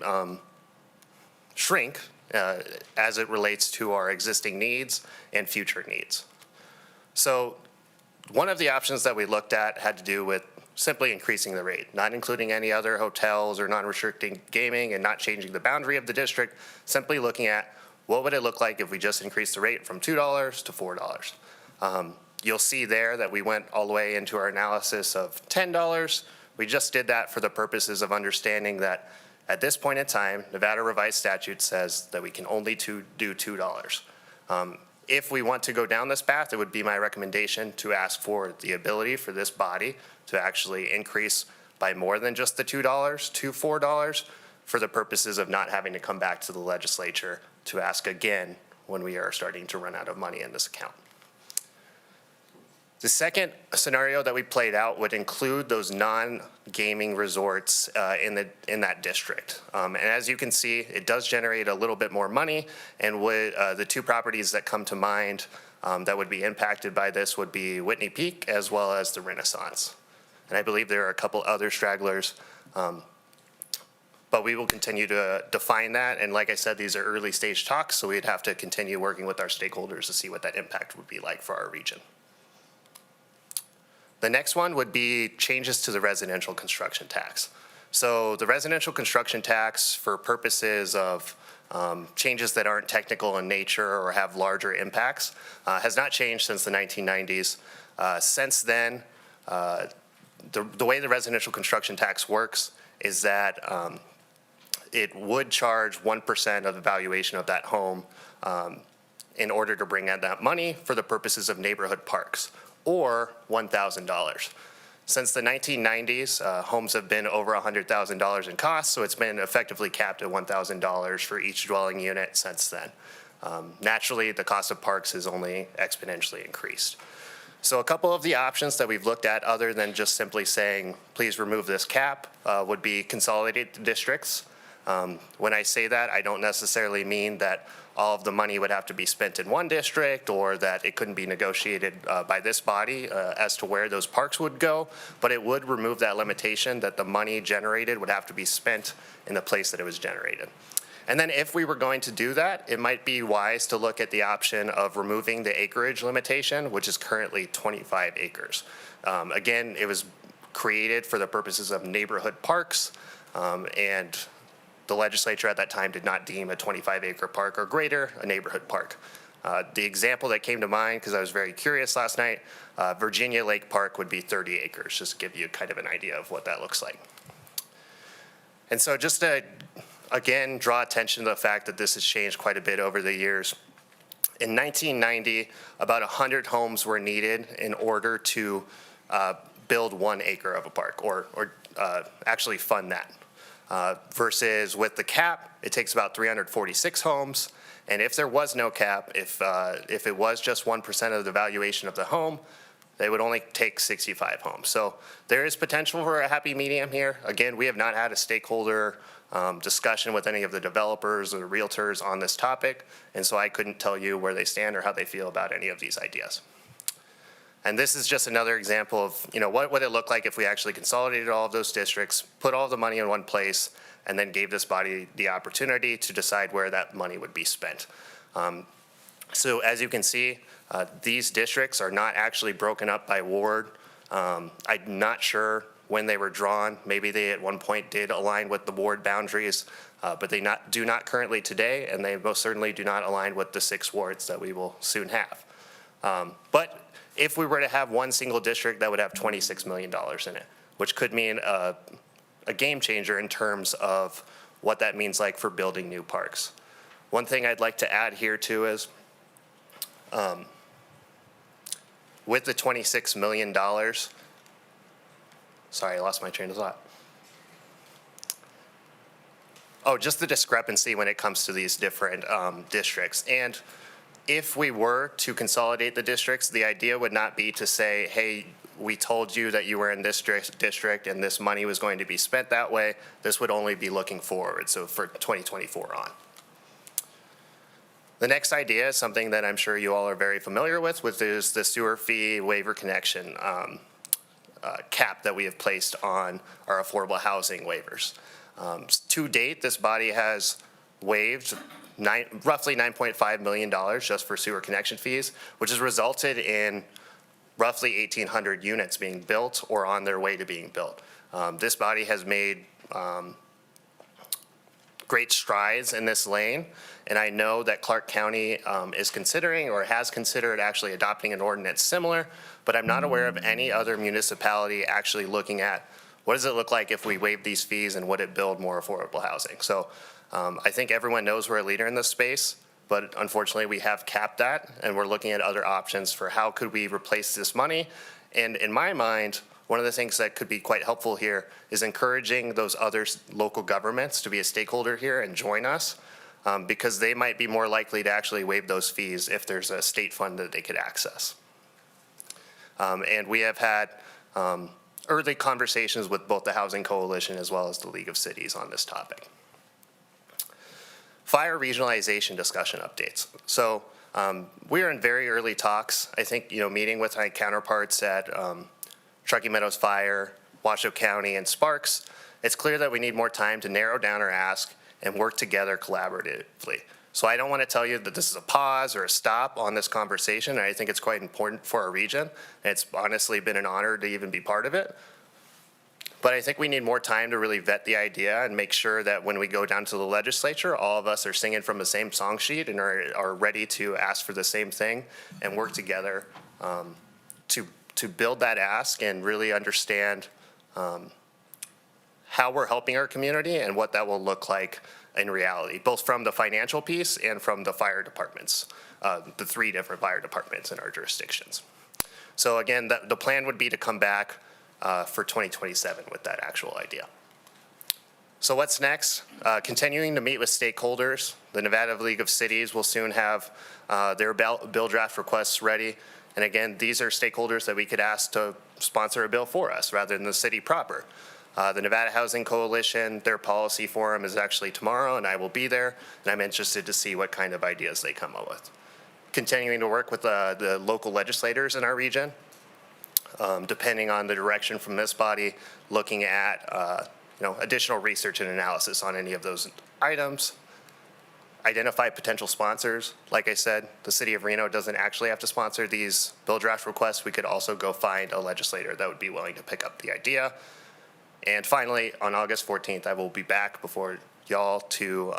D: shrink as it relates to our existing needs and future needs. So one of the options that we looked at had to do with simply increasing the rate, not including any other hotels or non-restricting gaming and not changing the boundary of the district, simply looking at what would it look like if we just increased the rate from $2 to $4. You'll see there that we went all the way into our analysis of $10. We just did that for the purposes of understanding that at this point in time, Nevada revised statute says that we can only do $2. If we want to go down this path, it would be my recommendation to ask for the ability for this body to actually increase by more than just the $2 to $4 for the purposes of not having to come back to the legislature to ask again when we are starting to run out of money in this account. The second scenario that we played out would include those non-gaming resorts in that district. And as you can see, it does generate a little bit more money, and the two properties that come to mind that would be impacted by this would be Whitney Peak as well as the Renaissance. And I believe there are a couple other stragglers, but we will continue to define that. And like I said, these are early stage talks, so we'd have to continue working with our stakeholders to see what that impact would be like for our region. The next one would be changes to the residential construction tax. So the residential construction tax, for purposes of changes that aren't technical in nature or have larger impacts, has not changed since the 1990s. Since then, the way the residential construction tax works is that it would charge 1% of the valuation of that home in order to bring in that money for the purposes of neighborhood parks, or $1,000. Since the 1990s, homes have been over $100,000 in cost, so it's been effectively capped at $1,000 for each dwelling unit since then. Naturally, the cost of parks has only exponentially increased. So a couple of the options that we've looked at, other than just simply saying, please remove this cap, would be consolidate the districts. When I say that, I don't necessarily mean that all of the money would have to be spent in one district or that it couldn't be negotiated by this body as to where those parks would go, but it would remove that limitation that the money generated would have to be spent in the place that it was generated. And then if we were going to do that, it might be wise to look at the option of removing the acreage limitation, which is currently 25 acres. Again, it was created for the purposes of neighborhood parks, and the legislature at that time did not deem a 25-acre park or greater a neighborhood park. The example that came to mind, because I was very curious last night, Virginia Lake Park would be 30 acres, just to give you kind of an idea of what that looks like. And so just to, again, draw attention to the fact that this has changed quite a bit over the years. In 1990, about 100 homes were needed in order to build 1 acre of a park, or actually fund that. versus with the cap, it takes about 346 homes. And if there was no cap, if it was just 1% of the valuation of the home, they would only take 65 homes. So there is potential for a happy medium here. Again, we have not had a stakeholder discussion with any of the developers or realtors on this topic, and so I couldn't tell you where they stand or how they feel about any of these ideas. And this is just another example of, what would it look like if we actually consolidated all of those districts, put all the money in one place, and then gave this body the opportunity to decide where that money would be spent. So as you can see, these districts are not actually broken up by ward. I'm not sure when they were drawn. Maybe they at one point did align with the ward boundaries, but they do not currently today, and they most certainly do not align with the 6 wards that we will soon have. But if we were to have one single district, that would have $26 million in it, which could mean a game changer in terms of what that means like for building new parks. One thing I'd like to add here too is, with the $26 million, sorry, I lost my train of thought. Oh, just the discrepancy when it comes to these different districts. And if we were to consolidate the districts, the idea would not be to say, hey, we told you that you were in this district and this money was going to be spent that way. This would only be looking forward, so for 2024 on. The next idea is something that I'm sure you all are very familiar with, which is the sewer fee waiver connection cap that we have placed on our affordable housing waivers. To date, this body has waived roughly $9.5 million just for sewer connection fees, which has resulted in roughly 1,800 units being built or on their way to being built. This body has made great strides in this lane, and I know that Clark County is considering or has considered actually adopting an ordinance similar, but I'm not aware of any other municipality actually looking at what does it look like if we waive these fees and would it build more affordable housing. So I think everyone knows we're a leader in this space, but unfortunately we have capped that, and we're looking at other options for how could we replace this money. And in my mind, one of the things that could be quite helpful here is encouraging those other local governments to be a stakeholder here and join us, because they might be more likely to actually waive those fees if there's a state fund that they could access. And we have had early conversations with both the Housing Coalition as well as the League of Cities on this topic. Fire regionalization discussion updates. So we are in very early talks. I think, meeting with my counterparts at Truckee Meadows Fire, Washoe County, and Sparks, it's clear that we need more time to narrow down our ask and work together collaboratively. So I don't want to tell you that this is a pause or a stop on this conversation. I think it's quite important for our region. And it's honestly been an honor to even be part of it. But I think we need more time to really vet the idea and make sure that when we go down to the legislature, all of us are singing from the same song sheet and are ready to ask for the same thing and work together to build that ask and really understand how we're helping our community and what that will look like in reality, both from the financial piece and from the fire departments, the 3 different fire departments in our jurisdictions. So again, the plan would be to come back for 2027 with that actual idea. So what's next? Continuing to meet with stakeholders. The Nevada League of Cities will soon have their bill draft requests ready. And again, these are stakeholders that we could ask to sponsor a bill for us rather than the city proper. The Nevada Housing Coalition, their policy forum is actually tomorrow, and I will be there, and I'm interested to see what kind of ideas they come up with. Continuing to work with the local legislators in our region, depending on the direction from this body, looking at additional research and analysis on any of those items. Identify potential sponsors. Like I said, the city of Reno doesn't actually have to sponsor these bill draft requests. We could also go find a legislator that would be willing to pick up the idea. And finally, on August 14th, I will be back before y'all to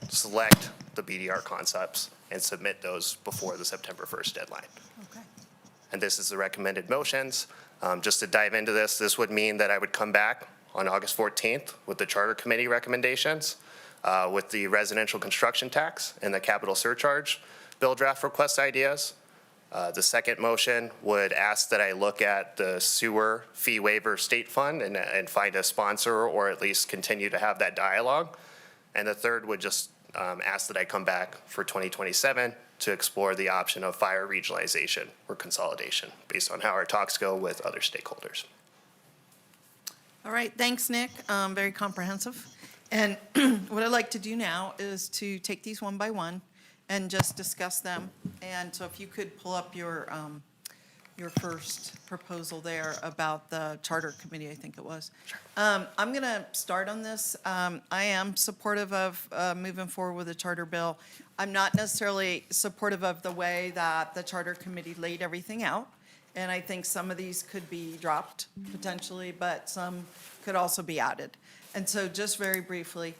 D: select the BDR concepts and submit those before the September 1st deadline.
F: Okay.
D: And this is the recommended motions. Just to dive into this, this would mean that I would come back on August 14th with the Charter Committee recommendations, with the residential construction tax and the capital surcharge bill draft request ideas. The second motion would ask that I look at the sewer fee waiver state fund and find a sponsor, or at least continue to have that dialogue. And the third would just ask that I come back for 2027 to explore the option of fire regionalization or consolidation based on how our talks go with other stakeholders.
M: All right, thanks, Nick. Very comprehensive. And what I'd like to do now is to take these one by one and just discuss them. And so if you could pull up your first proposal there about the charter committee, I think it was. I'm going to start on this. I am supportive of moving forward with the charter bill. I'm not necessarily supportive of the way that the charter committee laid everything out. And I think some of these could be dropped potentially, but some could also be added. And so just very briefly,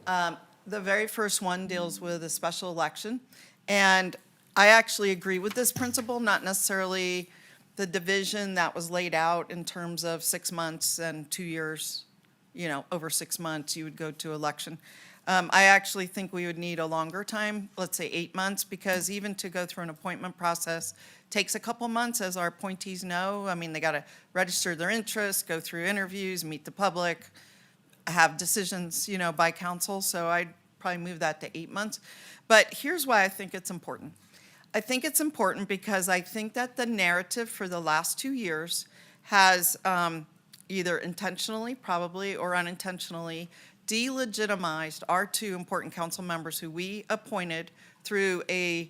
M: the very first one deals with a special election. And I actually agree with this principle, not necessarily the division that was laid out in terms of 6 months and 2 years, over 6 months, you would go to election. I actually think we would need a longer time, let's say 8 months, because even to go through an appointment process takes a couple months, as our appointees know. I mean, they got to register their interest, go through interviews, meet the public, have decisions, by council. So I'd probably move that to 8 months. But here's why I think it's important. I think it's important because I think that the narrative for the last 2 years has either intentionally, probably, or unintentionally delegitimized our two important council members who we appointed through a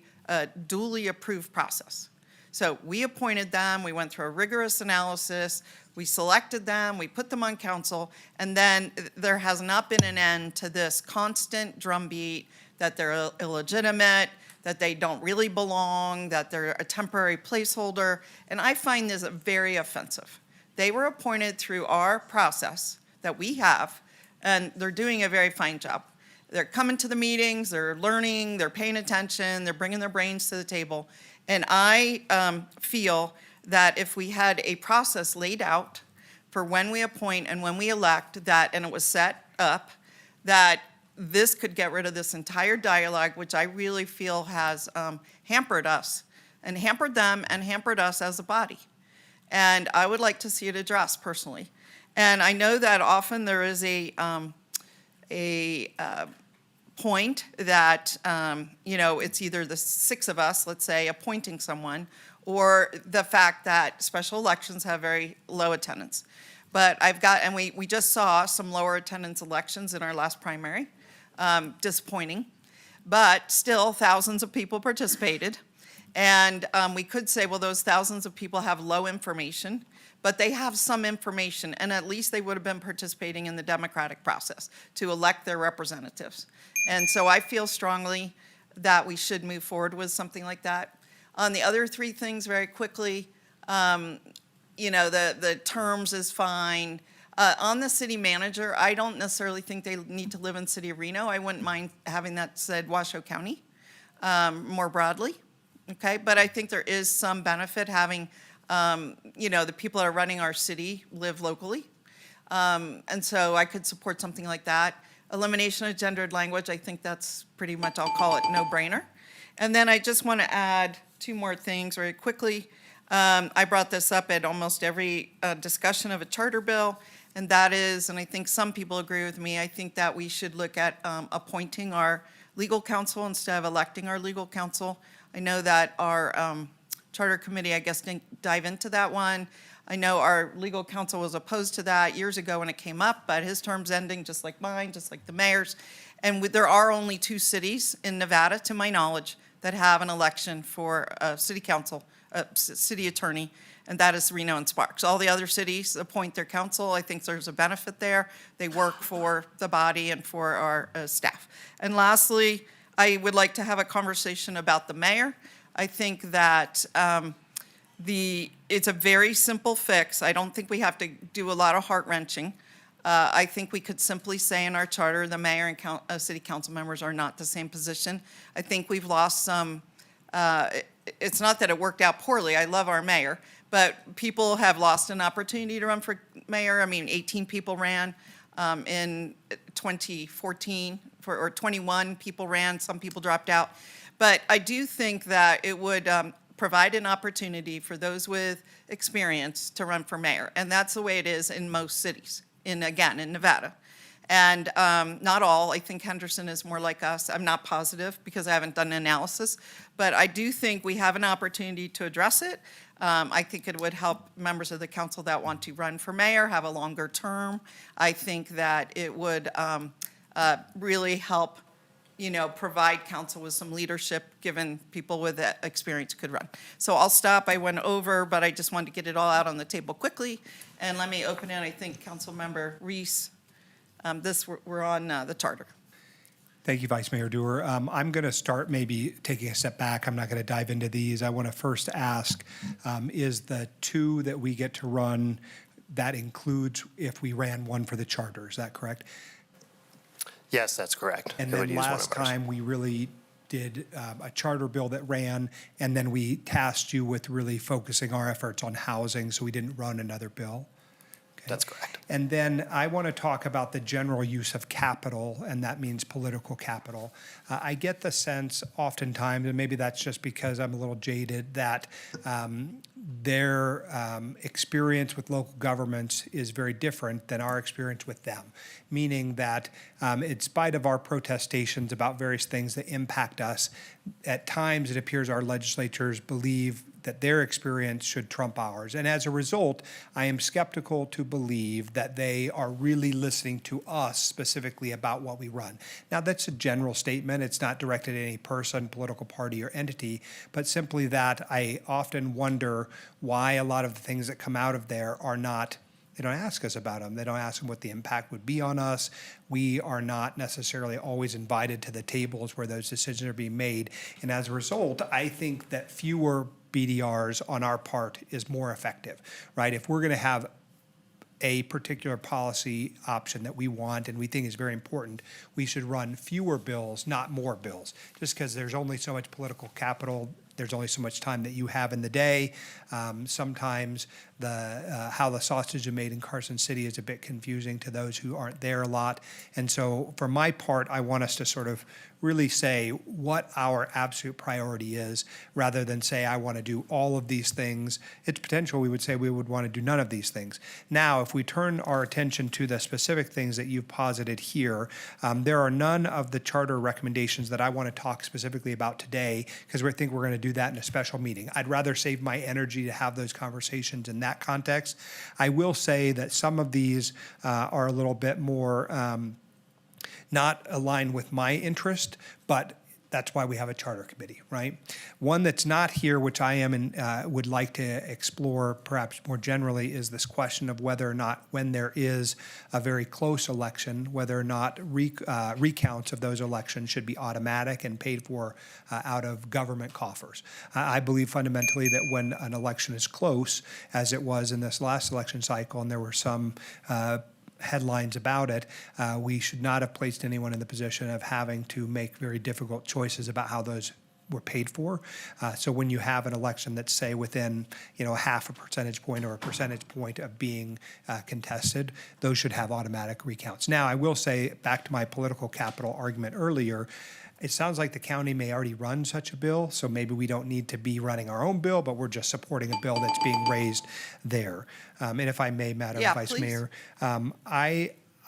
M: duly approved process. So we appointed them, we went through a rigorous analysis, we selected them, we put them on council, and then there has not been an end to this constant drumbeat that they're illegitimate, that they don't really belong, that they're a temporary placeholder, and I find this very offensive. They were appointed through our process that we have, and they're doing a very fine job. They're coming to the meetings, they're learning, they're paying attention, they're bringing their brains to the table. And I feel that if we had a process laid out for when we appoint and when we elect, and it was set up, that this could get rid of this entire dialogue, which I really feel has hampered us, and hampered them, and hampered us as a body. And I would like to see it addressed personally. And I know that often there is a point that, it's either the 6 of us, let's say, appointing someone, or the fact that special elections have very low attendance. But we just saw some lower attendance elections in our last primary, disappointing. But still, thousands of people participated. And we could say, well, those thousands of people have low information, but they have some information, and at least they would have been participating in the democratic process to elect their representatives. And so I feel strongly that we should move forward with something like that. On the other 3 things, very quickly, the terms is fine. On the city manager, I don't necessarily think they need to live in City of Reno. I wouldn't mind having that said Washoe County more broadly, okay? But I think there is some benefit having, the people that are running our city live locally. And so I could support something like that. Elimination of gendered language, I think that's pretty much, I'll call it no-brainer. And then I just want to add 2 more things very quickly. I brought this up at almost every discussion of a charter bill, and that is, and I think some people agree with me, I think that we should look at appointing our legal counsel instead of electing our legal counsel. I know that our charter committee, I guess, didn't dive into that one. I know our legal counsel was opposed to that years ago when it came up, but his term's ending just like mine, just like the mayor's. And there are only 2 cities in Nevada, to my knowledge, that have an election for a city council, city attorney, and that is Reno and Sparks. All the other cities appoint their council. I think there's a benefit there. They work for the body and for our staff. And lastly, I would like to have a conversation about the mayor. I think that it's a very simple fix. I don't think we have to do a lot of heart-wrenching. I think we could simply say in our charter, the mayor and city council members are not the same position. I think we've lost some, it's not that it worked out poorly. I love our mayor, but people have lost an opportunity to run for mayor. I mean, 18 people ran in 2014, or 21 people ran, some people dropped out. But I do think that it would provide an opportunity for those with experience to run for mayor. And that's the way it is in most cities, in Nevada. And not all, I think Henderson is more like us. I'm not positive because I haven't done an analysis, but I do think we have an opportunity to address it. I think it would help members of the council that want to run for mayor have a longer term. I think that it would really help, provide council with some leadership, given people with that experience could run. So I'll stop. I went over, but I just wanted to get it all out on the table quickly. And let me open it. I think Councilmember Reese, we're on the charter.
E: Thank you, Vice Mayor Dewar. I'm going to start maybe taking a step back. I'm not going to dive into these. I want to first ask, is the 2 that we get to run, that includes if we ran one for the charter, is that correct?
D: Yes, that's correct.
E: And
D: It would
E: then
D: use one
E: last
D: of ours.
E: time, we really did a charter bill that ran, and then we tasked you with really focusing our efforts on housing, so we didn't run another bill.
D: That's correct.
E: And then I want to talk about the general use of capital, and that means political capital. I get the sense oftentimes, and maybe that's just because I'm a little jaded, that their experience with local governments is very different than our experience with them, meaning that in spite of our protestations about various things that impact us, at times it appears our legislatures believe that their experience should trump ours. And as a result, I am skeptical to believe that they are really listening to us specifically about what we run. Now, that's a general statement. It's not directed at any person, political party, or entity, but simply that I often wonder why a lot of the things that come out of there are not, they don't ask us about them. They don't ask them what the impact would be on us. We are not necessarily always invited to the tables where those decisions are being made. And as a result, I think that fewer BDRs on our part is more effective, right? If we're going to have a particular policy option that we want and we think is very important, we should run fewer bills, not more bills, just because there's only so much political capital. There's only so much time that you have in the day. Sometimes how the sausage is made in Carson City is a bit confusing to those who aren't there a lot. And so for my part, I want us to sort of really say what our absolute priority is, rather than say, I want to do all of these things. It's potential we would say we would want to do none of these things. Now, if we turn our attention to the specific things that you've posited here, there are none of the charter recommendations that I want to talk specifically about today, because we think we're going to do that in a special meeting. I'd rather save my energy to have those conversations in that context. I will say that some of these are a little bit more not aligned with my interest, but that's why we have a charter committee, right? One that's not here, which I am and would like to explore perhaps more generally, is this question of whether or not, when there is a very close election, whether or not recounts of those elections should be automatic and paid for out of government coffers. I believe fundamentally that when an election is close, as it was in this last election cycle, and there were some headlines about it, we should not have placed anyone in the position of having to make very difficult choices about how those were paid for. So when you have an election that's, say, within a half a percentage point or a percentage point of being contested, those should have automatic recounts. Now, I will say, back to my political capital argument earlier, it sounds like the county may already run such a bill, so maybe we don't need to be running our own bill, but we're just supporting a bill that's being raised there. And if I may, Madam Vice
M: please.
E: Mayor,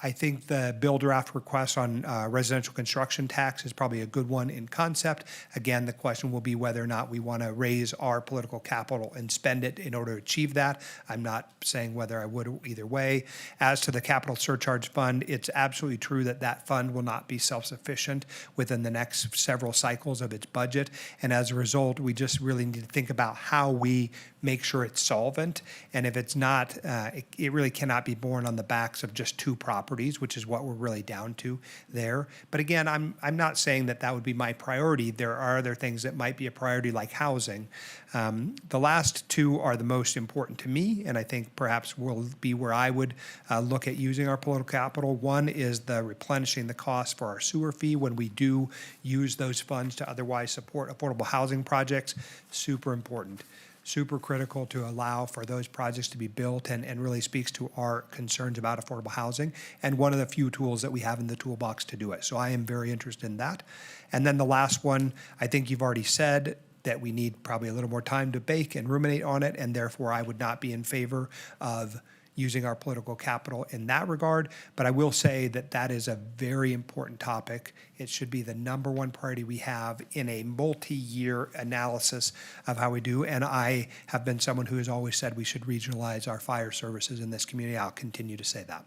E: I think the bill draft request on residential construction tax is probably a good one in concept. Again, the question will be whether or not we want to raise our political capital and spend it in order to achieve that. I'm not saying whether I would either way. As to the capital surcharge fund, it's absolutely true that that fund will not be self-sufficient within the next several cycles of its budget. And as a result, we just really need to think about how we make sure it's solvent. And if it's not, it really cannot be borne on the backs of just two properties, which is what we're really down to there. But again, I'm not saying that that would be my priority. There are other things that might be a priority, like housing. The last two are the most important to me, and I think perhaps will be where I would look at using our political capital. One is the replenishing the cost for our sewer fee when we do use those funds to otherwise support affordable housing projects. Super important. Super critical to allow for those projects to be built, and really speaks to our concerns about affordable housing, and one of the few tools that we have in the toolbox to do it. So I am very interested in that. And then the last one, I think you've already said, that we need probably a little more time to bake and ruminate on it, and therefore I would not be in favor of using our political capital in that regard. But I will say that that is a very important topic. It should be the number one priority we have in a multi-year analysis of how we do. And I have been someone who has always said we should regionalize our fire services in this community. I'll continue to say that.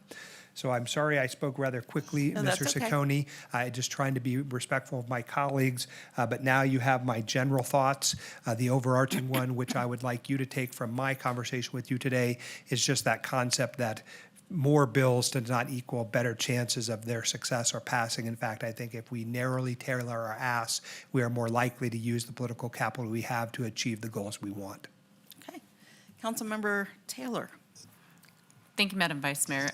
E: So I'm sorry I spoke rather quickly,
M: No,
E: Mr.
M: that's okay.
E: Ciccone. I just trying to be respectful of my colleagues, but now you have my general thoughts. The overarching one, which I would like you to take from my conversation with you today, is just that concept that more bills does not equal better chances of their success or passing. In fact, I think if we narrowly tailor our ask, we are more likely to use the political capital we have to achieve the goals we want.
M: Okay. Councilmember Taylor.
R: Thank you, Madam Vice Mayor.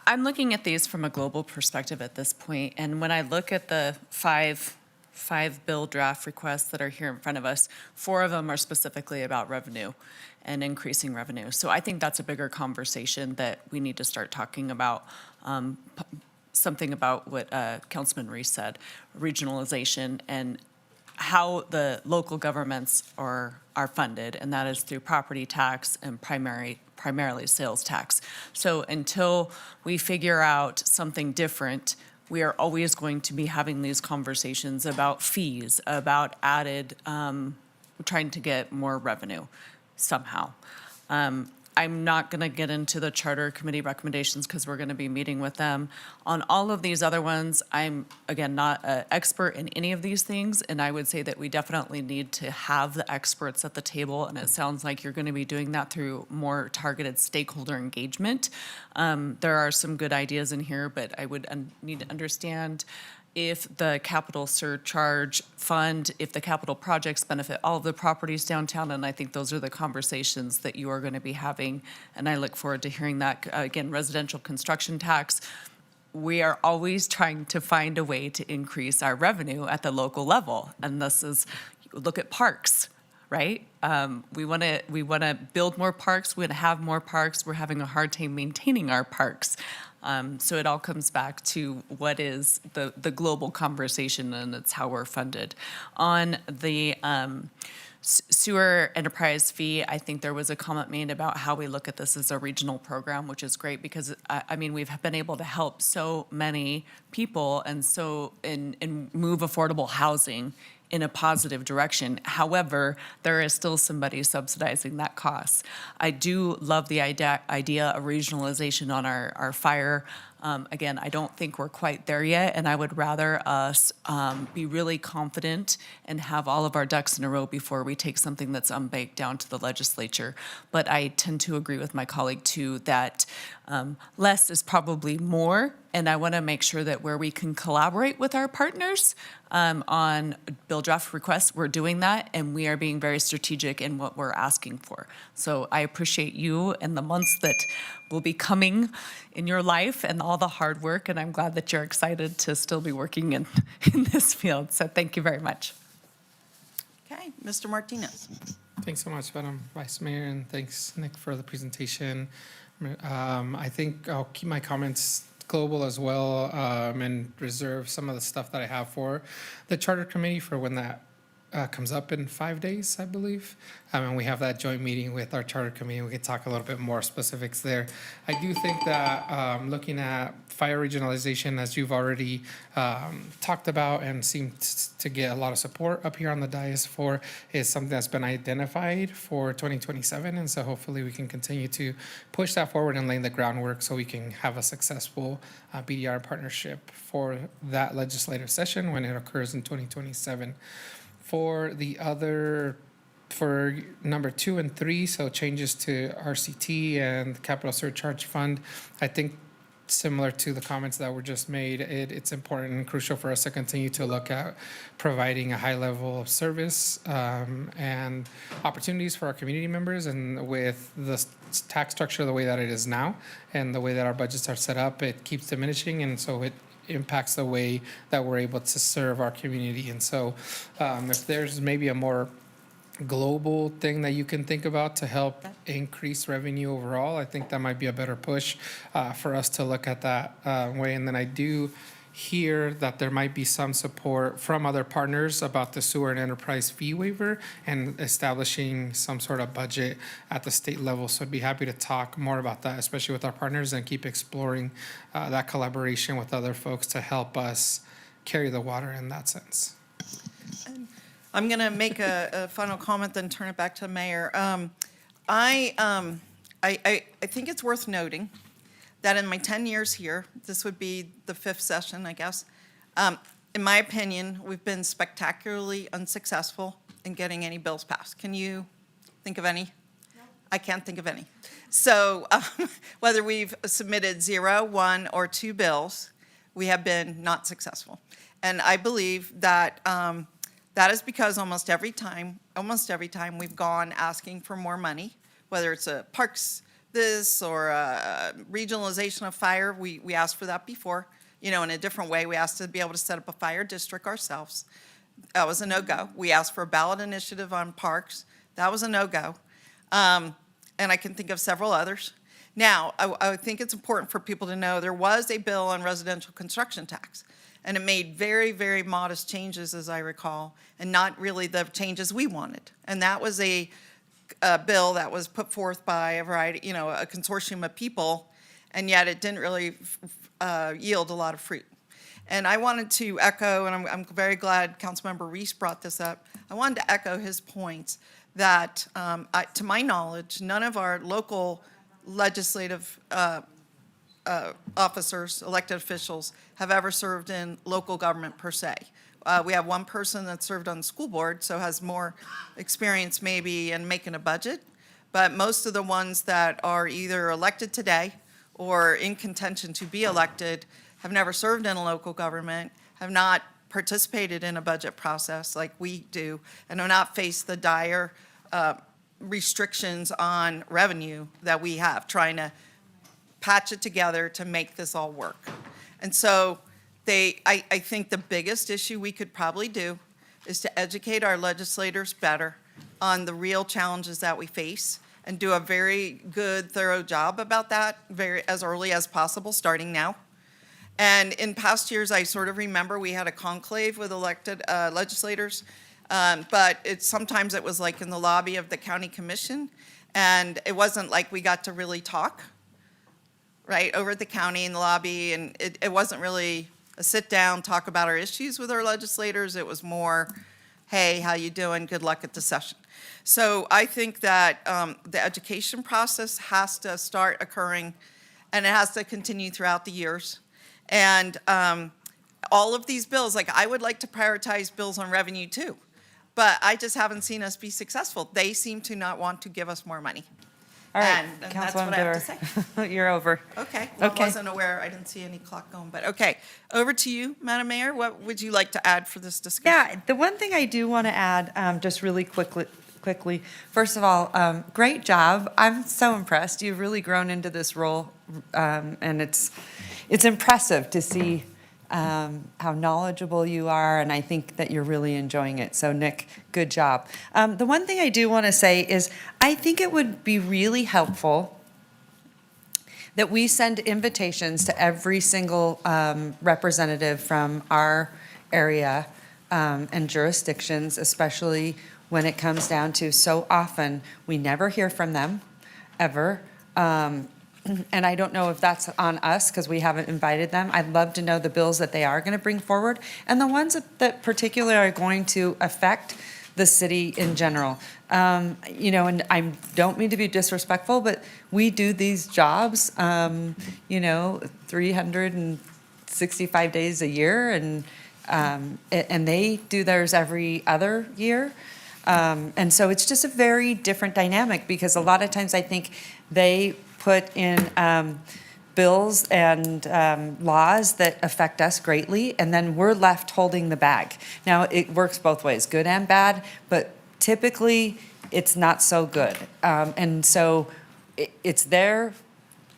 R: I'm looking at these from a global perspective at this point, and when I look at the five bill draft requests that are here in front of us, 4 of them are specifically about revenue and increasing revenue. So I think that's a bigger conversation that we need to start talking about. Something about what Councilman Reese said, regionalization and how the local governments are funded, and that is through property tax and primarily sales tax. So until we figure out something different, we are always going to be having these conversations about fees, about added, trying to get more revenue somehow. I'm not going to get into the charter committee recommendations because we're going to be meeting with them. On all of these other ones, I'm, again, not an expert in any of these things, and I would say that we definitely need to have the experts at the table, and it sounds like you're going to be doing that through more targeted stakeholder engagement. There are some good ideas in here, but I would need to understand if the capital surcharge fund, if the capital projects benefit all of the properties downtown, and I think those are the conversations that you are going to be having, and I look forward to hearing that. Again, residential construction tax, we are always trying to find a way to increase our revenue at the local level, and this is, look at parks, right? We want to build more parks, we want to have more parks, we're having a hard time maintaining our parks. So it all comes back to what is the global conversation, and it's how we're funded. On the sewer enterprise fee, I think there was a comment made about how we look at this as a regional program, which is great because, I mean, we've been able to help so many people and move affordable housing in a positive direction. However, there is still somebody subsidizing that cost. I do love the idea of regionalization on our fire. Again, I don't think we're quite there yet, and I would rather us be really confident and have all of our ducks in a row before we take something that's unbaked down to the legislature. But I tend to agree with my colleague, too, that less is probably more, and I want to make sure that where we can collaborate with our partners on bill draft requests, we're doing that, and we are being very strategic in what we're asking for. So I appreciate you and the months that will be coming in your life and all the hard work, and I'm glad that you're excited to still be working in this field. So thank you very much.
M: Okay, Mr. Martinez.
N: Thanks so much, Madam Vice Mayor, and thanks, Nick, for the presentation. I think I'll keep my comments global as well, and reserve some of the stuff that I have for the Charter Committee for when that comes up in 5 days, I believe. And we have that joint meeting with our Charter Committee. We can talk a little bit more specifics there. I do think that looking at fire regionalization, as you've already talked about and seemed to get a lot of support up here on the dais for, is something that's been identified for 2027. And so hopefully we can continue to push that forward and lay the groundwork so we can have a successful BDR partnership for that legislative session when it occurs in 2027. For the other, for number 2 and 3, so changes to RCT and capital surcharge fund, I think similar to the comments that were just made, it's important and crucial for us to continue to look at providing a high level of service and opportunities for our community members. And with the tax structure the way that it is now and the way that our budgets are set up, it keeps diminishing, and so it impacts the way that we're able to serve our community. And so if there's maybe a more global thing that you can think about to help increase revenue overall, I think that might be a better push for us to look at that way. And then I do hear that there might be some support from other partners about the sewer and enterprise fee waiver and establishing some sort of budget at the state level. So I'd be happy to talk more about that, especially with our partners, and keep exploring that collaboration with other folks to help us carry the water in that sense.
M: I'm going to make a final comment, then turn it back to the mayor. I think it's worth noting that in my 10 years here, this would be the 5th session, I guess. In my opinion, we've been spectacularly unsuccessful in getting any bills passed. Can you think of any? No. I can't think of any. So whether we've submitted 0, 1, or 2 bills, we have been not successful. And I believe that that is because almost every time we've gone asking for more money, whether it's a parks this or a regionalization of fire, we asked for that before, in a different way. We asked to be able to set up a fire district ourselves. That was a no-go. We asked for a ballot initiative on parks. That was a no-go. And I can think of several others. Now, I think it's important for people to know there was a bill on residential construction tax, and it made very, very modest changes, as I recall, and not really the changes we wanted. And that was a bill that was put forth by a variety, a consortium of people, and yet it didn't really yield a lot of fruit. And I wanted to echo, and I'm very glad Councilmember Reese brought this up, I wanted to echo his points that, to my knowledge, none of our local legislative officers, elected officials, have ever served in local government per se. We have one person that served on the school board, so has more experience maybe in making a budget. But most of the ones that are either elected today or in contention to be elected have never served in a local government, have not participated in a budget process like we do, and have not faced the dire restrictions on revenue that we have, trying to patch it together to make this all work. And so I think the biggest issue we could probably do is to educate our legislators better on the real challenges that we face and do a very good, thorough job about that as early as possible, starting now. And in past years, I sort of remember we had a conclave with elected legislators, but sometimes it was like in the lobby of the county commission, and it wasn't like we got to really talk, right, over at the county in the lobby, and it wasn't really a sit down, talk about our issues with our legislators. It was more, hey, how you doing? Good luck at the session. So I think that the education process has to start occurring, and it has to continue throughout the years. And all of these bills, like I would like to prioritize bills on revenue too, but I just haven't seen us be successful. They seem to not want to give us more money.
Q: All right,
M: And that's what I have to say.
Q: Councilwoman, you're over.
M: Okay, well, I
Q: Okay.
M: wasn't aware, I didn't see any clock going, but okay. Over to you, Madam Mayor, what would you like to add for this discussion?
Q: Yeah, the one thing I do want to add, just really quickly, first of all, great job. I'm so impressed. You've really grown into this role, and it's impressive to see how knowledgeable you are, and I think that you're really enjoying it. So, Nick, good job. The one thing I do want to say is I think it would be really helpful that we send invitations to every single representative from our area and jurisdictions, especially when it comes down to so often we never hear from them, ever. And I don't know if that's on us because we haven't invited them. I'd love to know the bills that they are going to bring forward and the ones that particularly are going to affect the city in general. And I don't mean to be disrespectful, but we do these jobs, 365 days a year, and they do theirs every other year. And so it's just a very different dynamic because a lot of times I think they put in bills and laws that affect us greatly, and then we're left holding the bag. Now, it works both ways, good and bad, but typically it's not so good. And so it's the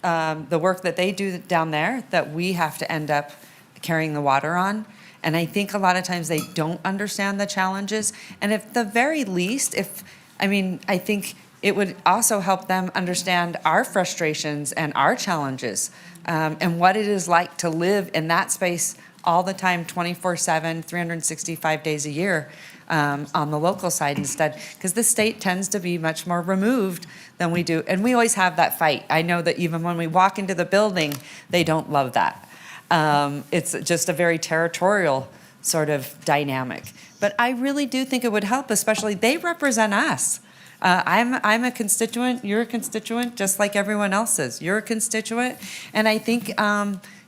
Q: work that they do down there that we have to end up carrying the water on. And I think a lot of times they don't understand the challenges. And at the very least, I think it would also help them understand our frustrations and our challenges, and what it is like to live in that space all the time, 24/7, 365 days a year on the local side instead, because the state tends to be much more removed than we do. And we always have that fight. I know that even when we walk into the building, they don't love that. It's just a very territorial sort of dynamic. But I really do think it would help, especially they represent us. I'm a constituent, you're a constituent, just like everyone else is. You're a constituent, and I think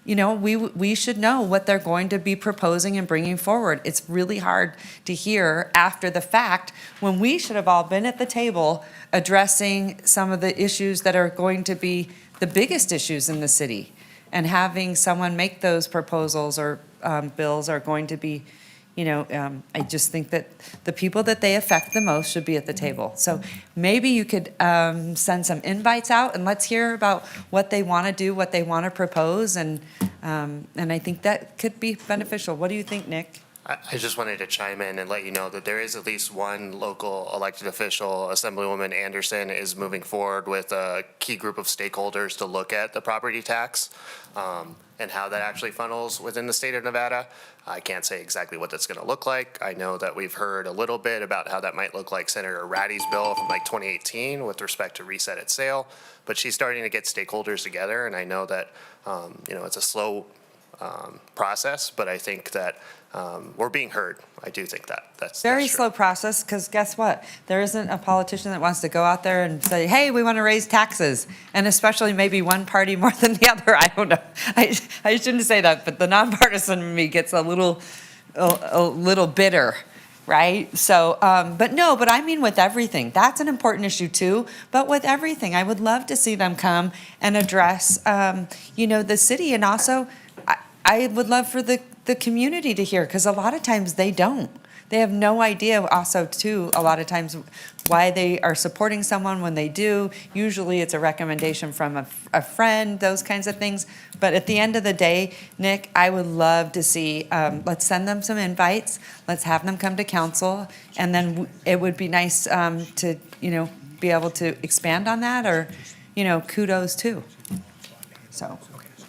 Q: we should know what they're going to be proposing and bringing forward. It's really hard to hear after the fact when we should have all been at the table addressing some of the issues that are going to be the biggest issues in the city, and having someone make those proposals or bills are going to be. I just think that the people that they affect the most should be at the table. So maybe you could send some invites out and let's hear about what they want to do, what they want to propose, and I think that could be beneficial. What do you think, Nick?
D: I just wanted to chime in and let you know that there is at least one local elected official, Assemblywoman Anderson, is moving forward with a key group of stakeholders to look at the property tax and how that actually funnels within the state of Nevada. I can't say exactly what that's going to look like. I know that we've heard a little bit about how that might look like Senator Ratty's bill from like 2018 with respect to reset at sale, but she's starting to get stakeholders together, and I know that it's a slow process, but I think that we're being heard. I do think that's
Q: Very
D: true.
Q: slow process, because guess what? There isn't a politician that wants to go out there and say, hey, we want to raise taxes, and especially maybe one party more than the other. I don't know. I shouldn't say that, but the nonpartisan in me gets a little bitter, right? So, but I mean with everything. That's an important issue too, but with everything. I would love to see them come and address, the city, and also I would love for the community to hear, because a lot of times they don't. They have no idea also too, a lot of times, why they are supporting someone when they do. Usually it's a recommendation from a friend, those kinds of things. But at the end of the day, Nick, I would love to see, let's send them some invites. Let's have them come to council. And then it would be nice to, be able to expand on that, or, kudos too. So.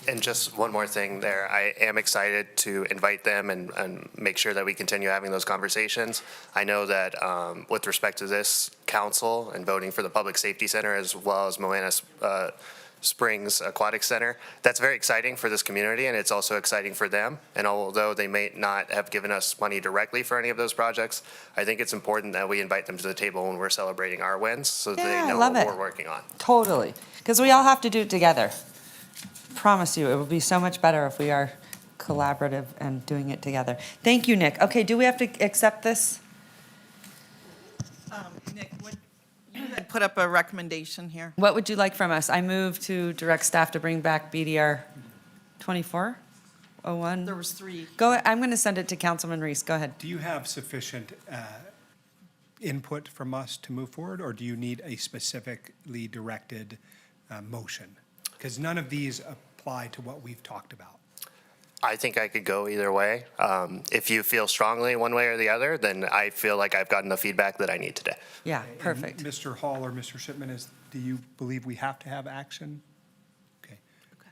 D: And just one more thing there, I am excited to invite them and make sure that we continue having those conversations. I know that with respect to this council and voting for the Public Safety Center as well as Moana Springs Aquatic Center, that's very exciting for this community, and it's also exciting for them. And although they may not have given us money directly for any of those projects, I think it's important that we invite them to the table when we're celebrating our wins, so that they know what we're working on.
Q: Totally, because we all have to do it together. Promise you, it will be so much better if we are collaborative and doing it together. Thank you, Nick. Okay, do we have to accept this?
M: Nick, you had put up a recommendation here.
Q: What would you like from us? I move to direct staff to bring back BDR 2401.
M: There was 3.
Q: I'm going to send it to Councilman Reese. Go ahead.
E: Do you have sufficient input from us to move forward, or do you need a specifically directed motion? Because none of these apply to what we've talked about.
D: I think I could go either way. If you feel strongly one way or the other, then I feel like I've gotten the feedback that I need today.
Q: Yeah, perfect.
E: And Mr. Hall or Mr. Shipman, do you believe we have to have action? Okay.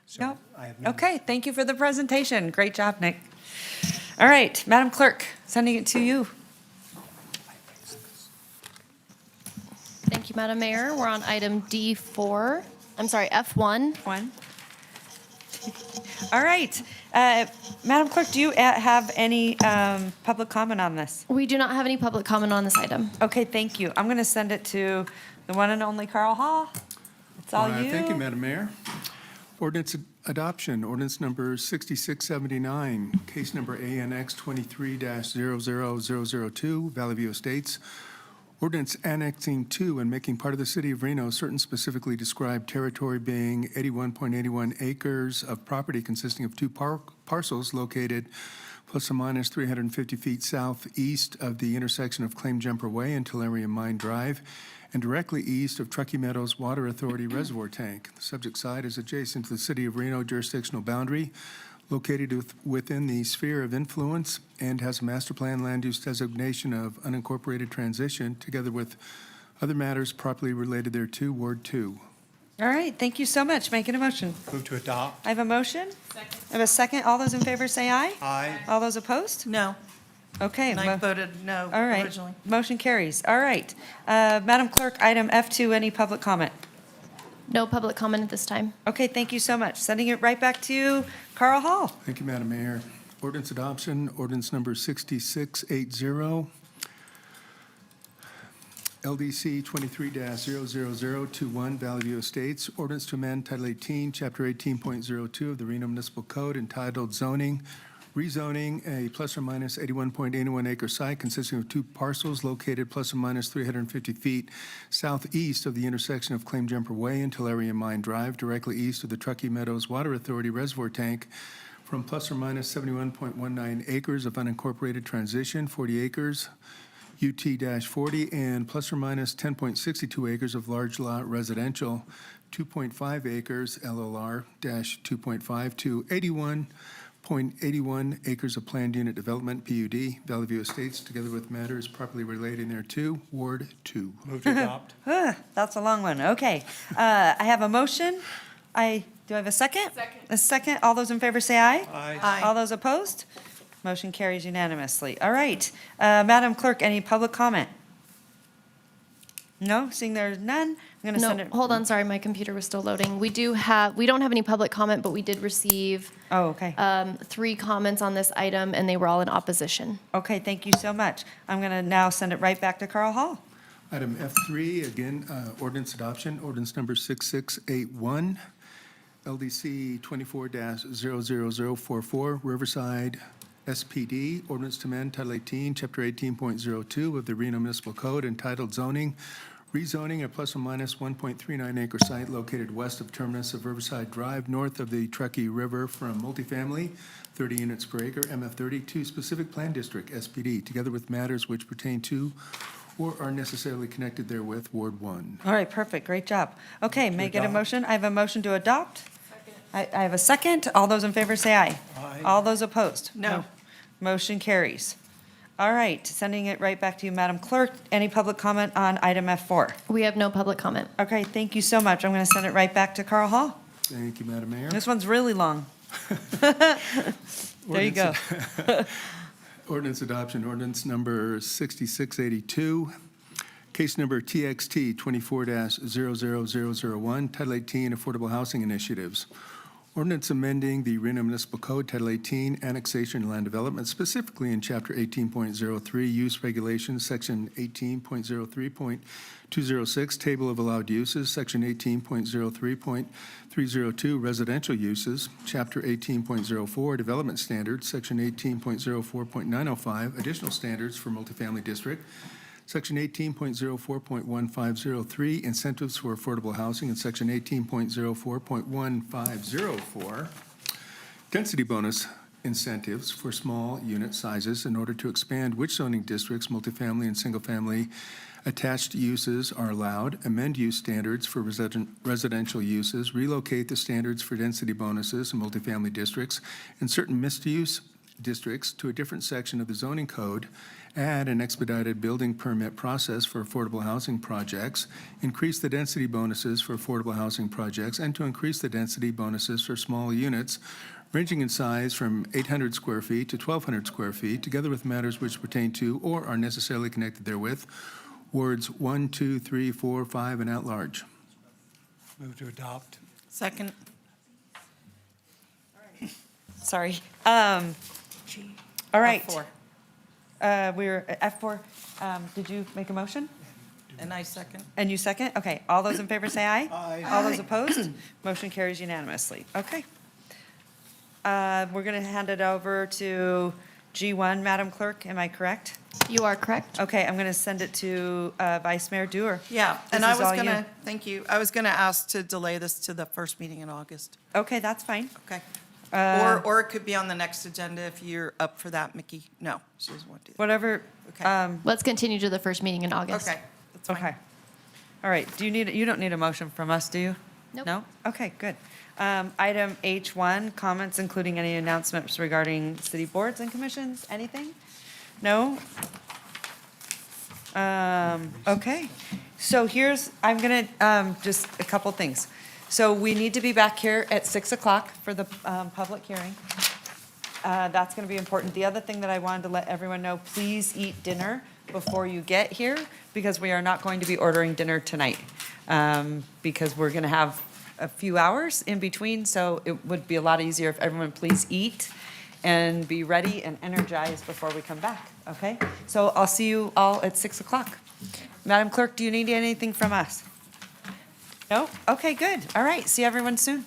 E: So
Q: No.
E: I have no.
Q: Okay, thank you for the presentation. Great job, Nick. All right, Madam Clerk, sending it to you.
A: Thank you, Madam Mayor. We're on item D4. I'm sorry, F1.
Q: All right. Madam Clerk, do you have any public comment on this?
A: We do not have any public comment on this item.
Q: Okay, thank you. I'm going to send it to the one and only Carl Hall. It's all you.
G: Thank you, Madam Mayor. Ordinance adoption, ordinance number 6679, case number ANX 23-00002, Valley View Estates. Ordinance annexing to and making part of the city of Reno certain specifically described territory being 81.81 acres of property consisting of 2 parcels located plus or minus 350 feet southeast of the intersection of Claim Jumper Way and Tellurium Mine Drive, and directly east of Truckee Meadows Water Authority Reservoir Tank. The subject site is adjacent to the city of Reno jurisdictional boundary, located within the sphere of influence, and has a master plan land use designation of unincorporated transition, together with other matters properly related thereto, Ward 2.
B: All right, thank you so much. Making a motion.
E: Move to adopt.
B: I have a motion. I have a second. All those in favor say aye.
E: Aye.
B: All those opposed?
M: No.
B: Okay.
M: And I voted no
B: All right.
M: originally.
B: Motion carries. All right. Madam Clerk, item F2, any public comment?
A: No public comment at this time.
B: Okay, thank you so much. Sending it right back to you, Carl Hall.
G: Thank you, Madam Mayor. Ordinance adoption, ordinance number 6680. LDC 23-00021, Valley View Estates. Ordinance to amend Title 18, Chapter 18.02 of the Reno Municipal Code entitled Zoning, rezoning a plus or minus 81.81 acre site consisting of two parcels located plus or minus 350 feet southeast of the intersection of Claim Jumper Way and Tulare Mine Drive, directly east of the Truckee Meadows Water Authority Reservoir Tank, from plus or minus 71.19 acres of unincorporated transition, 40 acres UT-40, and plus or minus 10.62 acres of large lot residential, 2.5 acres LLR-2.5 to 81.81 acres of planned unit development, PUD, Valley View Estates, together with matters properly relating thereto, Ward 2.
E: Move to adopt.
B: That's a long one. Okay. I have a motion. Do I have a second? Second. A second. All those in favor say aye.
E: Aye.
B: All those opposed? Motion carries unanimously. All right. Madam Clerk, any public comment? No? Seeing there's none, I'm going to send
A: No,
B: it.
A: hold on, sorry, my computer was still loading. We don't have any public comment, but we did receive
B: Oh, okay.
A: 3 comments on this item, and they were all in opposition.
B: Okay, thank you so much. I'm going to now send it right back to Carl Hall.
G: Item F3, again, ordinance adoption, ordinance number 6681, LDC 24-00044, Riverside SPD, ordinance to amend Title 18, Chapter 18.02 of the Reno Municipal Code entitled Zoning, rezoning a plus or minus 1.39 acre site located west of terminus of Riverside Drive, north of the Truckee River, from multifamily, 30 units per acre, MF30, to specific plan district, SPD, together with matters which pertain to or are necessarily connected therewith, Ward 1.
B: All right, perfect. Great job. Okay, may I get a motion? I have a motion to adopt. I have a second. All those in favor say aye.
E: Aye.
B: All those opposed?
M: No.
B: Motion carries. All right, sending it right back to you, Madam Clerk. Any public comment on item F4?
A: We have no public comment.
B: Okay, thank you so much. I'm going to send it right back to Carl Hall.
G: Thank you, Madam Mayor.
B: This one's really long. There you go.
G: Ordinance adoption, ordinance number 6682, case number TXT 24-00001, Title 18 Affordable Housing Initiatives. Ordinance amending the Reno Municipal Code, Title 18, Annexation and Land Development, specifically in Chapter 18.03, Use Regulations, Section 18.03.206, Table of Allowed Uses, Section 18.03.302, Residential Uses, Chapter 18.04, Development Standards, Section 18.04.905, Additional Standards for Multifamily District, Section 18.04.1503, Incentives for Affordable Housing, and Section 18.04.1504, Density Bonus Incentives for Small Unit Sizes in order to expand which zoning districts multifamily and single-family attached uses are allowed, amend use standards for residential uses, relocate the standards for density bonuses in multifamily districts and certain mixed-use districts to a different section of the zoning code, add an expedited building permit process for affordable housing projects, increase the density bonuses for affordable housing projects, and to increase the density bonuses for small units ranging in size from 800 square feet to 1,200 square feet, together with matters which pertain to or are necessarily connected therewith, wards 1, 2, 3, 4, 5, and at large.
E: Move to adopt.
M: Second.
B: Sorry. All right.
M: F4.
B: We're at F4. Did you make a motion?
M: And I second.
B: And you second? Okay. All those in favor say aye.
E: Aye.
B: All those opposed? Motion carries unanimously. Okay. We're going to hand it over to G1, Madam Clerk. Am I correct?
A: You are correct.
B: Okay, I'm going to send it to Vice Mayor Dewar.
M: Yeah, and
B: This
M: I
B: is
M: was
B: all you.
M: gonna, thank you, I was gonna ask to delay this to the first meeting in August.
B: Okay, that's fine.
M: Okay.
B: Uh,
M: Or it could be on the next agenda if you're up for that, Mickey. No, she doesn't want to do that.
B: Whatever.
M: Okay.
A: Let's continue to the first meeting in August.
M: Okay, that's fine.
B: Okay. All right. You don't need a motion from us, do you?
A: Nope.
B: No? Okay, good. Item H1, comments including any announcements regarding city boards and commissions, anything? No? Okay. So I'm going to, just a couple things. So we need to be back here at 6 o'clock for the public hearing. That's going to be important. The other thing that I wanted to let everyone know, please eat dinner before you get here, because we are not going to be ordering dinner tonight, because we're going to have a few hours in between, so it would be a lot easier if everyone please eat and be ready and energized before we come back, okay? So I'll see you all at 6 o'clock. Madam Clerk, do you need anything from us? No? Okay, good. All right, see everyone soon.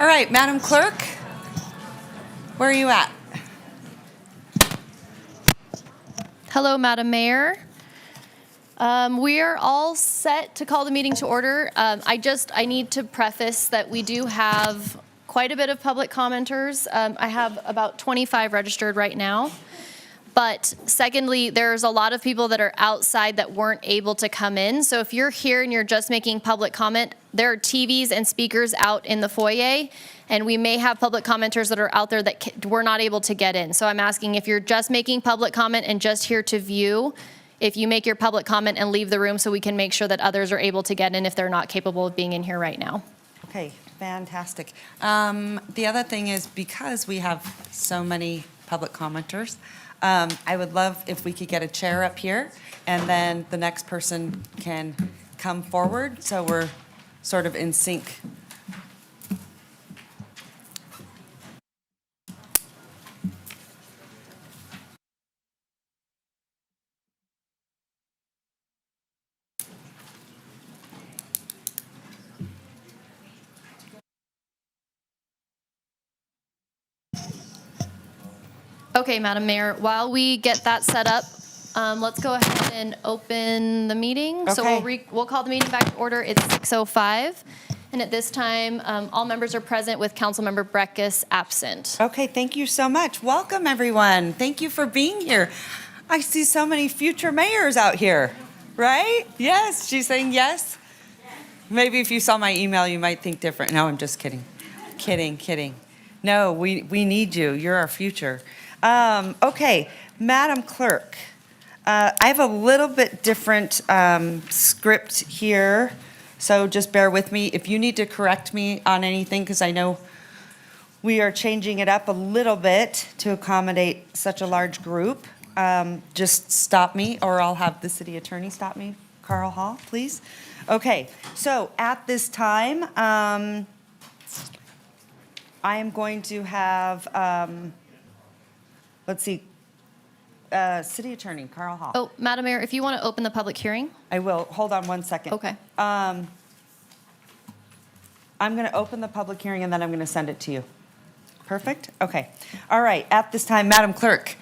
Q: All right, Madam Clerk, where are you at?
A: Hello, Madam Mayor. We are all set to call the meeting to order. I need to preface that we do have quite a bit of public commenters. I have about 25 registered right now. But secondly, there's a lot of people that are outside that weren't able to come in. So if you're here and you're just making public comment, there are TVs and speakers out in the foyer, and we may have public commenters that are out there that were not able to get in. So I'm asking if you're just making public comment and just here to view, if you make your public comment and leave the room so we can make sure that others are able to get in if they're not capable of being in here right now.
Q: Okay, fantastic. The other thing is, because we have so many public commenters, I would love if we could get a chair up here, and then the next person can come forward, so we're sort of in sync.
A: Okay, Madam Mayor, while we get that set up, let's go ahead and open the meeting. So we'll call the meeting back to order. It's 6:05. And at this time, all members are present with Councilmember Breckus absent.
Q: Okay, thank you so much. Welcome, everyone. Thank you for being here. I see so many future mayors out here, right? Yes, she's saying yes. Maybe if you saw my email, you might think different. No, I'm just kidding. Kidding. No, we need you. You're our future. Okay, Madam Clerk, I have a little bit different script here, so just bear with me. If you need to correct me on anything, because I know we are changing it up a little bit to accommodate such a large group, just stop me, or I'll have the city attorney stop me. Carl Hall, please. Okay, so at this time, I am going to have, let's see, City Attorney Carl Hall.
A: Oh, Madam Mayor, if you want to open the public hearing.
Q: I will. Hold on one second.
A: Okay.
Q: I'm going to open the public hearing, and then I'm going to send it to you. Perfect? Okay. All right. At this time, Madam Clerk,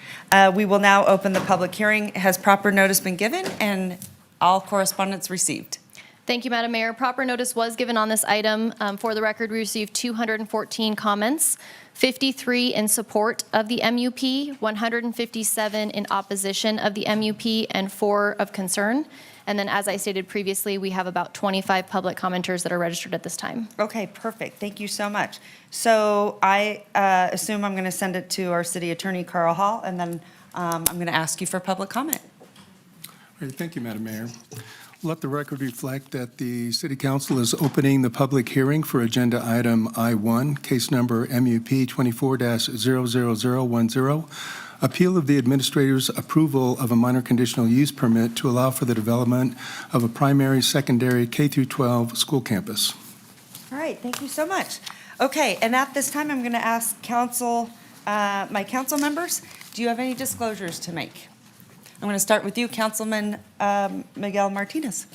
Q: we will now open the public hearing. Has proper notice been given and all correspondence received?
A: Thank you, Madam Mayor. Proper notice was given on this item. For the record, we received 214 comments, 53 in support of the MUP, 157 in opposition of the MUP, and 4 of concern. And then, as I stated previously, we have about 25 public commenters that are registered at this time.
Q: Okay, perfect. Thank you so much. So I assume I'm going to send it to our City Attorney, Carl Hall, and then I'm going to ask you for public comment.
G: Great, thank you, Madam Mayor. Let the record reflect that the City Council is opening the public hearing for Agenda Item I-1, case number MUP 24-00010, appeal of the administrator's approval of a minor conditional use permit to allow for the development of a primary, secondary K-12 school campus.
Q: All right, thank you so much. Okay, and at this time, I'm going to ask my council members, do you have any disclosures to make? I'm going to start with you, Councilman Miguel Martinez.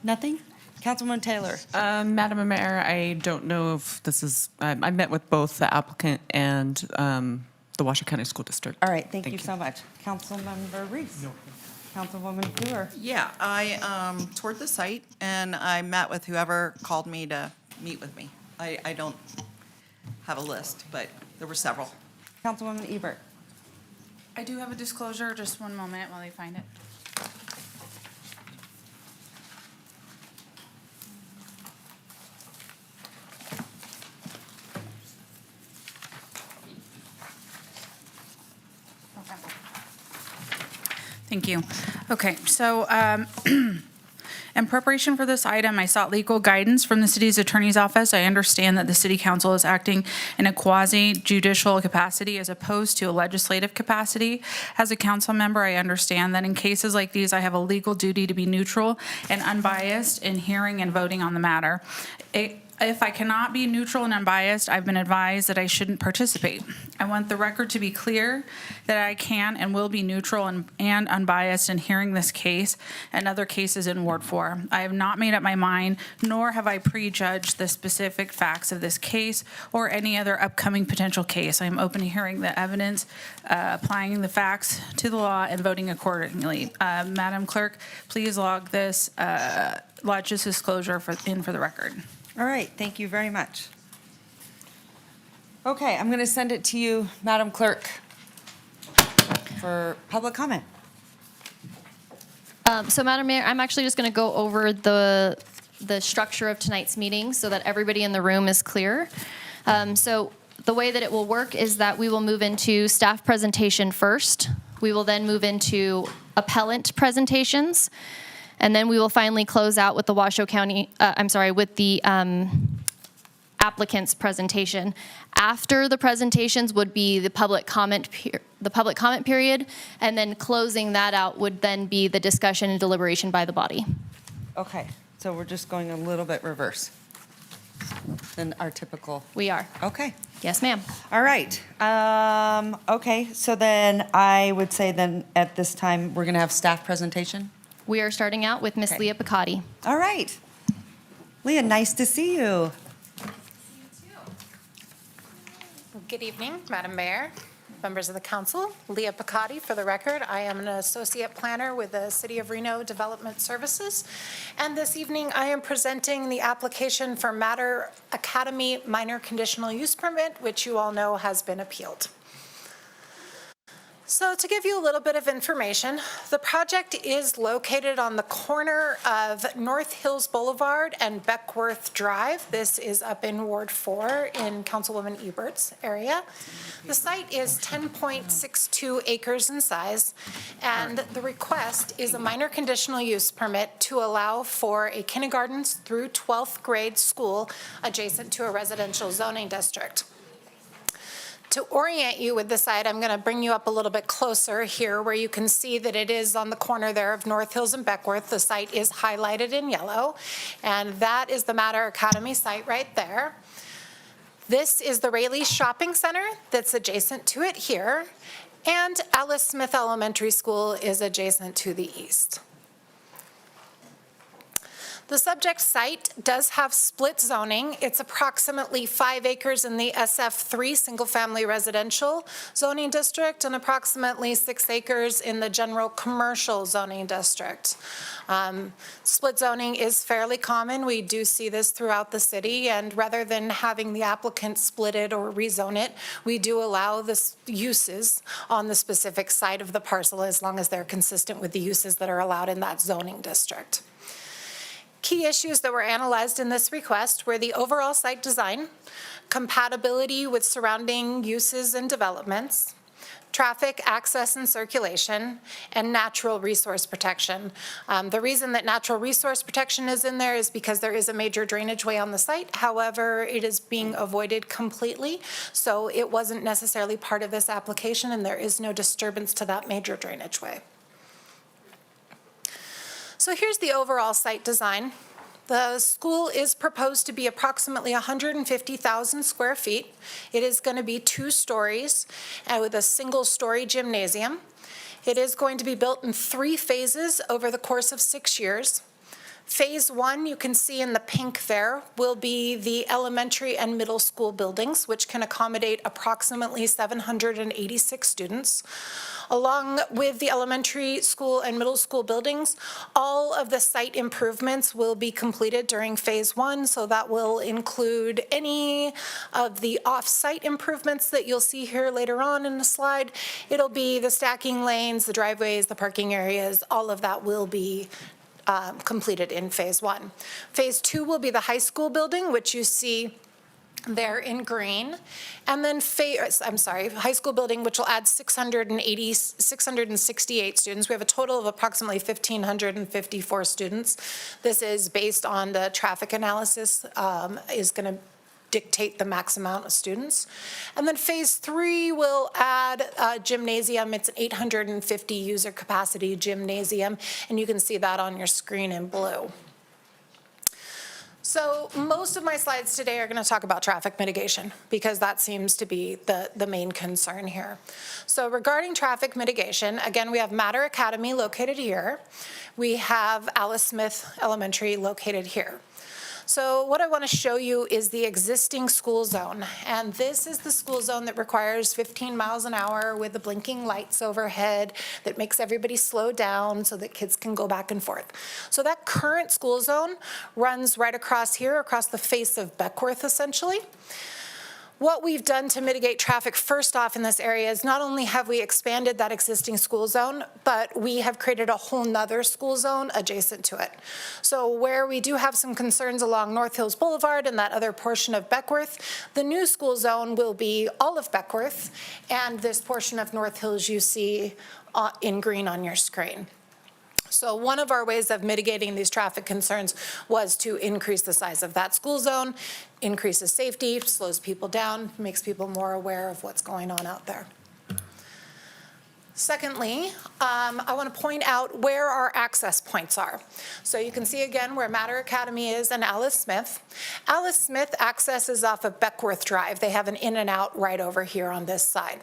Q: Nothing? Councilman Taylor.
R: Madam Mayor, I don't know if this is, I met with both the applicant and the Washoe County School District.
Q: All right, thank you so much. Councilmember Reese. No. Councilwoman Brewer.
M: Yeah, I toured the site, and I met with whoever called me to meet with me. I don't have a list, but there were several.
Q: Councilwoman Ebert.
I: I do have a disclosure, just one moment while they find it. Okay. Thank you. Okay, so in preparation for this item, I sought legal guidance from the city's attorney's office. I understand that the city council is acting in a quasi-judicial capacity as opposed to a legislative capacity. As a council member, I understand that in cases like these, I have a legal duty to be neutral and unbiased in hearing and voting on the matter. If I cannot be neutral and unbiased, I've been advised that I shouldn't participate. I want the record to be clear that I can and will be neutral and unbiased in hearing this case and other cases in Ward 4. I have not made up my mind, nor have I prejudged the specific facts of this case or any other upcoming potential case. I am open to hearing the evidence, applying the facts to the law, and voting accordingly. Madam Clerk, please lodge this disclosure for the record.
B: All right, thank you very much. Okay, I'm going to send it to you, Madam Clerk, for public comment.
A: So, Madam Mayor, I'm actually just going to go over the structure of tonight's meeting so that everybody in the room is clear. So the way that it will work is that we will move into staff presentation first. We will then move into appellant presentations. And then we will finally close out with the Washoe County, with the applicant's presentation. After the presentations would be the public comment period, and then closing that out would then be the discussion and deliberation by the body.
B: Okay, so we're just going a little bit reverse than our typical.
A: We are.
B: Okay.
A: Yes, ma'am.
B: All right. Okay, so then I would say then at this time, we're going to have staff presentation.
A: We are starting out with Miss Leah Picotti.
B: All right. Leah, nice to see you.
L: Good evening, Madam Mayor, members of the council. Leah Picotti, for the record. I am an associate planner with the City of Reno Development Services. And this evening, I am presenting the application for Matter Academy minor conditional use permit, which you all know has been appealed. So to give you a little bit of information, the project is located on the corner of North Hills Boulevard and Beckworth Drive. This is up in Ward 4 in Councilwoman Ebert's area. The site is 10.62 acres in size, and the request is a minor conditional use permit to allow for a kindergarten through 12th grade school adjacent to a residential zoning district. To orient you with the site, I'm going to bring you up a little bit closer here where you can see that it is on the corner there of North Hills and Beckworth. The site is highlighted in yellow, and that is the Matter Academy site right there. This is the Rayleigh Shopping Center that's adjacent to it here, and Alice Smith Elementary School is adjacent to the east. The subject site does have split zoning. It's approximately 5 acres in the SF3 single-family residential zoning district and approximately 6 acres in the general commercial zoning district. Split zoning is fairly common. We do see this throughout the city, and rather than having the applicant split it or rezone it, we do allow the uses on the specific site of the parcel as long as they're consistent with the uses that are allowed in that zoning district. Key issues that were analyzed in this request were the overall site design, compatibility with surrounding uses and developments, traffic access and circulation, and natural resource protection. The reason that natural resource protection is in there is because there is a major drainage way on the site. However, it is being avoided completely, so it wasn't necessarily part of this application, and there is no disturbance to that major drainage way. So here's the overall site design. The school is proposed to be approximately 150,000 square feet. It is going to be 2 stories with a single-story gymnasium. It is going to be built in 3 phases over the course of 6 years. Phase 1, you can see in the pink there, will be the elementary and middle school buildings, which can accommodate approximately 786 students. Along with the elementary school and middle school buildings, all of the site improvements will be completed during Phase 1, so that will include any of the off-site improvements that you'll see here later on in the slide. It'll be the stacking lanes, the driveways, the parking areas, all of that will be completed in Phase 1. Phase 2 will be the high school building, which you see there in green, and then high school building, which will add 668 students. We have a total of approximately 1,554 students. This is based on the traffic analysis, is going to dictate the max amount of students. And then Phase 3 will add a gymnasium. It's an 850 user capacity gymnasium, and you can see that on your screen in blue. So most of my slides today are going to talk about traffic mitigation because that seems to be the main concern here. So regarding traffic mitigation, again, we have Matter Academy located here. We have Alice Smith Elementary located here. So what I want to show you is the existing school zone. And this is the school zone that requires 15 miles an hour with the blinking lights overhead that makes everybody slow down so that kids can go back and forth. So that current school zone runs right across here, across the face of Beckworth, essentially. What we've done to mitigate traffic first off in this area is not only have we expanded that existing school zone, but we have created a whole nother school zone adjacent to it. So where we do have some concerns along North Hills Boulevard and that other portion of Beckworth, the new school zone will be all of Beckworth and this portion of North Hills you see in green on your screen. So one of our ways of mitigating these traffic concerns was to increase the size of that school zone, increases safety, slows people down, makes people more aware of what's going on out there. Secondly, I want to point out where our access points are. So you can see again where Matter Academy is and Alice Smith. Alice Smith accesses off of Beckworth Drive. They have an in and out right over here on this side.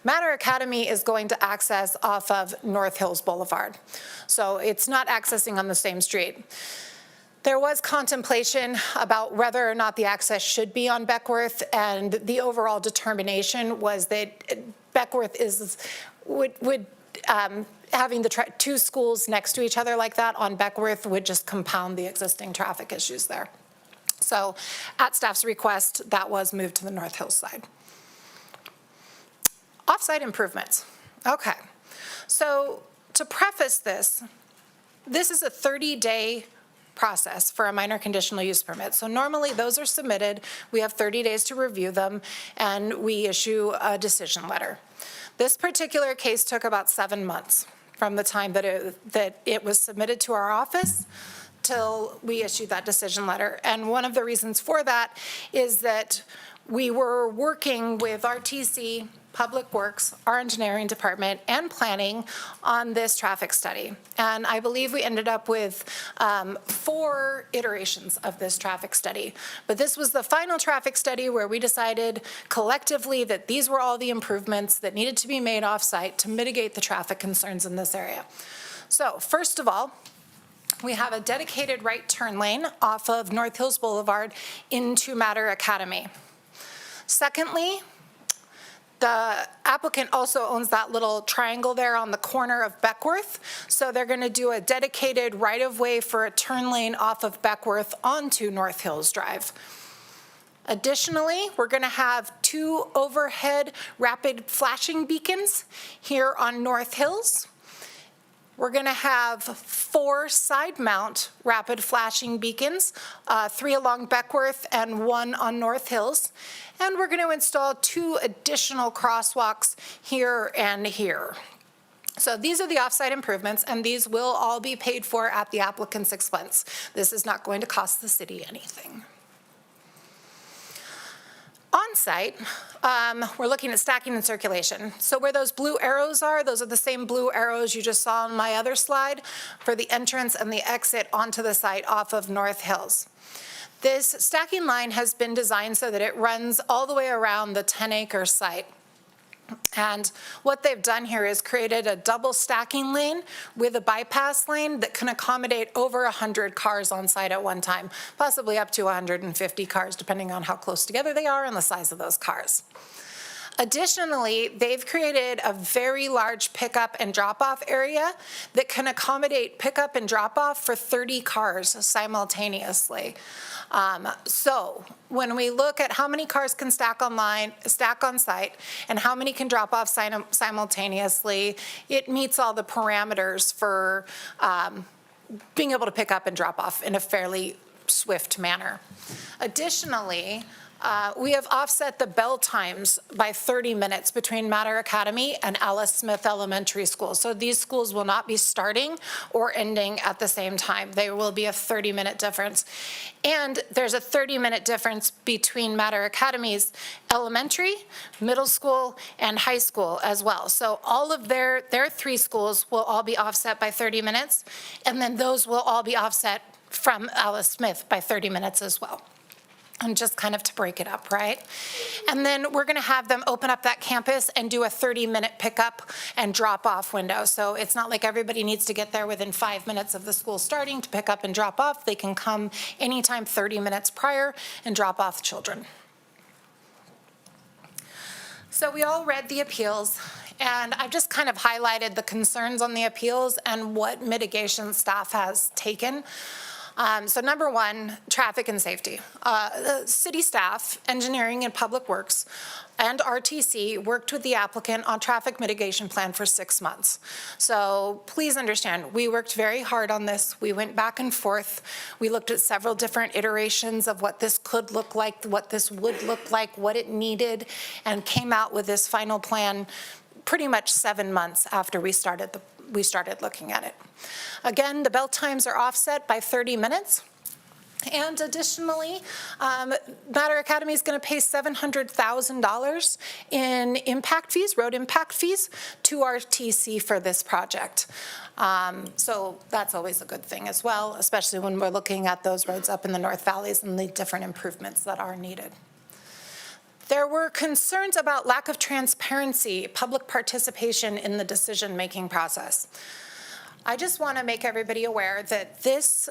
L: Matter Academy is going to access off of North Hills Boulevard. So it's not accessing on the same street. There was contemplation about whether or not the access should be on Beckworth, and the overall determination was that Beckworth having the two schools next to each other like that on Beckworth would just compound the existing traffic issues there. So at staff's request, that was moved to the North Hills side. Off-site improvements. Okay, so to preface this, this is a 30-day process for a minor conditional use permit. So normally those are submitted, we have 30 days to review them, and we issue a decision letter. This particular case took about 7 months from the time that it was submitted to our office till we issued that decision letter. And one of the reasons for that is that we were working with RTC, Public Works, our engineering department, and planning on this traffic study. And I believe we ended up with 4 iterations of this traffic study. But this was the final traffic study where we decided collectively that these were all the improvements that needed to be made off-site to mitigate the traffic concerns in this area. So first of all, we have a dedicated right turn lane off of North Hills Boulevard into Matter Academy. Secondly, the applicant also owns that little triangle there on the corner of Beckworth. So they're going to do a dedicated right-of-way for a turn lane off of Beckworth onto North Hills Drive. Additionally, we're going to have 2 overhead rapid flashing beacons here on North Hills. We're going to have 4 side mount rapid flashing beacons, 3 along Beckworth and 1 on North Hills. And we're going to install 2 additional crosswalks here and here. So these are the off-site improvements, and these will all be paid for at the applicant's expense. This is not going to cost the city anything. On-site, we're looking at stacking and circulation. So where those blue arrows are, those are the same blue arrows you just saw on my other slide for the entrance and the exit onto the site off of North Hills. This stacking line has been designed so that it runs all the way around the 10-acre site. And what they've done here is created a double stacking lane with a bypass lane that can accommodate over 100 cars on site at one time, possibly up to 150 cars, depending on how close together they are and the size of those cars. Additionally, they've created a very large pickup and drop-off area that can accommodate pickup and drop-off for 30 cars simultaneously. So when we look at how many cars can stack on site, and how many can drop off simultaneously, it meets all the parameters for being able to pick up and drop off in a fairly swift manner. Additionally, we have offset the bell times by 30 minutes between Matter Academy and Alice Smith Elementary School. So these schools will not be starting or ending at the same time. There will be a 30-minute difference. And there's a 30-minute difference between Matter Academy's elementary, middle school, and high school as well. So all of their 3 schools will all be offset by 30 minutes, and then those will all be offset from Alice Smith by 30 minutes as well. And just kind of to break it up, right? And then we're gonna have them open up that campus and do a 30-minute pickup and drop off window. So it's not like everybody needs to get there within 5 minutes of the school starting to pick up and drop off. They can come anytime 30 minutes prior and drop off children. So we all read the appeals, and I've just kind of highlighted the concerns on the appeals and what mitigation staff has taken. So number one, traffic and safety. The city staff, engineering and public works, and RTC worked with the applicant on traffic mitigation plan for 6 months. So please understand, we worked very hard on this. We went back and forth. We looked at several different iterations of what this could look like, what this would look like, what it needed, and came out with this final plan pretty much 7 months after we started looking at it. Again, the belt times are offset by 30 minutes. And additionally, Matter Academy is going to pay $700,000 in impact fees, road impact fees, to RTC for this project. So that's always a good thing as well, especially when we're looking at those roads up in the North Valleys and the different improvements that are needed. There were concerns about lack of transparency, public participation in the decision-making process. I just want to make everybody aware that this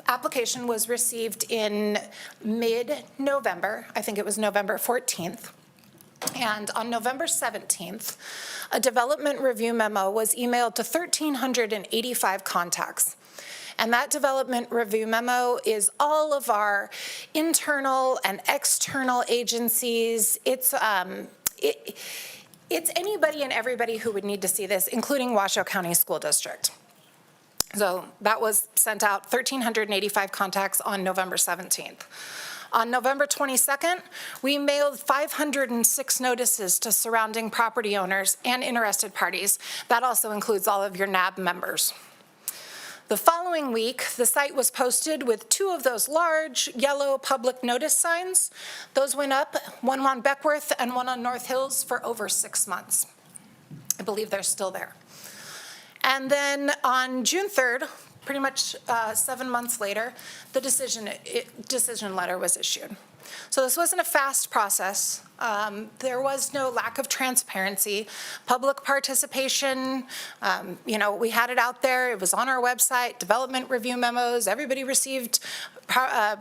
L: application was received in mid-November. I think it was November 14th. And on November 17th, a development review memo was emailed to 1,385 contacts. And that development review memo is all of our internal and external agencies. It's anybody and everybody who would need to see this, including Washoe County School District. So that was sent out, 1,385 contacts on November 17th. On November 22nd, we mailed 506 notices to surrounding property owners and interested parties. That also includes all of your NAB members. The following week, the site was posted with 2 of those large yellow public notice signs. Those went up, one on Beckworth and one on North Hills, for over 6 months. I believe they're still there. And then on June 3rd, pretty much 7 months later, the decision letter was issued. So this wasn't a fast process. There was no lack of transparency. Public participation, we had it out there. It was on our website, development review memos. Everybody received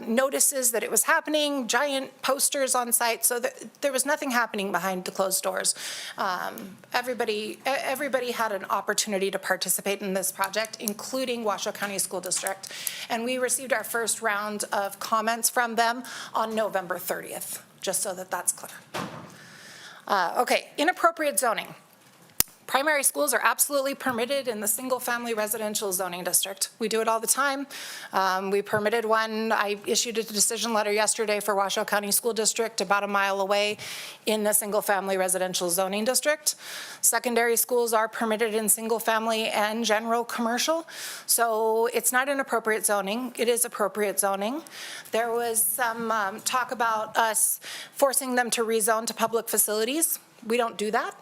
L: notices that it was happening, giant posters on site. So there was nothing happening behind the closed doors. Everybody had an opportunity to participate in this project, including Washoe County School District. And we received our first round of comments from them on November 30th, just so that that's clear. Okay, inappropriate zoning. Primary schools are absolutely permitted in the single-family residential zoning district. We do it all the time. We permitted one. I issued a decision letter yesterday for Washoe County School District about a mile away in the single-family residential zoning district. Secondary schools are permitted in single-family and general commercial. So it's not inappropriate zoning. It is appropriate zoning. There was some talk about us forcing them to rezone to public facilities. We don't do that.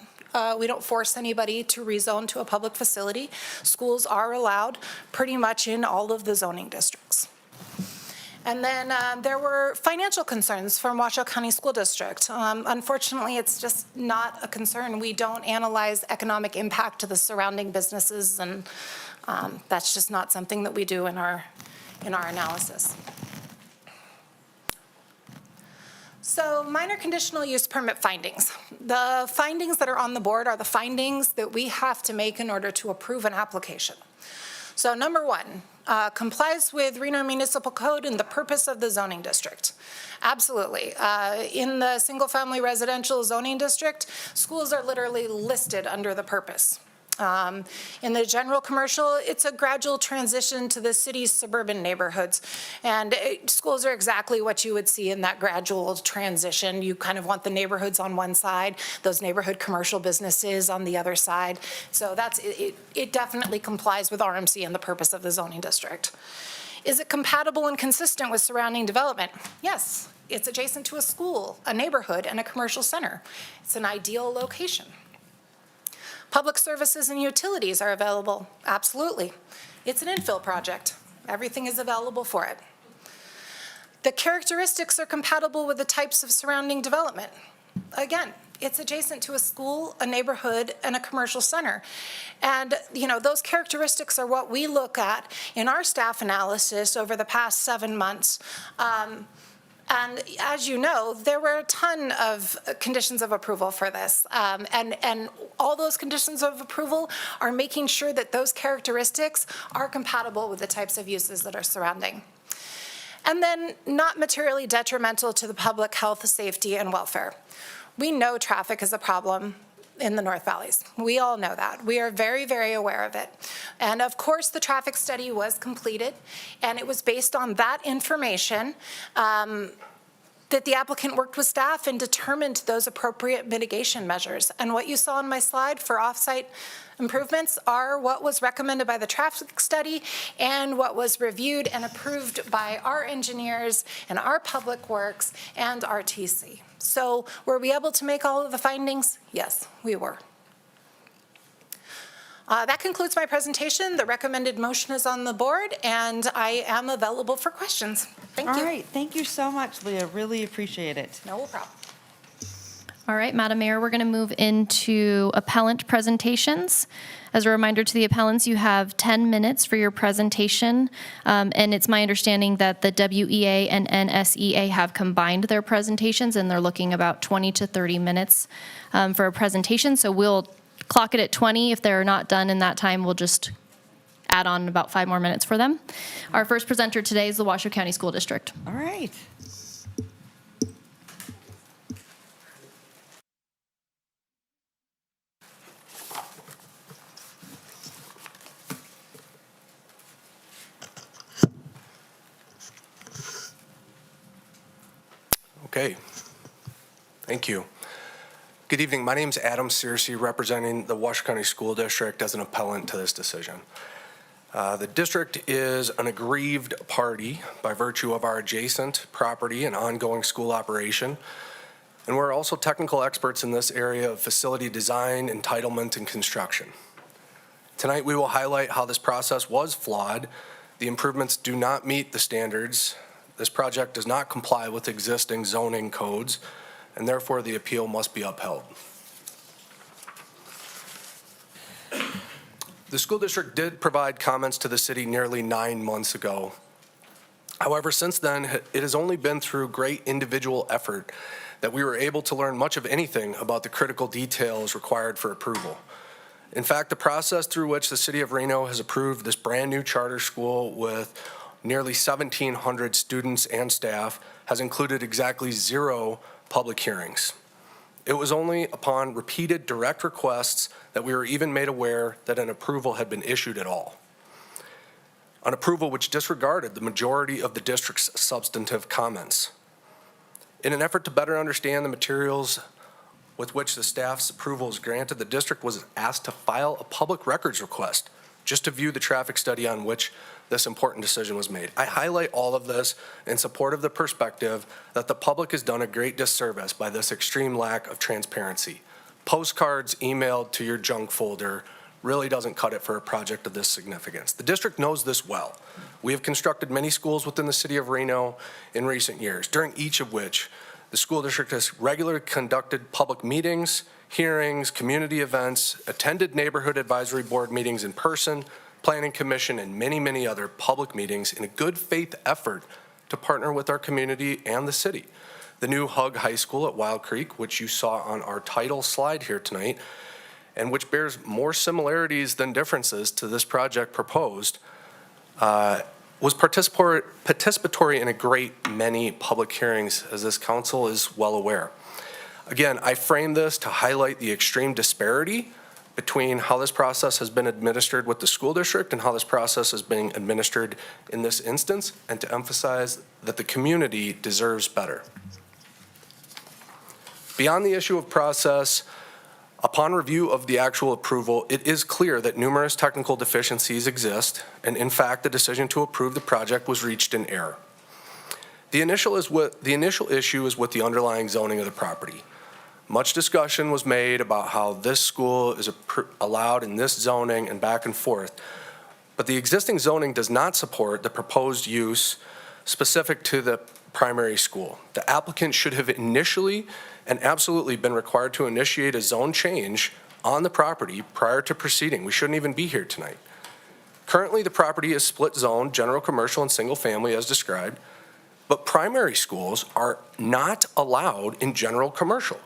L: We don't force anybody to rezone to a public facility. Schools are allowed pretty much in all of the zoning districts. And then there were financial concerns from Washoe County School District. Unfortunately, it's just not a concern. We don't analyze economic impact to the surrounding businesses, and that's just not something that we do in our analysis. So minor conditional use permit findings. The findings that are on the board are the findings that we have to make in order to approve an application. So number one, complies with Reno Municipal Code and the purpose of the zoning district. Absolutely. In the single-family residential zoning district, schools are literally listed under the purpose. In the general commercial, it's a gradual transition to the city's suburban neighborhoods. And schools are exactly what you would see in that gradual transition. You kind of want the neighborhoods on one side, those neighborhood commercial businesses on the other side. So that's it definitely complies with RMC and the purpose of the zoning district. Is it compatible and consistent with surrounding development? Yes. It's adjacent to a school, a neighborhood, and a commercial center. It's an ideal location. Public services and utilities are available. Absolutely. It's an infill project. Everything is available for it. The characteristics are compatible with the types of surrounding development. Again, it's adjacent to a school, a neighborhood, and a commercial center. And, those characteristics are what we look at in our staff analysis over the past 7 months. And as you know, there were a ton of conditions of approval for this. And all those conditions of approval are making sure that those characteristics are compatible with the types of uses that are surrounding. And then not materially detrimental to the public health, safety, and welfare. We know traffic is a problem in the North Valleys. We all know that. We are very, very aware of it. And of course, the traffic study was completed, and it was based on that information that the applicant worked with staff and determined those appropriate mitigation measures. And what you saw on my slide for off-site improvements are what was recommended by the traffic study and what was reviewed and approved by our engineers and our public works and RTC. So were we able to make all of the findings? Yes, we were. That concludes my presentation. The recommended motion is on the board, and I am available for questions. Thank you.
B: All right, thank you so much, Leah. Really appreciate it.
L: No problem.
A: All right, Madam Mayor, we're going to move into appellant presentations. As a reminder to the appellants, you have 10 minutes for your presentation, and it's my understanding that the WEA and NSEA have combined their presentations, and they're looking about 20 to 30 minutes for a presentation. So we'll clock it at 20. If they're not done in that time, we'll just add on about 5 more minutes for them. Our first presenter today is the Washoe County School District.
B: All right.
K: Okay, thank you. Good evening. My name is Adam Searcy, representing the Washoe County School District as an appellant to this decision. The district is an aggrieved party by virtue of our adjacent property and ongoing school operation. And we're also technical experts in this area of facility design, entitlement, and construction. Tonight, we will highlight how this process was flawed. The improvements do not meet the standards. This project does not comply with existing zoning codes, and therefore the appeal must be upheld. The school district did provide comments to the city nearly 9 months ago. However, since then, it has only been through great individual effort that we were able to learn much of anything about the critical details required for approval. In fact, the process through which the city of Reno has approved this brand new charter school with nearly 1,700 students and staff has included exactly 0 public hearings. It was only upon repeated direct requests that we were even made aware that an approval had been issued at all. An approval which disregarded the majority of the district's substantive comments. In an effort to better understand the materials with which the staff's approval was granted, the district was asked to file a public records request just to view the traffic study on which this important decision was made. I highlight all of this in support of the perspective that the public has done a great disservice by this extreme lack of transparency. Postcards emailed to your junk folder really doesn't cut it for a project of this significance. The district knows this well. We have constructed many schools within the city of Reno in recent years, during each of which the school district has regularly conducted public meetings, hearings, community events, attended neighborhood advisory board meetings in person, planning commission, and many, many other public meetings in a good faith effort to partner with our community and the city. The new Hug High School at Wild Creek, which you saw on our title slide here tonight, and which bears more similarities than differences to this project proposed, was participatory in a great many public hearings, as this council is well aware. Again, I frame this to highlight the extreme disparity between how this process has been administered with the school district and how this process is being administered in this instance, and to emphasize that the community deserves better. Beyond the issue of process, upon review of the actual approval, it is clear that numerous technical deficiencies exist, and in fact, the decision to approve the project was reached in error. The initial issue is with the underlying zoning of the property. Much discussion was made about how this school is allowed in this zoning and back and forth. but the existing zoning does not support the proposed use specific to the primary school. The applicant should have initially and absolutely been required to initiate a zone change on the property prior to proceeding. We shouldn't even be here tonight. Currently, the property is split zone, general commercial and single family as described, but primary schools are not allowed in general commercial.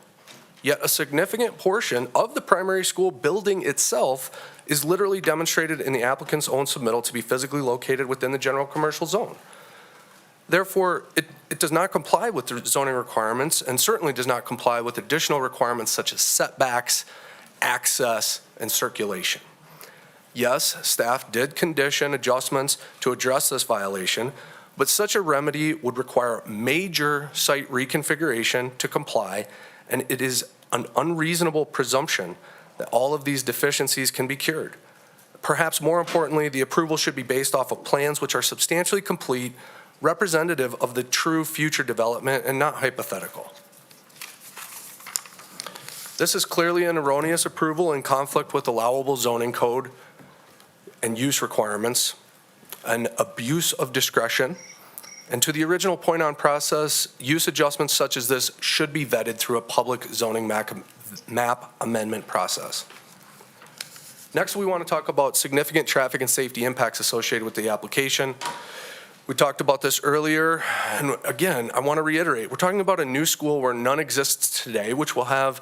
K: Yet a significant portion of the primary school building itself is literally demonstrated in the applicant's own submittal to be physically located within the general commercial zone. Therefore, it does not comply with the zoning requirements and certainly does not comply with additional requirements such as setbacks, access, and circulation. Yes, staff did condition adjustments to address this violation, but such a remedy would require major site reconfiguration to comply, and it is an unreasonable presumption that all of these deficiencies can be cured. Perhaps more importantly, the approval should be based off of plans which are substantially complete, representative of the true future development and not hypothetical. This is clearly an erroneous approval in conflict with allowable zoning code and use requirements, an abuse of discretion, and to the original point on process, use adjustments such as this should be vetted through a public zoning map amendment process. Next, we want to talk about significant traffic and safety impacts associated with the application. We talked about this earlier, and again, I want to reiterate, we're talking about a new school where none exists today, which will have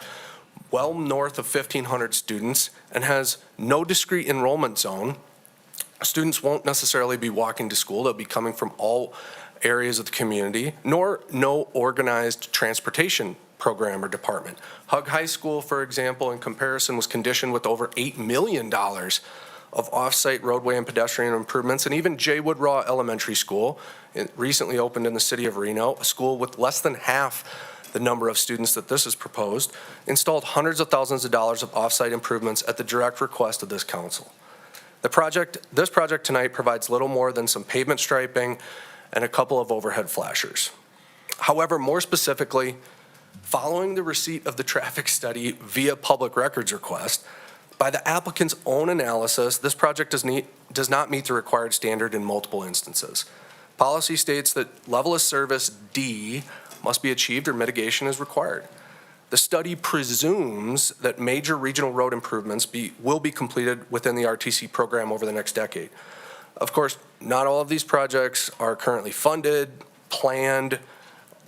K: well north of 1,500 students and has no discrete enrollment zone. Students won't necessarily be walking to school. They'll be coming from all areas of the community, nor no organized transportation program or department. Hug High School, for example, in comparison, was conditioned with over $8 million of off-site roadway and pedestrian improvements, and even J. Woodrow Elementary School, recently opened in the city of Reno, a school with less than half the number of students that this is proposed, installed hundreds of thousands of dollars of off-site improvements at the direct request of this council. This project tonight provides little more than some pavement striping and a couple of overhead flashers. However, more specifically, following the receipt of the traffic study via public records request, by the applicant's own analysis, this project does not meet the required standard in multiple instances. Policy states that level of service D must be achieved or mitigation is required. The study presumes that major regional road improvements will be completed within the RTC program over the next decade. Of course, not all of these projects are currently funded, planned,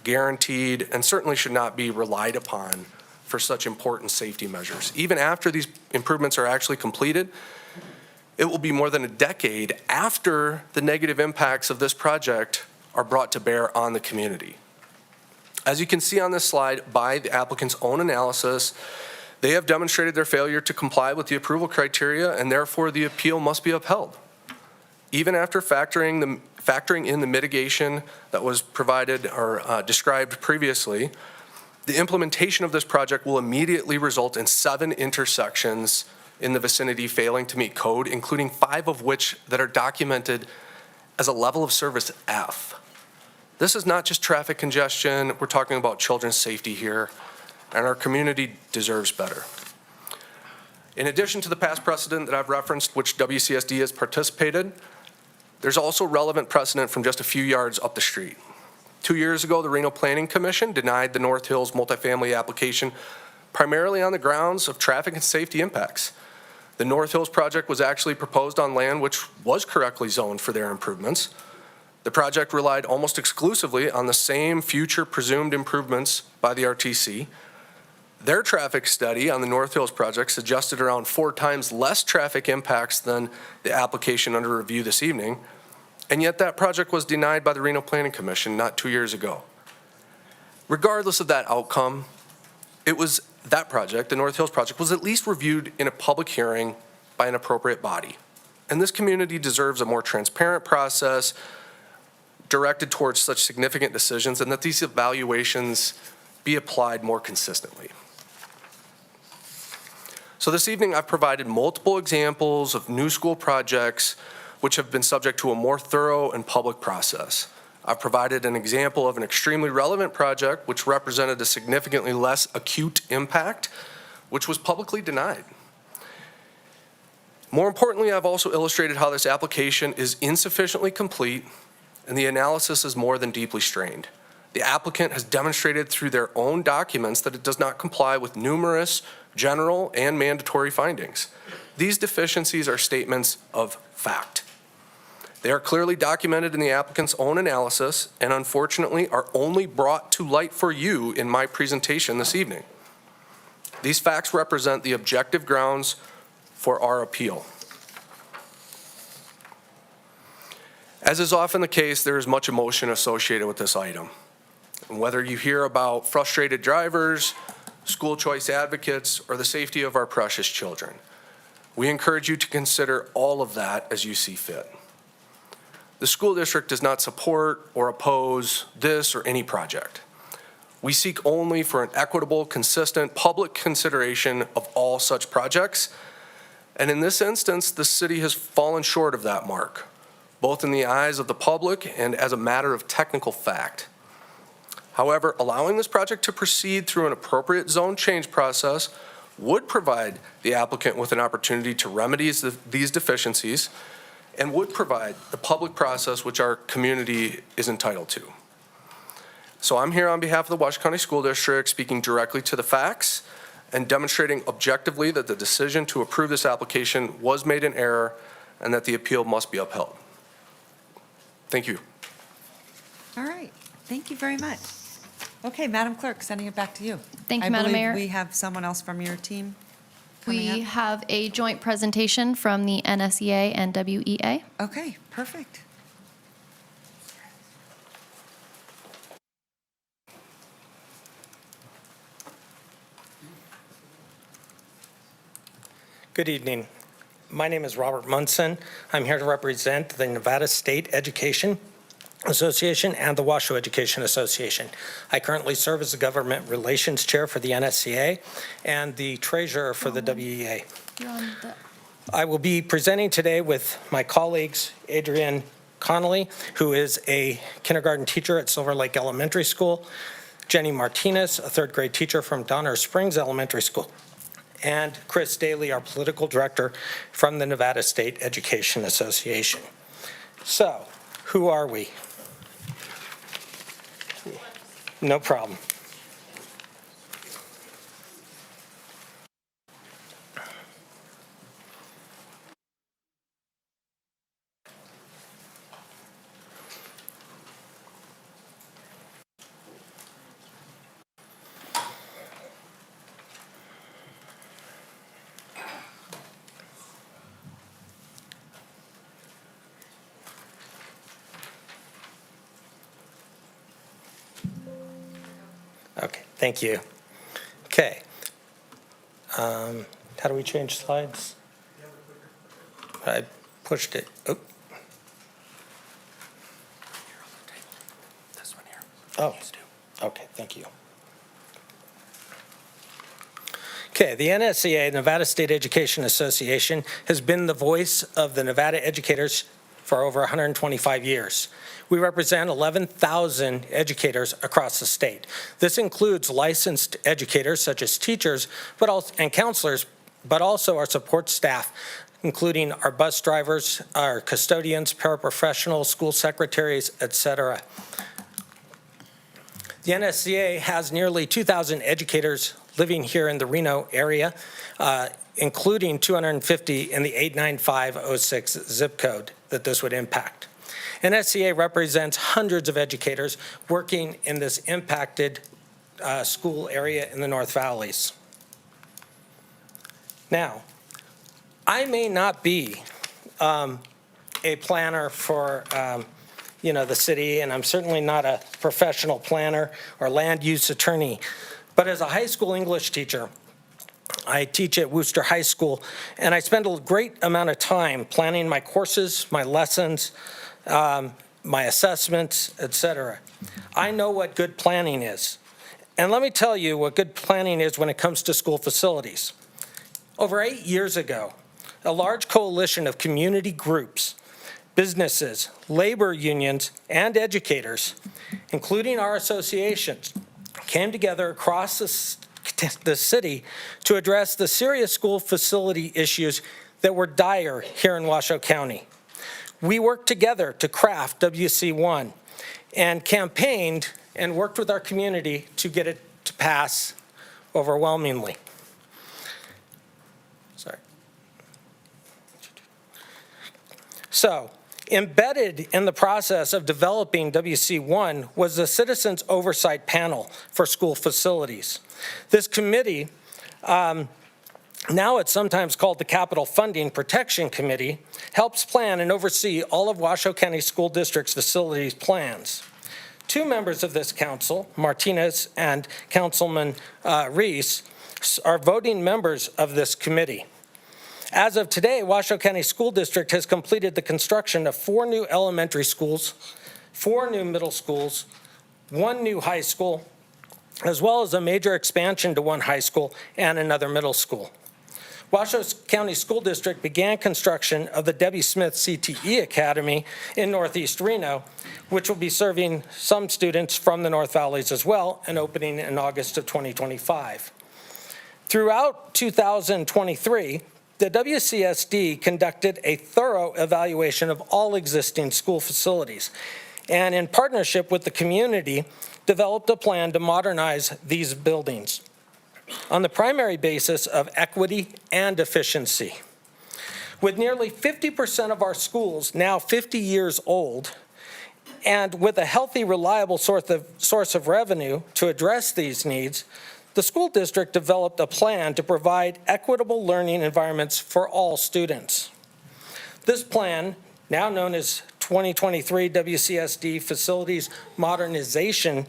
K: guaranteed, and certainly should not be relied upon for such important safety measures. Even after these improvements are actually completed, it will be more than a decade after the negative impacts of this project are brought to bear on the community. As you can see on this slide, by the applicant's own analysis, they have demonstrated their failure to comply with the approval criteria, and therefore the appeal must be upheld. Even after factoring in the mitigation that was provided or described previously, the implementation of this project will immediately result in 7 intersections in the vicinity failing to meet code, including 5 of which that are documented as a level of service F. This is not just traffic congestion, we're talking about children's safety here, and our community deserves better. In addition to the past precedent that I've referenced, which WCSD has participated, there's also relevant precedent from just a few yards up the street. 2 years ago, the Reno Planning Commission denied the North Hills multifamily application primarily on the grounds of traffic and safety impacts. The North Hills project was actually proposed on land which was correctly zoned for their improvements. The project relied almost exclusively on the same future presumed improvements by the RTC. Their traffic study on the North Hills project suggested around 4 times less traffic impacts than the application under review this evening, and yet that project was denied by the Reno Planning Commission not 2 years ago. Regardless of that outcome, that project, the North Hills project, was at least reviewed in a public hearing by an appropriate body. And this community deserves a more transparent process directed towards such significant decisions, and that these evaluations be applied more consistently. So this evening I've provided multiple examples of new school projects which have been subject to a more thorough and public process. I've provided an example of an extremely relevant project which represented a significantly less acute impact, which was publicly denied. More importantly, I've also illustrated how this application is insufficiently complete and the analysis is more than deeply strained. The applicant has demonstrated through their own documents that it does not comply with numerous general and mandatory findings. These deficiencies are statements of fact. They are clearly documented in the applicant's own analysis and unfortunately are only brought to light for you in my presentation this evening. These facts represent the objective grounds for our appeal. As is often the case, there is much emotion associated with this item. And whether you hear about frustrated drivers, school choice advocates, or the safety of our precious children, we encourage you to consider all of that as you see fit. The school district does not support or oppose this or any project. We seek only for an equitable, consistent public consideration of all such projects. And in this instance, the city has fallen short of that mark, both in the eyes of the public and as a matter of technical fact. However, allowing this project to proceed through an appropriate zone change process would provide the applicant with an opportunity to remedy these deficiencies and would provide the public process which our community is entitled to. So I'm here on behalf of the Washoe County School District speaking directly to the facts and demonstrating objectively that the decision to approve this application was made in error and that the appeal must be upheld. Thank you.
Q: All right, thank you very much. Okay, Madam Clerk, sending it back to you.
A: Thank you, Madam Mayor.
Q: I believe we have someone else from your team coming
A: We
Q: up.
A: have a joint presentation from the NSEA and WEA.
Q: Okay, perfect.
J: Good evening. My name is Robert Munson. I'm here to represent the Nevada State Education Association and the Washoe Education Association. I currently serve as the Government Relations Chair for the NSCA and the Treasurer for the WEA. I will be presenting today with my colleagues, Adrienne Connolly, who is a kindergarten teacher at Silver Lake Elementary School, Jenny Martinez, a third grade teacher from Donner Springs Elementary School, and Chris Daly, our political director from the Nevada State Education Association. So, who are we? No problem. Okay, thank you. Okay. How do we change slides? I pushed it. Oh. This one here. Oh, okay, thank you. Okay, the NSCA, Nevada State Education Association, has been the voice of the Nevada educators for over 125 years. We represent 11,000 educators across the state. This includes licensed educators such as teachers and counselors, but also our support staff, including our bus drivers, our custodians, paraprofessionals, school secretaries, etc. The NSCA has nearly 2,000 educators living here in the Reno area, including 250 in the 89506 zip code that this would impact. NSCA represents hundreds of educators working in this impacted school area in the North Valleys. Now, I may not be a planner for the city, and I'm certainly not a professional planner or land use attorney, but as a high school English teacher, I teach at Worcester High School, and I spend a great amount of time planning my courses, my lessons, my assessments, etc. I know what good planning is. And let me tell you what good planning is when it comes to school facilities. Over 8 years ago, a large coalition of community groups, businesses, labor unions, and educators, including our associations, came together across the city to address the serious school facility issues that were dire here in Washoe County. We worked together to craft WC1 and campaigned and worked with our community to get it to pass overwhelmingly. Sorry. So, embedded in the process of developing WC1 was the Citizens Oversight Panel for School Facilities. This committee, now it's sometimes called the Capital Funding Protection Committee, helps plan and oversee all of Washoe County School District's facilities plans. Two members of this council, Martinez and Councilman Reese, are voting members of this committee. As of today, Washoe County School District has completed the construction of 4 new elementary schools, 4 new middle schools, 1 new high school, as well as a major expansion to 1 high school and another middle school. Washoe County School District began construction of the Debbie Smith CTE Academy in Northeast Reno, which will be serving some students from the North Valleys as well, and opening in August of 2025. Throughout 2023, the WCSD conducted a thorough evaluation of all existing school facilities, and in partnership with the community, developed a plan to modernize these buildings on the primary basis of equity and efficiency. With nearly 50% of our schools now 50 years old, and with a healthy, reliable source of revenue to address these needs, the school district developed a plan to provide equitable learning environments for all students. This plan, now known as 2023 WCSD Facilities Modernization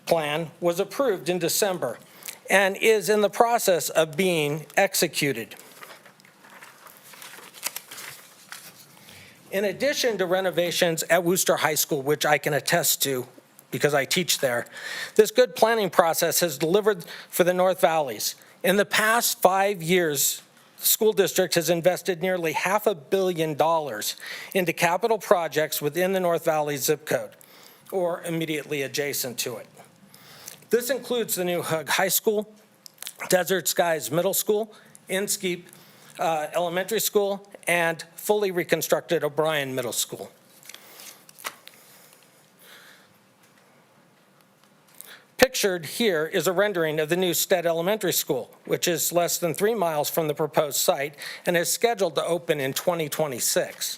J: Plan, was approved in December and is in the process of being executed. In addition to renovations at Wooster High School, which I can attest to because I teach there, this good planning process has delivered for the North Valleys. In the past 5 years, the school district has invested nearly $500 million into capital projects within the North Valley zip code or immediately adjacent to it. This includes the new Hug High School, Desert Skies Middle School, Inskeep Elementary School, and fully reconstructed O'Brien Middle School. Pictured here is a rendering of the new Stead Elementary School, which is less than 3 miles from the proposed site and is scheduled to open in 2026.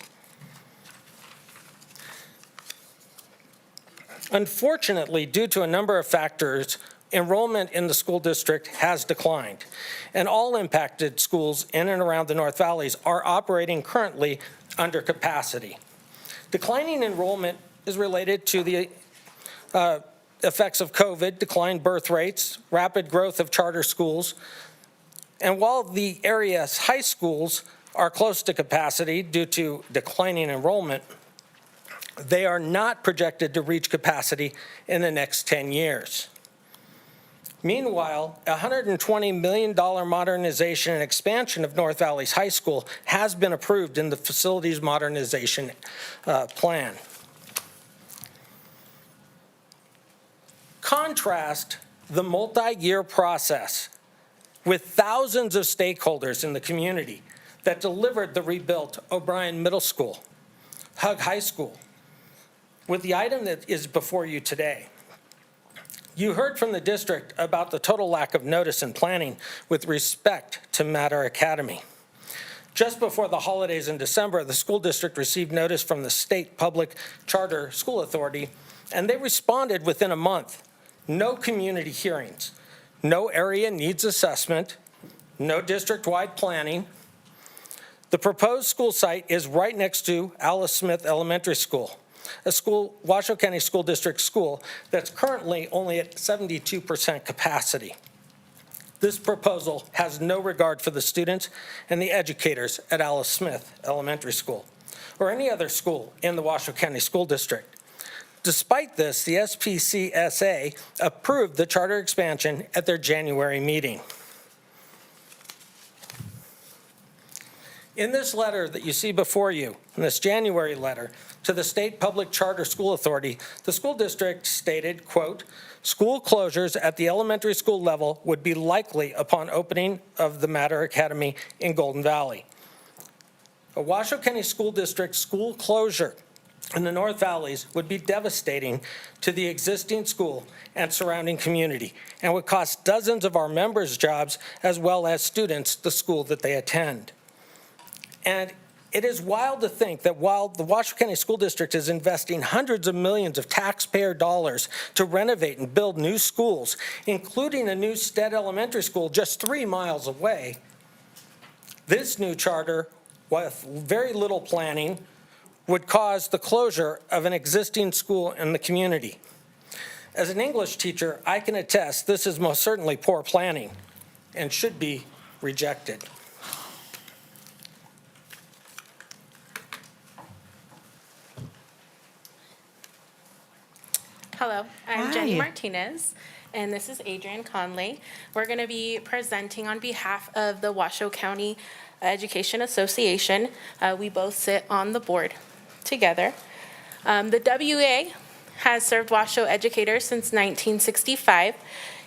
J: Unfortunately, due to a number of factors, enrollment in the school district has declined, and all impacted schools in and around the North Valleys are operating currently under capacity. Declining enrollment is related to the effects of COVID, declined birth rates, rapid growth of charter schools, and while the area's high schools are close to capacity due to declining enrollment, they are not projected to reach capacity in the next 10 years. Meanwhile, a $120 million modernization and expansion of North Valleys High School has been approved in the facilities modernization plan. Contrast the multi-year process with thousands of stakeholders in the community that delivered the rebuilt O'Brien Middle School, Hug High School, with the item that is before you today. You heard from the district about the total lack of notice and planning with respect to Matter Academy. Just before the holidays in December, the school district received notice from the State Public Charter School Authority, and they responded within a month. No community hearings, no area needs assessment, no district-wide planning. The proposed school site is right next to Alice Smith Elementary School, a school, Washoe County School District school that's currently only at 72% capacity. This proposal has no regard for the students and the educators at Alice Smith Elementary School or any other school in the Washoe County School District. Despite this, the SPCSA approved the charter expansion at their January meeting. In this letter that you see before you, in this January letter to the State Public Charter School Authority, the school district stated, quote, "School closures at the elementary school level would be likely upon opening of the Matter Academy in Golden Valley." A Washoe County School District school closure in the North Valleys would be devastating to the existing school and surrounding community, and would cost dozens of our members' jobs as well as students the school that they attend. And it is wild to think that while the Washoe County School District is investing hundreds of millions of taxpayer dollars to renovate and build new schools, including a new Stead Elementary School just 3 miles away, this new charter, with very little planning, would cause the closure of an existing school in the community. As an English teacher, I can attest this is most certainly poor planning and should be rejected.
P: Hello, I'm Jenny
B: Hi.
P: Martinez, and this is Adrian Conley. We're going to be presenting on behalf of the Washoe County Education Association. We both sit on the board together. The WA has served Washoe educators since 1965.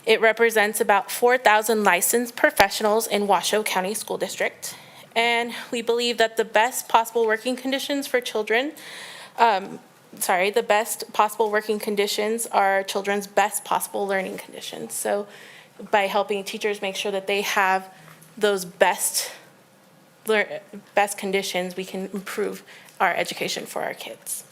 P: It represents about 4,000 licensed professionals in Washoe County School District. And we believe that the best possible working conditions for children the best possible working conditions are children's best possible learning conditions. So by helping teachers make sure that they have those best conditions, we can improve our education for our kids.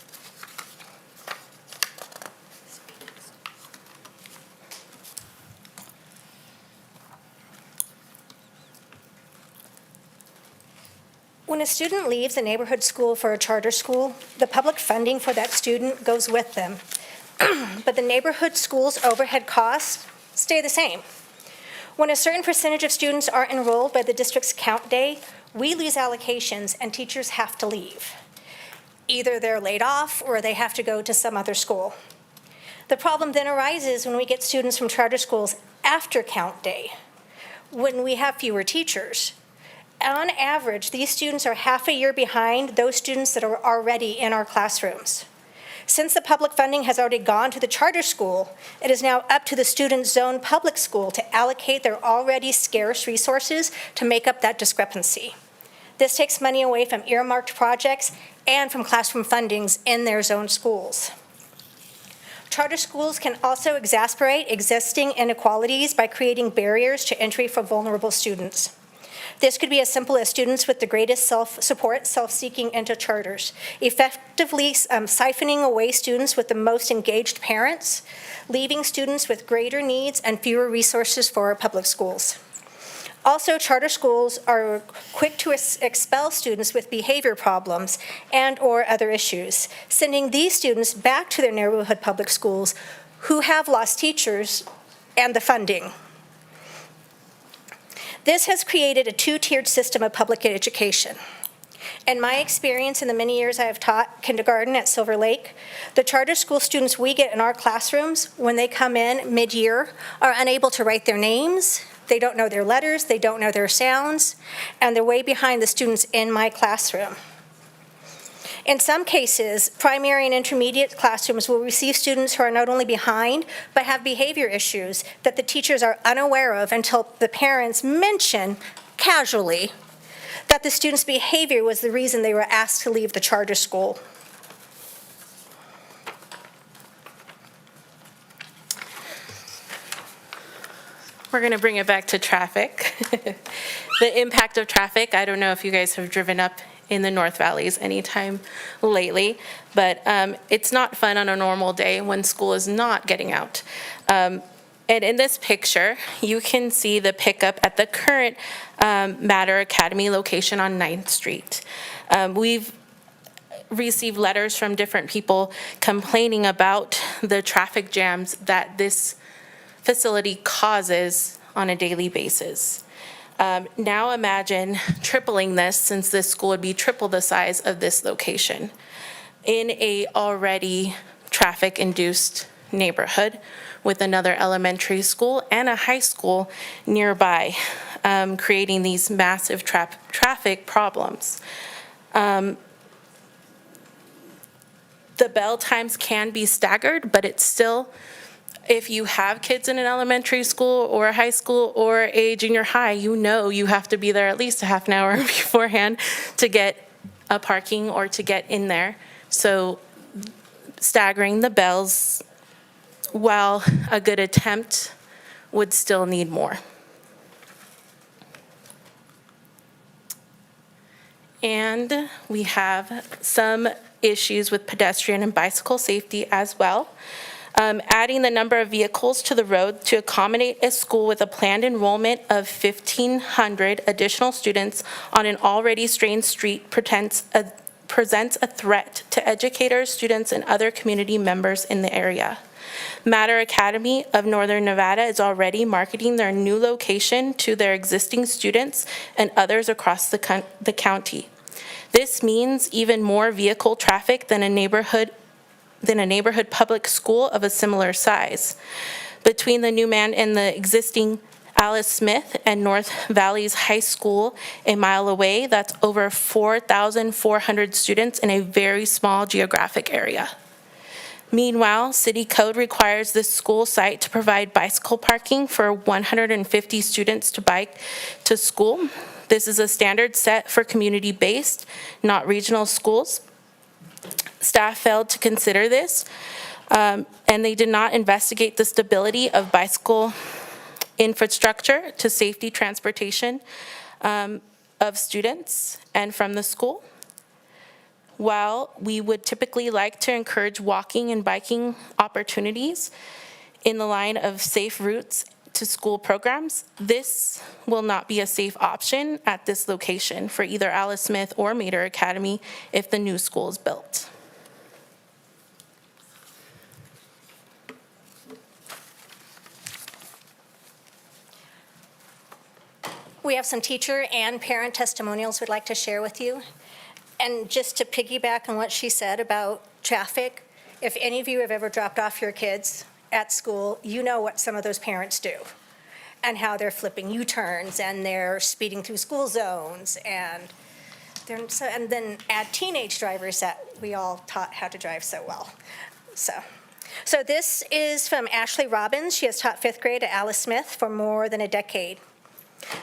U: When a student leaves a neighborhood school for a charter school, the public funding for that student goes with them. But the neighborhood school's overhead costs stay the same. When a certain percentage of students aren't enrolled by the district's count day, we lose allocations and teachers have to leave. Either they're laid off or they have to go to some other school. The problem then arises when we get students from charter schools after count day, when we have fewer teachers. On average, these students are half a year behind those students that are already in our classrooms. Since the public funding has already gone to the charter school, it is now up to the student zone public school to allocate their already scarce resources to make up that discrepancy. This takes money away from earmarked projects and from classroom fundings in their zone schools. Charter schools can also exacerbate existing inequalities by creating barriers to entry for vulnerable students. This could be as simple as students with the greatest self-support, self-seeking into charters, effectively siphoning away students with the most engaged parents, leaving students with greater needs and fewer resources for our public schools. Also, charter schools are quick to expel students with behavior problems and/or other issues, sending these students back to their neighborhood public schools who have lost teachers and the funding. This has created a two-tiered system of public education. In my experience in the many years I have taught kindergarten at Silver Lake, the charter school students we get in our classrooms, when they come in mid-year, are unable to write their names, they don't know their letters, they don't know their sounds, and they're way behind the students in my classroom. In some cases, primary and intermediate classrooms will receive students who are not only behind, but have behavior issues that the teachers are unaware of until the parents mention casually that the student's behavior was the reason they were asked to leave the charter school.
P: We're going to bring it back to traffic. The impact of traffic, I don't know if you guys have driven up in the North Valleys anytime lately, but it's not fun on a normal day when school is not getting out. And in this picture, you can see the pickup at the current Matter Academy location on 9th Street. We've received letters from different people complaining about the traffic jams that this facility causes on a daily basis. Now imagine tripling this, since this school would be triple the size of this location in a already traffic-induced neighborhood with another elementary school and a high school nearby, creating these massive traffic problems. The bell times can be staggered, but it's still, if you have kids in an elementary school or a high school or a junior high, you know you have to be there at least a half an hour beforehand to get a parking or to get in there. So staggering the bells, while a good attempt, would still need more. And we have some issues with pedestrian and bicycle safety as well. Adding the number of vehicles to the road to accommodate a school with a planned enrollment of 1,500 additional students on an already strained street presents a threat to educators, students, and other community members in the area. Mater Academy of Northern Nevada is already marketing their new location to their existing students and others across the county. This means even more vehicle traffic than a neighborhood public school of a similar size. Between the new man and the existing Alice Smith and North Valley's High School a mile away, that's over 4,400 students in a very small geographic area. Meanwhile, city code requires this school site to provide bicycle parking for 150 students to bike to school. This is a standard set for community-based, not regional schools. Staff failed to consider this, and they did not investigate the stability of bicycle infrastructure to safety transportation of students and from the school. While we would typically like to encourage walking and biking opportunities in the line of safe routes to school programs, this will not be a safe option at this location for either Alice Smith or Mater Academy if the new school is built.
U: We have some teacher and parent testimonials we'd like to share with you. And just to piggyback on what she said about traffic, if any of you have ever dropped off your kids at school, you know what some of those parents do and how they're flipping U-turns and they're speeding through school zones and then add teenage drivers that we all taught how to drive so well. So this is from Ashley Robbins. She has taught 5th grade at Alice Smith for more than a decade.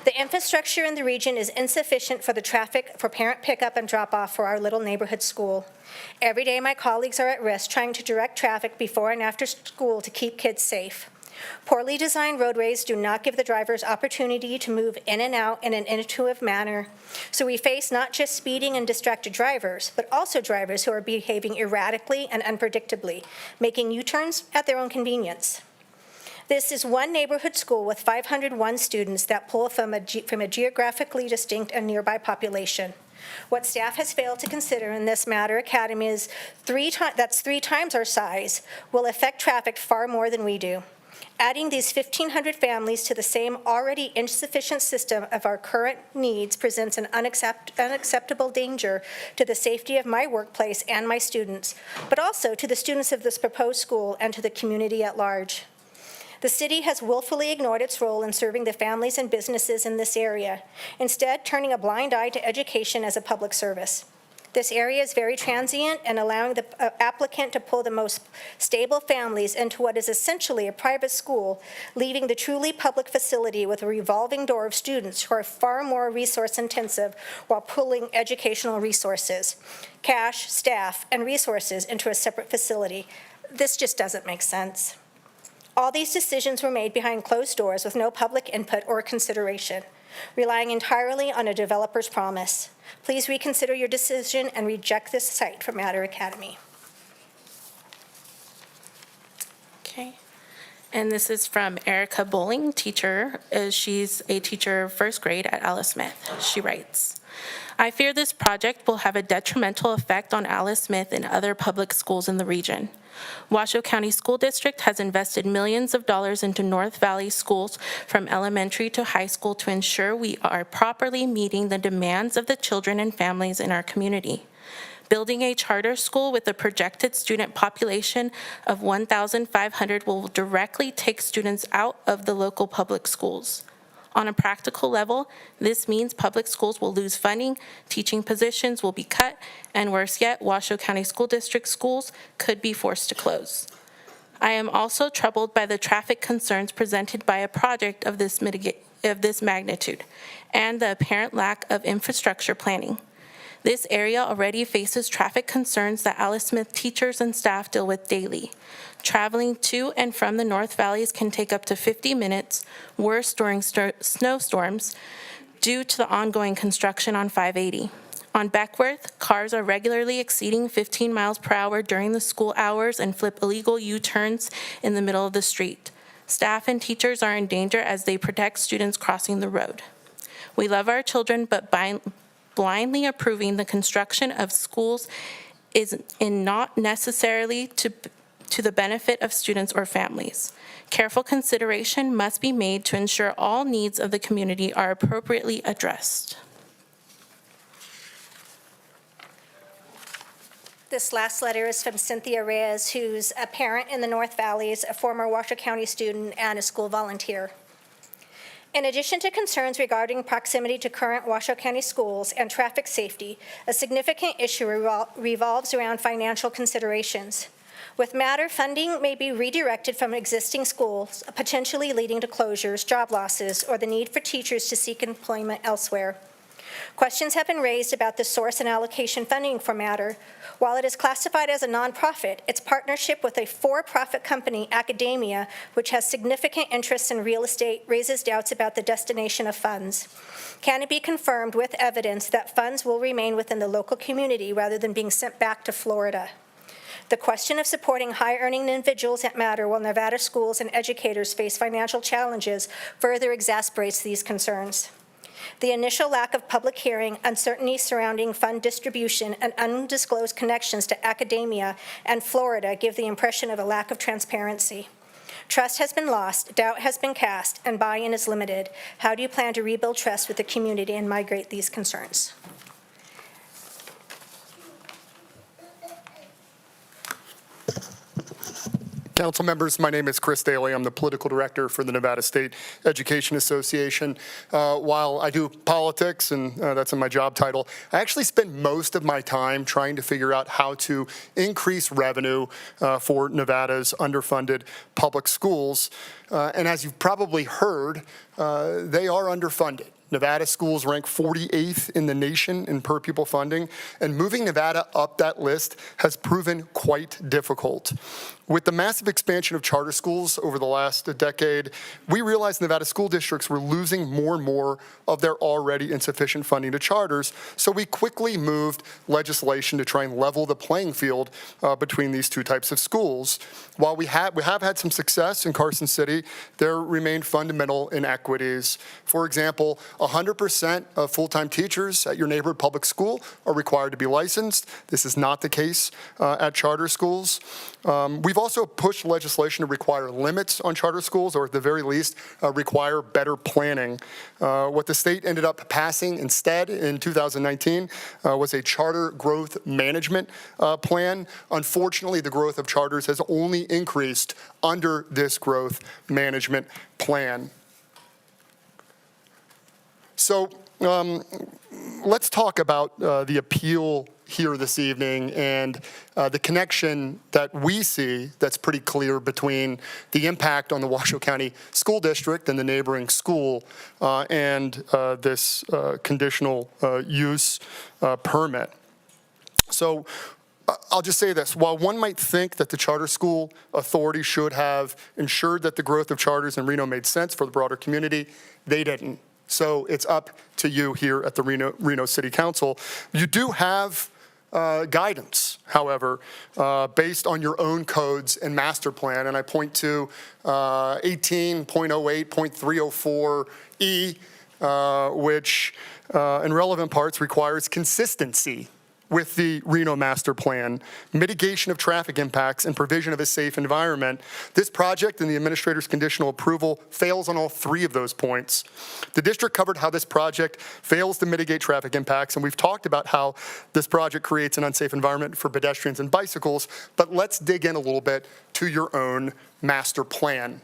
U: The infrastructure in the region is insufficient for the traffic for parent pickup and drop-off for our little neighborhood school. Every day, my colleagues are at risk trying to direct traffic before and after school to keep kids safe. Poorly designed roadways do not give the drivers opportunity to move in and out in an intuitive manner. So we face not just speeding and distracted drivers, but also drivers who are behaving erratically and unpredictably, making U-turns at their own convenience. This is one neighborhood school with 501 students that pull from a geographically distinct and nearby population. What staff has failed to consider in this Mater Academy is that's 3 times our size will affect traffic far more than we do. Adding these 1,500 families to the same already insufficient system of our current needs presents an unacceptable danger to the safety of my workplace and my students, but also to the students of this proposed school and to the community at large. The city has willfully ignored its role in serving the families and businesses in this area, instead turning a blind eye to education as a public service. This area is very transient and allowing the applicant to pull the most stable families into what is essentially a private school, leaving the truly public facility with a revolving door of students who are far more resource intensive while pulling educational resources, cash, staff, and resources into a separate facility. This just doesn't make sense. All these decisions were made behind closed doors with no public input or consideration, relying entirely on a developer's promise. Please reconsider your decision and reject this site for Mater Academy.
P: Okay. And this is from Erica Bowling, teacher. She's a teacher 1st grade at Alice Smith. She writes, I fear this project will have a detrimental effect on Alice Smith and other public schools in the region. Washoe County School District has invested millions of dollars into North Valley schools from elementary to high school to ensure we are properly meeting the demands of the children and families in our community. Building a charter school with a projected student population of 1,500 will directly take students out of the local public schools. On a practical level, this means public schools will lose funding, teaching positions will be cut, and worse yet, Washoe County School District schools could be forced to close. I am also troubled by the traffic concerns presented by a project of this magnitude and the apparent lack of infrastructure planning. This area already faces traffic concerns that Alice Smith teachers and staff deal with daily. Traveling to and from the North Valleys can take up to 50 minutes, worse during snowstorms, due to the ongoing construction on 580. On Beckworth, cars are regularly exceeding 15 miles per hour during the school hours and flip illegal U-turns in the middle of the street. Staff and teachers are in danger as they protect students crossing the road. We love our children, but blindly approving the construction of schools is not necessarily to the benefit of students or families. Careful consideration must be made to ensure all needs of the community are appropriately addressed.
U: This last letter is from Cynthia Reyes, who's a parent in the North Valleys, a former Washoe County student, and a school volunteer. In addition to concerns regarding proximity to current Washoe County schools and traffic safety, a significant issue revolves around financial considerations. With Matter, funding may be redirected from existing schools, potentially leading to closures, job losses, or the need for teachers to seek employment elsewhere. Questions have been raised about the source and allocation funding for Matter. While it is classified as a nonprofit, its partnership with a for-profit company, Academia, which has significant interests in real estate, raises doubts about the destination of funds. Can it be confirmed with evidence that funds will remain within the local community rather than being sent back to Florida? The question of supporting high-earning individuals at Matter while Nevada schools and educators face financial challenges further exacerbates these concerns. The initial lack of public hearing, uncertainty surrounding fund distribution, and undisclosed connections to Academia and Florida give the impression of a lack of transparency. Trust has been lost, doubt has been cast, and buy-in is limited. How do you plan to rebuild trust with the community and migrate these concerns?
H: Council members, my name is Chris Daly. I'm the political director for the Nevada State Education Association. While I do politics, and that's in my job title, I actually spend most of my time trying to figure out how to increase revenue for Nevada's underfunded public schools. And as you've probably heard, they are underfunded. Nevada schools rank 48th in the nation in per pupil funding, and moving Nevada up that list has proven quite difficult. With the massive expansion of charter schools over the last decade, we realized Nevada school districts were losing more and more of their already insufficient funding to charters, so we quickly moved legislation to try and level the playing field between these two types of schools. While we have had some success in Carson City, there remain fundamental inequities. For example, 100% of full-time teachers at your neighborhood public school are required to be licensed. This is not the case at charter schools. We've also pushed legislation to require limits on charter schools, or at the very least, require better planning. What the state ended up passing instead in 2019 was a charter growth management plan. Unfortunately, the growth of charters has only increased under this growth management plan. So let's talk about the appeal here this evening and the connection that we see that's pretty clear between the impact on the Washoe County School District and the neighboring school and this conditional use permit. So I'll just say this. While one might think that the Charter School Authority should have ensured that the growth of charters in Reno made sense for the broader community, they didn't. So it's up to you here at the Reno City Council. You do have guidance, however, based on your own codes and master plan, and I point to 18.08.304E, which in relevant parts requires consistency with the Reno Master Plan, mitigation of traffic impacts, and provision of a safe environment. This project and the administrator's conditional approval fails on all three of those points. The district covered how this project fails to mitigate traffic impacts, and we've talked about how this project creates an unsafe environment for pedestrians and bicycles, but let's dig in a little bit to your own master plan.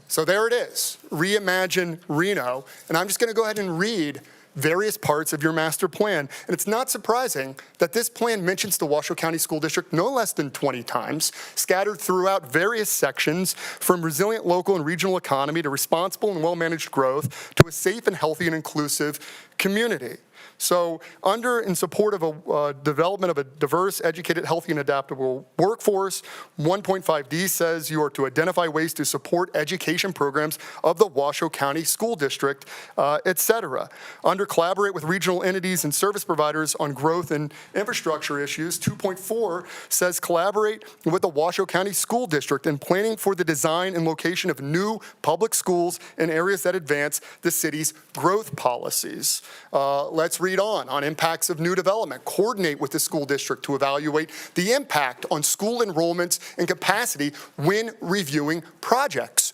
H: So there it is, Reimagine Reno, and I'm just gonna go ahead and read various parts of your master plan. And it's not surprising that this plan mentions the Washoe County School District no less than 20 times, scattered throughout various sections, from resilient local and regional economy to responsible and well-managed growth to a safe and healthy and inclusive community. So in support of a development of a diverse, educated, healthy, and adaptable workforce, 1.5D says you are to identify ways to support education programs of the Washoe County School District, et cetera. Under collaborate with regional entities and service providers on growth and infrastructure issues, 2.4 says collaborate with the Washoe County School District in planning for the design and location of new public schools in areas that advance the city's growth policies. Let's read on impacts of new development. Coordinate with the school district to evaluate the impact on school enrollments and capacity when reviewing projects.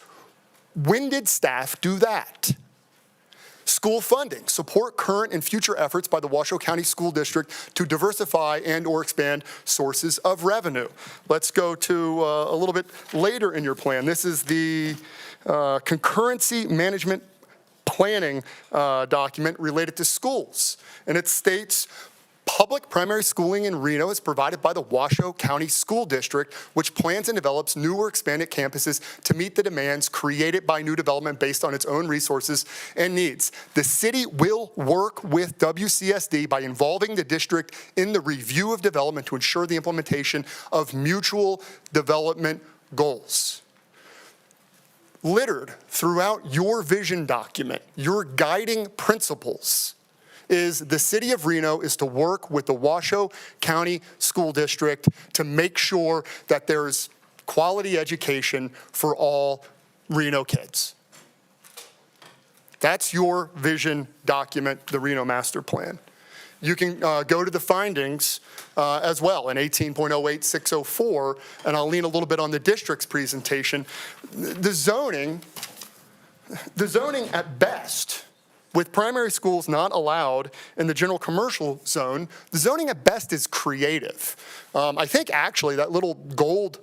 H: When did staff do that? School funding. Support current and future efforts by the Washoe County School District to diversify and or expand sources of revenue. Let's go to a little bit later in your plan. This is the concurrency management planning document related to schools. And it states, public primary schooling in Reno is provided by the Washoe County School District, which plans and develops new or expanded campuses to meet the demands created by new development based on its own resources and needs. The city will work with WCSD by involving the district in the review of development to ensure the implementation of mutual development goals. Littered throughout your vision document, your guiding principles, is the city of Reno is to work with the Washoe County School District to make sure that there's quality education for all Reno kids. That's your vision document, the Reno Master Plan. You can go to the findings as well in 18.08604, and I'll lean a little bit on the district's presentation. The zoning at best, with primary schools not allowed in the general commercial zone, the zoning at best is creative. I think actually that little gold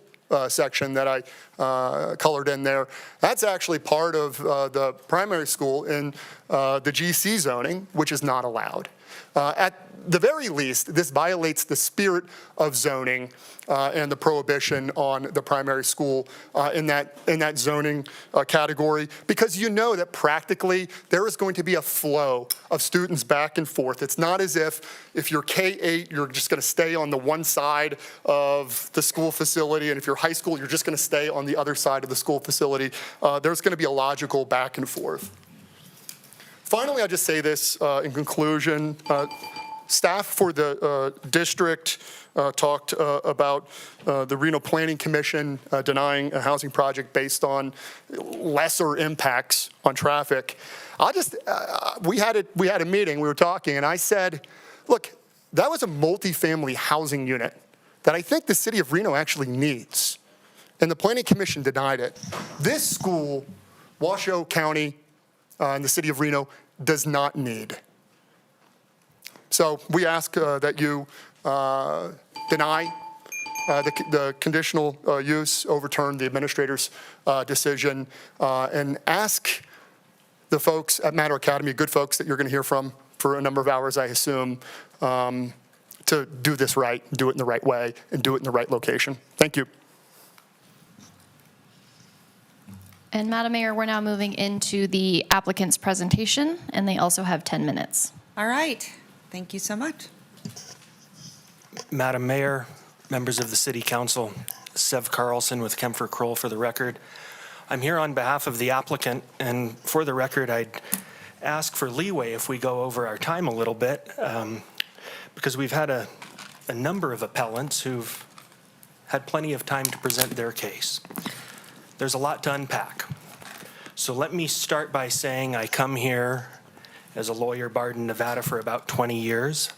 H: section that I colored in there, that's actually part of the primary school in the GC zoning, which is not allowed. At the very least, this violates the spirit of zoning and the prohibition on the primary school in that zoning category, because you know that practically there is going to be a flow of students back and forth. It's not as if you're K-8, you're just going to stay on the one side of the school facility, and if you're high school, you're just going to stay on the other side of the school facility. There's going to be a logical back and forth. Finally, I'll just say this in conclusion. Staff for the district talked about the Reno Planning Commission denying a housing project based on lesser impacts on traffic. We had a meeting, we were talking, and I said, look, that was a multifamily housing unit that I think the city of Reno actually needs. And the Planning Commission denied it. This school, Washoe County, in the city of Reno, does not need. So we ask that you deny the conditional use, overturn the administrator's decision, and ask the folks at Matter Academy, good folks that you're going to hear from for a number of hours, I assume, to do this right, do it in the right way, and do it in the right location. Thank you.
A: And Madam Mayor, we're now moving into the applicant's presentation, and they also have 10 minutes.
Q: All right. Thank you so much.
K: Madam Mayor, members of the City Council, Sev Carlson with Kempfer Kroll for the record. I'm here on behalf of the applicant, and for the record, I'd ask for leeway if we go over our time a little bit, because we've had a number of appellants who've had plenty of time to present their case. There's a lot to unpack. So let me start by saying I come here as a lawyer barred in Nevada for about 20 years.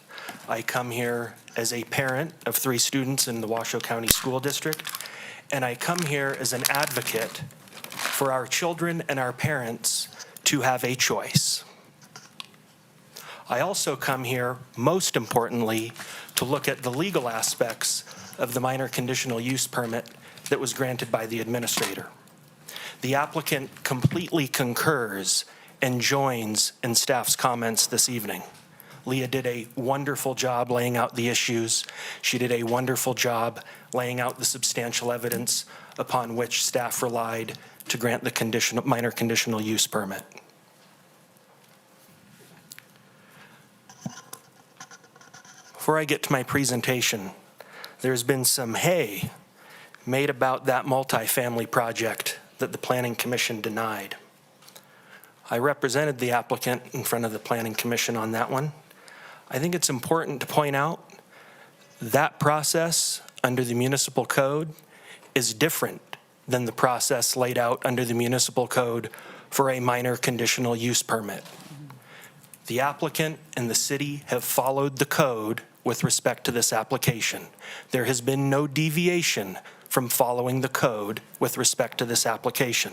K: I come here as a parent of 3 students in the Washoe County School District, and I come here as an advocate for our children and our parents to have a choice. I also come here, most importantly, to look at the legal aspects of the minor conditional use permit that was granted by the administrator. The applicant completely concurs and joins in staff's comments this evening. Leah did a wonderful job laying out the issues. She did a wonderful job laying out the substantial evidence upon which staff relied to grant the minor conditional use permit.
J: before I get to my presentation, there's been some hay made about that multifamily project that the Planning Commission denied. I represented the applicant in front of the Planning Commission on that one. I think it's important to point out that process under the municipal code is different than the process laid out under the municipal code for a minor conditional use permit. The applicant and the city have followed the code with respect to this application. There has been no deviation from following the code with respect to this application.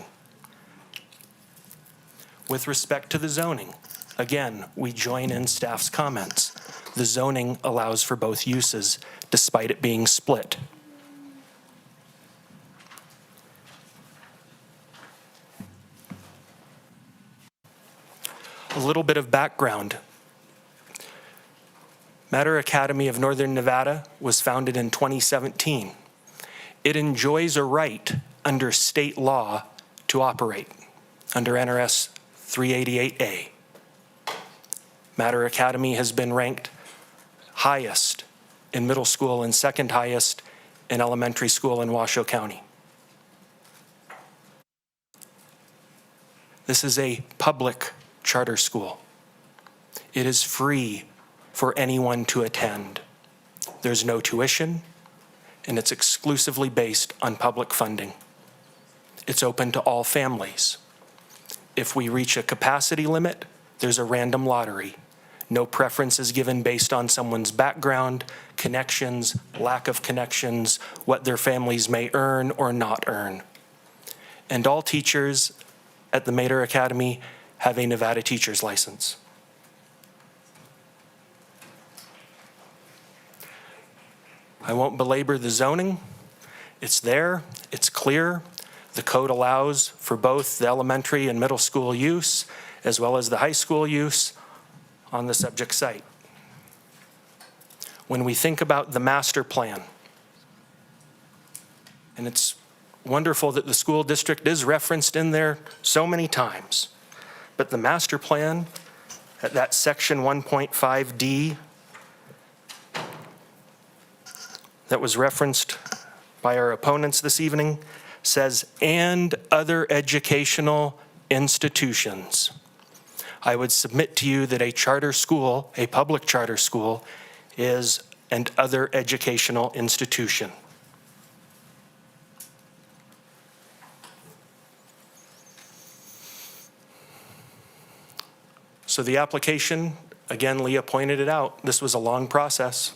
J: With respect to the zoning, again, we join in staff's comments. The zoning allows for both uses despite it being split. A little bit of background. Mater Academy of Northern Nevada was founded in 2017. It enjoys a right under state law to operate under NRS 388A. Mater Academy has been ranked highest in middle school and second highest in elementary school in Washoe County. This is a public charter school. It is free for anyone to attend. There's no tuition, and it's exclusively based on public funding. It's open to all families. If we reach a capacity limit, there's a random lottery. No preference is given based on someone's background, connections, lack of connections, what their families may earn or not earn. And all teachers at the Mater Academy have a Nevada teacher's license. I won't belabor the zoning. It's there, it's clear. The code allows for both the elementary and middle school use, as well as the high school use on the subject site. When we think about the master plan, and it's wonderful that the school district is referenced in there so many times, but the master plan at that section 1.5D that was referenced by our opponents this evening says, and other educational institutions. I would submit to you that a charter school, a public charter school, is an other educational institution. So the application, again, Leah pointed it out, this was a long process.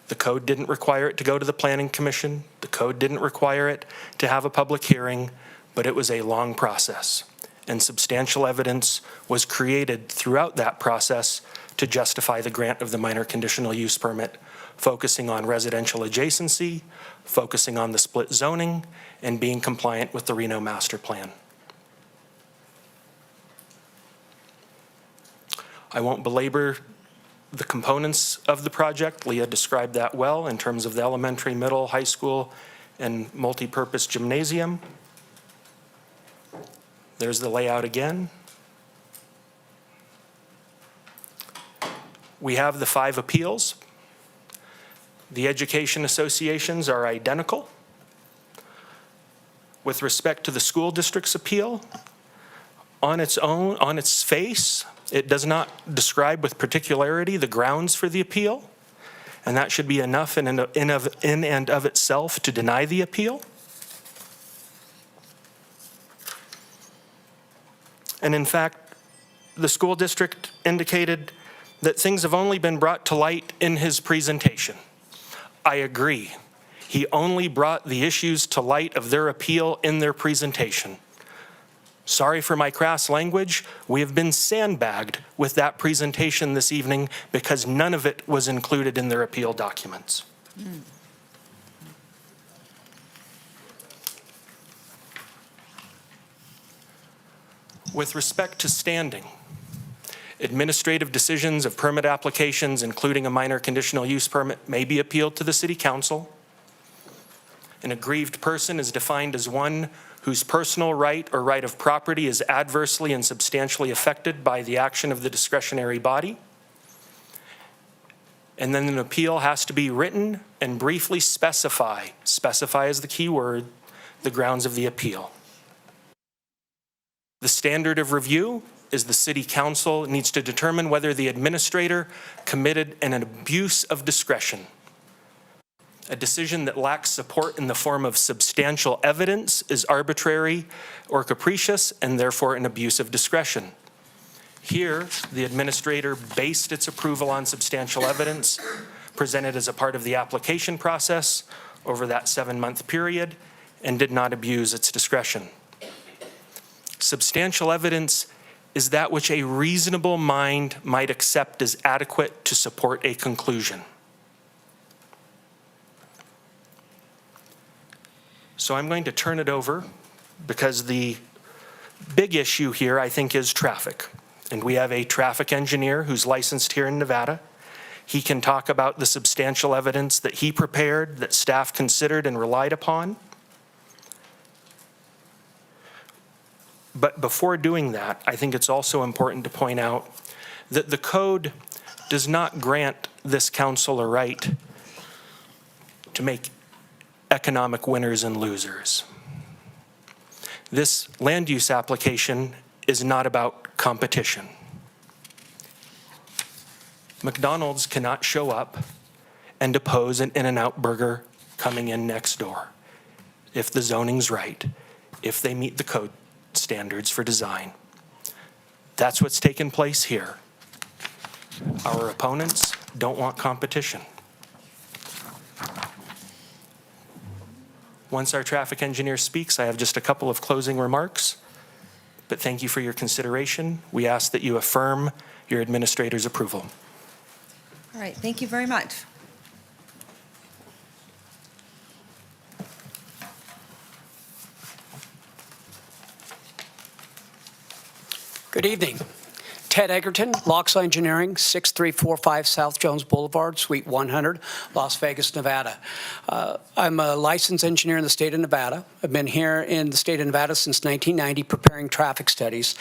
J: The code didn't require it to go to the Planning Commission. The code didn't require it to have a public hearing, but it was a long process. And substantial evidence was created throughout that process to justify the grant of the minor conditional use permit, focusing on residential adjacency, focusing on the split zoning, and being compliant with the Reno master plan. I won't belabor the components of the project. Leah described that well in terms of the elementary, middle, high school, and multi-purpose gymnasium. There's the layout again. We have the 5 appeals. The education associations are identical. With respect to the school district's appeal, on its own, on its face, it does not describe with particularity the grounds for the appeal, and that should be enough in and of itself to deny the appeal. And in fact, the school district indicated that things have only been brought to light in his presentation. I agree. He only brought the issues to light of their appeal in their presentation. Sorry for my crass language. We have been sandbagged with that presentation this evening because none of it was included in their appeal documents. With respect to standing, administrative decisions of permit applications, including a minor conditional use permit, may be appealed to the City Council. An aggrieved person is defined as one whose personal right or right of property is adversely and substantially affected by the action of the discretionary body.
O: And then an appeal has to be written and briefly specify is the key word, the grounds of the appeal. The standard of review is the city council needs to determine whether the administrator committed an abuse of discretion. A decision that lacks support in the form of substantial evidence is arbitrary or capricious and therefore an abuse of discretion. Here, the administrator based its approval on substantial evidence presented as a part of the application process over that 7-month period and did not abuse its discretion. Substantial evidence is that which a reasonable mind might accept as adequate to support a conclusion. So I'm going to turn it over because the big issue here, I think, is traffic. And we have a traffic engineer who's licensed here in Nevada. He can talk about the substantial evidence that he prepared, that staff considered and relied upon. But before doing that, I think it's also important to point out that the code does not grant this council a right to make economic winners and losers. This land use application is not about competition. McDonald's cannot show up and oppose an In-N-Out burger coming in next door if the zoning's right, if they meet the code standards for design. That's what's taken place here. Our opponents don't want competition. Once our traffic engineer speaks, I have just a couple of closing remarks, but thank you for your consideration. We ask that you affirm your administrator's approval.
Q: All right, thank you very much.
S: Good evening. Ted Egerton, Loxo Engineering, 6345 South Jones Boulevard, Suite 100, Las Vegas, Nevada. I'm a licensed engineer in the state of Nevada. I've been here in the state of Nevada since 1990 preparing traffic studies.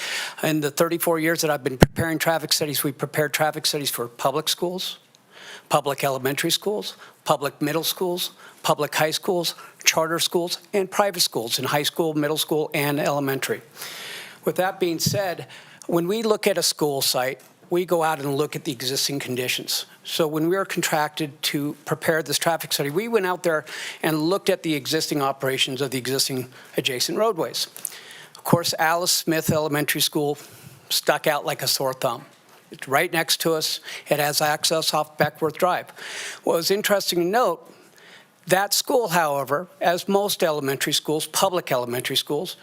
S: In the 34 years that I've been preparing traffic studies, we've prepared traffic studies for public schools, public elementary schools, public middle schools, public high schools, charter schools, and private schools in high school, middle school, and elementary. With that being said, when we look at a school site, we go out and look at the existing conditions. So when we were contracted to prepare this traffic study, we went out there and looked at the existing operations of the existing adjacent roadways. Of course, Alice Smith Elementary School stuck out like a sore thumb. It's right next to us. It has access off Beckworth Drive. What was interesting to note, that school, however, as most elementary schools, public elementary schools,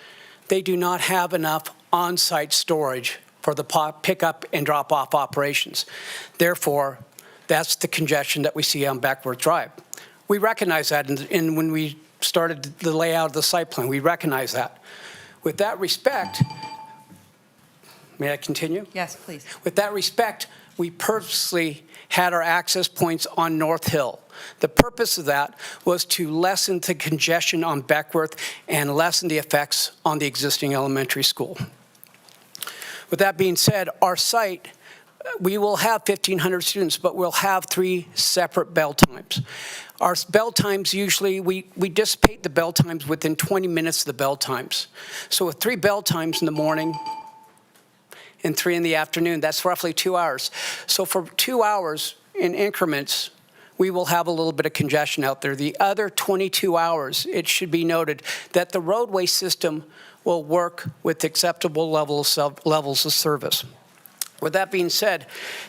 S: they do not have enough on-site storage for the pickup and drop-off operations. Therefore, that's the congestion that we see on Beckworth Drive. We recognize that when we started the layout of the site plan. We recognize that. With that respect, may I continue?
Q: Yes, please.
S: With that respect, we purposely had our access points on North Hill. The purpose of that was to lessen the congestion on Beckworth and lessen the effects on the existing elementary school. With that being said, our site, we will have 1,500 students, but we'll have 3 separate bell times. Our bell times usually, we dissipate the bell times within 20 minutes of the bell times. So with 3 bell times in the morning and 3 in the afternoon, that's roughly 2 hours. So for 2 hours in increments, we will have a little bit of congestion out there. The other 22 hours, it should be noted that the roadway system will work with acceptable levels of service. With that being said,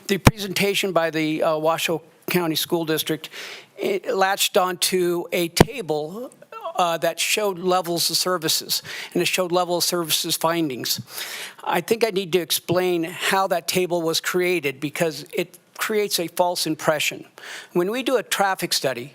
S: the presentation by the Washoe County School District, it latched onto a table that showed levels of services, and it showed level of services findings. I think I need to explain how that table was created because it creates a false impression. When we do a traffic study,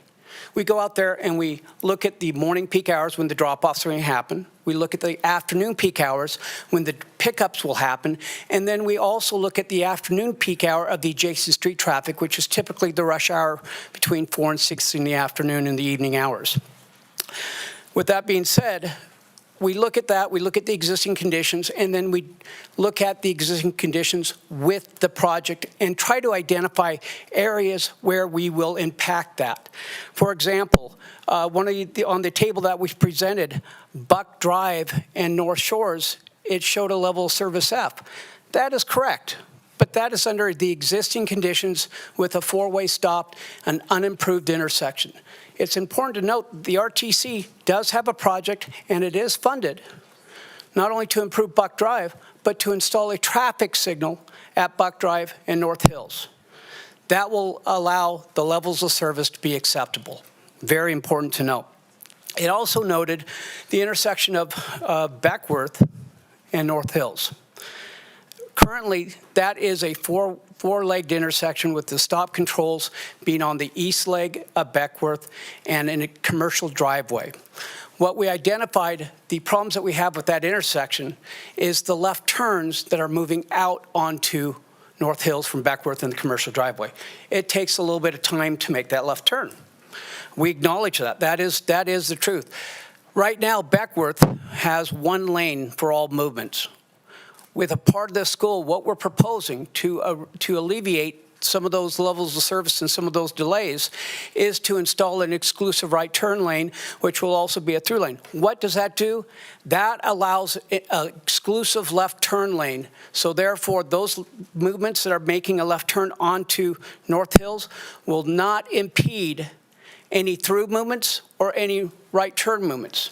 S: we go out there and we look at the morning peak hours when the drop-offs are going to happen. We look at the afternoon peak hours when the pickups will happen. And then we also look at the afternoon peak hour of the adjacent street traffic, which is typically the rush hour between 4 and 6 in the afternoon and the evening hours. With that being said, we look at that, we look at the existing conditions, and then we look at the existing conditions with the project and try to identify areas where we will impact that. For example, on the table that we presented, Buck Drive and North Shores, it showed a level of service F. That is correct, but that is under the existing conditions with a four-way stop, an unimproved intersection. It's important to note the RTC does have a project, and it is funded, not only to improve Buck Drive, but to install a traffic signal at Buck Drive and North Hills. That will allow the levels of service to be acceptable. Very important to note. It also noted the intersection of Beckworth and North Hills. Currently, that is a four-legged intersection with the stop controls being on the east leg of Beckworth and in a commercial driveway. What we identified, the problems that we have with that intersection is the left turns that are moving out onto North Hills from Beckworth and the commercial driveway. It takes a little bit of time to make that left turn. We acknowledge that. That is the truth. Right now, Beckworth has one lane for all movements. With a part of the school, what we're proposing to alleviate some of those levels of service and some of those delays is to install an exclusive right turn lane, which will also be a through lane. What does that do? That allows an exclusive left turn lane. So therefore, those movements that are making a left turn onto North Hills will not impede any through movements or any right turn movements.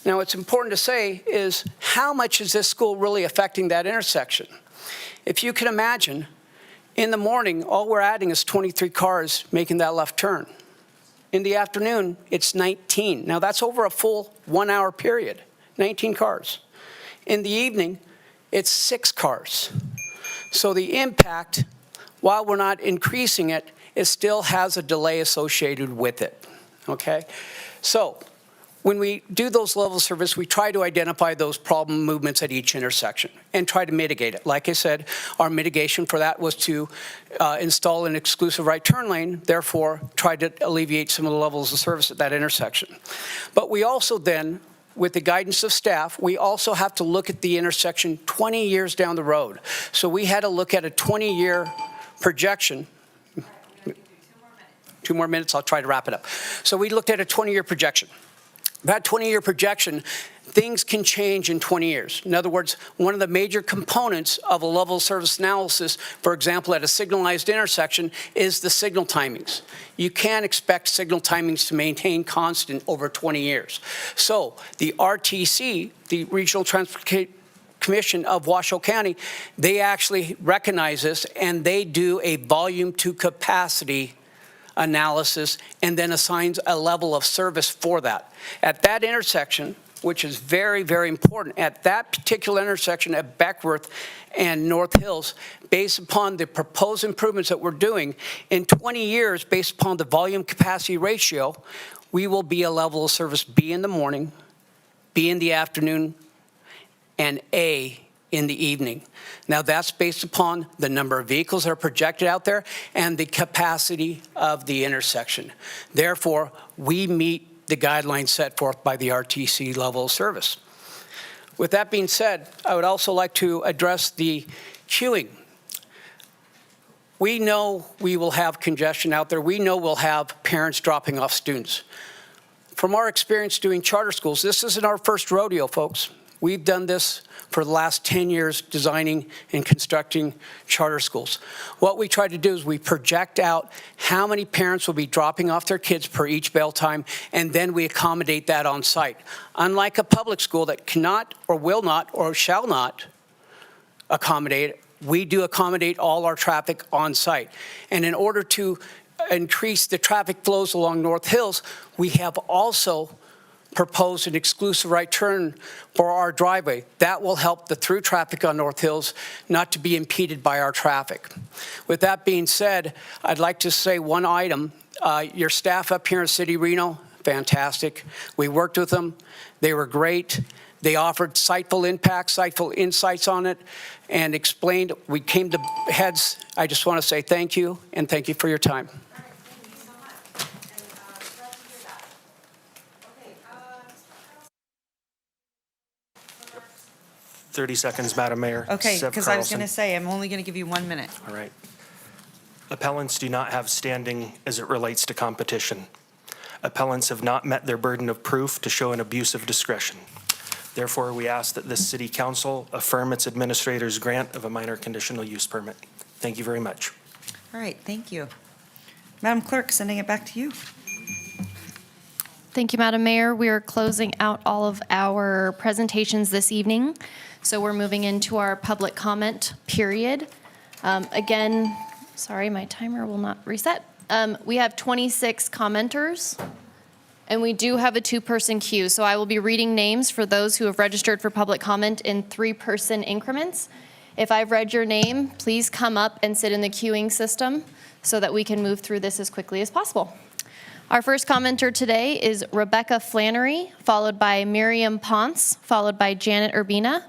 S: Now, what's important to say is how much is this school really affecting that intersection? If you can imagine, in the morning, all we're adding is 23 cars making that left turn. In the afternoon, it's 19. Now, that's over a full 1 hour period, 19 cars. In the evening, it's 6 cars. So the impact, while we're not increasing it, it still has a delay associated with it, okay? So when we do those level of service, we try to identify those problem movements at each intersection and try to mitigate it. Like I said, our mitigation for that was to install an exclusive right turn lane, therefore try to alleviate some of the levels of service at that intersection. But we also then, with the guidance of staff, we also have to look at the intersection 20 years down the road. So we had to look at a 20-year projection. 2 more minutes, I'll try to wrap it up. So we looked at a 20-year projection. That 20-year projection, things can change in 20 years. In other words, one of the major components of a level of service analysis, for example, at a signalized intersection, is the signal timings. You can't expect signal timings to maintain constant over 20 years. So the RTC, the Regional Transportation Commission of Washoe County, they actually recognize this, and they do a volume to capacity analysis and then assigns a level of service for that. At that intersection, which is very, very important, at that particular intersection at Beckworth and North Hills, based upon the proposed improvements that we're doing, in 20 years, based upon the volume capacity ratio, we will be a level of service B in the morning, B in the afternoon, and A in the evening. Now that's based upon the number of vehicles that are projected out there and the capacity of the intersection. Therefore, we meet the guidelines set forth by the RTC level of service. With that being said, I would also like to address the queuing. We know we will have congestion out there. We know we'll have parents dropping off students. From our experience doing charter schools, this isn't our first rodeo, folks. We've done this for the last 10 years, designing and constructing charter schools. What we try to do is we project out how many parents will be dropping off their kids per each bell time, and then we accommodate that on site. Unlike a public school that cannot or will not or shall not accommodate, we do accommodate all our traffic on site. And in order to increase the traffic flows along North Hills, we have also proposed an exclusive right turn for our driveway. That will help the through traffic on North Hills not to be impeded by our traffic. With that being said, I'd like to say one item. Your staff up here in City Reno, fantastic. We worked with them. They were great. They offered insightful insights on it and explained. We came to heads. I just want to say thank you, and thank you for your time.
O: 30 seconds, Madam Mayor.
Q: Okay,
O: Sev
Q: because I was
O: Carlson.
Q: going to say, I'm only going to give you 1 minute.
O: All right. Appellants do not have standing as it relates to competition. Appellants have not met their burden of proof to show an abuse of discretion. Therefore, we ask that this City Council affirm its administrator's grant of a minor conditional use permit. Thank you very much.
B: All right, thank you. Madam Clerk, sending it back to you.
A: Thank you, Madam Mayor. We are closing out all of our presentations this evening. So we're moving into our public comment period. Again, sorry, my timer will not reset. We have 26 commenters, and we do have a two-person queue. So I will be reading names for those who have registered for public comment in three-person increments. If I've read your name, please come up and sit in the queuing system so that we can move through this as quickly as possible. Our first commenter today is Rebecca Flannery, followed by Miriam Ponce, followed by Janet Urbina.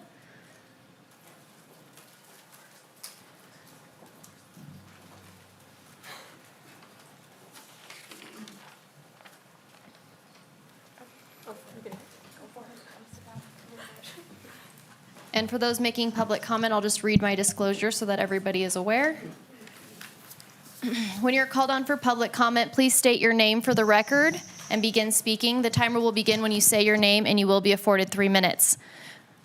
A: And for those making public comment, I'll just read my disclosure so that everybody is aware. When you're called on for public comment, please state your name for the record and begin speaking. The timer will begin when you say your name, and you will be afforded 3 minutes.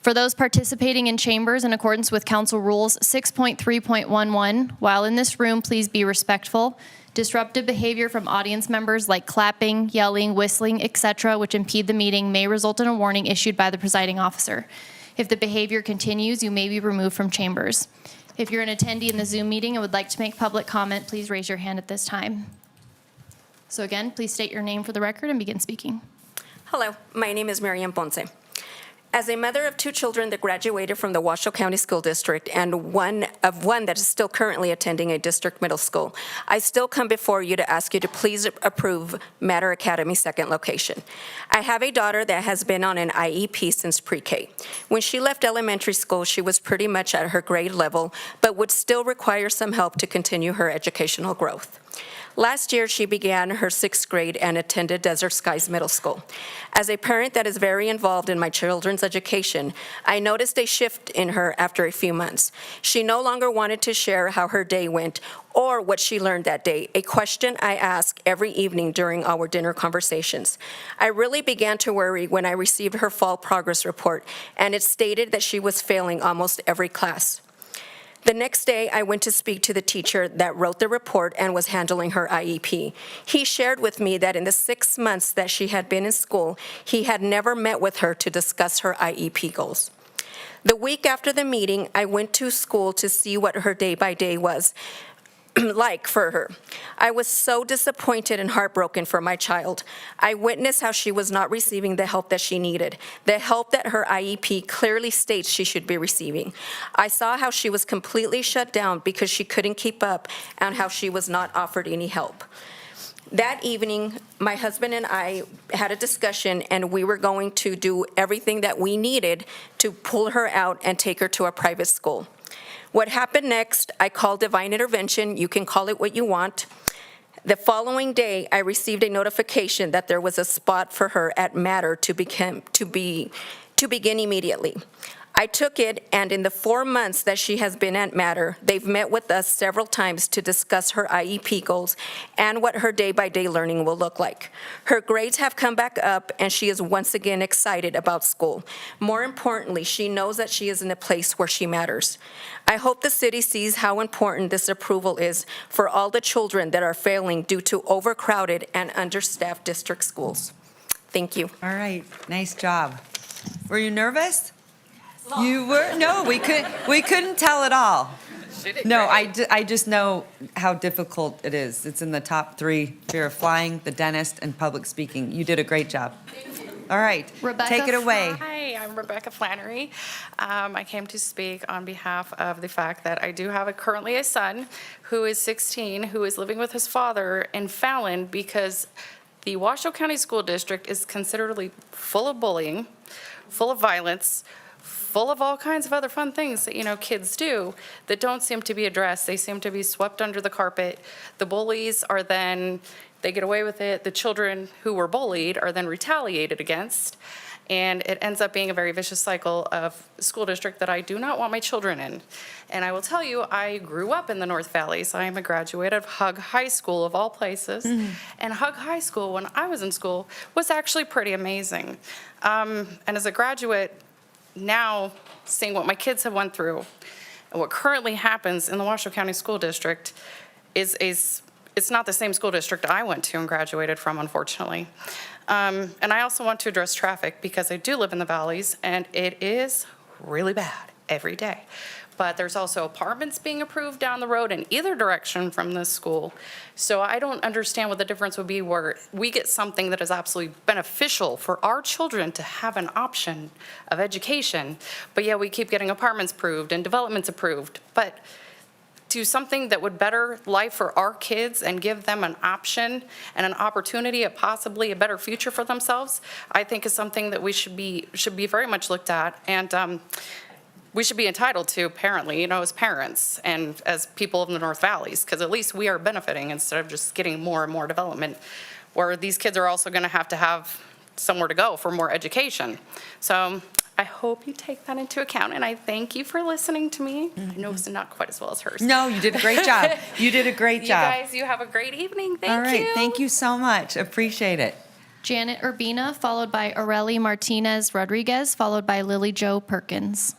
A: For those participating in chambers in accordance with Council Rules 6.3.11, while in this room, please be respectful. Disruptive behavior from audience members like clapping, yelling, whistling, etc., which impede the meeting, may result in a warning issued by the presiding officer. If the behavior continues, you may be removed from chambers. If you're an attendee in the Zoom meeting and would like to make public comment, please raise your hand at this time. So again, please state your name for the record and begin speaking.
C: Hello, my name is Miriam Ponce. As a mother of 2 children that graduated from the Washoe County School District and one that is still currently attending a district middle school, I still come before you to ask you to please approve Matter Academy second location. I have a daughter that has been on an IEP since pre-K. When she left elementary school, she was pretty much at her grade level, but would still require some help to continue her educational growth. Last year, she began her 6th grade and attended Desert Skies Middle School. As a parent that is very involved in my children's education, I noticed a shift in her after a few months. She no longer wanted to share how her day went or what she learned that day, a question I ask every evening during our dinner conversations. I really began to worry when I received her fall progress report, and it stated that she was failing almost every class. The next day, I went to speak to the teacher that wrote the report and was handling her IEP. He shared with me that in the 6 months that she had been in school, he had never met with her to discuss her IEP goals. The week after the meeting, I went to school to see what her day-by-day was like for her. I was so disappointed and heartbroken for my child. I witnessed how she was not receiving the help that she needed, the help that her IEP clearly states she should be receiving. I saw how she was completely shut down because she couldn't keep up and how she was not offered any help. That evening, my husband and I had a discussion, and we were going to do everything that we needed to pull her out and take her to a private school. What happened next, I called divine intervention. You can call it what you want. The following day, I received a notification that there was a spot for her at Matter to begin immediately. I took it, and in the 4 months that she has been at Matter, they've met with us several times to discuss her IEP goals and what her day-by-day learning will look like. Her grades have come back up, and she is once again excited about school. More importantly, she knows that she is in a place where she matters. I hope the city sees how important this approval is for all the children that are failing due to overcrowded and understaffed district schools. Thank you.
Q: All right, nice job. Were you nervous? You were? No, we couldn't tell at all. No, I just know how difficult it is. It's in the top 3, fear of flying, the dentist, and public speaking. You did a great job. All right,
A: Rebecca,
Q: take it away.
V: Hi, I'm Rebecca Flannery. I came to speak on behalf of the fact that I do have currently a son who is 16, who is living with his father in Fallon because the Washoe County School District is considerably full of bullying, full of violence, full of all kinds of other fun things that, kids do that don't seem to be addressed. They seem to be swept under the carpet. The bullies are then, they get away with it. The children who were bullied are then retaliated against. And it ends up being a very vicious cycle of school district that I do not want my children in. And I will tell you, I grew up in the North Valleys. I am a graduate of Hug High School, of all places. And Hug High School, when I was in school, was actually pretty amazing. And as a graduate, now seeing what my kids have went through and what currently happens in the Washoe County School District is it's not the same school district I went to and graduated from, unfortunately. And I also want to address traffic because I do live in the valleys and it is really bad every day. But there's also apartments being approved down the road in either direction from this school. So I don't understand what the difference would be where we get something that is absolutely beneficial for our children to have an option of education, but yeah, we keep getting apartments approved and developments approved. But do something that would better life for our kids and give them an option and an opportunity at possibly a better future for themselves, I think is something that we should be very much looked at. And we should be entitled to, apparently, as parents and as people in the North Valleys, because at least we are benefiting instead of just getting more and more development, where these kids are also going to have somewhere to go for more education. So I hope you take that into account, and I thank you for listening to me. I know it's not quite as well as hers.
Q: No, you did a great job. You did a great job.
V: You guys, you have a great evening. Thank you.
Q: All right, thank you so much. Appreciate it.
A: Janet Urbina, followed by Aurelie Martinez Rodriguez, followed by Lily Jo Perkins.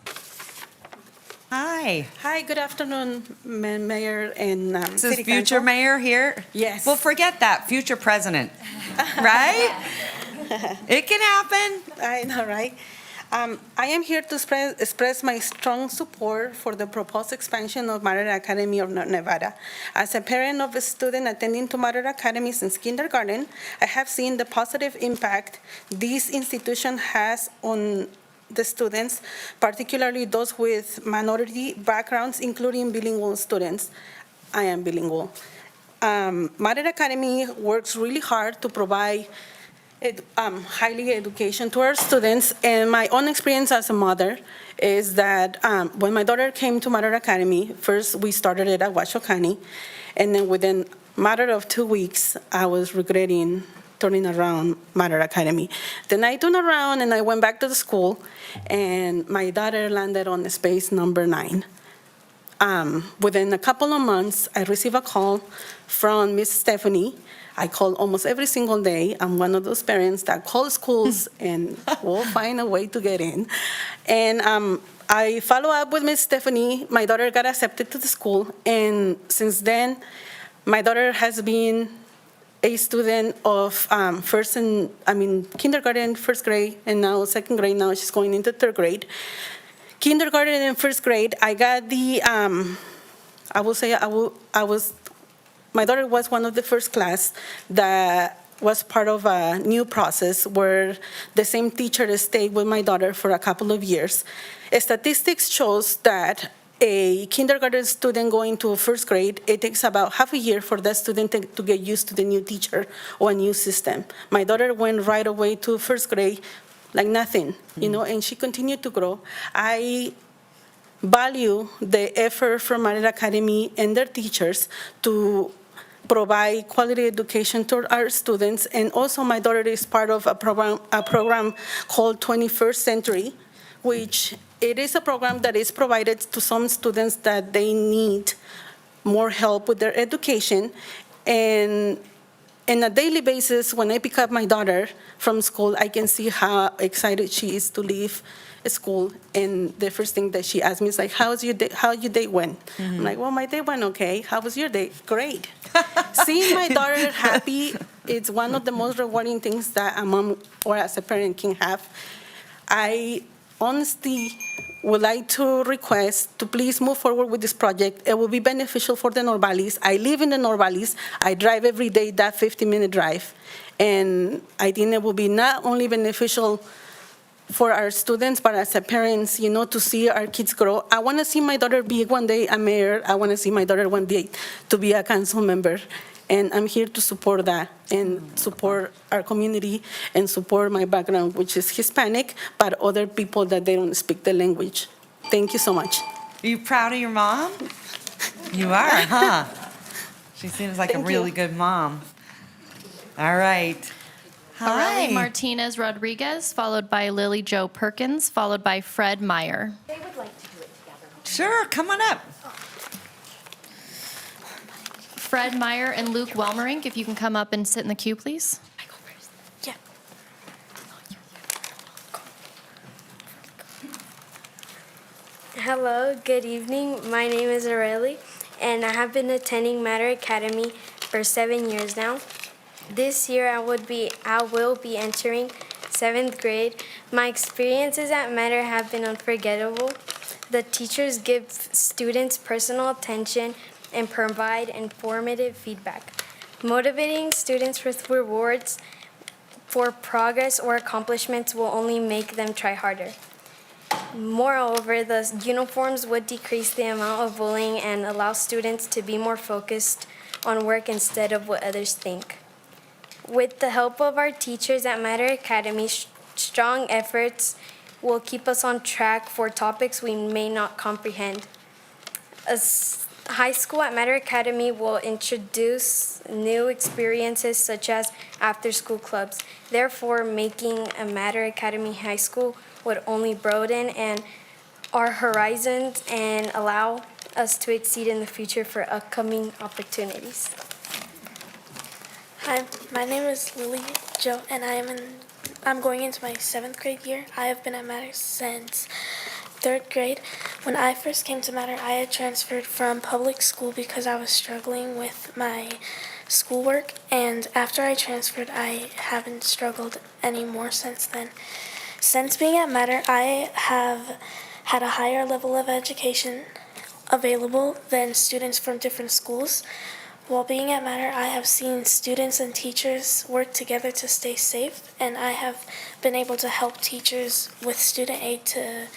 Q: Hi.
F: Hi, good afternoon, Mayor and
Q: This is
F: City
Q: future
F: Council.
Q: mayor here?
F: Yes.
Q: Well, forget that, future president, right? It can happen.
F: I know, right? I am here to express my strong support for the proposed expansion of Mater Academy of North Nevada. As a parent of a student attending to Mater Academy since kindergarten, I have seen the positive impact this institution has on the students, particularly those with minority backgrounds, including bilingual students. I am bilingual. Mater Academy works really hard to provide highly education to our students, and my own experience as a mother is that when my daughter came to Mater Academy, first we started it at Washoe County, and then within a matter of 2 weeks, I was regretting turning around Mater Academy. Then I turned around and I went back to the school, and my daughter landed on space number 9. Within a couple of months, I received a call from Miss Stephanie. I call almost every single day. I'm one of those parents that call schools and will find a way to get in. And I follow up with Miss Stephanie. My daughter got accepted to the school, and since then, my daughter has been a student of kindergarten, first grade, and now second grade. Now she's going into third grade. Kindergarten and first grade, I got the, my daughter was one of the first class that was part of a new process where the same teacher stayed with my daughter for a couple of years. Statistics shows that a kindergarten student going to first grade, it takes about half a year for that student to get used to the new teacher or a new system. My daughter went right away to first grade like nothing, and she continued to grow. I value the effort from Mater Academy and their teachers to provide quality education to our students, and also my daughter is part of a program called 21st Century, which it is a program that is provided to some students that they need more help with their education. And on a daily basis, when I pick up my daughter from school, I can see how excited she is to leave school. And the first thing that she asks me is like, how's your day? How your day went? I'm like, well, my day went okay. How was your day? Great. Seeing my daughter happy, it's one of the most rewarding things that a mom or as a parent can have. I honestly would like to request to please move forward with this project. It will be beneficial for the North Valleys. I live in the North Valleys. I drive every day that 50-minute drive. And I think it will be not only beneficial for our students, but as a parents, to see our kids grow. I want to see my daughter be one day a mayor. I want to see my daughter one day to be a council member. And I'm here to support that and support our community and support my background, which is Hispanic, but other people that they don't speak the language. Thank you so much.
Q: Are you proud of your mom? You are, huh? She seems like a really good mom. All right.
A: Areli
B: Hi.
A: Martinez Rodriguez, followed by Lily Jo Perkins, followed by Fred Meyer.
U: They would like to do it together.
Q: Sure, come on up.
A: Fred Meyer and Luke Welmerink, if you can come up and sit in the queue, please.
U: Yeah.
N: Hello, good evening. My name is Areli, and I have been attending Matter Academy for 7 years now. This year I will be entering 7th grade. My experiences at Matter have been unforgettable. The teachers give students personal attention and provide informative feedback. Motivating students with rewards for progress or accomplishments will only make them try harder. Moreover, the uniforms would decrease the amount of bullying and allow students to be more focused on work instead of what others think. With the help of our teachers at Matter Academy, strong efforts will keep us on track for topics we may not comprehend. High school at Matter Academy will introduce new experiences such as after-school clubs. Therefore, making a Matter Academy High School would only broaden and our horizons and allow us to exceed in the future for upcoming opportunities.
T: Hi, my name is Lily Jo, and I'm going into my 7th grade year. I have been at Matter since 3rd grade. When I first came to Matter, I had transferred from public school because I was struggling with my schoolwork, and after I transferred, I haven't struggled anymore since then. Since being at Matter, I have had a higher level of education available than students from different schools. While being at Matter, I have seen students and teachers work together to stay safe, and I have been able to help teachers with student aid to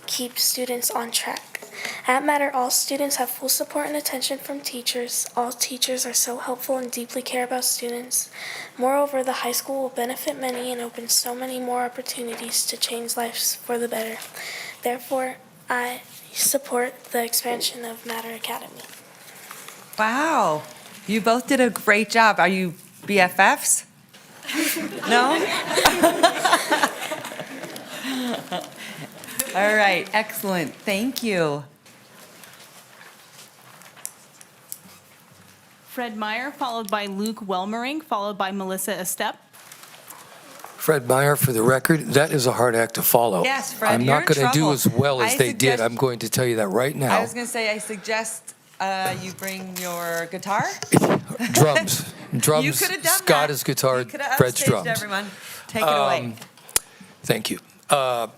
T: keep students on track. At Matter, all students have full support and attention from teachers. All teachers are so helpful and deeply care about students. Moreover, the high school will benefit many and open so many more opportunities to change lives for the better. Therefore, I support the expansion of Matter Academy.
Q: Wow, you both did a great job. Are you BFFs? No? All right, excellent. Thank you.
W: Fred Meyer, followed by Luke Welmerink, followed by Melissa Estep.
X: Fred Meyer, for the record, that is a hard act to follow.
Q: Yes, Fred,
X: I'm
Q: you're
X: not
Q: in
X: going to do
Q: trouble.
X: as well as
Q: I
X: they did.
Q: suggest-
X: I'm going to tell you that right
Q: I
X: now.
Q: was going to say, I suggest you bring your guitar.
X: Drums. Drums.
Q: You could have done
X: Scott
Q: that.
X: is guitar,
Q: You could have
X: Fred's
Q: upstaged
X: drums.
Q: everyone. Take it away.
X: Thank you. I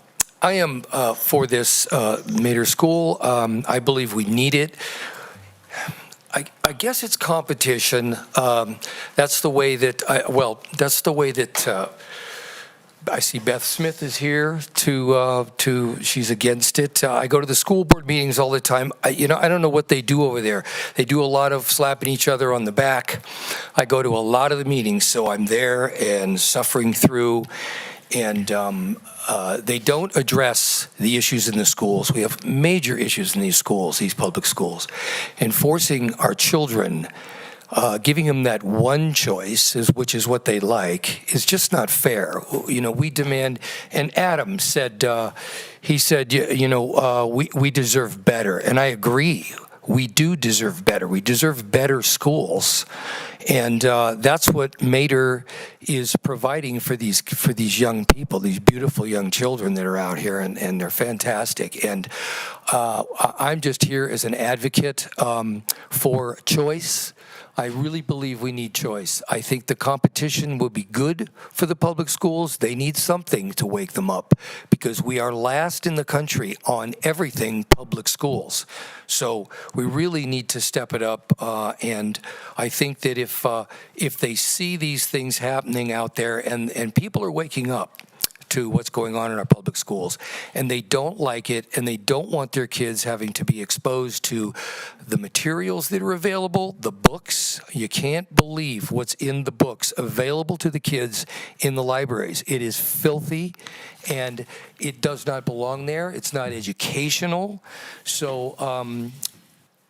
X: am for this Mater School. I believe we need it. I guess it's competition. That's the way that, I see Beth Smith is here she's against it. I go to the school board meetings all the time. I don't know what they do over there. They do a lot of slapping each other on the back. I go to a lot of the meetings, so I'm there and suffering through. And they don't address the issues in the schools. We have major issues in these schools, these public schools. And forcing our children, giving them that one choice, which is what they like, is just not fair. We demand, and Adam said, we deserve better. And I agree. We do deserve better. We deserve better schools. And that's what Mater is providing for these young people, these beautiful young children that are out here, and they're fantastic. And I'm just here as an advocate for choice. I really believe we need choice. I think the competition will be good for the public schools. They need something to wake them up because we are last in the country on everything public schools. So we really need to step it up. And I think that if they see these things happening out there and people are waking up to what's going on in our public schools, and they don't like it, and they don't want their kids having to be exposed to the materials that are available, the books. You can't believe what's in the books available to the kids in the libraries. It is filthy, and it does not belong there. It's not educational. So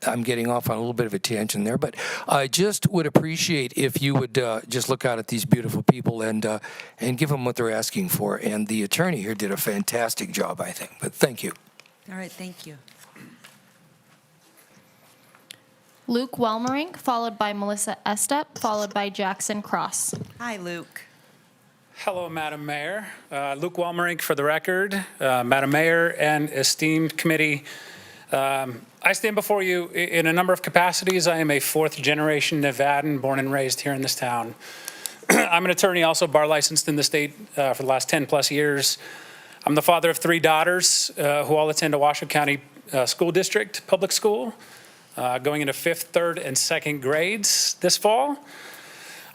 X: I'm getting off on a little bit of a tangent there, but I just would appreciate if you would just look out at these beautiful people and give them what they're asking for. And the attorney here did a fantastic job, I think. But thank you.
Q: All right, thank you.
A: Luke Welmerink, followed by Melissa Estep, followed by Jackson Cross.
Q: Hi, Luke.
D: Hello, Madam Mayor. Luke Welmerink for the record. Madam Mayor and esteemed committee, I stand before you in a number of capacities. I am a fourth-generation Nevadan, born and raised here in this town. I'm an attorney, also bar licensed in the state for the last 10-plus years. I'm the father of 3 daughters who all attend a Washoe County School District public school, going into 5th, 3rd, and 2nd grades this fall.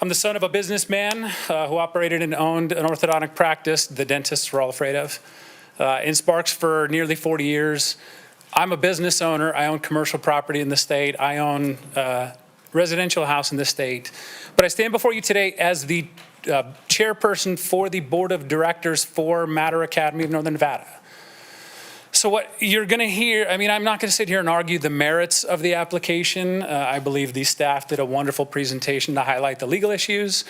D: I'm the son of a businessman who operated and owned an orthodontic practice the dentists were all afraid of in Sparks for nearly 40 years. I'm a business owner. I own commercial property in the state. I own a residential house in the state. But I stand before you today as the chairperson for the board of directors for Matter Academy of Northern Nevada. So what you're going to hear, I mean, I'm not going to sit here and argue the merits of the application. I believe the staff did a wonderful presentation to highlight the legal issues.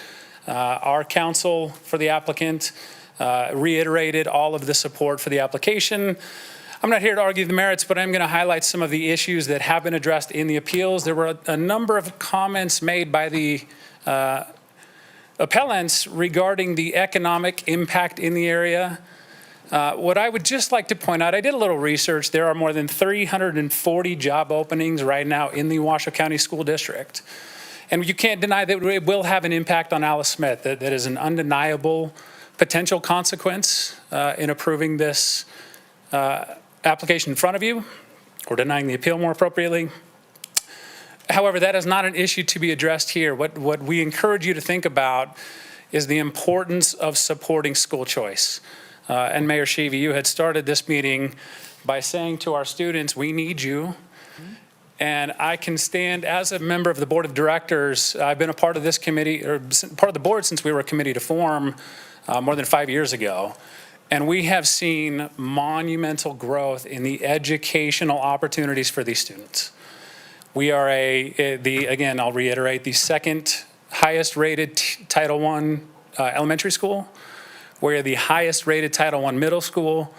D: Our counsel for the applicant reiterated all of the support for the application. I'm not here to argue the merits, but I'm going to highlight some of the issues that have been addressed in the appeals. There were a number of comments made by the appellants regarding the economic impact in the area. What I would just like to point out, I did a little research. There are more than 340 job openings right now in the Washoe County School District. And you can't deny that it will have an impact on Alice Smith. That is an undeniable potential consequence in approving this application in front of you, or denying the appeal more appropriately. However, that is not an issue to be addressed here. What we encourage you to think about is the importance of supporting school choice. And Mayor Sheevy, you had started this meeting by saying to our students, we need you. And I can stand as a member of the board of directors. I've been a part of this committee, or part of the board since we were a committee to form more than 5 years ago. And we have seen monumental growth in the educational opportunities for these students. We are again, I'll reiterate, the second highest rated Title I elementary school. We're the highest rated Title I middle school.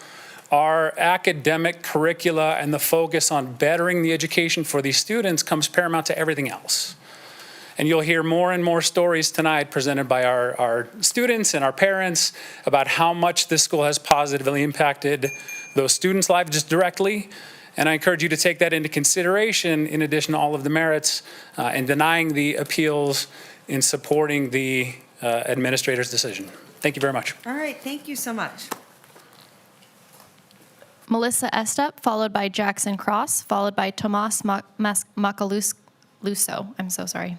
D: Our academic curricula and the focus on bettering the education for these students comes paramount to everything else. And you'll hear more and more stories tonight presented by our students and our parents about how much this school has positively impacted those students' lives just directly. And I encourage you to take that into consideration in addition to all of the merits and denying the appeals in supporting the administrator's decision. Thank you very much.
B: All right, thank you so much.
A: Melissa Estep, followed by Jackson Cross, followed by Tomas Macaluso. I'm so sorry.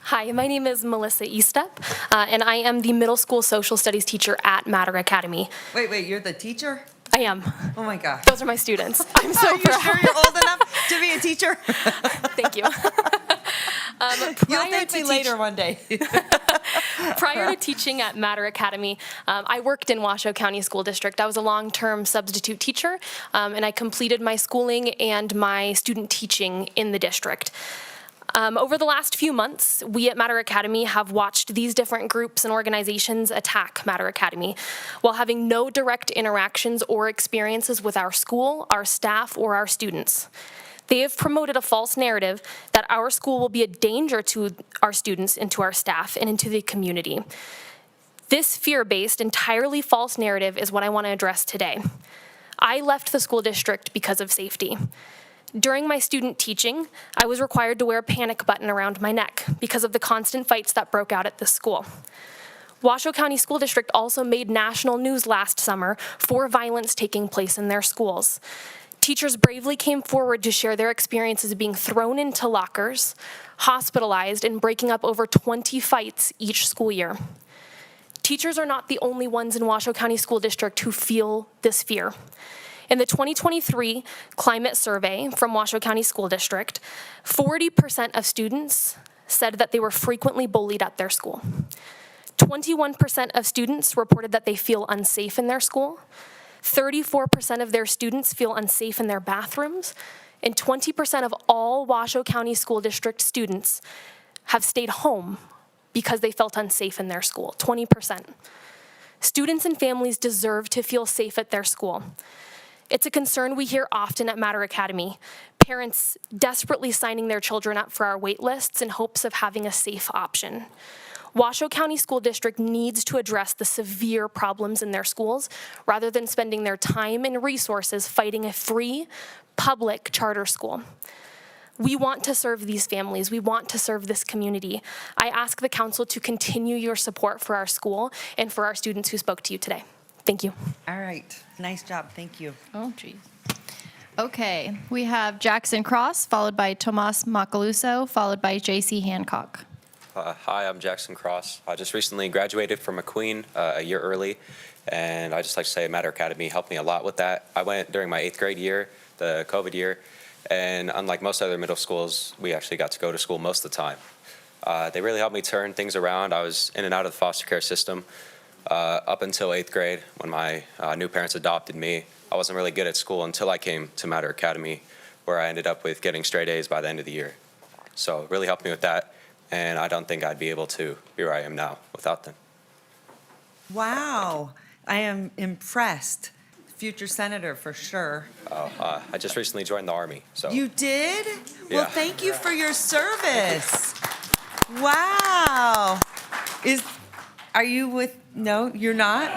E: Hi, my name is Melissa Estep, and I am the middle school social studies teacher at Matter Academy.
B: Wait, you're the teacher?
E: I am.
B: Oh my gosh.
E: Those are my students. I'm so
B: Are you
E: proud.
B: sure you're old enough to be a teacher?
E: Thank you.
B: You'll thank me later one day.
E: Prior to teaching at Matter Academy, I worked in Washoe County School District. I was a long-term substitute teacher, and I completed my schooling and my student teaching in the district. Over the last few months, we at Matter Academy have watched these different groups and organizations attack Matter Academy while having no direct interactions or experiences with our school, our staff, or our students. They have promoted a false narrative that our school will be a danger to our students and to our staff and into the community. This fear-based, entirely false narrative is what I want to address today. I left the school district because of safety. During my student teaching, I was required to wear a panic button around my neck because of the constant fights that broke out at this school. Washoe County School District also made national news last summer for violence taking place in their schools. Teachers bravely came forward to share their experiences being thrown into lockers, hospitalized, and breaking up over 20 fights each school year. Teachers are not the only ones in Washoe County School District who feel this fear. In the 2023 climate survey from Washoe County School District, 40% of students said that they were frequently bullied at their school. 21% of students reported that they feel unsafe in their school. 34% of their students feel unsafe in their bathrooms, And 20% of all Washoe County School District students have stayed home because they felt unsafe in their school, 20%. Students and families deserve to feel safe at their school. It's a concern we hear often at Matter Academy. Parents desperately signing their children up for our wait lists in hopes of having a safe option. Washoe County School District needs to address the severe problems in their schools rather than spending their time and resources fighting a free, public charter school. We want to serve these families. We want to serve this community. I ask the council to continue your support for our school and for our students who spoke to you today. Thank you.
Q: All right. Nice job. Thank you.
A: Oh, geez. Okay, we have Jackson Cross, followed by Tomas Macaluso, followed by J.C. Hancock.
G: Hi, I'm Jackson Cross. I just recently graduated from McQueen a year early, and I just like to say Matter Academy helped me a lot with that. I went during my 8th grade year, the COVID year, and unlike most other middle schools, we actually got to go to school most of the time. They really helped me turn things around. I was in and out of the foster care system up until 8th grade when my new parents adopted me. I wasn't really good at school until I came to Matter Academy, where I ended up with getting straight A's by the end of the year. So it really helped me with that, and I don't think I'd be able to be where I am now without them.
Q: Wow. I am impressed. Future senator for sure.
G: Oh, I just recently joined the Army, so.
Q: You did?
G: Yeah.
Q: Well, thank you for your service. Wow. Are you with, no, you're not?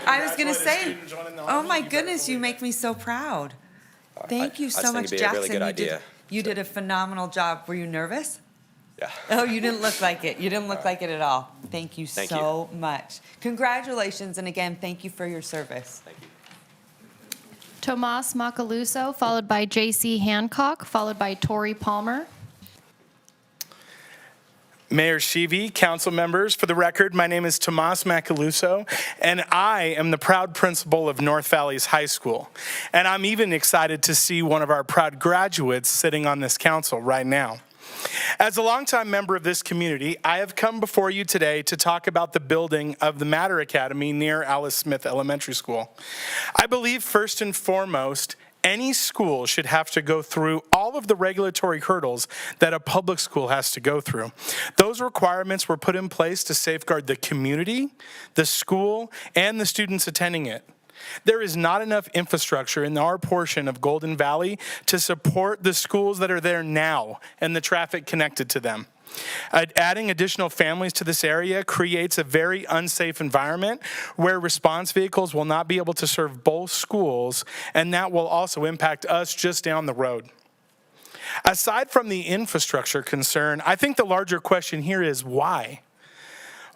Q: I was gonna say, oh my goodness, you make me so proud. Thank you so much,
G: I just think it'd be a
Q: Jackson.
G: really good idea.
Q: You did a phenomenal job. Were you nervous?
G: Yeah.
Q: Oh, you didn't look like it. You didn't look like it at all. Thank you so much. Congratulations, and again, thank you for your service.
G: Thank you.
A: Tomas Macaluso, followed by J.C. Hancock, followed by Tori Palmer.
I: Mayor Shivi, council members, for the record, my name is Tomas Macaluso, and I am the proud principal of North Valleys High School. And I'm even excited to see one of our proud graduates sitting on this council right now. As a longtime member of this community, I have come before you today to talk about the building of the Matter Academy near Alice Smith Elementary School. I believe first and foremost, any school should have to go through all of the regulatory hurdles that a public school has to go through. Those requirements were put in place to safeguard the community, the school, and the students attending it. There is not enough infrastructure in our portion of Golden Valley to support the schools that are there now and the traffic connected to them. Adding additional families to this area creates a very unsafe environment where response vehicles will not be able to serve both schools, and that will also impact us just down the road. Aside from the infrastructure concern, I think the larger question here is why?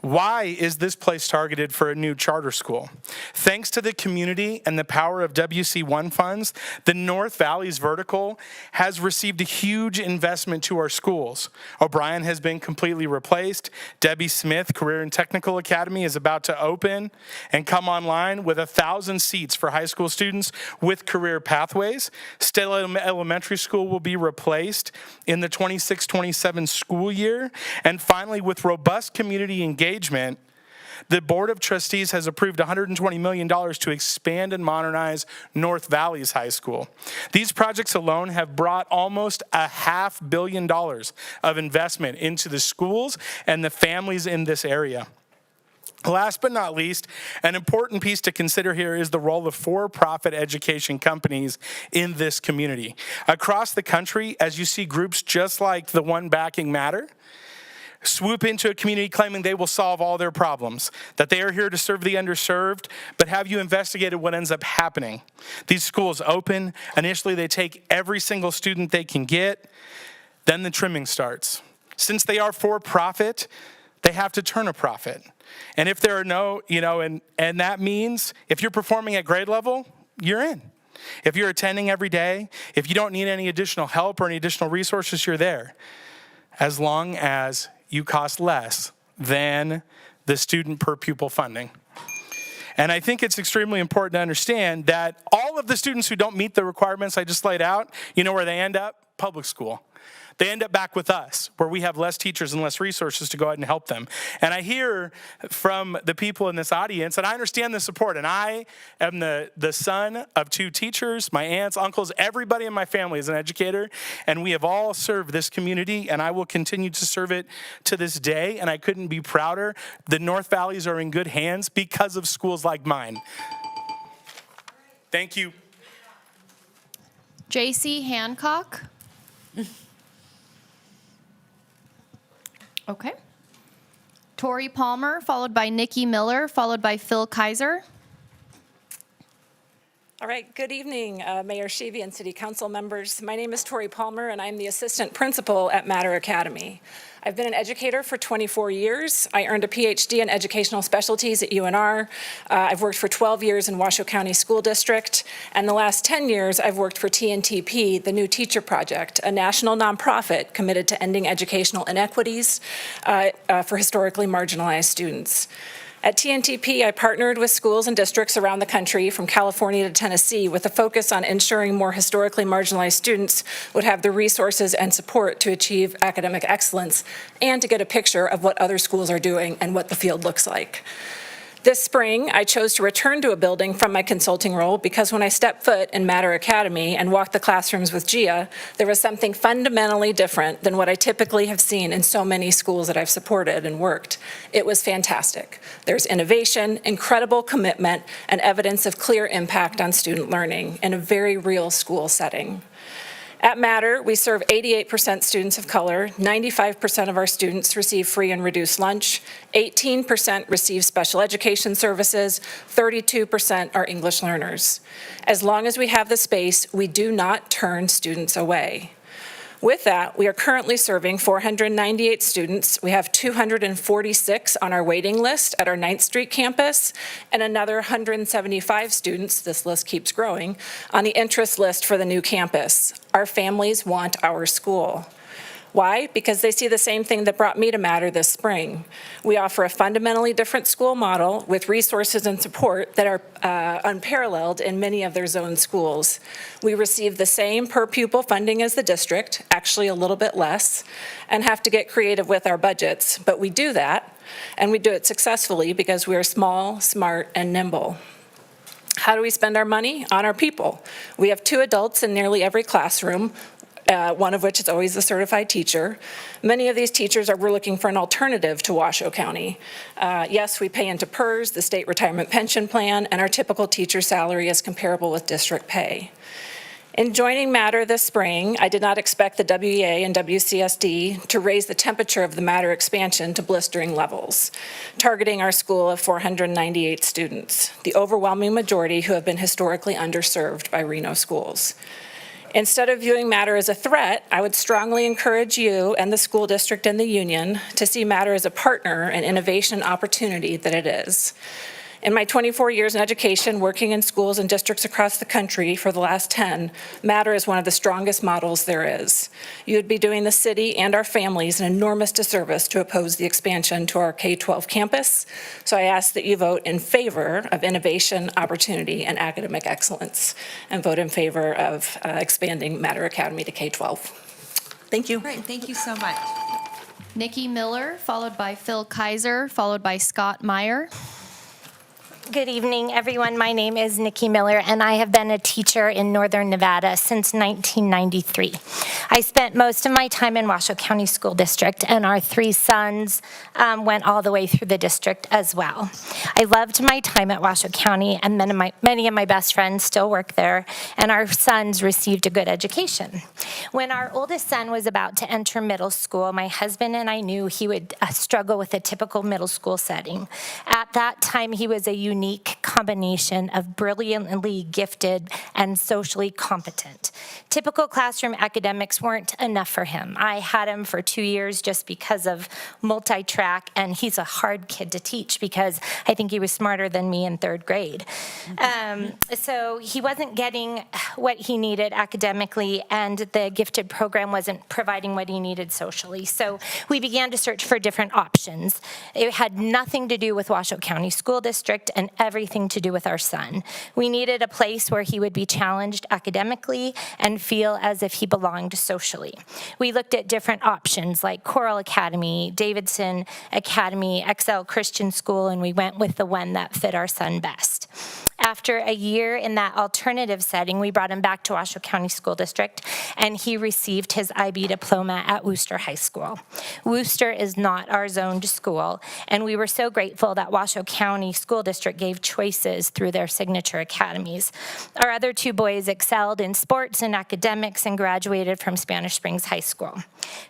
I: Why is this place targeted for a new charter school? Thanks to the community and the power of WC1 funds, the North Valleys vertical has received a huge investment to our schools. O'Brien has been completely replaced. Debbie Smith Career and Technical Academy is about to open and come online with 1,000 seats for high school students with career pathways. Stella Elementary School will be replaced in the 26-27 school year. And finally, with robust community engagement, the Board of Trustees has approved $120 million to expand and modernize North Valleys High School. These projects alone have brought almost $500 million of investment into the schools and the families in this area. Last but not least, an important piece to consider here is the role of for-profit education companies in this community. Across the country, as you see groups just like the one backing Matter, swoop into a community claiming they will solve all their problems, that they are here to serve the underserved, but have you investigated what ends up happening? These schools open. Initially, they take every single student they can get. Then the trimming starts. Since they are for profit, they have to turn a profit. And if there are no, and that means if you're performing at grade level, you're in. If you're attending every day, if you don't need any additional help or any additional resources, you're there. As long as you cost less than the student per pupil funding. And I think it's extremely important to understand that all of the students who don't meet the requirements I just laid out, you know where they end up? public school. They end up back with us, where we have less teachers and less resources to go ahead and help them. And I hear from the people in this audience, and I understand the support, and I am the son of 2 teachers, my aunts, uncles, everybody in my family is an educator, and we have all served this community, and I will continue to serve it to this day, and I couldn't be prouder. The North Valleys are in good hands because of schools like mine. Thank you.
A: J.C. Hancock. Okay. Tori Palmer, followed by Nikki Miller, followed by Phil Kaiser.
L: All right, good evening, Mayor Sheevy and City Council members. My name is Tori Palmer, and I'm the Assistant Principal at Matter Academy. I've been an educator for 24 years. I earned a PhD in Educational Specialties at UNR. I've worked for 12 years in Washoe County School District, and the last 10 years I've worked for TNTP, the New Teacher Project, a national nonprofit committed to ending educational inequities for historically marginalized students. At TNTP, I partnered with schools and districts around the country, from California to Tennessee, with a focus on ensuring more historically marginalized students would have the resources and support to achieve academic excellence and to get a picture of what other schools are doing and what the field looks like. This spring, I chose to return to a building from my consulting role because when I stepped foot in Matter Academy and walked the classrooms with Gia, there was something fundamentally different than what I typically have seen in so many schools that I've supported and worked. It was fantastic. There's innovation, incredible commitment, and evidence of clear impact on student learning in a very real school setting. At Matter, we serve 88% students of color, 95% of our students receive free and reduced lunch, 18% receive special education services, 32% are English learners. As long as we have the space, we do not turn students away. With that, we are currently serving 498 students. We have 246 on our waiting list at our 9th Street campus, and another 175 students, this list keeps growing, on the interest list for the new campus. Our families want our school. Why? Because they see the same thing that brought me to Matter this spring. We offer a fundamentally different school model with resources and support that are unparalleled in many of their zone schools. We receive the same per pupil funding as the district, actually a little bit less, and have to get creative with our budgets, but we do that, and we do it successfully because we are small, smart, and nimble. How do we spend our money? On our people. We have 2 adults in nearly every classroom, one of which is always a certified teacher. Many of these teachers are looking for an alternative to Washoe County. Yes, we pay into PERS, the state retirement pension plan, and our typical teacher salary is comparable with district pay. In joining Matter this spring, I did not expect the WEA and WCSD to raise the temperature of the Matter expansion to blistering levels, targeting our school of 498 students, the overwhelming majority who have been historically underserved by Reno schools. Instead of viewing Matter as a threat, I would strongly encourage you and the school district and the union to see Matter as a partner and innovation opportunity that it is. In my 24 years in education, working in schools and districts across the country for the last 10, Matter is one of the strongest models there is. You would be doing the city and our families an enormous disservice to oppose the expansion to our K-12 campus. So I ask that you vote in favor of innovation, opportunity, and academic excellence, and vote in favor of expanding Matter Academy to K-12. Thank you.
Q: Great, thank you so much.
A: Nikki Miller, followed by Phil Kaiser, followed by Scott Meyer.
U: Good evening, everyone. My name is Nikki Miller, and I have been a teacher in Northern Nevada since 1993. I spent most of my time in Washoe County School District, and our 3 sons went all the way through the district as well. I loved my time at Washoe County, and many of my best friends still work there, and our sons received a good education. When our oldest son was about to enter middle school, my husband and I knew he would struggle with a typical middle school setting. At that time, he was a unique combination of brilliantly gifted and socially competent. Typical classroom academics weren't enough for him. I had him for 2 years just because of multi-track, and he's a hard kid to teach because I think he was smarter than me in 3rd grade. So he wasn't getting what he needed academically, and the gifted program wasn't providing what he needed socially. So we began to search for different options. It had nothing to do with Washoe County School District and everything to do with our son. We needed a place where he would be challenged academically and feel as if he belonged socially. We looked at different options like Coral Academy, Davidson Academy, Excel Christian School, and we went with the one that fit our son best. After a year in that alternative setting, we brought him back to Washoe County School District, and he received his IB diploma at Wooster High School. Wooster is not our zoned school, and we were so grateful that Washoe County School District gave choices through their signature academies. Our other two boys excelled in sports and academics and graduated from Spanish Springs High School.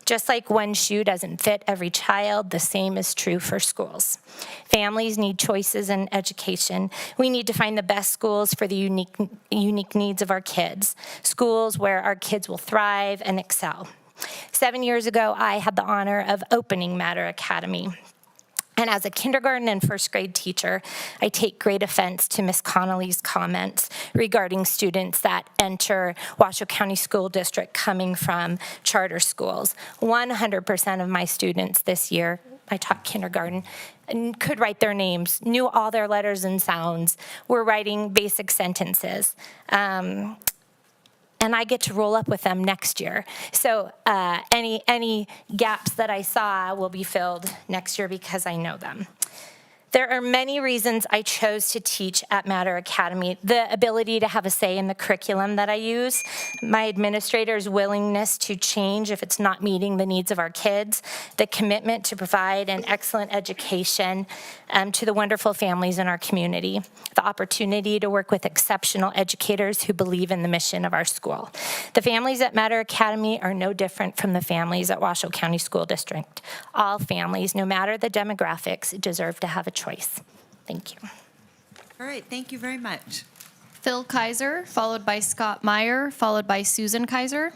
U: Just like one shoe doesn't fit every child, the same is true for schools. Families need choices in education. We need to find the best schools for the unique needs of our kids, schools where our kids will thrive and excel. 7 years ago, I had the honor of opening Matter Academy. And as a kindergarten and first grade teacher, I take great offense to Ms. Connolly's comments regarding students that enter Washoe County School District coming from charter schools. 100% of my students this year, I taught kindergarten, and could write their names, knew all their letters and sounds, were writing basic sentences. And I get to roll up with them next year. So any gaps that I saw will be filled next year because I know them. There are many reasons I chose to teach at Matter Academy. The ability to have a say in the curriculum that I use, my administrator's willingness to change if it's not meeting the needs of our kids, the commitment to provide an excellent education to the wonderful families in our community, the opportunity to work with exceptional educators who believe in the mission of our school. The families at Matter Academy are no different from the families at Washoe County School District. All families, no matter the demographics, deserve to have a choice. Thank you.
B: All right, thank you very much.
A: Phil Kaiser, followed by Scott Meyer, followed by Susan Kaiser.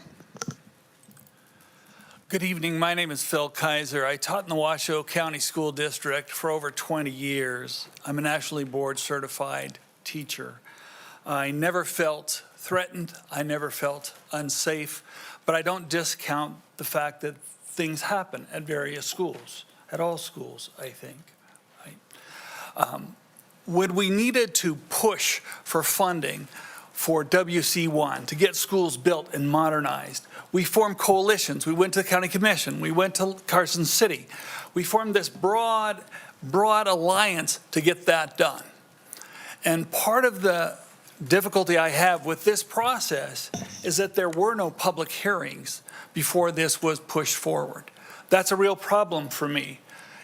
H: Good evening. My name is Phil Kaiser. I taught in the Washoe County School District for over 20 years. I'm a nationally board certified teacher. I never felt threatened. I never felt unsafe, but I don't discount the fact that things happen at various schools, at all schools, I think. When we needed to push for funding for WC1 to get schools built and modernized, we formed coalitions. We went to the county commission. We went to Carson City. We formed this broad alliance to get that done. And part of the difficulty I have with this process is that there were no public hearings before this was pushed forward. That's a real problem for me.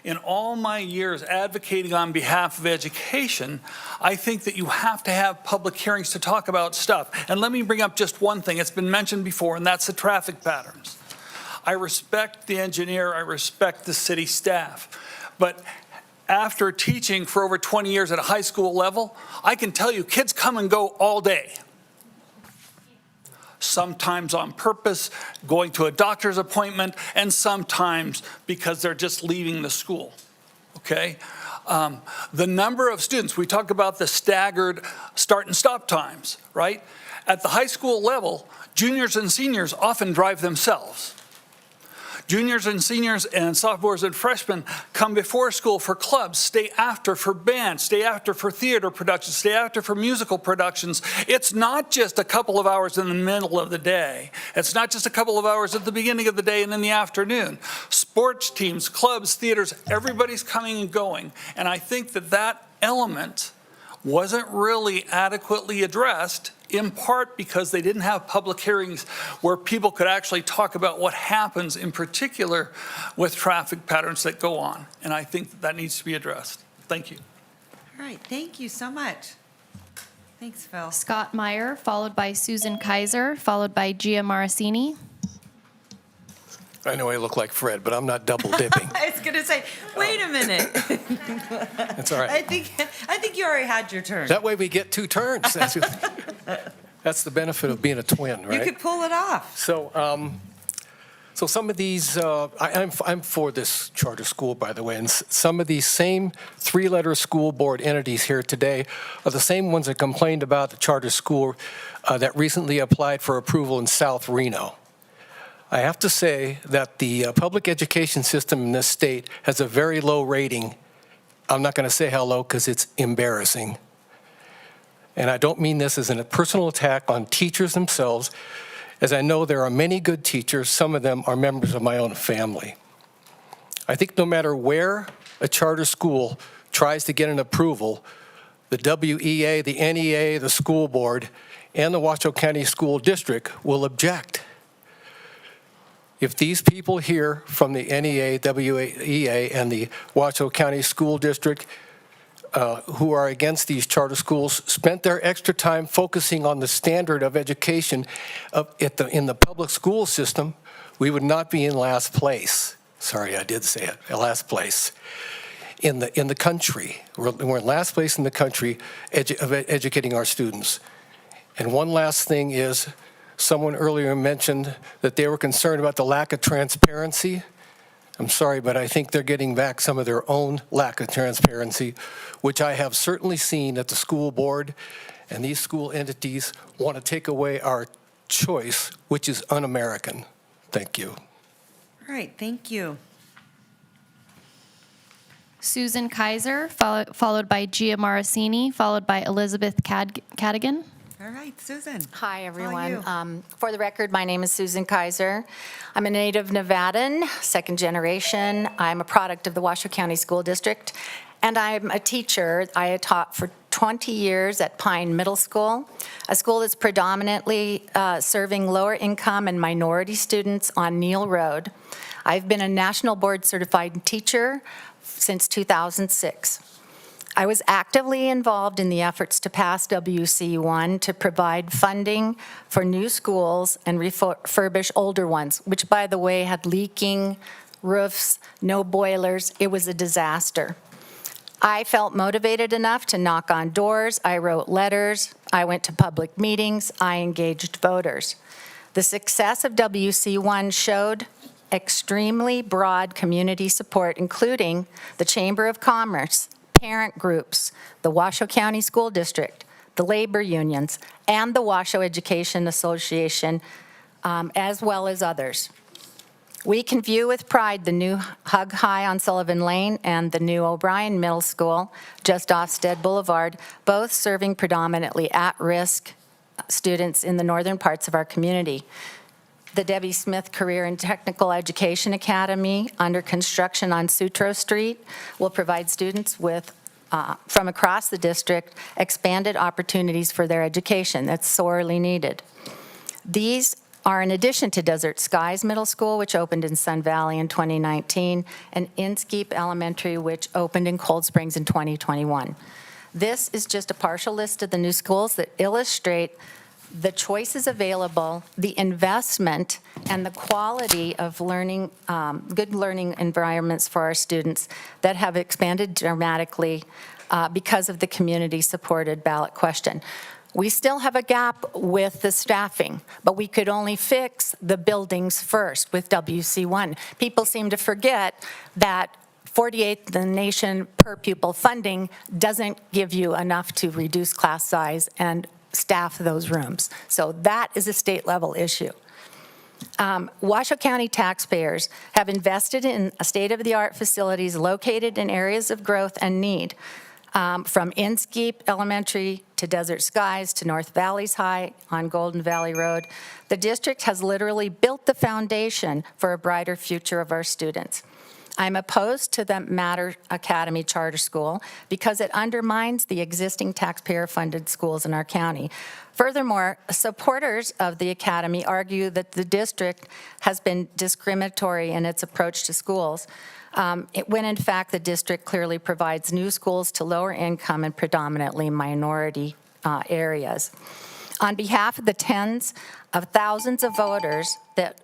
H: In all my years advocating on behalf of education, I think that you have to have public hearings to talk about stuff. And let me bring up just one thing. It's been mentioned before, and that's the traffic patterns. I respect the engineer. I respect the city staff. But after teaching for over 20 years at a high school level, I can tell you kids come and go all day. Sometimes on purpose, going to a doctor's appointment, and sometimes because they're just leaving the school, okay? The number of students, we talk about the staggered start and stop times, right? At the high school level, juniors and seniors often drive themselves. Juniors and seniors and sophomores and freshmen come before school for clubs, stay after for band, stay after for theater productions, stay after for musical productions. It's not just a couple of hours in the middle of the day. It's not just a couple of hours at the beginning of the day and in the afternoon. Sports teams, clubs, theaters, everybody's coming and going. And I think that that element wasn't really adequately addressed, in part because they didn't have public hearings where people could actually talk about what happens in particular with traffic patterns that go on. And I think that, that needs to be addressed. Thank you.
B: All right, thank you so much. Thanks, Phil.
A: Scott Meyer, followed by Susan Kaiser, followed by Gia Maracini.
M: I know I look like Fred, but I'm not double dipping.
B: I was going to say, wait a minute.
M: That's all right.
B: I think you already had your turn.
M: That way we get two turns. That's the benefit of being a twin, right?
B: You could pull it off.
M: So, so some of these, I'm for this charter school, by the way, and some of these same three-letter school board entities here today are the same ones that complained about the charter school that recently applied for approval in South Reno. I have to say that the public education system in this state has a very low rating I'm not going to say hello because it's embarrassing. And I don't mean this as a personal attack on teachers themselves, as I know there are many good teachers. Some of them are members of my own family. I think no matter where a charter school tries to get an approval, the WEA, the NEA, the school board, and the Washoe County School District will object. If these people here from the NEA, WEA, and the Washoe County School District who are against these charter schools spent their extra time focusing on the standard of education in the public school system, we would not be in last place. Sorry, I did say it, last place in the country. We're in last place in the country of educating our students. And one last thing is, someone earlier mentioned that they were concerned about the lack of transparency. I'm sorry, but I think they're getting back some of their own lack of transparency, which I have certainly seen at the school board, and these school entities want to take away our choice, which is un-American. Thank you.
B: All right, thank you.
A: Susan Kaiser, followed by Gia Marasini, followed by Elizabeth Cadigan.
B: All right, Susan.
J: Hi,
B: you?
J: everyone. For the record, my name is Susan Kaiser. I'm a native Nevadan, second generation. I'm a product of the Washoe County School District, and I'm a teacher. I had taught for 20 years at Pine Middle School, a school that's predominantly serving lower income and minority students on Neal Road. I've been a national board certified teacher since 2006. I was actively involved in the efforts to pass WC1 to provide funding for new schools and refurbish older ones, which, by the way, had leaking roofs, no boilers. It was a disaster. I felt motivated enough to knock on doors. I wrote letters. I went to public meetings. I engaged voters. The success of WC1 showed extremely broad community support, including the Chamber of Commerce, parent groups, the Washoe County School District, the labor unions, and the Washoe Education Association, as well as others. We can view with pride the new Hug High on Sullivan Lane and the new O'Brien Middle School just off Stead Boulevard, both serving predominantly at-risk students in the northern parts of our community. The Debbie Smith Career and Technical Education Academy, under construction on Sutro Street, will provide students with, from across the district, expanded opportunities for their education. That's sorely needed. These are in addition to Desert Skies Middle School, which opened in Sun Valley in 2019, and Inskeep Elementary, which opened in Cold Springs in 2021. This is just a partial list of the new schools that illustrate the choices available, the investment, and the quality of learning, good learning environments for our students that have expanded dramatically because of the community-supported ballot question. We still have a gap with the staffing, but we could only fix the buildings first with WC1. People seem to forget that 48th in the nation per pupil funding doesn't give you enough to reduce class size and staff those rooms. So that is a state level issue. Washoe County taxpayers have invested in state-of-the-art facilities located in areas of growth and need, from Inskeep Elementary to Desert Skies to North Valley's High on Golden Valley Road. The district has literally built the foundation for a brighter future of our students. I'm opposed to the Matter Academy Charter School because it undermines the existing taxpayer-funded schools in our county. Furthermore, supporters of the academy argue that the district has been discriminatory in its approach to schools, when in fact the district clearly provides new schools to lower income and predominantly minority areas. On behalf of the tens of thousands of voters that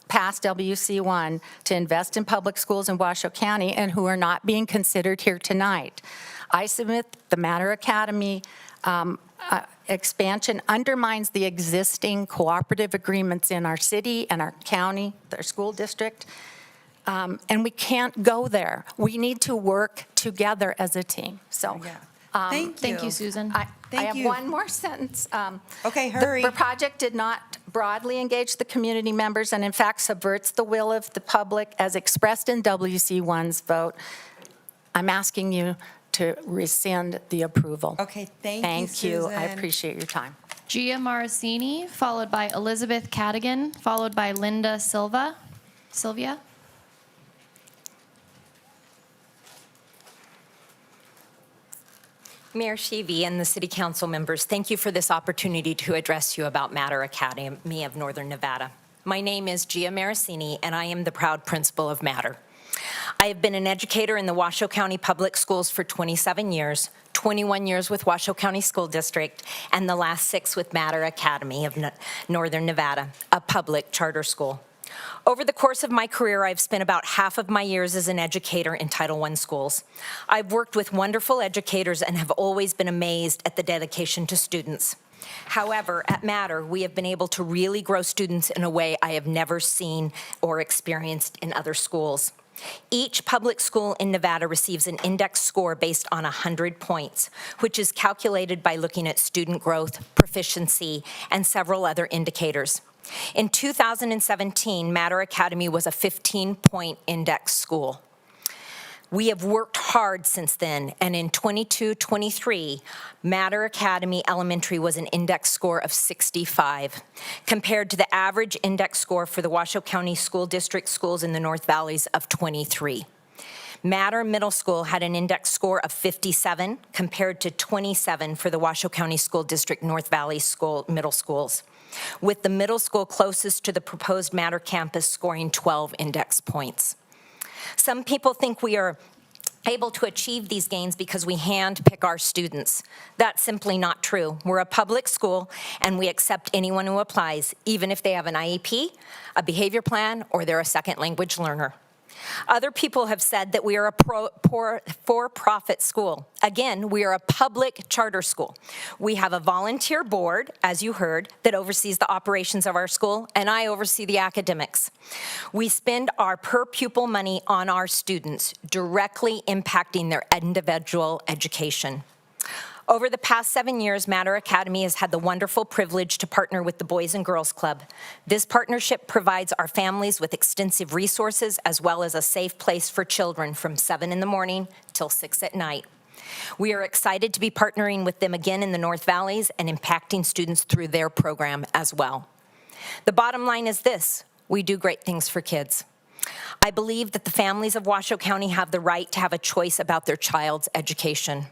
J: passed WC1 to invest in public schools in Washoe County and who are not being considered here tonight, I submit the Matter Academy expansion undermines the existing cooperative agreements in our city and our county, our school district, and we can't go there. We need to work together as a team. So,
A: Thank you, Susan.
J: I have one more sentence.
B: Okay, hurry.
J: The project did not broadly engage the community members and in fact subverts the will of the public as expressed in WC1's vote. I'm asking you to rescind the approval.
B: Okay, thank you,
J: Thank you. I
B: Susan.
J: appreciate your time.
A: Gia Marasini, followed by Elizabeth Cadigan, followed by Linda Sylvia.
K: Mayor Sheevy and the City Council members, thank you for this opportunity to address you about Matter Academy of Northern Nevada. My name is Gia Marasini, and I am the proud principal of Matter. I have been an educator in the Washoe County Public Schools for 27 years, 21 years with Washoe County School District, and the last 6 with Matter Academy of Northern Nevada, a public charter school. Over the course of my career, I've spent about half of my years as an educator in Title I schools. I've worked with wonderful educators and have always been amazed at the dedication to students. However, at Matter, we have been able to really grow students in a way I have never seen or experienced in other schools. Each public school in Nevada receives an index score based on 100 points, which is calculated by looking at student growth, proficiency, and several other indicators. In 2017, Matter Academy was a 15-point index school. We have worked hard since then, and in 22-23, Matter Academy Elementary was an index score of 65, compared to the average index score for the Washoe County School District schools in the North Valleys of 23. Matter Middle School had an index score of 57, compared to 27 for the Washoe County School District North Valley middle schools, with the middle school closest to the proposed Matter campus scoring 12 index points. Some people think we are able to achieve these gains because we handpick our students. That's simply not true. We're a public school, and we accept anyone who applies, even if they have an IEP, a behavior plan, or they're a second language learner. Other people have said that we are a for-profit school. Again, we are a public charter school. We have a volunteer board, as you heard, that oversees the operations of our school, and I oversee the academics. We spend our per-pupil money on our students, directly impacting their individual education. Over the past 7 years, Matter Academy has had the wonderful privilege to partner with the Boys and Girls Club. This partnership provides our families with extensive resources as well as a safe place for children from 7 in the morning till 6 at night. We are excited to be partnering with them again in the North Valleys and impacting students through their program as well. The bottom line is this: we do great things for kids. I believe that the families of Washoe County have the right to have a choice about their child's education.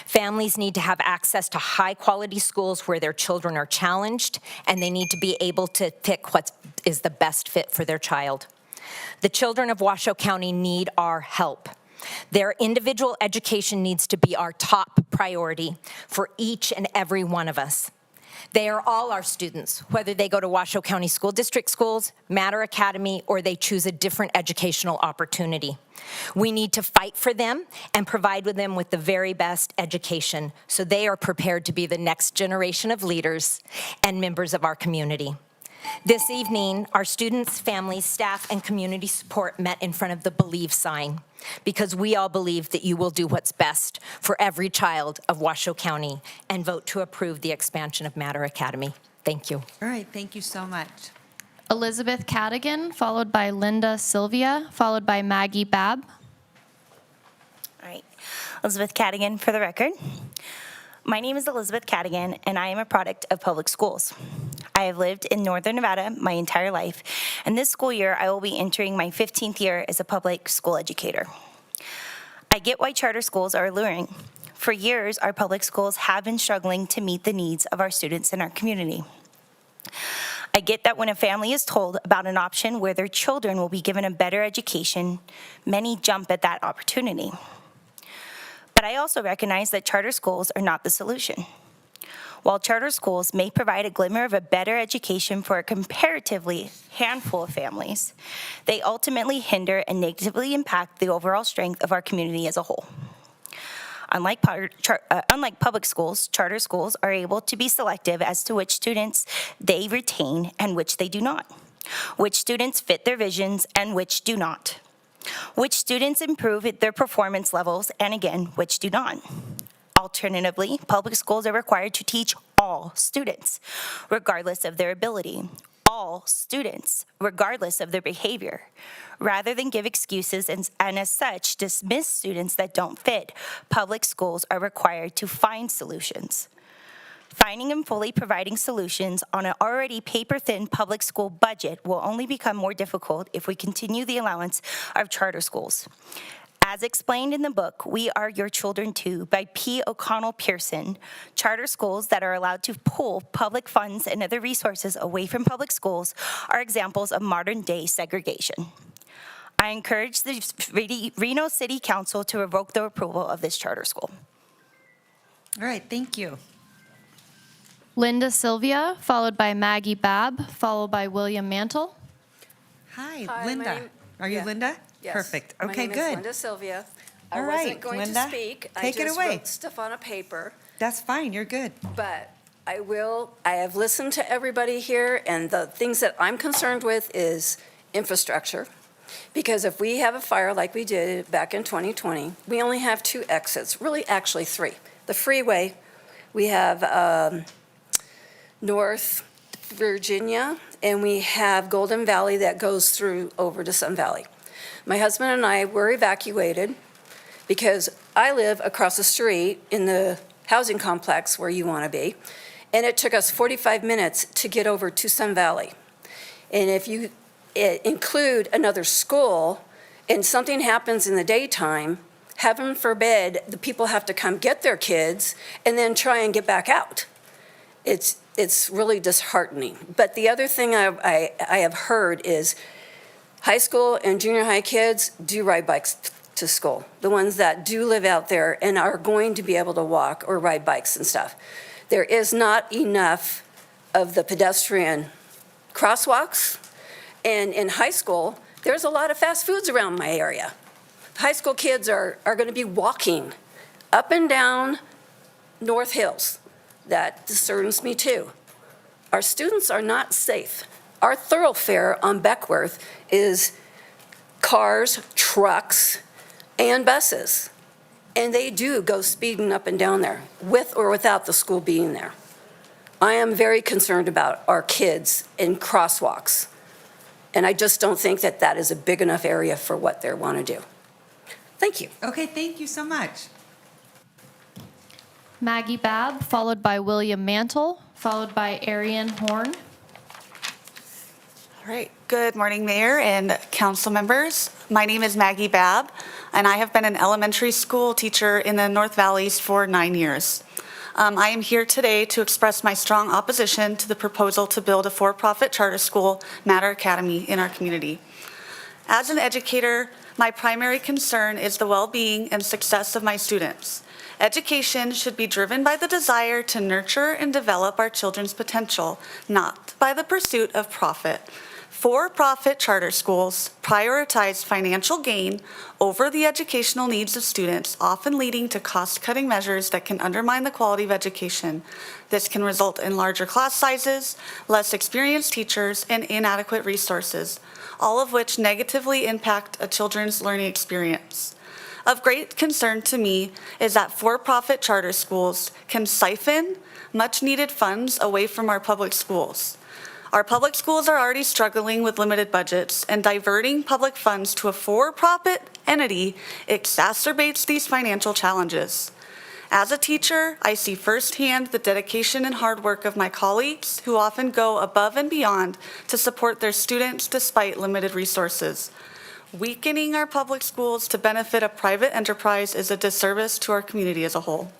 K: Families need to have access to high-quality schools where their children are challenged, and they need to be able to pick what is the best fit for their child. The children of Washoe County need our help. Their individual education needs to be our top priority for each and every one of us. They are all our students, whether they go to Washoe County School District schools, Matter Academy, or they choose a different educational opportunity. We need to fight for them and provide them with the very best education so they are prepared to be the next generation of leaders and members of our community. This evening, our students, families, staff, and community support met in front of the Believe sign because we all believe that you will do what's best for every child of Washoe County and vote to approve the expansion of Matter Academy. Thank you.
B: All right, thank you so much.
A: Elizabeth Cadigan, followed by Linda Sylvia, followed by Maggie Babb.
P: All right, Elizabeth Cadigan for the record. My name is Elizabeth Cadigan, and I am a product of public schools. I have lived in Northern Nevada my entire life, and this school year I will be entering my 15th year as a public school educator. I get why charter schools are alluring. For years, our public schools have been struggling to meet the needs of our students in our community. I get that when a family is told about an option where their children will be given a better education, many jump at that opportunity. But I also recognize that charter schools are not the solution. While charter schools may provide a glimmer of a better education for a comparatively handful of families, they ultimately hinder and negatively impact the overall strength of our community as a whole. Unlike public schools, charter schools are able to be selective as to which students they retain and which they do not, which students fit their visions and which do not, which students improve at their performance levels and again, which do not. Alternatively, public schools are required to teach all students, regardless of their ability. All all students, regardless of their behavior, rather than give excuses and as such dismiss students that don't fit. Public schools are required to find solutions. Finding and fully providing solutions on an already paper-thin public school budget will only become more difficult if we continue the allowance of charter schools. As explained in the book, We Are Your Children Too by P. O'Connell Pearson, charter schools that are allowed to pull public funds and other resources away from public schools are examples of modern-day segregation. I encourage the Reno City Council to revoke the approval of this charter school.
B: All right, thank you.
A: Linda Sylvia, followed by Maggie Babb, followed by William Mantle.
B: Hi,
C: Hi,
B: Linda.
C: my name-
B: Are you
C: yeah.
B: Linda?
C: Yes.
B: Perfect.
C: My
B: Okay,
C: name is
B: good.
C: Linda Sylvia.
B: All
C: I
B: right,
C: wasn't going
B: Linda,
C: to speak.
B: take it
C: I just
B: away.
C: wrote stuff on a paper,
B: That's fine, you're good.
C: but I have listened to everybody here, and the things that I'm concerned with is infrastructure. Because if we have a fire like we did back in 2020, we only have 2 exits, really actually 3. The freeway, we have North Virginia, and we have Golden Valley that goes through over to Sun Valley. My husband and I were evacuated because I live across the street in the housing complex where you want to be, and it took us 45 minutes to get over to Sun Valley. And if you include another school and something happens in the daytime, heaven forbid, the people have to come get their kids and then try and get back out. It's really disheartening. But the other thing I have heard is high school and junior high kids do ride bikes to school. The ones that do live out there and are going to be able to walk or ride bikes and stuff. There is not enough of the pedestrian crosswalks. And in high school, there's a lot of fast foods around my area. High school kids are going to be walking up and down North Hills. That disturbs me too. Our students are not safe. Our thoroughfare on Beckworth is cars, trucks, and buses. And they do go speeding up and down there, with or without the school being there. I am very concerned about our kids in crosswalks. And I just don't think that that is a big enough area for what they want to do. Thank you.
B: Okay, thank you so much.
A: Maggie Babb, followed by William Mantle, followed by Arian Horn.
O: All right. Good morning, Mayor and council members. My name is Maggie Babb, and I have been an elementary school teacher in the North Valleys for 9 years. I am here today to express my strong opposition to the proposal to build a for-profit charter school, Matter Academy, in our community. As an educator, my primary concern is the well-being and success of my students. Education should be driven by the desire to nurture and develop our children's potential, not by the pursuit of profit. For-profit charter schools prioritize financial gain over the educational needs of students, often leading to cost-cutting measures that can undermine the quality of education. This can result in larger class sizes, less experienced teachers, and inadequate resources, all of which negatively impact a children's learning experience. Of great concern to me is that for-profit charter schools can siphon much-needed funds away from our public schools. Our public schools are already struggling with limited budgets, and diverting public funds to a for-profit entity exacerbates these financial challenges. As a teacher, I see firsthand the dedication and hard work of my colleagues who often go above and beyond to support their students despite limited resources. Weakening our public schools to benefit a private enterprise is a disservice to our community as a whole.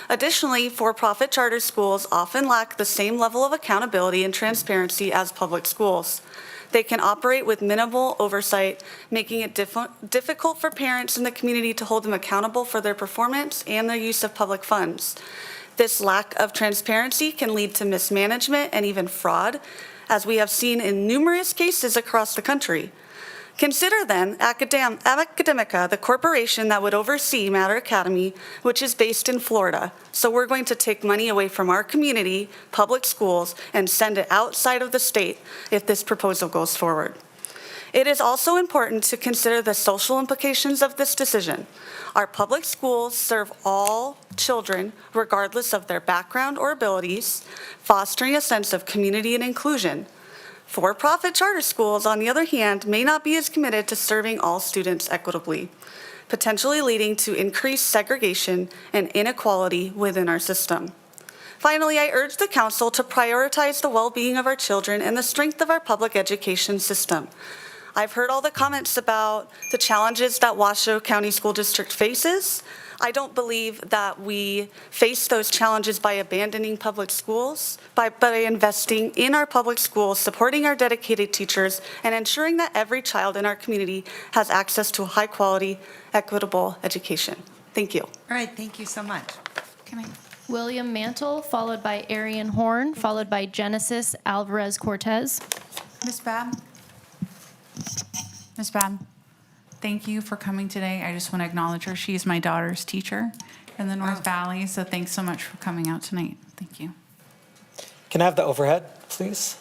O: Additionally, for-profit charter schools often lack the same level of accountability and transparency as public schools. They can operate with minimal oversight, making it difficult for parents in the community to hold them accountable for their performance and their use of public funds. This lack of transparency can lead to mismanagement and even fraud, as we have seen in numerous cases across the country. Consider then Academica, the corporation that would oversee Matter Academy, which is based in Florida. So we're going to take money away from our community, public schools, and send it outside of the state if this proposal goes forward. It is also important to consider the social implications of this decision. Our public schools serve all children, regardless of their background or abilities, fostering a sense of community and inclusion. For-profit charter schools, on the other hand, may not be as committed to serving all students equitably, potentially leading to increased segregation and inequality within our system. Finally, I urge the council to prioritize the well-being of our children and the strength of our public education system. I've heard all the comments about the challenges that Washoe County School District faces. I don't believe that we face those challenges by abandoning public schools, by investing in our public schools, supporting our dedicated teachers, and ensuring that every child in our community has access to a high-quality, equitable education. Thank you.
B: All right, thank you so much.
A: William Mantle, followed by Arian Horn, followed by Genesis Alvarez Cortez.
F: Ms. Babb? Ms. Babb, thank you for coming today. I just want to acknowledge her. She is my daughter's teacher in the North Valley, so thanks so much for coming out tonight. Thank you.
R: Can I have the overhead, please?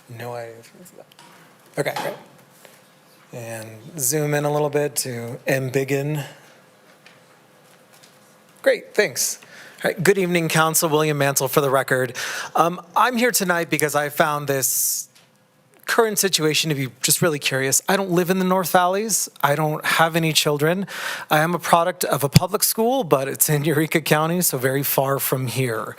R: No idea. Okay, great. And zoom in a little bit to embiggen. Great, thanks. All right, good evening, Council. William Mantle for the record. I'm here tonight because I found this current situation to be just really curious. I don't live in the North Valleys. I don't have any children. I am a product of a public school, but it's in Eureka County, so very far from here.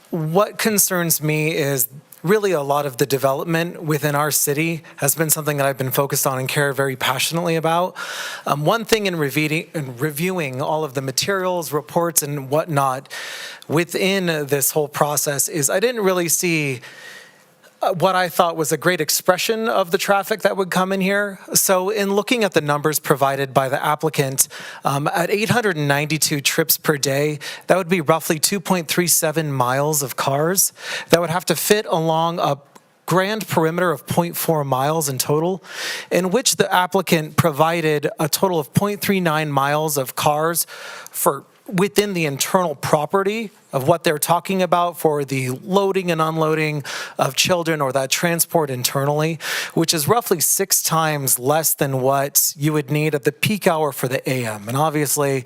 R: What concerns me is really a lot of the development within our city has been something that I've been focused on and care very passionately about. One thing in reviewing all of the materials, reports, and whatnot within this whole process is I didn't really see what I thought was a great expression of the traffic that would come in here. So in looking at the numbers provided by the applicant, at 892 trips per day, that would be roughly 2.37 miles of cars that would have to fit along a grand perimeter of 0.4 miles in total, in which the applicant provided a total of 0.39 miles of cars for within the internal property of what they're talking about for the loading and unloading of children or that transport internally, which is roughly 6 times less than what you would need at the peak hour for the AM. And obviously,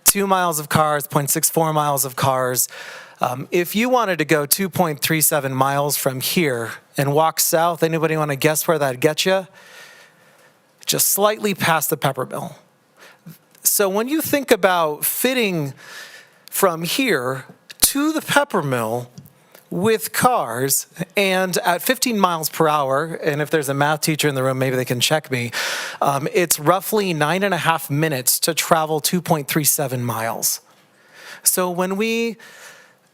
R: 2 miles of cars, 0.64 miles of cars. If you wanted to go 2.37 miles from here and walk south, anybody want to guess where that'd get you? Just slightly past the pepper mill. So when you think about fitting from here to the pepper mill with cars and at 15 miles per hour, and if there's a math teacher in the room, maybe they can check me, it's roughly 9.5 minutes to travel 2.37 miles. So when we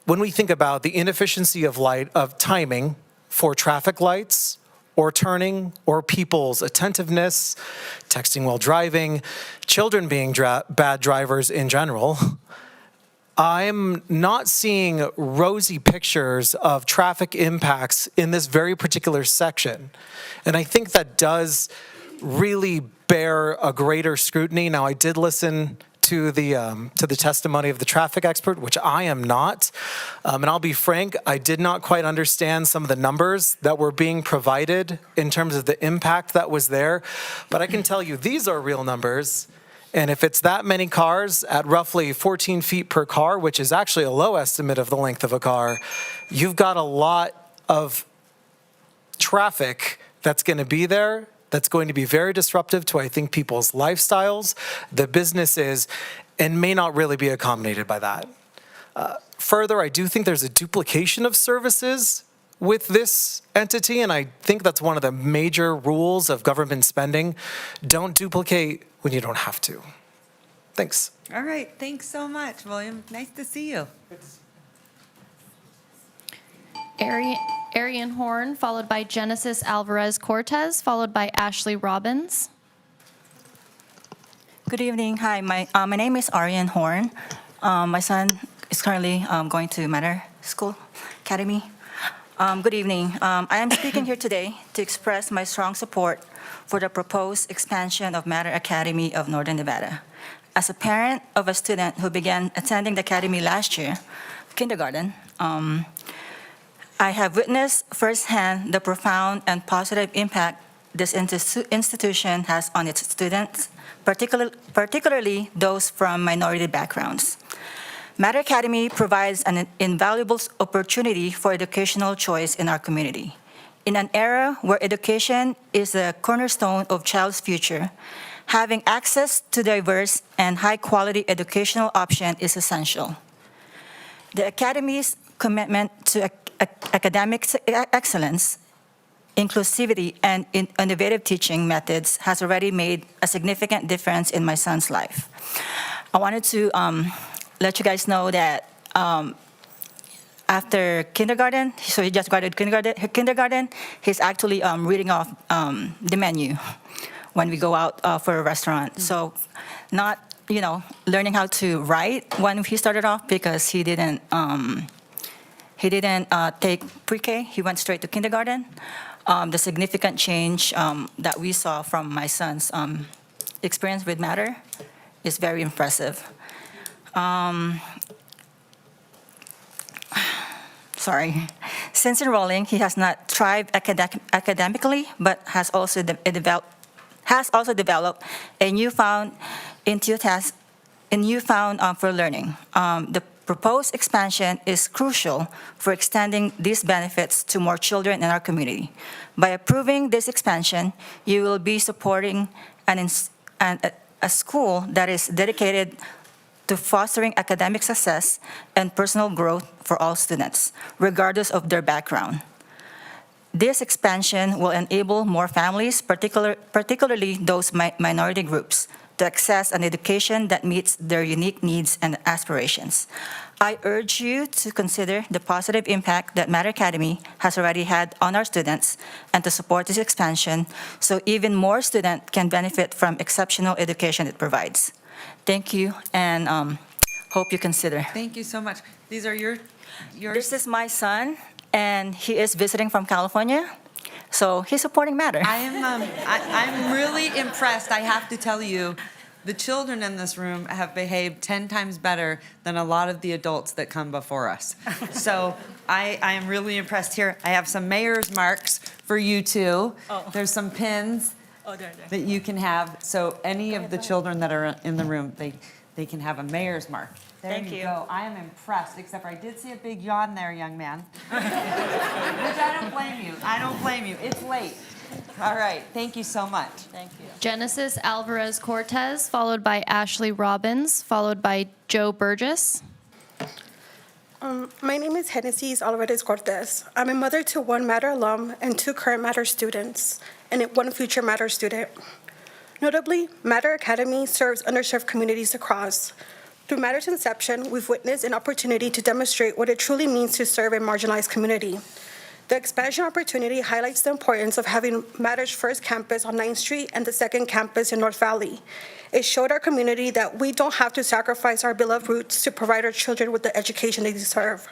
R: think about the inefficiency of timing for traffic lights, or turning, or people's attentiveness, texting while driving, children being bad drivers in general, I'm not seeing rosy pictures of traffic impacts in this very particular section. And I think that does really bear a greater scrutiny. Now, I did listen to the testimony of the traffic expert, which I am not. And I'll be frank, I did not quite understand some of the numbers that were being provided in terms of the impact that was there. But I can tell you, these are real numbers. And if it's that many cars at roughly 14 feet per car, which is actually a low estimate of the length of a car, you've got a lot of traffic that's going to be there. That's going to be very disruptive to, I think, people's lifestyles, the businesses, and may not really be accommodated by that. Further, I do think there's a duplication of services with this entity, and I think that's one of the major rules of government spending. Don't duplicate when you don't have to. Thanks.
B: All right, thanks so much, William. Nice to see you.
A: Arian Horn, followed by Genesis Alvarez Cortez, followed by Ashley Robbins.
S: Good evening. Hi, my name is Arian Horn. My son is currently going to Matter School Academy. Good evening. I am speaking here today to express my strong support for the proposed expansion of Matter Academy of Northern Nevada. As a parent of a student who began attending the academy last year, kindergarten, I have witnessed firsthand the profound and positive impact this institution has on its students, particularly those from minority backgrounds. Matter Academy provides an invaluable opportunity for educational choice in our community. In an era where education is the cornerstone of child's future, having access to diverse and high-quality educational option is essential. The Academy's commitment to academic excellence, inclusivity, and innovative teaching methods has already made a significant difference in my son's life. I wanted to let you guys know that after kindergarten, so he just graduated kindergarten, he's actually reading off the menu when we go out for a restaurant. So not, learning how to write when he started off because he didn't take pre-K. He went straight to kindergarten. The significant change that we saw from my son's experience with Matter is very impressive. Since enrolling, he has not thrived academically, but has also developed a newfound for learning. The proposed expansion is crucial for extending these benefits to more children in our community. By approving this expansion, you will be supporting a school that is dedicated to fostering academic success and personal growth for all students, regardless of their background. This expansion will enable more families, particularly those minority groups, to access an education that meets their unique needs and aspirations. I urge you to consider the positive impact that Matter Academy has already had on our students and to support this expansion so even more students can benefit from exceptional education it provides. Thank you, and hope you consider.
Q: Thank you so much. These are yours?
S: This is my son, and he is visiting from California, so he's supporting Matter.
Q: I'm really impressed. I have to tell you, the children in this room have behaved 10 times better than a lot of the adults that come before us. So I am really impressed here. I have some mayor's marks for you too.
S: Oh.
Q: There's some pins that you can have. So any of the children that are in the room, they can have a mayor's mark. There
S: Thank
Q: you
S: you.
Q: go. I am impressed, except for I did see a big yawn there, young man. Which I don't blame you. I don't blame you. It's late. All right. Thank you so much.
S: Thank you.
A: Genesis Alvarez Cortez, followed by Ashley Robbins, followed by Joe Burgess.
N: My name is Genesis Alvarez Cortez. I'm a mother to one Matter alum and 2 current Matter students, and 1 future Matter student. Notably, Matter Academy serves underserved communities across. Through Matter's inception, we've witnessed an opportunity to demonstrate what it truly means to serve a marginalized community. The expansion opportunity highlights the importance of having Matter's first campus on 9th Street and the second campus in North Valley. It showed our community that we don't have to sacrifice our beloved roots to provide our children with the education they deserve.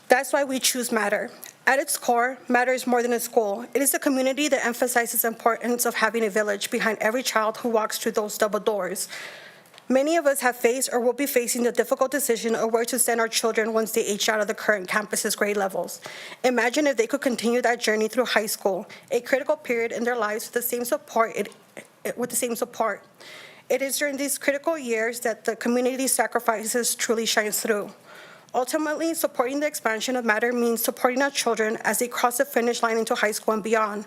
N: That's why we choose Matter. At its core, Matter is more than a school. It is a community that emphasizes the importance of having a village behind every child who walks through those double doors. Many of us have faced or will be facing the difficult decision of where to send our children once they age out of the current campus's grade levels. Imagine if they could continue that journey through high school, a critical period in their lives with the same support. It is during these critical years that the community sacrifices truly shines through. Ultimately, supporting the expansion of Matter means supporting our children as they cross the finish line into high school and beyond.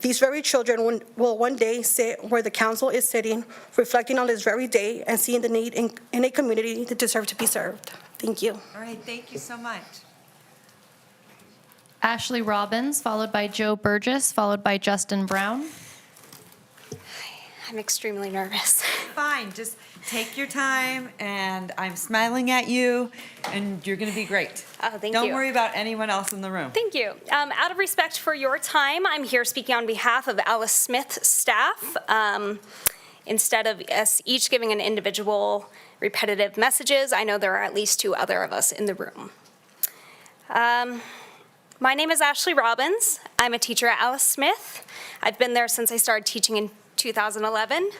N: These very children will one day sit where the council is sitting, reflecting on this very day and seeing the need in a community that deserves to be served. Thank you.
Q: All right. Thank you so much.
A: Ashley Robbins, followed by Joe Burgess, followed by Justin Brown.
U: I'm extremely nervous.
Q: Fine. Just take your time, and I'm smiling at you, and you're going to be great.
T: Oh, thank you.
Q: Don't worry about anyone else in the room.
T: Thank you. Out of respect for your time, I'm here speaking on behalf of Alice Smith staff. Instead of us each giving an individual repetitive messages, I know there are at least 2 other of us in the room. My name is Ashley Robbins. I'm a teacher at Alice Smith. I've been there since I started teaching in 2011.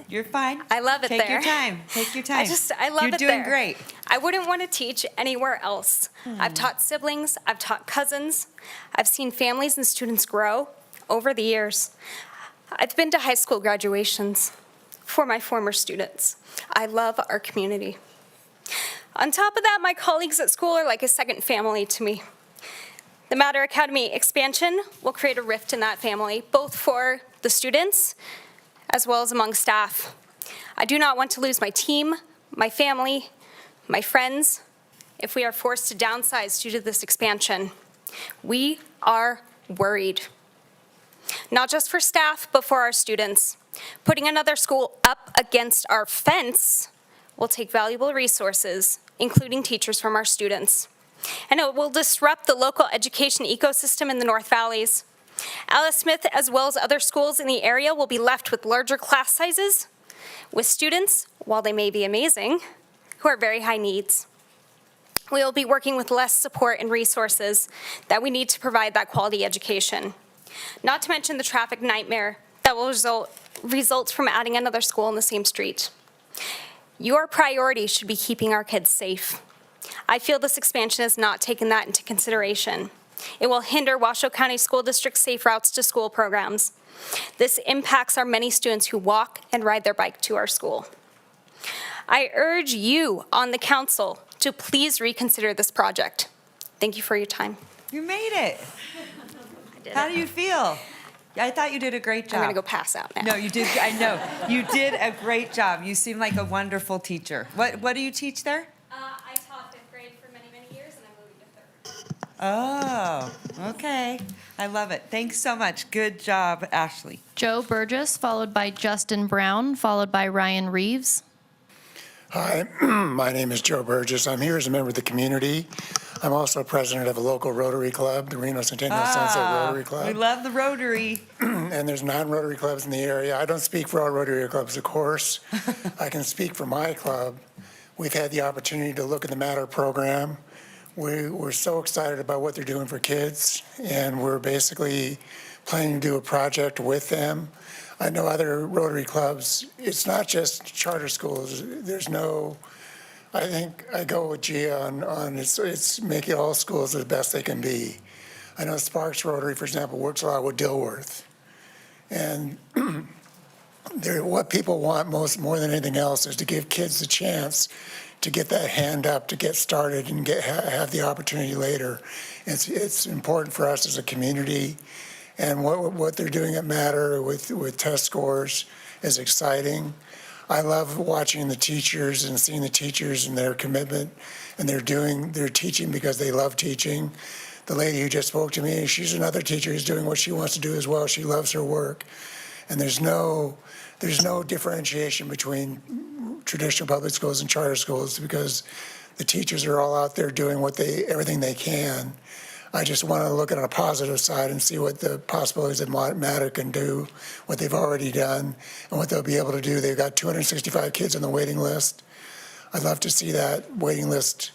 Q: You're fine.
T: I love it
Q: Take
T: there.
Q: your time. Take your time.
T: I love
Q: You're
T: it there.
Q: doing great.
T: I wouldn't want to teach anywhere else. I've taught siblings, I've taught cousins, I've seen families and students grow over the years. I've been to high school graduations. for my former students. I love our community. On top of that, my colleagues at school are like a second family to me. The Matter Academy expansion will create a rift in that family, both for the students as well as among staff. I do not want to lose my team, my family, my friends, if we are forced to downsize due to this expansion. We are worried. Not just for staff, but for our students. Putting another school up against our fence will take valuable resources, including teachers from our students. And it will disrupt the local education ecosystem in the North Valleys. Alice Smith, as well as other schools in the area, will be left with larger class sizes, with students, while they may be amazing, who are very high needs. We will be working with less support and resources that we need to provide that quality education. Not to mention the traffic nightmare that will result from adding another school in the same street. Your priority should be keeping our kids safe. I feel this expansion has not taken that into consideration. It will hinder Washoe County School District's safe routes to school programs. This impacts our many students who walk and ride their bike to our school. I urge you on the council to please reconsider this project. Thank you for your time.
Q: You made it. How do you feel? I thought you did a great job.
T: I'm gonna go pass out now.
Q: No, you did. I know. You did a great job. You seem like a wonderful teacher. What do you teach there?
T: I taught 5th grade for many, many years, and I'm moving to 3rd.
Q: Oh, okay. I love it. Thanks so much. Good job, Ashley.
A: Joe Burgess, followed by Justin Brown, followed by Ryan Reeves.
D: Hi, my name is Joe Burgess. I'm here as a member of the community. I'm also president of a local Rotary Club, the Reno Centennial Sunset Rotary Club.
Q: We love the Rotary.
D: And there's 9 Rotary clubs in the area. I don't speak for all Rotary clubs, of course. I can speak for my club. We've had the opportunity to look at the Matter program. We're so excited about what they're doing for kids, and we're basically planning to do a project with them. I know other Rotary clubs, it's not just charter schools. There's no, I think I go with Gia on it's making all schools the best they can be. I know Sparks Rotary, for example, works a lot with Dilworth. And what people want more than anything else is to give kids the chance to get that hand up, to get started and have the opportunity later. It's important for us as a community. And what they're doing at Matter with test scores is exciting. I love watching the teachers and seeing the teachers and their commitment, and they're teaching because they love teaching. The lady who just spoke to me, she's another teacher who's doing what she wants to do as well. She loves her work. And there's no differentiation between traditional public schools and charter schools because the teachers are all out there doing everything they can. I just want to look at it on a positive side and see what the possibilities of Matter can do, what they've already done, and what they'll be able to do. They've got 265 kids on the waiting list. I'd love to see that waiting list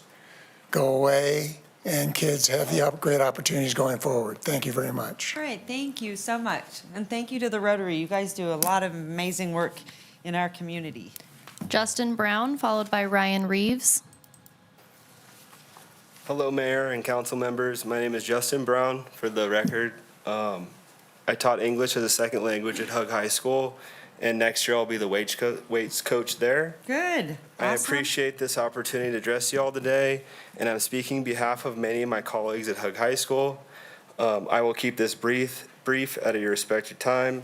D: go away and kids have the great opportunities going forward. Thank you very much.
Q: All right, thank you so much. And thank you to the Rotary. You guys do a lot of amazing work in our community.
A: Justin Brown, followed by Ryan Reeves.
V: Hello, Mayor and council members. My name is Justin Brown, for the record. I taught English as a second language at Hug High School, and next year I'll be the weights coach there.
Q: Good.
V: I
Q: Awesome.
V: appreciate this opportunity to address you all today, and I'm speaking on behalf of many of my colleagues at Hug High School. I will keep this brief at your respected time.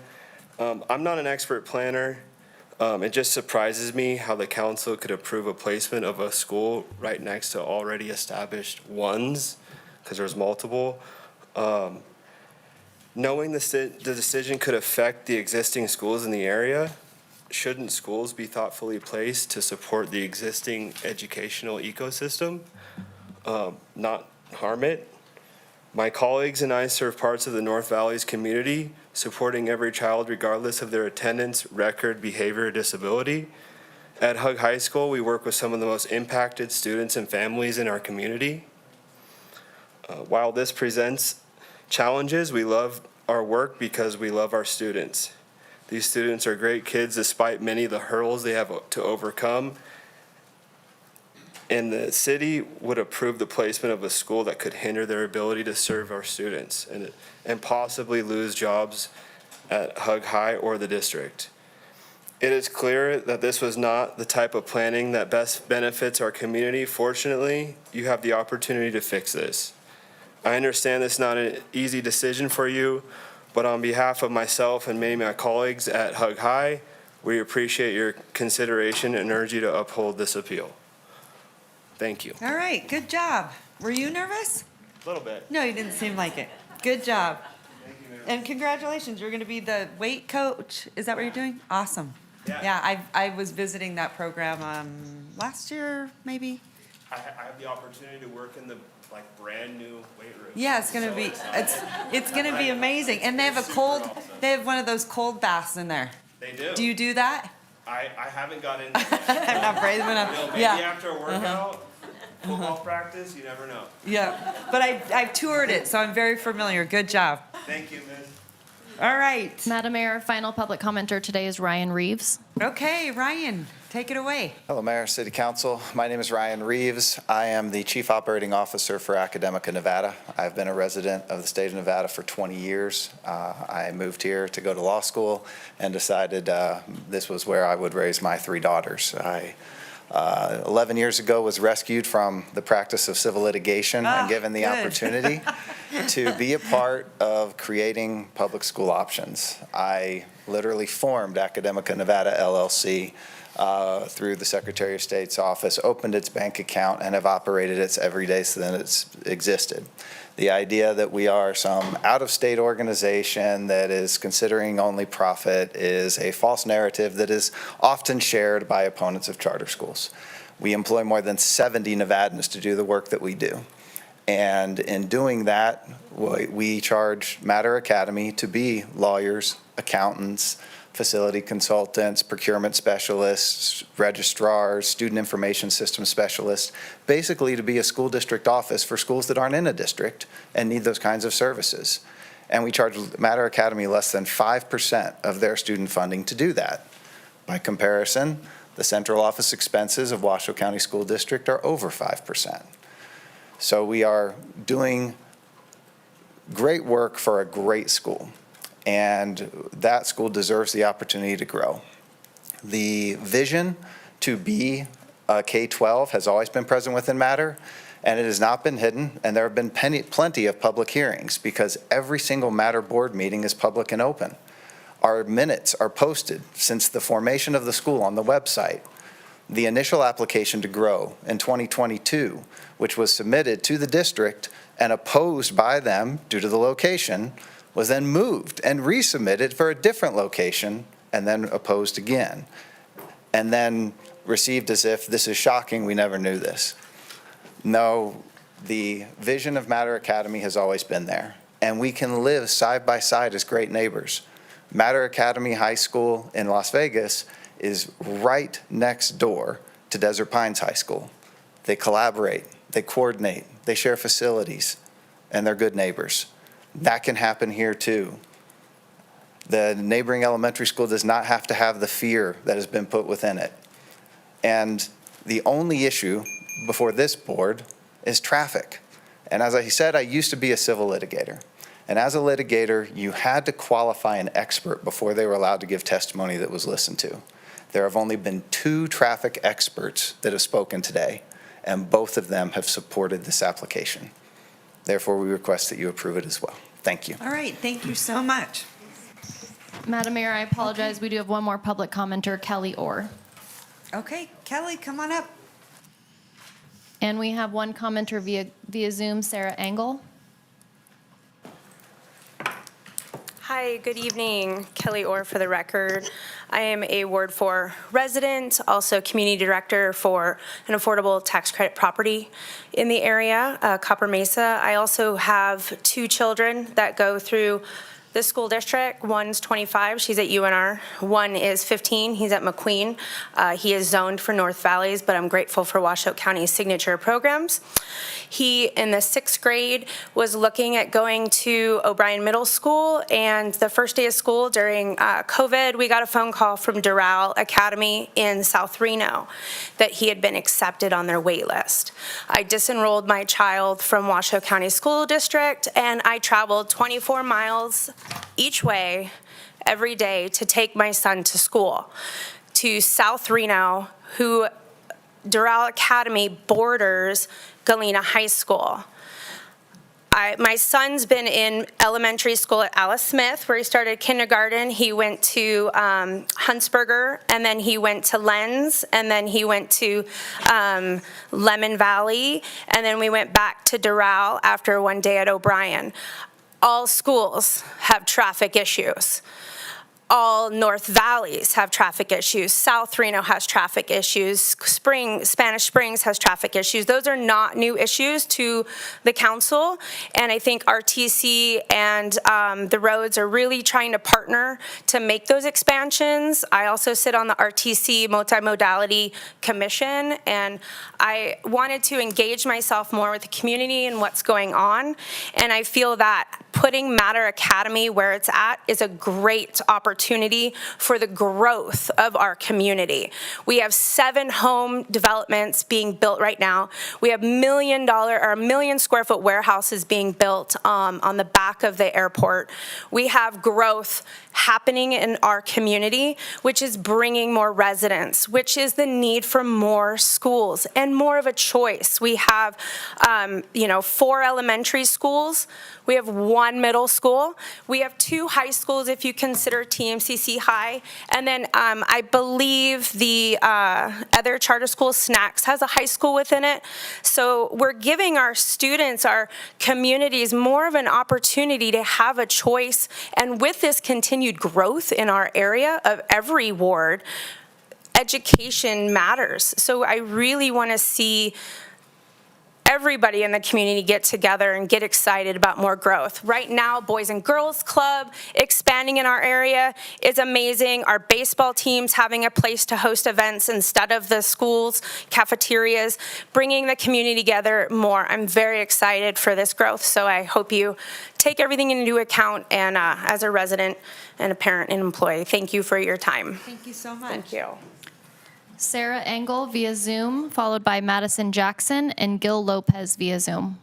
V: I'm not an expert planner. It just surprises me how the council could approve a placement of a school right next to already established ones, because there's multiple. Knowing the decision could affect the existing schools in the area, shouldn't schools be thoughtfully placed to support the existing educational ecosystem, not harm it? My colleagues and I serve parts of the North Valley's community, supporting every child regardless of their attendance, record, behavior, or disability. At Hug High School, we work with some of the most impacted students and families in our community. While this presents challenges, we love our work because we love our students. These students are great kids despite many of the hurdles they have to overcome. And the city would approve the placement of a school that could hinder their ability to serve our students and possibly lose jobs at Hug High or the district. It is clear that this was not the type of planning that best benefits our community. Fortunately, you have the opportunity to fix this. I understand this is not an easy decision for you, but on behalf of myself and many of my colleagues at Hug High, we appreciate your consideration and urge you to uphold this appeal. Thank you.
Q: All right, good job. Were you nervous?
V: A little bit.
Q: No, you didn't seem like it. Good job. And congratulations, you're going to be the weight coach. Is that what you're doing? Awesome. Yeah, I was visiting that program last year, maybe.
V: I have the opportunity to work in the brand new weight room.
Q: Yeah, it's gonna be it's gonna be amazing. And they have one of those cold baths in there.
V: They do.
Q: Do you do that?
V: I haven't got in there yet.
Q: I'm not brave enough.
V: Maybe
Q: Yeah.
V: after a workout, football practice, you never know.
Q: Yeah, but I've toured it, so I'm very familiar. Good job.
V: Thank you, Ms.
Q: All right.
A: Madam Mayor, our final public commenter today is Ryan Reeves.
Q: Okay, Ryan, take it away.
E: Hello, Mayor, City Council. My name is Ryan Reeves. I am the Chief Operating Officer for Academica Nevada. I've been a resident of the state of Nevada for 20 years. I moved here to go to law school and decided this was where I would raise my 3 daughters. 11 years ago was rescued from the practice of civil litigation and given the opportunity to be a part of creating public school options. I literally formed Academica Nevada LLC through the Secretary of State's office, opened its bank account, and have operated it every day since it's existed. The idea that we are some out-of-state organization that is considering only profit is a false narrative that is often shared by opponents of charter schools. We employ more than 70 Nevadans to do the work that we do. And in doing that, we charge Matter Academy to be lawyers, accountants, facility consultants, procurement specialists, registrars, student information system specialists, basically to be a school district office for schools that aren't in a district and need those kinds of services. And we charge Matter Academy less than 5% of their student funding to do that. By comparison, the central office expenses of Washoe County School District are over 5%. So we are doing great work for a great school. And that school deserves the opportunity to grow. The vision to be a K-12 has always been present within Matter, and it has not been hidden, and there have been plenty of public hearings because every single Matter board meeting is public and open. Our minutes are posted since the formation of the school on the website. The initial application to grow in 2022, which was submitted to the district and opposed by them due to the location, was then moved and resubmitted for a different location and then opposed again. And then received as if this is shocking, we never knew this. No, the vision of Matter Academy has always been there. And we can live side by side as great neighbors. Matter Academy High School in Las Vegas is right next door to Desert Pines High School. They collaborate, they coordinate, they share facilities, and they're good neighbors. That can happen here too. The neighboring elementary school does not have to have the fear that has been put within it. And the only issue before this board is traffic. And as I said, I used to be a civil litigator. And as a litigator, you had to qualify an expert before they were allowed to give testimony that was listened to. There have only been 2 traffic experts that have spoken today, and both of them have supported this application. Therefore, we request that you approve it as well. Thank you.
Q: All right, thank you so much.
A: Madam Mayor, I apologize. Okay. We do have one more public commenter, Kelly Orr.
Q: Okay, Kelly, come on up.
A: And we have one commenter via Zoom, Sarah Engel.
G: Hi, good evening. Kelly Orr for the record. I am a Ward 4 resident, also community director for an affordable tax credit property in the area, Copper Mesa. I also have 2 children that go through the school district. One's 25, she's at UNR. One is 15, he's at McQueen. He is zoned for North Valleys, but I'm grateful for Washoe County's signature programs. He, in the 6th grade, was looking at going to O'Brien Middle School, and the first day of school during COVID, we got a phone call from Doral Academy in South Reno that he had been accepted on their wait list. I disenrolled my child from Washoe County School District, and I traveled 24 miles each way every day to take my son to school, to South Reno, who Doral Academy borders Galena High School. My son's been in elementary school at Alice Smith, where he started kindergarten. He went to Huntsberger, and then he went to Lenz, and then he went to Lemon Valley, and then we went back to Doral after one day at O'Brien. All schools have traffic issues. All North Valleys have traffic issues. South Reno has traffic issues. Spanish Springs has traffic issues. Those are not new issues to the council, and I think RTC and the roads are really trying to partner to make those expansions. I also sit on the RTC Multimodality Commission, and I wanted to engage myself more with the community and what's going on, and I feel that putting Matter Academy where it's at is a great opportunity for the growth of our community. We have 7 home developments being built right now. We have $1 million square foot warehouses being built on the back of the airport. We have growth happening in our community, which is bringing more residents, which is the need for more schools and more of a choice. We have, 4 elementary schools. We have 1 middle school. We have 2 high schools if you consider TMCC High. And then I believe the other charter school, Snacks, has a high school within it. So we're giving our students, our communities, more of an opportunity to have a choice. And with this continued growth in our area of every ward, education matters. So I really want to see everybody in the community get together and get excited about more growth. Right now, Boys and Girls Club expanding in our area is amazing. Our baseball team's having a place to host events instead of the schools, cafeterias, bringing the community together more. I'm very excited for this growth, so I hope you take everything into account, and as a resident and a parent and employee, thank you for your time.
B: Thank you so much.
G: Thank you.
A: Sarah Engel via Zoom, followed by Madison Jackson and Gil Lopez via Zoom.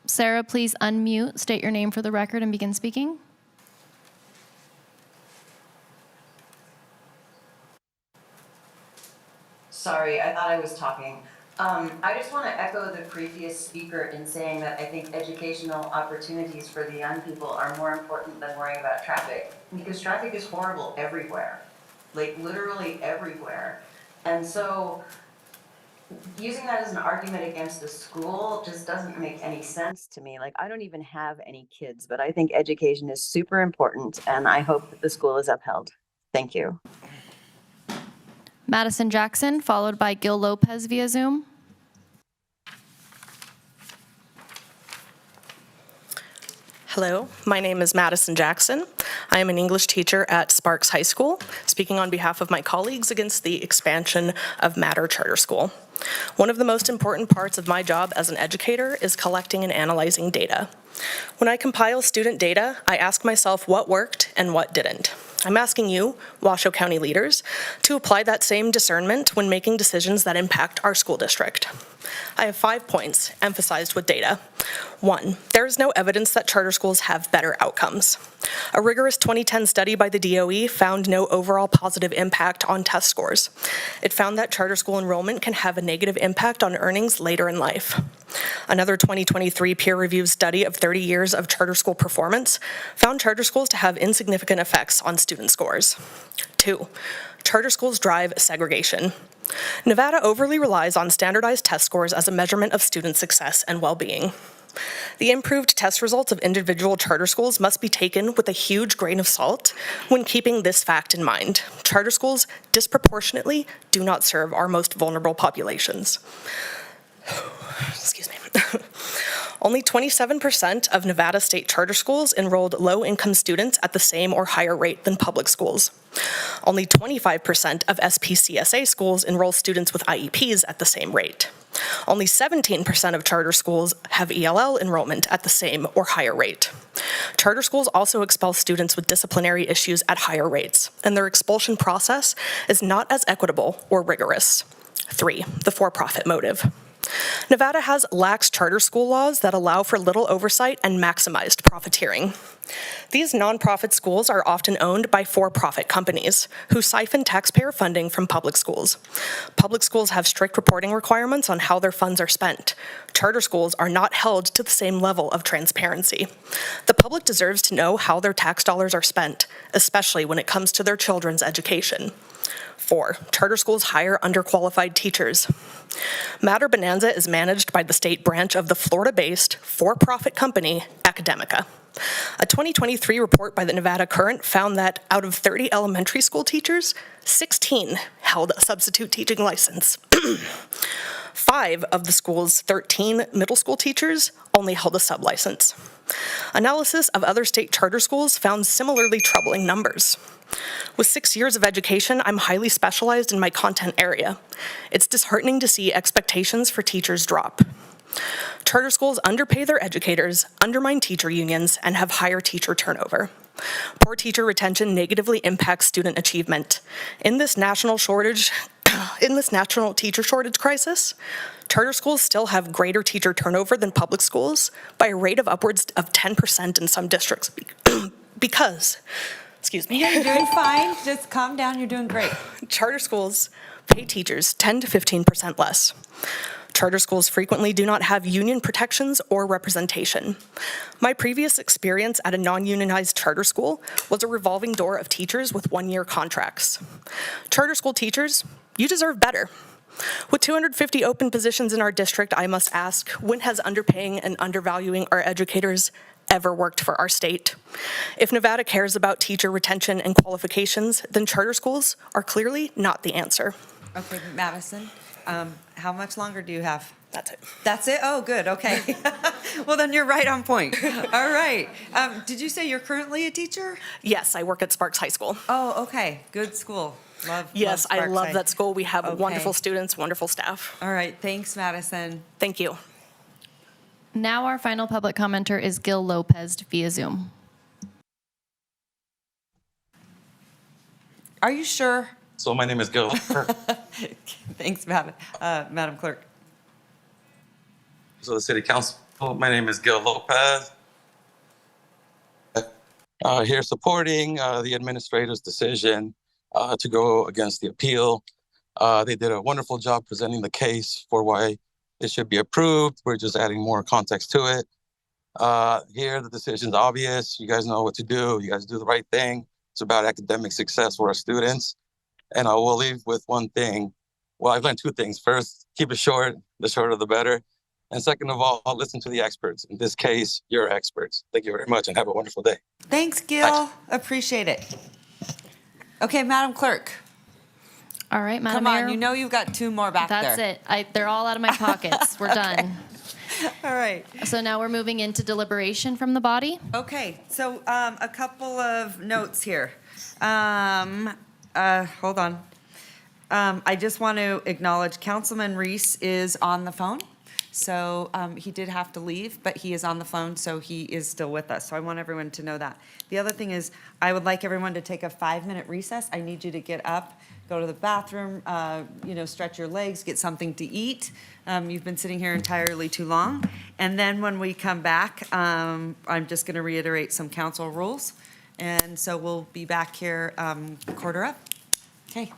A: Sarah, please unmute, state your name for the record, and begin speaking.
I: Sorry, I thought I was talking. I just want to echo the previous speaker in saying that I think educational opportunities for the young people are more important than worrying about traffic, because traffic is horrible everywhere, like literally everywhere. And so using that as an argument against the school just doesn't make any sense to me. Like, I don't even have any kids, but I think education is super important, and I hope that the school is upheld. Thank you.
A: Madison Jackson, followed by Gil Lopez via Zoom.
L: Hello, my name is Madison Jackson. I am an English teacher at Sparks High School, speaking on behalf of my colleagues against the expansion of Matter Charter School. One of the most important parts of my job as an educator is collecting and analyzing data. When I compile student data, I ask myself what worked and what didn't. I'm asking you, Washoe County leaders, to apply that same discernment when making decisions that impact our school district. I have 5 points emphasized with data. 1, there is no evidence that charter schools have better outcomes. A rigorous 2010 study by the DOE found no overall positive impact on test scores. It found that charter school enrollment can have a negative impact on earnings later in life. Another 2023 peer-reviewed study of 30 years of charter school performance found charter schools to have insignificant effects on student scores. 2, charter schools drive segregation. Nevada overly relies on standardized test scores as a measurement of student success and well-being. The improved test results of individual charter schools must be taken with a huge grain of salt when keeping this fact in mind. Charter schools disproportionately do not serve our most vulnerable populations. Excuse me. Only 27% of Nevada state charter schools enrolled low-income students at the same or higher rate than public schools. Only 25% of SPCSA schools enroll students with IEPs at the same rate. Only 17% of charter schools have ELL enrollment at the same or higher rate. Charter schools also expel students with disciplinary issues at higher rates, and their expulsion process is not as equitable or rigorous. 3, the for-profit motive. Nevada has lax charter school laws that allow for little oversight and maximized profiteering. These nonprofit schools are often owned by for-profit companies who siphon taxpayer funding from public schools. Public schools have strict reporting requirements on how their funds are spent. Charter schools are not held to the same level of transparency. The public deserves to know how their tax dollars are spent, especially when it comes to their children's education. 4, charter schools hire underqualified teachers. Mater Bonanza is managed by the state branch of the Florida-based for-profit company Academica. A 2023 report by the Nevada Current found that out of 30 elementary school teachers, 16 held a substitute teaching license. 5 of the school's 13 middle school teachers only held a sublicense. Analysis of other state charter schools found similarly troubling numbers. With 6 years of education, I'm highly specialized in my content area. It's disheartening to see expectations for teachers drop. Charter schools underpay their educators, undermine teacher unions, and have higher teacher turnover. Poor teacher retention negatively impacts student achievement. In this national teacher shortage crisis, charter schools still have greater teacher turnover than public schools by a rate of upwards of 10% in some districts because, excuse me.
Q: You're doing fine. Just calm down. You're doing great.
L: Charter schools pay teachers 10 to 15% less. Charter schools frequently do not have union protections or representation. My previous experience at a non-unionized charter school was a revolving door of teachers with one-year contracts. Charter school teachers, you deserve better. With 250 open positions in our district, I must ask, when has underpaying and undervaluing our educators ever worked for our state? If Nevada cares about teacher retention and qualifications, then charter schools are clearly not the answer.
Q: Okay, Madison, how much longer do you have?
L: That's it.
Q: That's it? Oh, good, okay. Well, then you're right on point. All right. Did you say you're currently a teacher?
L: Yes, I work at Sparks High School.
Q: Oh, okay, good school.
L: Yes, I love
Q: Sparkside.
L: that school. We have
Q: Okay.
L: wonderful students, wonderful staff.
Q: All right, thanks, Madison.
L: Thank you.
A: Now our final public commenter is Gil Lopez via Zoom.
Q: Are you sure?
H: So my name is Gil.
Q: Thanks, Madam Clerk.
H: So the City Council, my name is Gil Lopez. Here supporting the administrator's decision to go against the appeal. They did a wonderful job presenting the case for why it should be approved. We're just adding more context to it. Here, the decision's obvious. You guys know what to do. You guys do the right thing. It's about academic success for our students. And I will leave with one thing. Well, I've learned two things. First, keep it short. The shorter, the better. And second of all, listen to the experts. In this case, you're experts. Thank you very much and have a wonderful day.
Q: Thanks, Gil. Appreciate it. Okay, Madam Clerk.
A: All right, Madam
Q: Come
A: Mayor.
Q: on, you know you've got two more back
A: That's
Q: there.
A: it. They're all out of my pockets. We're done.
Q: All right.
A: So now we're moving into deliberation from the body.
Q: Okay, so a couple of notes here. Hold on. I just want to acknowledge Councilman Reese is on the phone. So he did have to leave, but he is on the phone, so he is still with us. So I want everyone to know that. The other thing is, I would like everyone to take a 5-minute recess. I need you to get up, go to the bathroom, stretch your legs, get something to eat. You've been sitting here entirely too long. And then when we come back, I'm just going to reiterate some council rules. And so we'll be back here quarter up. Okay.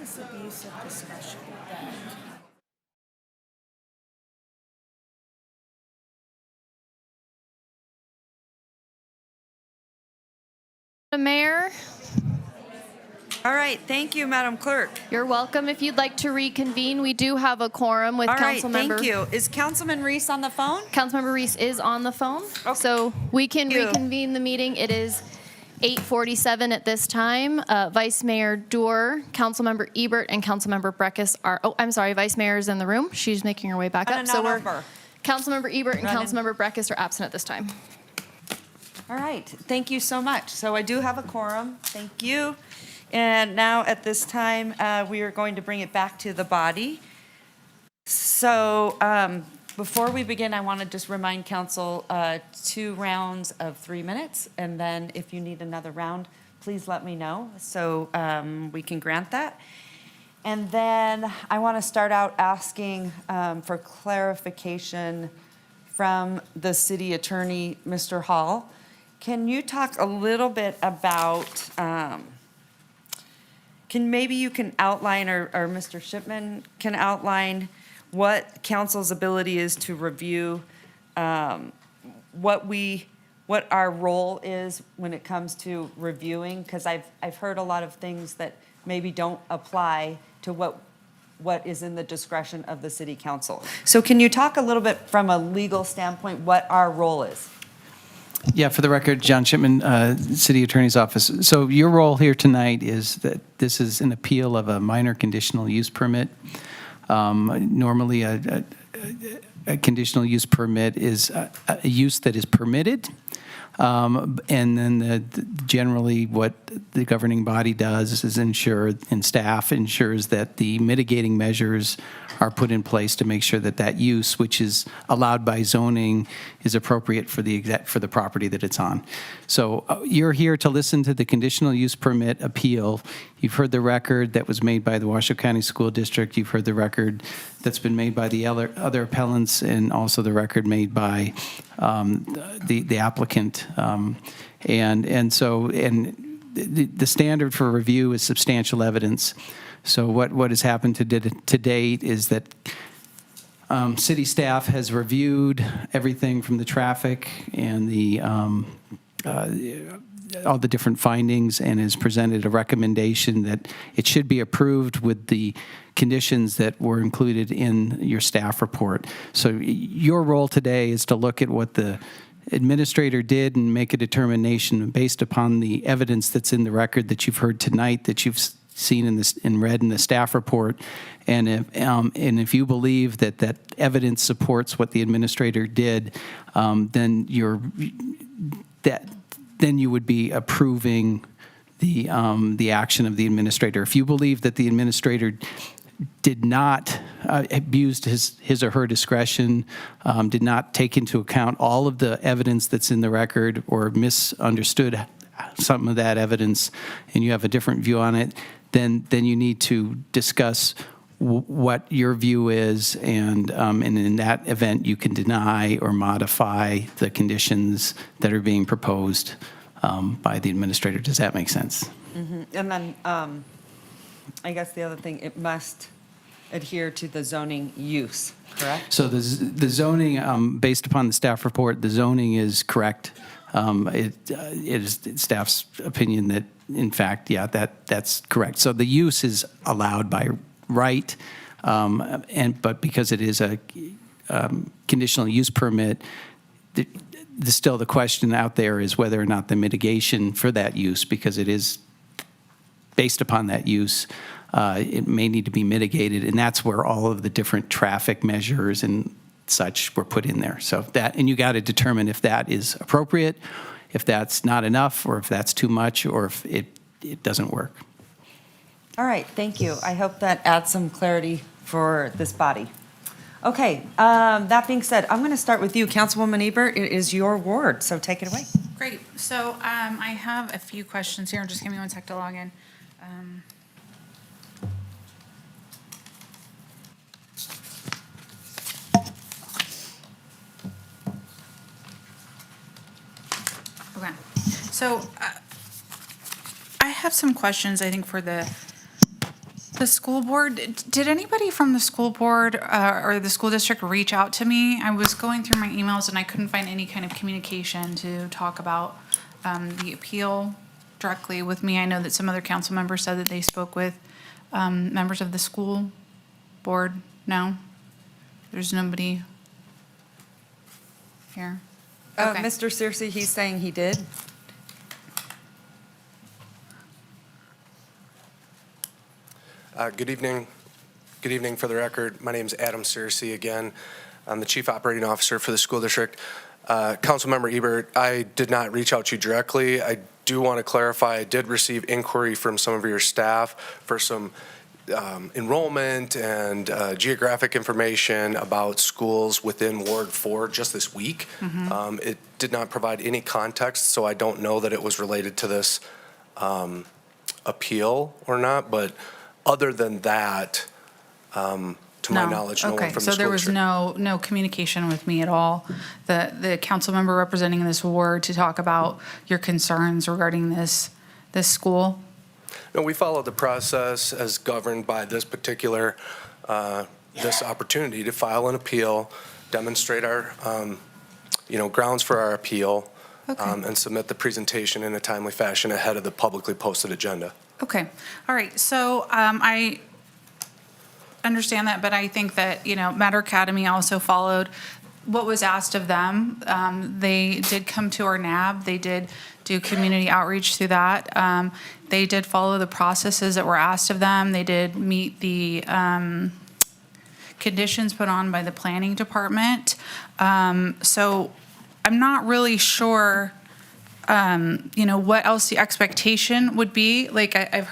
U: is abuse of discretion.
A: Mayor,
Q: All right, thank you, Madam Clerk.
A: you're welcome. If you'd like to reconvene, we do have a quorum with
Q: All right,
A: Councilmember.
Q: thank you. Is Councilman Reese on the phone?
A: Councilmember Reese is on the phone, so we can
Q: Thank you.
A: reconvene the meeting. It is 8:47 at this time. Vice Mayor Dorr, Councilmember Ebert, and Councilmember Breckus are, oh, I'm sorry, Vice Mayor is in the room. She's making her way back
Q: Running
A: up. So
Q: out
A: we're,
Q: over.
A: Councilmember Ebert and
Q: Running.
A: Councilmember Breckus are absent at this time.
Q: All right, thank you so much. So I do have a quorum, thank you. And now at this time, we are going to bring it back to the body. So before we begin, I want to just remind council, 2 rounds of 3 minutes. And then if you need another round, please let me know so we can grant that. And then I want to start out asking for clarification from the city attorney, Mr. Hall. Can you talk a little bit about, maybe you can outline, or Mr. Shipman can outline what council's ability is to review, what our role is when it comes to reviewing? Because I've heard a lot of things that maybe don't apply to what is in the discretion of the city council. So can you talk a little bit from a legal standpoint, what our role is?
J: Yeah, for the record, John Shipman, City Attorney's Office. So your role here tonight is that this is an appeal of a minor conditional use permit. Normally, a conditional use permit is a use that is permitted. And then generally what the governing body does is ensure, and staff ensures, that the mitigating measures are put in place to make sure that that use, which is allowed by zoning, is appropriate for the property that it's on. So you're here to listen to the conditional use permit appeal. You've heard the record that was made by the Washoe County School District. You've heard the record that's been made by the other appellants, and also the record made by the applicant. And so the standard for review is substantial evidence. So what has happened to date is that city staff has reviewed everything from the traffic and all the different findings, and has presented a recommendation that it should be approved with the conditions that were included in your staff report. So your role today is to look at what the administrator did and make a determination based upon the evidence that's in the record that you've heard tonight, that you've seen and read in the staff report. And if you believe that evidence supports what the administrator did, then you would be approving the action of the administrator. If you believe that the administrator did not abuse his or her discretion, did not take into account all of the evidence that's in the record, or misunderstood some of that evidence, and you have a different view on it, then you need to discuss what your view is, and in that event, you can deny or modify the conditions that are being proposed by the administrator. Does that make sense?
Q: Mm-hmm. And then I guess the other thing, it must adhere to the zoning use, correct?
J: So the zoning, based upon the staff report, the zoning is correct. It is staff's opinion that, in fact, yeah, that's correct. So the use is allowed by right, but because it is a conditional use permit, still the question out there is whether or not the mitigation for that use, because it is based upon that use, it may need to be mitigated, and that's where all of the different traffic measures and such were put in there. So and you got to determine if that is appropriate, if that's not enough, or if that's too much, or if it doesn't work.
Q: All right, thank you. I hope that adds some clarity for this body. Okay, that being said, I'm going to start with you, Councilwoman Ebert. It is your ward, so take it away.
F: Great. So I have a few questions here. Just give me one sec to log in. Okay. So I have some questions, I think, for the The school board, did anybody from the school board or the school district reach out to me? I was going through my emails and I couldn't find any kind of communication to talk about the appeal directly with me. I know that some other council members said that they spoke with members of the school board. No? There's nobody here? Okay.
Q: Mr. Searcy, he's saying he did.
K: Good evening. Good evening. For the record, my name is Adam Searcy again. I'm the Chief Operating Officer for the school district. Councilmember Ebert, I did not reach out to you directly. I do want to clarify, I did receive inquiry from some of your staff for some enrollment and geographic information about schools within Ward 4 just this week. It did not provide any context, so I don't know that it was related to this appeal or not, but other than that, to my knowledge, no one
F: Okay,
K: from the
F: so
K: school
F: there was
K: district.
F: no communication with me at all, the council member representing this ward, to talk about your concerns regarding this school?
K: No, we followed the process as governed by this particular, this opportunity to file an appeal, demonstrate our, grounds for our appeal, and submit the presentation in a timely fashion ahead of the publicly posted agenda.
F: Okay, all right, so I understand that, but I think that, Matter Academy also followed what was asked of them. They did come to our NAB, they did do community outreach through that. They did follow the processes that were asked of them. They did meet the conditions put on by the planning department. So I'm not really sure, what else the expectation would be. Like, I've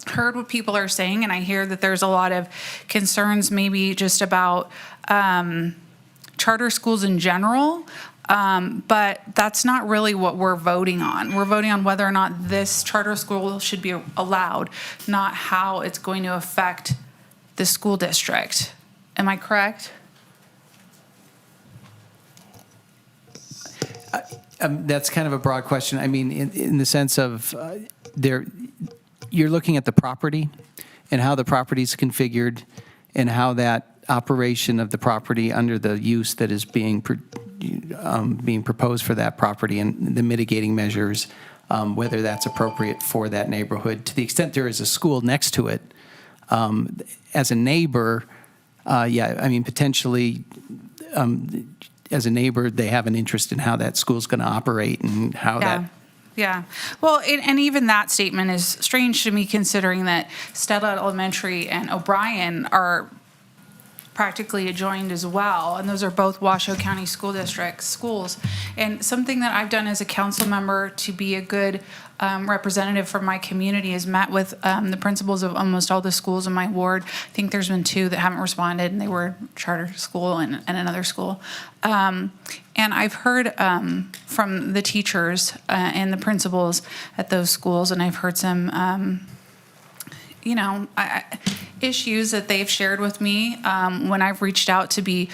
F: heard what people are saying, and I hear that there's a lot of concerns maybe just about charter schools in general, but that's not really what we're voting on. We're voting on whether or not this charter school should be allowed, not how it's going to affect the school district. Am I correct?
J: That's kind of a broad question. I mean, in the sense of you're looking at the property and how the property is configured and how that operation of the property under the use that is being proposed for that property and the mitigating measures, whether that's appropriate for that neighborhood. To the extent there is a school next to it, as a neighbor, potentially, as a neighbor, they have an interest in how that school's going to operate and how that.
F: Yeah. Well, and even that statement is strange to me, considering that Stella Elementary and O'Brien are practically adjoined as well, and those are both Washoe County School District schools. And something that I've done as a council member to be a good representative for my community is met with the principals of almost all the schools in my ward. I think there's been 2 that haven't responded, and they were charter school and another school. And I've heard from the teachers and the principals at those schools, and I've heard some issues that they've shared with me when I've reached out to be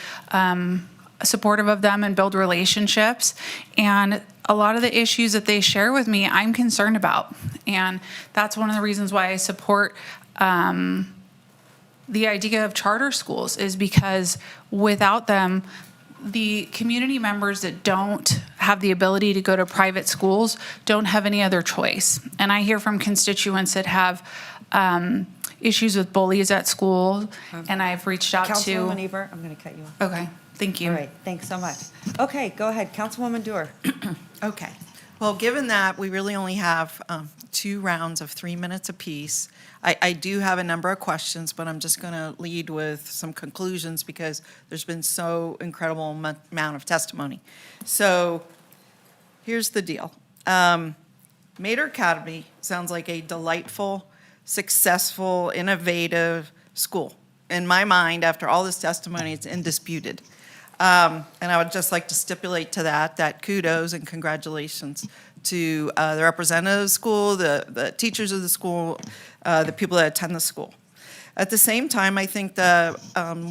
F: supportive of them and build relationships. And a lot of the issues that they share with me, I'm concerned about. And that's one of the reasons why I support the idea of charter schools, is because without them, the community members that don't have the ability to go to private schools don't have any other choice. And I hear from constituents that have issues with bullies at school, and I've reached out to.
B: Councilwoman Ebert, I'm going to cut you off.
F: Okay, thank you.
B: All right, thanks so much. Okay, go ahead, Councilwoman Dewar.
M: Okay. Well, given that we really only have 2 rounds of 3 minutes apiece, I do have a number of questions, but I'm just going to lead with some conclusions because there's been so incredible amount of testimony. So here's the deal. Mater Academy sounds like a delightful, successful, innovative school. In my mind, after all this testimony, it's indisputed. And I would just like to stipulate to that kudos and congratulations to the representatives of the school, the teachers of the school, the people that attend the school. At the same time, I think the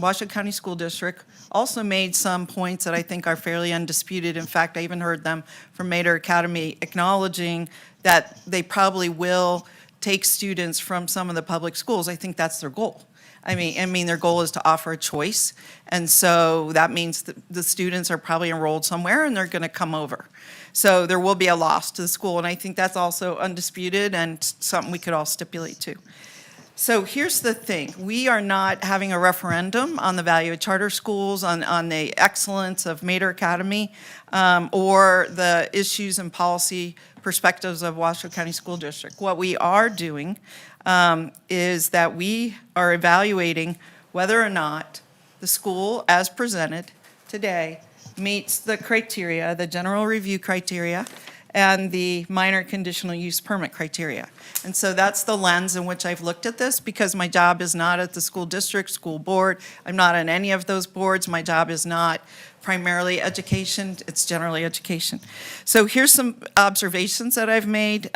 M: Washoe County School District also made some points that I think are fairly undisputed. In fact, I even heard them from Mater Academy acknowledging that they probably will take students from some of the public schools. I think that's their goal. I mean, their goal is to offer a choice, and so that means that the students are probably enrolled somewhere and they're going to come over. So there will be a loss to the school, and I think that's also undisputed and something we could all stipulate to. So here's the thing. We are not having a referendum on the value of charter schools, on the excellence of Mater Academy, or the issues and policy perspectives of Washoe County School District. What we are doing is that we are evaluating whether or not the school, as presented today, meets the criteria, the general review criteria, and the minor conditional use permit criteria. And so that's the lens in which I've looked at this, because my job is not at the school district, school board. I'm not on any of those boards. My job is not primarily education. It's generally education. So here's some observations that I've made.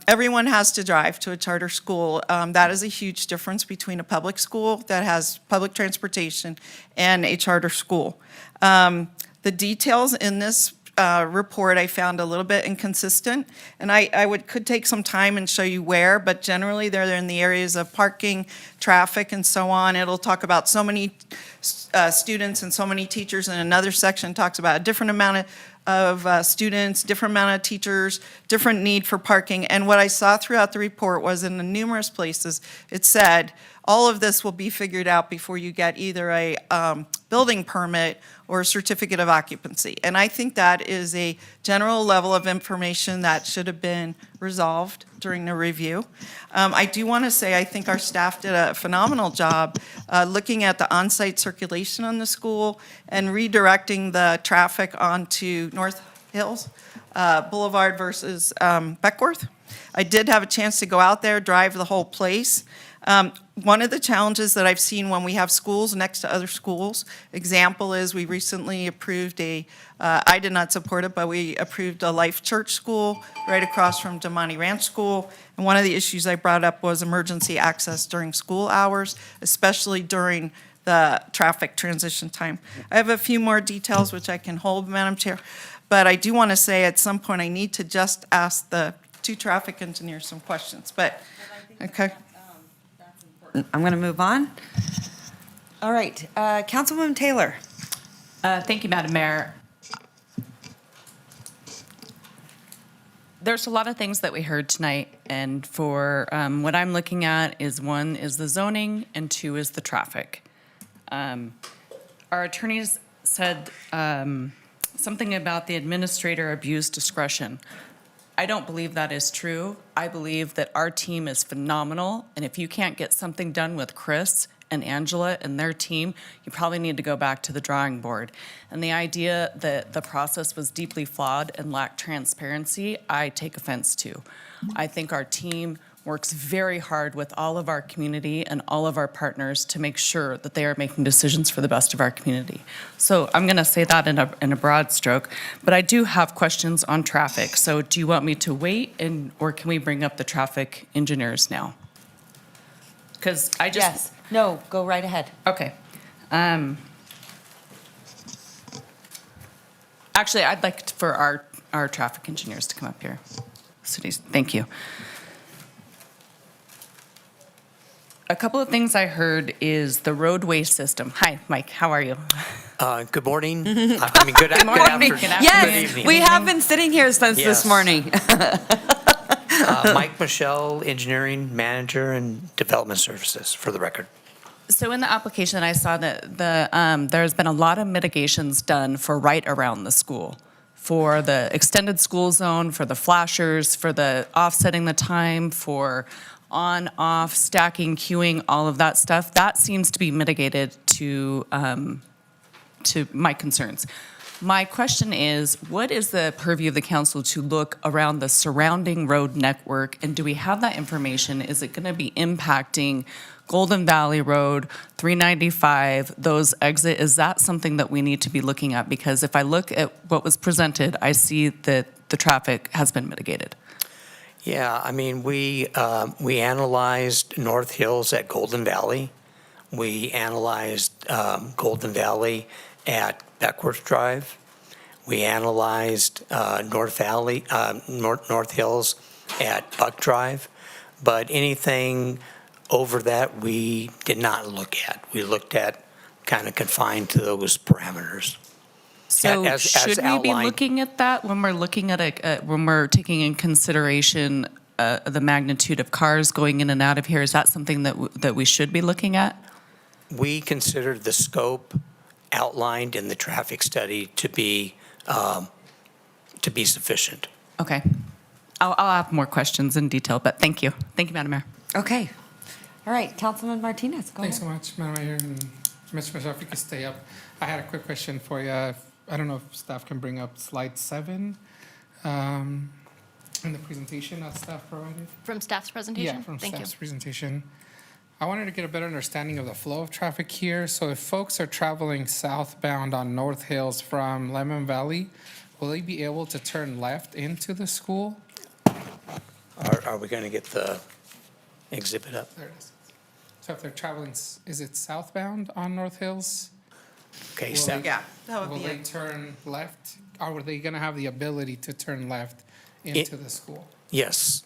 M: Everyone has to drive to a charter school. That is a huge difference between a public school that has public transportation and a charter school. The details in this report I found a little bit inconsistent, and I could take some time and show you where, but generally they're in the areas of parking, traffic, and so on. It'll talk about so many students and so many teachers, and another section talks about a different amount of students, different amount of teachers, different need for parking. And what I saw throughout the report was in the numerous places, it said, all of this will be figured out before you get either a building permit or a certificate of occupancy. And I think that is a general level of information that should have been resolved during the review. I do want to say I think our staff did a phenomenal job looking at the on-site circulation on the school and redirecting the traffic onto North Hills Boulevard versus Beckworth. I did have a chance to go out there, drive the whole place. One of the challenges that I've seen when we have schools next to other schools, example is we recently approved I did not support it, but we approved a Life Church school right across from Damani Ranch School. And one of the issues I brought up was emergency access during school hours, especially during the traffic transition time. I have a few more details which I can hold, Madam Chair, but I do want to say at some point I need to just ask the two traffic engineers some questions, but, okay.
Q: I'm going to move on. All right, Councilwoman Taylor.
C: Thank you, Madam Mayor. There's a lot of things that we heard tonight, and for what I'm looking at is one is the zoning and two is the traffic. Our attorneys said something about the administrator abused discretion. I don't believe that is true. I believe that our team is phenomenal, and if you can't get something done with Chris and Angela and their team, you probably need to go back to the drawing board. And the idea that the process was deeply flawed and lacked transparency, I take offense to. I think our team works very hard with all of our community and all of our partners to make sure that they are making decisions for the best of our community. So I'm going to say that in a broad stroke, but I do have questions on traffic. So do you want me to wait or can we bring up the traffic engineers now? Because I just...
Q: Yes. No, go right ahead.
C: Okay. Actually, I'd like for our traffic engineers to come up here. Thank you. A couple of things I heard is the roadway system. Hi, Mike, how are you?
P: Good morning. I mean, good,
C: Good morning.
P: good afternoon.
Q: Yes,
P: Good evening.
Q: we have been sitting here since this
P: Yes.
Q: morning.
P: Mike Michelle, Engineering Manager and Development Services, for the record.
C: So in the application, I saw that there's been a lot of mitigations done for right around the school, for the extended school zone, for the flashers, for the offsetting the time, for on, off, stacking, queuing, all of that stuff. That seems to be mitigated to my concerns. My question is, what is the purview of the council to look around the surrounding road network, and do we have that information? Is it going to be impacting Golden Valley Road, 395, those exit? Is that something that we need to be looking at? Because if I look at what was presented, I see that the traffic has been mitigated.
P: Yeah, I mean, we analyzed North Hills at Golden Valley. We analyzed Golden Valley at Beckworth Drive. We analyzed North Hills at Buck Drive, but anything over that, we did not look at. We looked at kind of confined to those parameters.
C: So
P: As
C: should we be
P: outlined.
C: looking at that when we're looking at when we're taking in consideration the magnitude of cars going in and out of here? Is that something that we should be looking at?
P: We considered the scope outlined in the traffic study to be sufficient.
C: Okay. I'll have more questions in detail, but thank you. Thank you, Madam Mayor.
Q: Okay. All right, Councilman Martinez, go ahead.
O: Thanks so much, Madam Mayor, and Mr. Michelle, if you could stay up. I had a quick question for you. I don't know if staff can bring up slide 7 in the presentation that staff provided.
A: From staff's presentation?
O: Yeah, from
A: Thank you.
O: staff's presentation. I wanted to get a better understanding of the flow of traffic here. So if folks are traveling southbound on North Hills from Lemon Valley, will they be able to turn left into the school?
P: Are we going to get the exhibit up?
O: There it is. So if they're traveling, is it southbound on North Hills?
P: Okay,
O: Will
P: so
O: they-
M: Yeah, that would
O: Will
M: be
O: they
M: it.
O: turn left? Or are they going to have the ability to turn left into the school?
P: yes.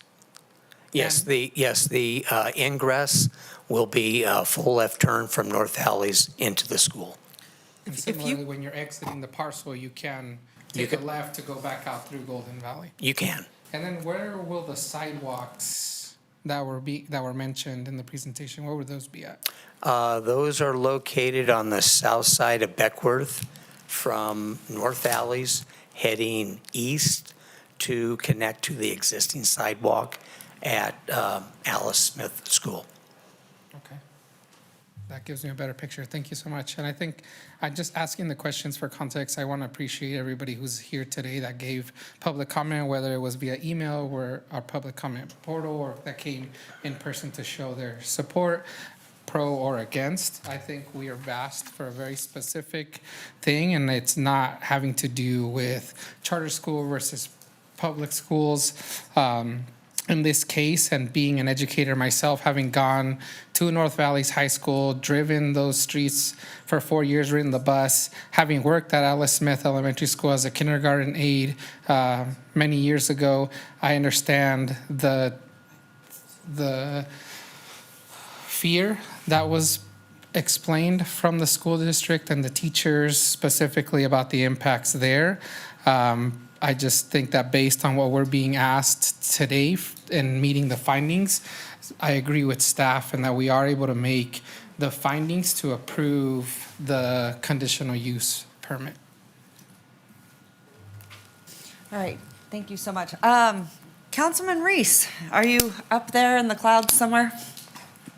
P: Yes, the ingress will be a full left turn from North Valleys into the school.
O: And similarly, when you're exiting the parcel, you can take a left to go back out through Golden Valley.
P: You can.
O: And then where will the sidewalks that were mentioned in the presentation, where would those be at?
P: Those are located on the south side of Beckworth from North Valleys heading east to connect to the existing sidewalk at Alice Smith School.
O: Okay. That gives me a better picture. Thank you so much. And I think I'm just asking the questions for context. I want to appreciate everybody who's here today that gave public comment, whether it was via email or our public comment portal, or that came in person to show their support, pro or against. I think we are asked for a very specific thing, and it's not having to do with charter school versus public schools. In this case, and being an educator myself, having gone to North Valleys High School, driven those streets for 4 years, ridden the bus, having worked at Alice Smith Elementary School as a kindergarten aide many years ago, I understand the fear that was explained from the school district and the teachers specifically about the impacts there. I just think that based on what we're being asked today in meeting the findings, I agree with staff and that we are able to make the findings to approve the conditional use permit.
Q: All right, thank you so much. Councilman Reese, are you up there in the clouds somewhere?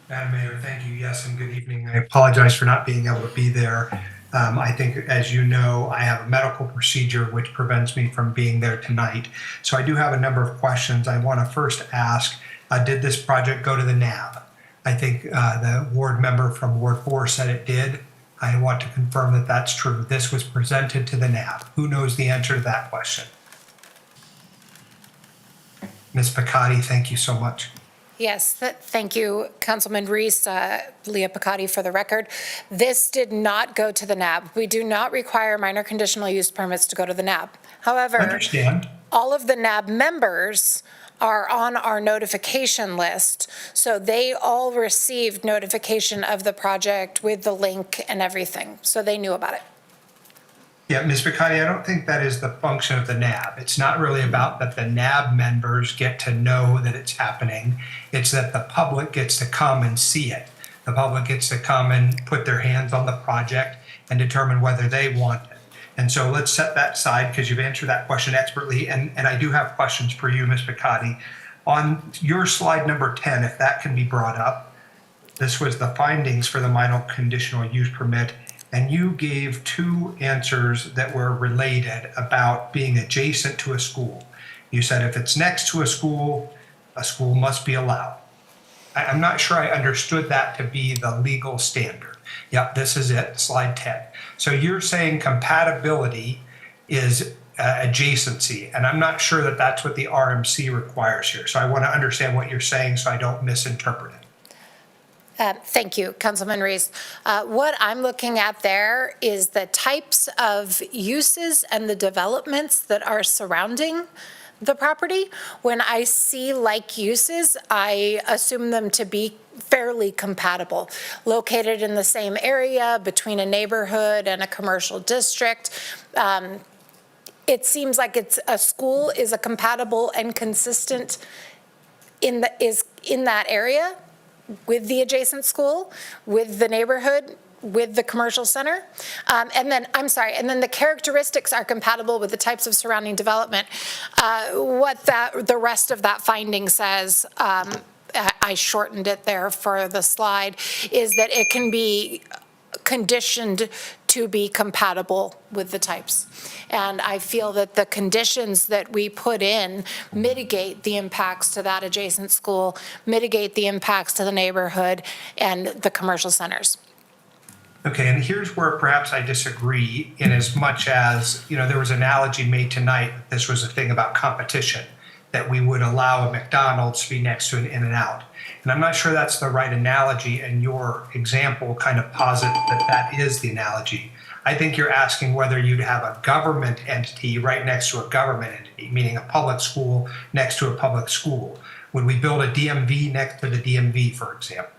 R: Madam Mayor, thank you. Yes, and good evening. I apologize for not being able to be there. I think, as you know, I have a medical procedure which prevents me from being there tonight. So I do have a number of questions. I want to first ask, did this project go to the NAB? I think the ward member from Ward 4 said it did. I want to confirm that that's true. This was presented to the NAB. Who knows the answer to that question? Ms. Picotti, thank you so much.
W: Yes, thank you, Councilman Reese, Leah Picotti for the record. This did not go to the NAB. We do not require minor conditional use permits to go to the NAB. However,
R: Understand.
W: all of the NAB members are on our notification list, so they all received notification of the project with the link and everything, so they knew about it.
R: Yeah, Ms. Picotti, I don't think that is the function of the NAB. It's not really about that the NAB members get to know that it's happening. It's that the public gets to come and see it. The public gets to come and put their hands on the project and determine whether they want it. And so let's set that aside because you've answered that question expertly. And I do have questions for you, Ms. Picotti. On your slide number 10, if that can be brought up, this was the findings for the minor conditional use permit. And you gave two answers that were related about being adjacent to a school. You said if it's next to a school must be allowed. I'm not sure I understood that to be the legal standard. Yep, this is it, slide 10. So you're saying compatibility is adjacency, and I'm not sure that that's what the RMC requires here. So I want to understand what you're saying so I don't misinterpret it.
W: Thank you, Councilman Reese. What I'm looking at there is the types of uses and the developments that are surrounding the property. When I see like uses, I assume them to be fairly compatible, located in the same area between a neighborhood and a commercial district. It seems like a school is a compatible and consistent in that area with the adjacent school, with the neighborhood, with the commercial center. And then the characteristics are compatible with the types of surrounding development. The rest of that finding says, I shortened it there for the slide, is that it can be conditioned to be compatible with the types. And I feel that the conditions that we put in mitigate the impacts to that adjacent school, mitigate the impacts to the neighborhood and the commercial centers.
R: Okay, and here's where perhaps I disagree in as much as, there was an analogy made tonight, that this was a thing about competition, that we would allow a McDonald's to be next to an In-N-Out. And I'm not sure that's the right analogy, and your example kind of posit that is the analogy. I think you're asking whether you'd have a government entity right next to a government entity, meaning a public school next to a public school. Would we build a DMV next to the DMV, for example?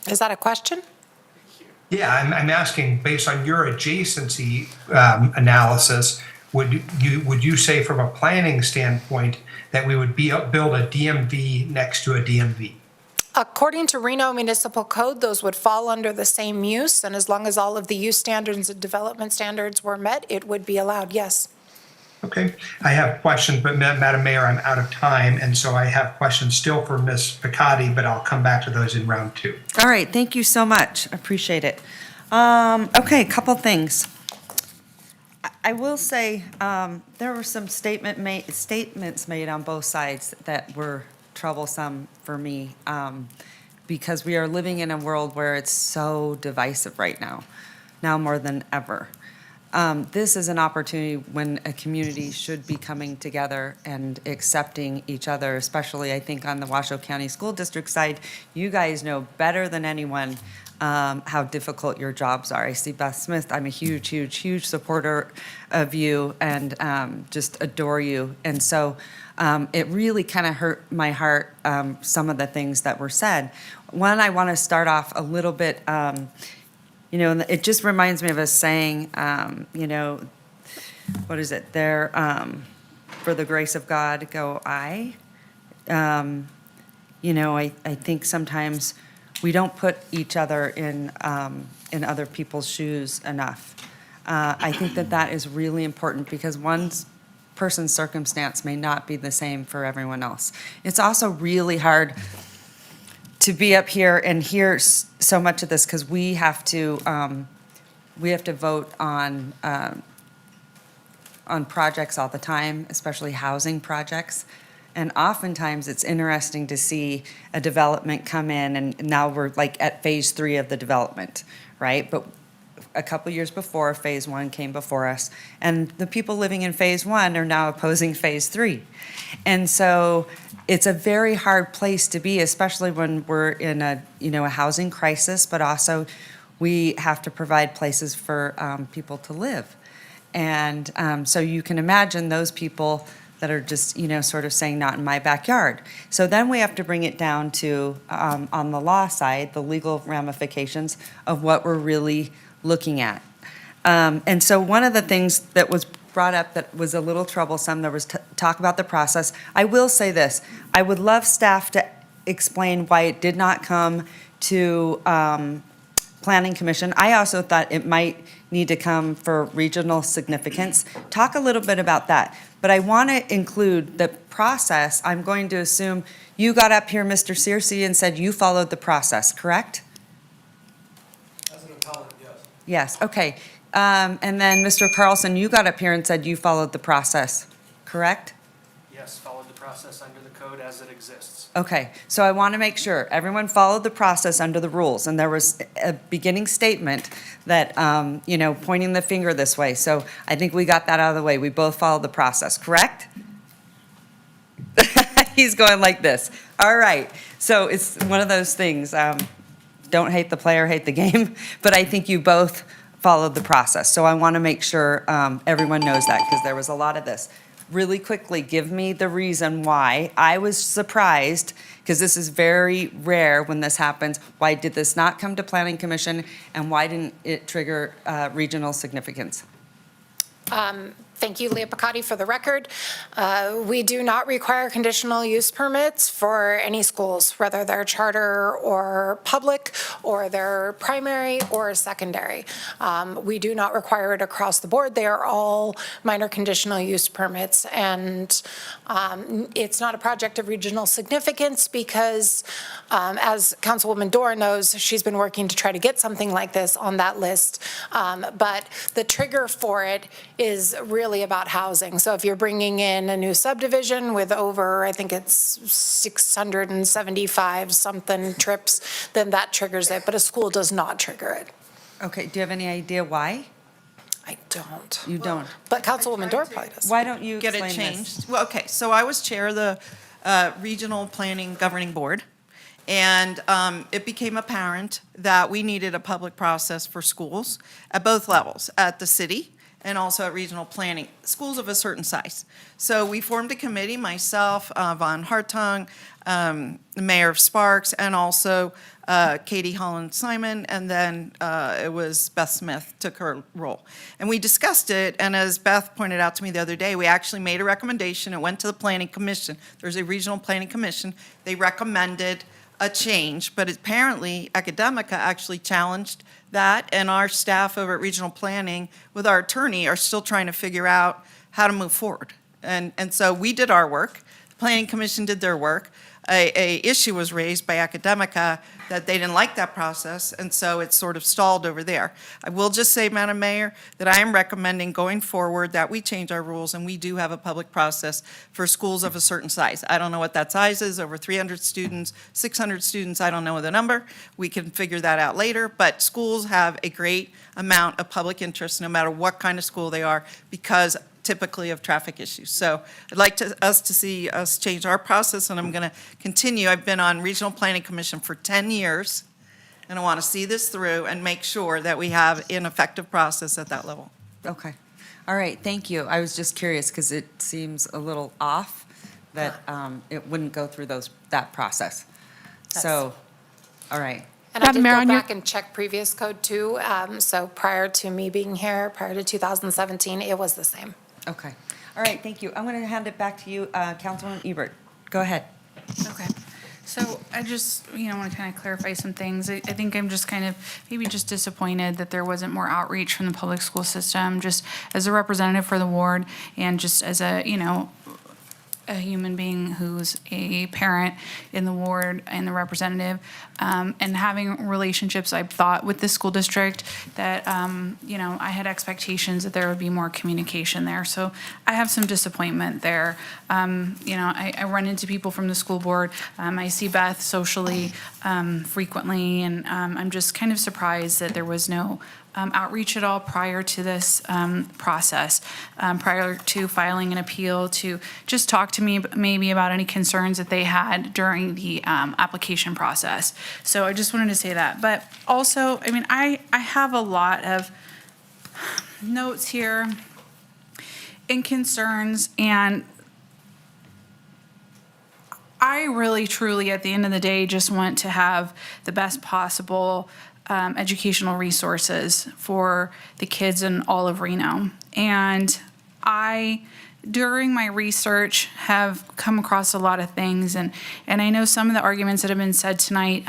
W: Is that a question?
R: Yeah, I'm asking, based on your adjacency analysis, would you say from a planning standpoint that we would build a DMV next to a DMV?
W: According to Reno Municipal Code, those would fall under the same use, and as long as all of the use standards and development standards were met, it would be allowed, yes.
R: Okay, I have questions, but Madam Mayor, I'm out of time, and so I have questions still for Ms. Picotti, but I'll come back to those in round two.
Q: All right, thank you so much. Appreciate it. Okay, a couple things. I will say there were some statements made on both sides that were troublesome for me because we are living in a world where it's so divisive right now more than ever. This is an opportunity when a community should be coming together and accepting each other, especially I think on the Washoe County School District side. You guys know better than anyone how difficult your jobs are. I see Beth Smith, I'm a huge, huge, huge supporter of you and just adore you. And so it really kind of hurt my heart, some of the things that were said. One, I want to start off a little bit, it just reminds me of a saying, what is it? There, for the grace of God, go I. I think sometimes we don't put each other in other people's shoes enough. I think that is really important because one person's circumstance may not be the same for everyone else. It's also really hard to be up here and hear so much of this because we have to vote on projects all the time, especially housing projects. And oftentimes it's interesting to see a development come in and now we're like at phase 3 of the development, right? But a couple years before, phase 1 came before us, and the people living in phase 1 are now opposing phase 3. And so it's a very hard place to be, especially when we're in a housing crisis, but also we have to provide places for people to live. And so you can imagine those people that are just, sort of saying, not in my backyard. So then we have to bring it down to, on the law side, the legal ramifications of what we're really looking at. And so one of the things that was brought up that was a little troublesome, there was talk about the process. I will say this, I would love staff to explain why it did not come to Planning Commission. I also thought it might need to come for regional significance. Talk a little bit about that. But I want to include the process. I'm going to assume you got up here, Mr. Searcy, and said you followed the process, correct?
N: As an appellant, yes.
Q: Yes, okay. And then Mr. Carlson, you got up here and said you followed the process, correct?
N: Yes, followed the process under the code as it exists.
Q: Okay, so I want to make sure everyone followed the process under the rules, and there was a beginning statement that, pointing the finger this way. So I think we got that out of the way. We both followed the process, correct? He's going like this. All right, so it's one of those things. Don't hate the player, hate the game. But I think you both followed the process. So I want to make sure everyone knows that, because there was a lot of this. Really quickly, give me the reason why. I was surprised, because this is very rare when this happens. Why did this not come to Planning Commission, and why didn't it trigger regional significance?
W: Thank you, Leah Picotti, for the record. We do not require conditional use permits for any schools, whether they're charter or public, or they're primary or secondary. We do not require it across the board. They are all minor conditional use permits. And it's not a project of regional significance because, as Councilwoman Dora knows, she's been working to try to get something like this on that list. But the trigger for it is really about housing. So if you're bringing in a new subdivision with over, I think it's 675 something trips, then that triggers it, but a school does not trigger it.
Q: Okay, do you have any idea why?
W: I don't.
Q: You don't?
W: But Councilwoman Dora probably does.
Q: Why don't you
M: Get it
Q: explain this?
M: changed. Well, okay, so I was chair of the Regional Planning Governing Board, and it became apparent that we needed a public process for schools at both levels, at the city and also at regional planning, schools of a certain size. So we formed a committee, myself, Von Hartung, the mayor of Sparks, and also Katie Holland-Simon, and then it was Beth Smith took her role. And we discussed it, and as Beth pointed out to me the other day, we actually made a recommendation. It went to the Planning Commission. There's a regional planning commission. They recommended a change, but apparently Academica actually challenged that, and our staff over at Regional Planning with our attorney are still trying to figure out how to move forward. And so we did our work. The Planning Commission did their work. A issue was raised by Academica that they didn't like that process, and so it's sort of stalled over there. I will just say, Madam Mayor, that I am recommending going forward that we change our rules, and we do have a public process for schools of a certain size. I don't know what that size is, over 300 students, 600 students, I don't know the number. We can figure that out later, but schools have a great amount of public interest, no matter what kind of school they are, because typically of traffic issues. So I'd like us to see us change our process, and I'm going to continue. I've been on Regional Planning Commission for 10 years, and I want to see this through and make sure that we have an effective process at that level.
Q: Okay. All right, thank you. I was just curious because it seems a little off that it wouldn't go through that process. So, all right.
W: And I did go back and check previous code too. So prior to me being here, prior to 2017, it was the same.
Q: Okay. All right, thank you. I'm going to hand it back to you, Councilwoman Ebert. Go ahead.
F: Okay. So I just, want to kind of clarify some things. I think I'm just kind of maybe just disappointed that there wasn't more outreach from the public school system, just as a representative for the ward and just as a human being who's a parent in the ward and the representative, and having relationships, I thought, with the school district that, I had expectations that there would be more communication there. So I have some disappointment there. I run into people from the school board. I see Beth socially frequently, and I'm just kind of surprised that there was no outreach at all prior to this process, prior to filing an appeal, to just talk to me maybe about any concerns that they had during the application process. So I just wanted to say that. But also, I have a lot of notes here and concerns, and I really, truly, at the end of the day, just want to have the best possible educational resources for the kids in all of Reno. And I, during my research, have come across a lot of things, and I know some of the arguments that have been said tonight,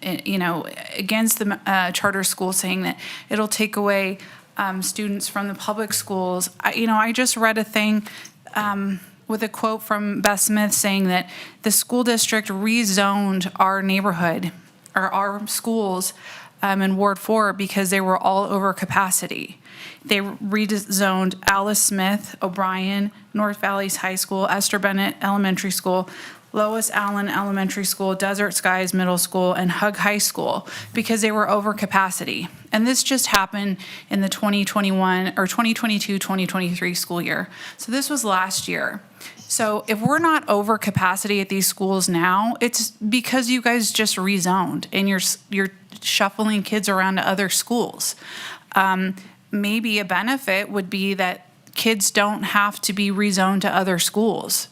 F: against the charter school, saying that it'll take away students from the public schools. I just read a thing with a quote from Beth Smith saying that the school district rezoned our neighborhood, or our schools, in Ward 4 because they were all over capacity. They rezoned Alice Smith, O'Brien, North Valleys High School, Esther Bennett Elementary School, Lois Allen Elementary School, Desert Skies Middle School, and Hug High School because they were over capacity. And this just happened in the 2021 or 2022-2023 school year. So this was last year. So if we're not over capacity at these schools now, it's because you guys just rezoned and you're shuffling kids around to other schools. Maybe a benefit would be that kids don't have to be rezoned to other schools.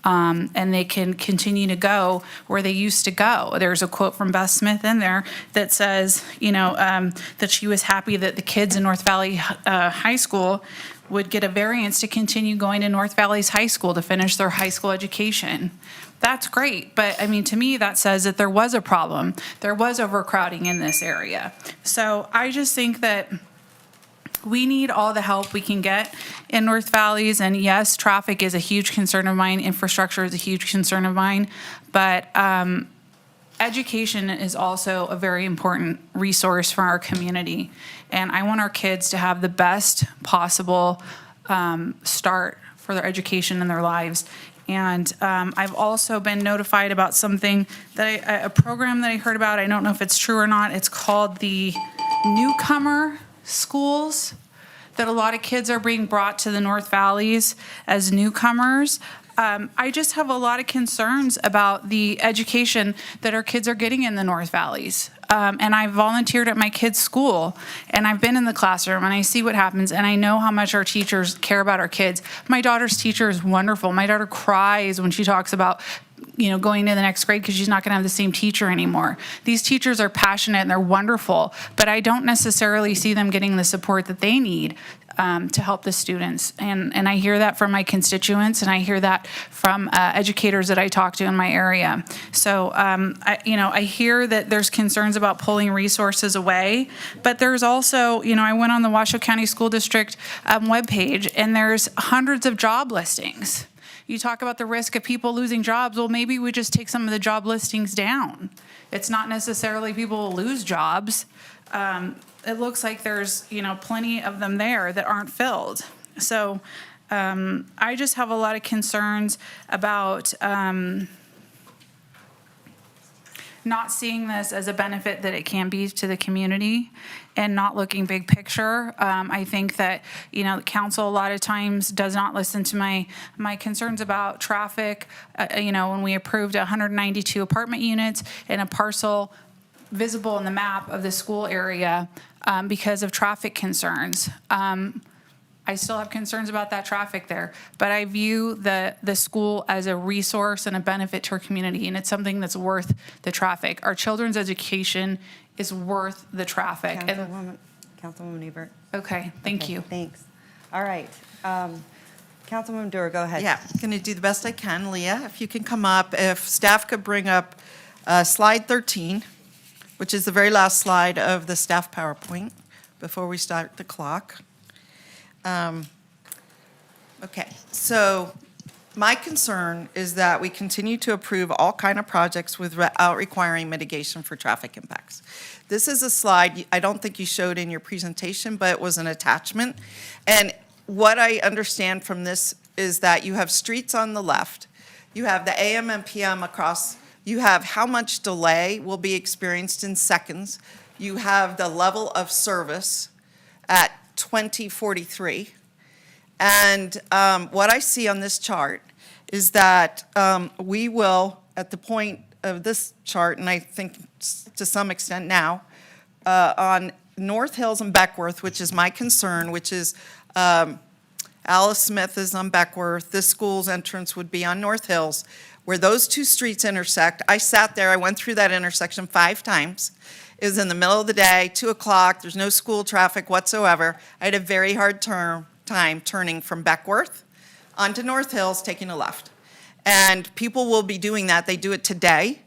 F: And they can continue to go where they used to go. There's a quote from Beth Smith in there that says, that she was happy that the kids in North Valley High School would get a variance to continue going to North Valley's high school to finish their high school education. That's great, but I mean, to me, that says that there was a problem. There was overcrowding in this area. So I just think that we need all the help we can get in North Valleys. And yes, traffic is a huge concern of mine. Infrastructure is a huge concern of mine. But education is also a very important resource for our community. And I want our kids to have the best possible start for their education in their lives. And I've also been notified about something that a program that I heard about. I don't know if it's true or not. It's called the Newcomer Schools, that a lot of kids are being brought to the North Valleys as newcomers. I just have a lot of concerns about the education that our kids are getting in the North Valleys. And I volunteered at my kids' school, and I've been in the classroom, and I see what happens, and I know how much our teachers care about our kids. My daughter's teacher is wonderful. My daughter cries when she talks about going to the next grade because she's not going to have the same teacher anymore. These teachers are passionate and they're wonderful, but I don't necessarily see them getting the support that they need to help the students. And I hear that from my constituents, and I hear that from educators that I talk to in my area. So, I hear that there's concerns about pulling resources away, but there's also, I went on the Washoe County School District webpage, and there's hundreds of job listings. You talk about the risk of people losing jobs. Well, maybe we just take some of the job listings down. It's not necessarily people will lose jobs. It looks like there's, plenty of them there that aren't filled. So I just have a lot of concerns about not seeing this as a benefit that it can be to the community and not looking big picture. I think that, the council a lot of times does not listen to my concerns about traffic. When we approved 192 apartment units in a parcel visible in the map of the school area because of traffic concerns. I still have concerns about that traffic there, but I view the school as a resource and a benefit to our community, and it's something that's worth the traffic. Our children's education is worth the traffic.
B: Councilwoman Ebert.
F: Okay, thank you.
B: Thanks. All right. Councilwoman Dewar, go ahead.
M: Yeah, going to do the best I can. Leah, if you can come up, if staff could bring up slide 13, which is the very last slide of the staff PowerPoint before we start the clock. Okay, so my concern is that we continue to approve all kind of projects without requiring mitigation for traffic impacts. This is a slide I don't think you showed in your presentation, but it was an attachment. And what I understand from this is that you have streets on the left, you have the AM and PM across, you have how much delay will be experienced in seconds, you have the level of service at 2043. And what I see on this chart is that we will, at the point of this chart, and I think to some extent now, on North Hills and Beckworth, which is my concern, which is Alice Smith is on Beckworth, this school's entrance would be on North Hills, where those two streets intersect. I sat there, I went through that intersection 5 times. It was in the middle of the day, 2 o'clock, there's no school traffic whatsoever. I had a very hard time turning from Beckworth onto North Hills, taking a left. And people will be doing that. They do it today.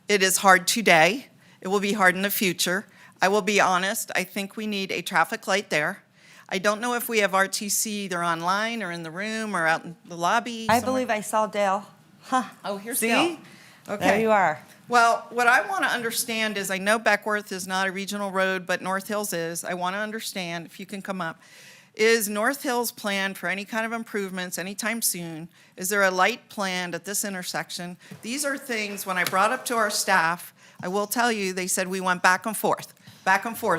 M: It is hard today. It will be hard in the future. I will be honest, I think we need a traffic light there. I don't know if we have RTC either online or in the room or out in the lobby.
B: I believe I saw Dale. Huh.
M: Oh, here's
B: See?
M: Dale. Okay.
B: There you are.
M: Well, what I want to understand is, I know Beckworth is not a regional road, but North Hills is. I want to understand, if you can come up, is North Hills planned for any kind of improvements anytime soon? Is there a light planned at this intersection? These are things, when I brought up to our staff, I will tell you, they said we went back and forth,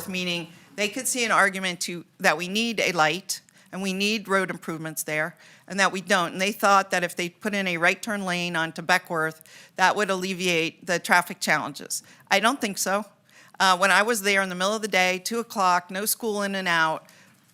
M: meaning they could see an argument that we need a light and we need road improvements there, and that we don't. And they thought that if they put in a right turn lane onto Beckworth, that would alleviate the traffic challenges. I don't think so. When I was there in the middle of the day, 2 o'clock, no school in and out,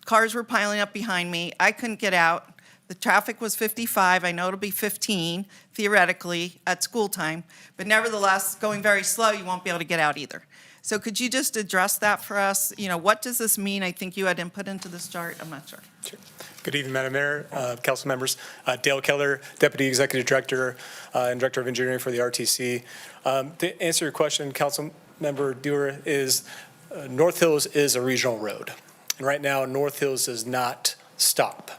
M: cars were piling up behind me. I couldn't get out. The traffic was 55. I know it'll be 15 theoretically at school time, but nevertheless, going very slow, you won't be able to get out either. So could you just address that for us? You know, what does this mean? I think you had input into this chart. I'm not sure.
D: Sure. Good evening, Madam Mayor, council members. Dale Keller, Deputy Executive Director and Director of Engineering for the RTC. To answer your question, Council Member Dewar, is North Hills is a regional road. And right now, North Hills does not stop.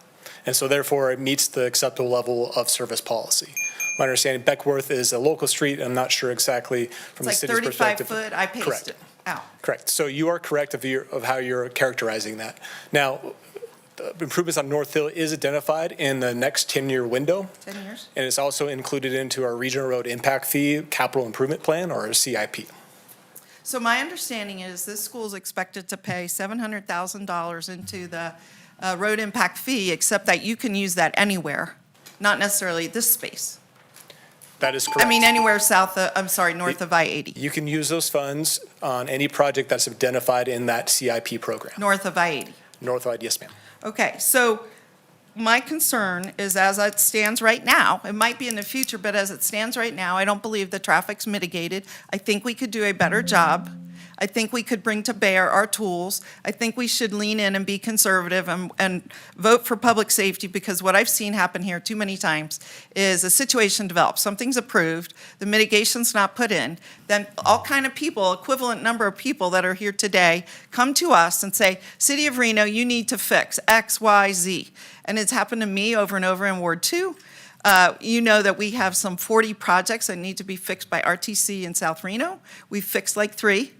D: And so therefore, it meets the acceptable level of service policy. My understanding, Beckworth is a local street. I'm not sure exactly from the
M: It's like
D: city's
M: 35
D: perspective.
M: foot, I paced
D: Correct.
M: it out.
D: Correct. So you are correct of how you're characterizing that. Now, the improvements on North Hill is identified in the next 10-year window.
M: 10 years?
D: And it's also included into our Regional Road Impact Fee Capital Improvement Plan, or CIP.
M: So my understanding is this school is expected to pay $700,000 into the road impact fee, except that you can use that anywhere, not necessarily this space.
D: That is correct.
M: I mean, anywhere north of I-80,
D: You can use those funds on any project that's identified in that CIP program.
M: north of I-80.
D: North of, yes, ma'am.
M: Okay, so my concern is as it stands right now, it might be in the future, but as it stands right now, I don't believe the traffic's mitigated. I think we could do a better job. I think we could bring to bear our tools. I think we should lean in and be conservative and vote for public safety, because what I've seen happen here too many times is a situation develops, something's approved, the mitigation's not put in, then all kind of people, equivalent number of people that are here today, come to us and say, City of Reno, you need to fix X, Y, Z. And it's happened to me over and over in Ward 2. You know that we have some 40 projects that need to be fixed by RTC in South Reno. We've fixed like 3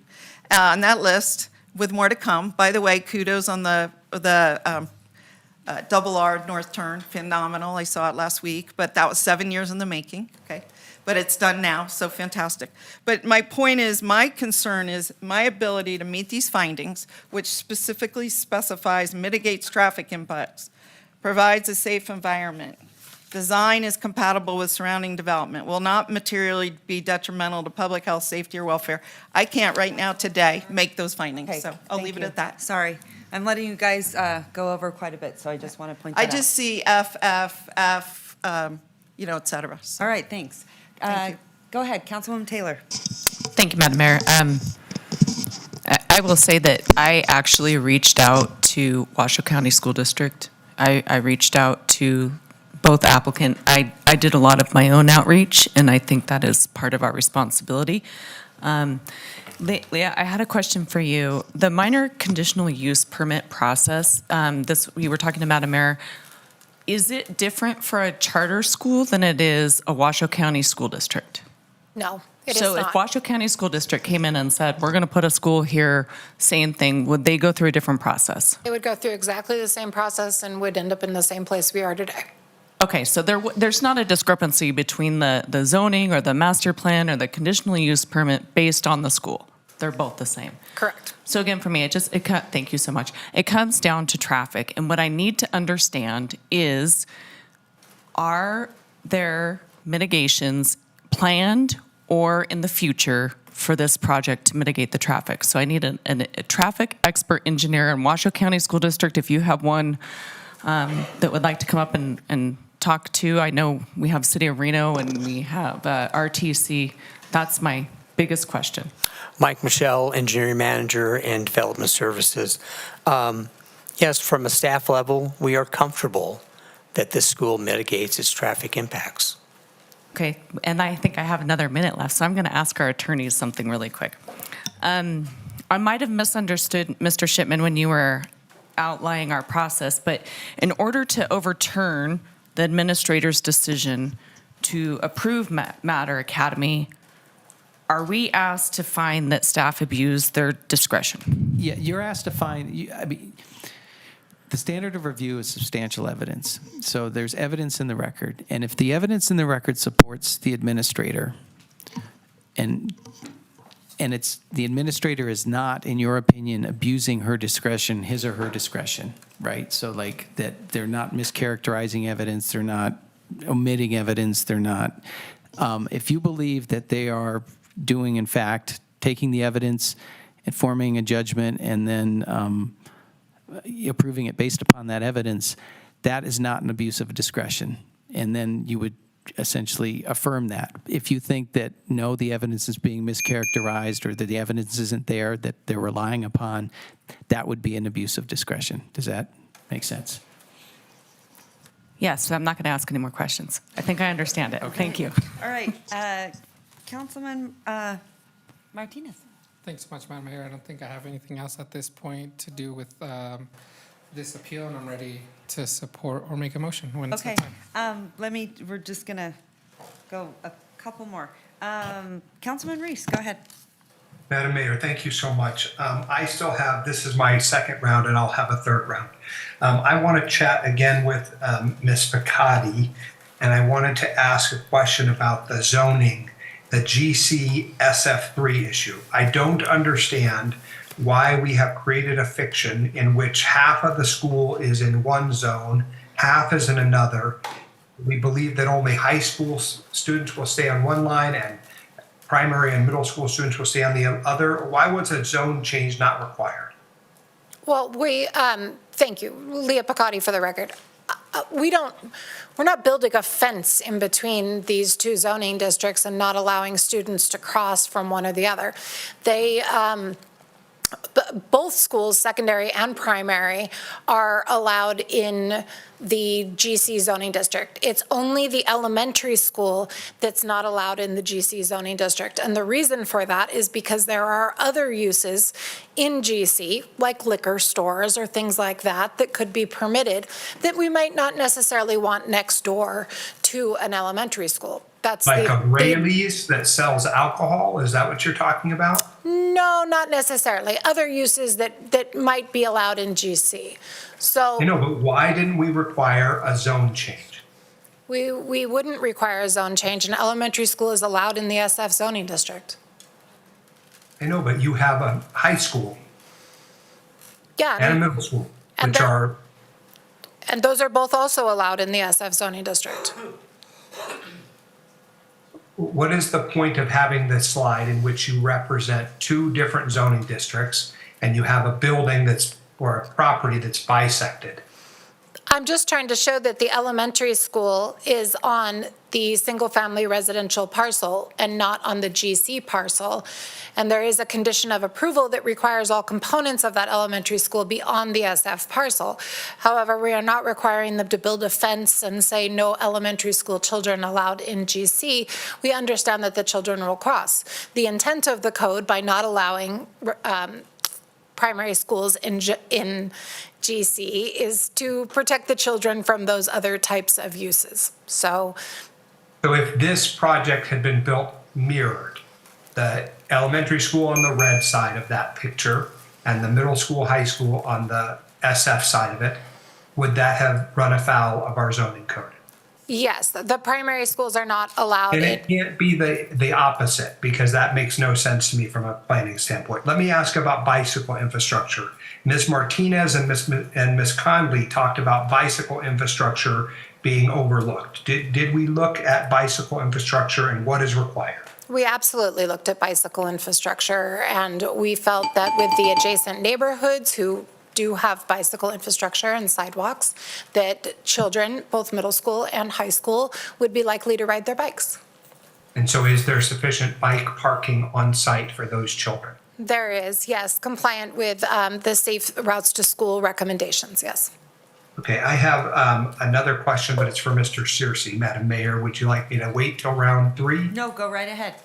M: on that list, with more to come. By the way, kudos on the double R north turn, phenomenal. I saw it last week, but that was 7 years in the making, okay? But it's done now, so fantastic. But my point is, my concern is my ability to meet these findings, which specifically specifies mitigates traffic impacts, provides a safe environment, design is compatible with surrounding development, will not materially be detrimental to public health, safety, or welfare. I can't right now today make those findings,
Q: Okay,
M: so I'll
Q: thank
M: leave it
Q: you.
M: at that.
Q: Sorry. I'm letting you guys go over quite a bit, so I just want to point that
M: I
Q: out.
M: just see F, et cetera.
Q: All right, thanks.
M: Thank you.
Q: Go ahead, Councilwoman Taylor.
C: Thank you, Madam Mayor. I will say that I actually reached out to Washoe County School District. I reached out to both applicant. I did a lot of my own outreach, and I think that is part of our responsibility. Leah, I had a question for you. The minor conditional use permit process, we were talking to Madam Mayor, is it different for a charter school than it is a Washoe County School District?
W: No, it is
C: So
W: not.
C: if Washoe County School District came in and said, we're going to put a school here, same thing, would they go through a different process?
W: It would go through exactly the same process and would end up in the same place we are today.
C: Okay, so there's not a discrepancy between the zoning or the master plan or the conditional use permit based on the school. They're both the same.
W: Correct.
C: So again, for me, thank you so much. It comes down to traffic, and what I need to understand is, are there mitigations planned or in the future for this project to mitigate the traffic? So I need a traffic expert engineer in Washoe County School District. If you have one that would like to come up and talk to, I know we have City of Reno and we have RTC. That's my biggest question.
P: Mike Michelle, Engineering Manager and Development Services. Yes, from a staff level, we are comfortable that this school mitigates its traffic impacts.
C: Okay, and I think I have another minute left, so I'm going to ask our attorneys something really quick. I might have misunderstood Mr. Shipman when you were outlining our process, but in order to overturn the administrator's decision to approve Matter Academy, are we asked to find that staff abused their discretion?
J: Yeah, you're asked to find, the standard of review is substantial evidence. So there's evidence in the record. And if the evidence in the record supports the administrator, and the administrator is not, in your opinion, abusing her discretion, his or her discretion, right? So like that they're not mischaracterizing evidence, they're not omitting evidence, they're not. If you believe that they are doing, in fact, taking the evidence and forming a judgment and then approving it based upon that evidence, that is not an abuse of discretion. And then you would essentially affirm that. If you think that, no, the evidence is being mischaracterized or that the evidence isn't there that they're relying upon, that would be an abuse of discretion. Does that make sense?
C: Yes, I'm not going to ask any more questions. I think I understand it. Thank you.
B: All right, Councilman Martinez.
O: Thanks so much, Madam Mayor. I don't think I have anything else at this point to do with this appeal, and I'm ready to support or make a motion when it's
B: Okay,
O: time.
B: we're just gonna go a couple more. Councilman Reese, go ahead.
R: Madam Mayor, thank you so much. I still have, this is my second round, and I'll have a third round. I want to chat again with Ms. Picotti, and I wanted to ask a question about the zoning, the GC SF3 issue. I don't understand why we have created a fiction in which half of the school is in one zone, half is in another. We believe that only high school students will stay on one line and primary and middle school students will stay on the other. Why was a zone change not required?
W: Well, thank you, Leah Picotti for the record. We're not building a fence in between these two zoning districts and not allowing students to cross from one or the other. Both schools, secondary and primary, are allowed in the GC zoning district. It's only the elementary school that's not allowed in the GC zoning district. And the reason for that is because there are other uses in GC, like liquor stores or things like that, that could be permitted that we might not necessarily want next door to an elementary school. That's
R: like a Rayleigh's that sells alcohol? Is that what you're talking about?
W: No, not necessarily. Other uses that might be allowed in GC. So
R: But why didn't we require a zone change?
W: we wouldn't require a zone change. An elementary school is allowed in the SF zoning district.
R: I know, but you have a high school
W: Yeah.
R: and a middle school,
W: And
R: which are,
W: And those are both also allowed in the SF zoning district.
R: what is the point of having this slide in which you represent two different zoning districts and you have a building or a property that's bisected?
W: I'm just trying to show that the elementary school is on the single-family residential parcel and not on the GC parcel. And there is a condition of approval that requires all components of that elementary school be on the SF parcel. However, we are not requiring them to build a fence and say no elementary school children allowed in GC. We understand that the children will cross. The intent of the code by not allowing primary schools in GC is to protect the children from those other types of uses. So
R: if this project had been built mirrored, the elementary school on the red side of that picture and the middle school, high school on the SF side of it, would that have run afoul of our zoning code?
W: yes, the primary schools are not allowed.
R: And it can't be the opposite, because that makes no sense to me from a planning standpoint. Let me ask about bicycle infrastructure. Ms. Martinez and Ms. Conley talked about bicycle infrastructure being overlooked. Did we look at bicycle infrastructure and what is required?
W: We absolutely looked at bicycle infrastructure, and we felt that with the adjacent neighborhoods who do have bicycle infrastructure and sidewalks, that children, both middle school and high school, would be likely to ride their bikes.
R: And so is there sufficient bike parking on site for those children?
W: There is, yes, compliant with the Safe Routes to School recommendations, yes.
R: Okay, I have another question, but it's for Mr. Searcy. Madam Mayor, would you like me to wait till round 3?
B: No, go right ahead.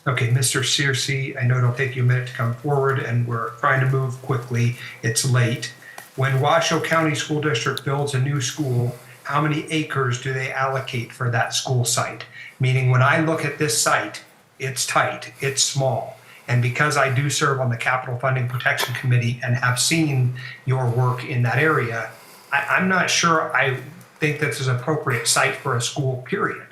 R: Okay, Mr. Searcy, I know it'll take you a minute to come forward, and we're trying to move quickly. It's late. When Washoe County School District builds a new school, how many acres do they allocate for that school site? Meaning, when I look at this site, it's tight, it's small. And because I do serve on the Capital Funding Protection Committee and have seen your work in that area, I'm not sure I think this is an appropriate site for a school, period.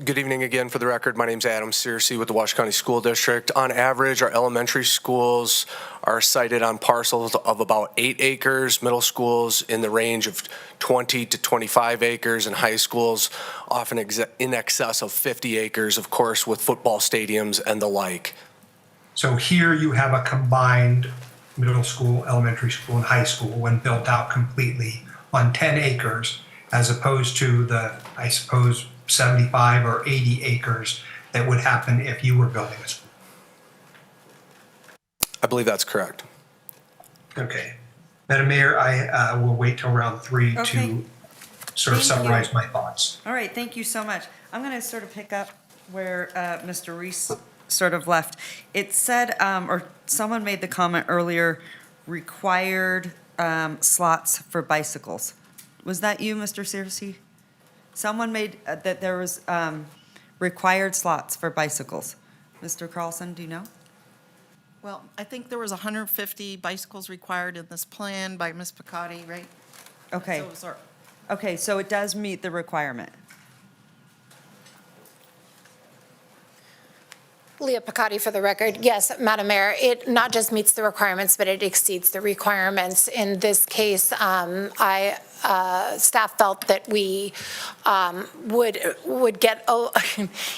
K: Good evening again. For the record, my name's Adam Searcy with the Washoe County School District. On average, our elementary schools are sited on parcels of about 8 acres, middle schools in the range of 20 to 25 acres, and high schools often in excess of 50 acres, of course, with football stadiums and the like.
R: So here you have a combined middle school, elementary school, and high school when built out completely on 10 acres, as opposed to the, I suppose, 75 or 80 acres that would happen if you were building a school.
K: I believe that's correct.
R: Okay. Madam Mayor, I will wait till round 3
B: Okay.
R: to sort of
B: Thank you.
R: summarize my thoughts.
B: All right, thank you so much. I'm going to sort of pick up where Mr. Reese sort of left. It said, or someone made the comment earlier, required slots for bicycles. Was that you, Mr. Searcy? Someone made that there was required slots for bicycles. Mr. Carlson, do you know?
M: Well, I think there was 150 bicycles required in this plan by Ms. Picotti, right?
B: Okay. Okay, so it does meet the requirement.
W: Leah Picotti for the record. Yes, Madam Mayor, it not just meets the requirements, but it exceeds the requirements. In this case, staff felt that we would get,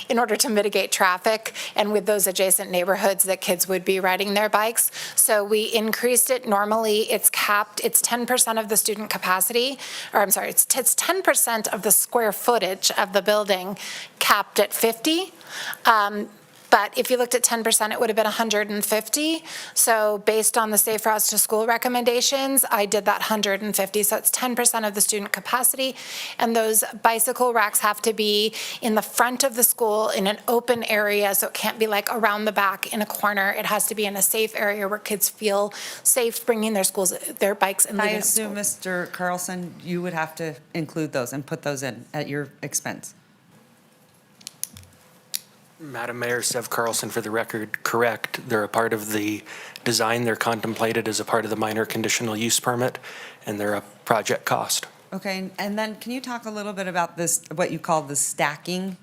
W: in order to mitigate traffic and with those adjacent neighborhoods that kids would be riding their bikes. So we increased it. Normally, it's capped. It's 10% of the student capacity, or I'm sorry, it's 10% of the square footage of the building capped at 50. But if you looked at 10%, it would have been 150. So based on the Safe Routes to School recommendations, I did that 150. So it's 10% of the student capacity. And those bicycle racks have to be in the front of the school in an open area. So it can't be like around the back in a corner. It has to be in a safe area where kids feel safe bringing their bikes and leaving
B: I assume, Mr. Carlson, you would have to include those and put those in at your expense.
N: Madam Mayor, Sev Carlson for the record, correct. They're a part of the design. They're contemplated as a part of the minor conditional use permit, and they're a project cost.
B: Okay, and then can you talk a little bit about this, what you call the stacking?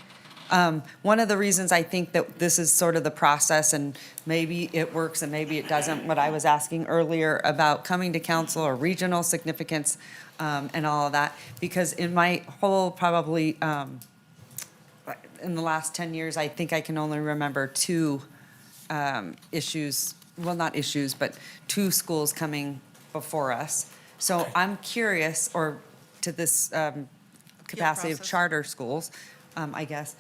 B: One of the reasons I think that this is sort of the process, and maybe it works and maybe it doesn't, what I was asking earlier about coming to council or regional significance and all of that, because in my whole probably in the last 10 years, I think I can only remember two issues, well, not issues, but two schools coming before us. So I'm curious, or to this capacity of charter schools, I guess.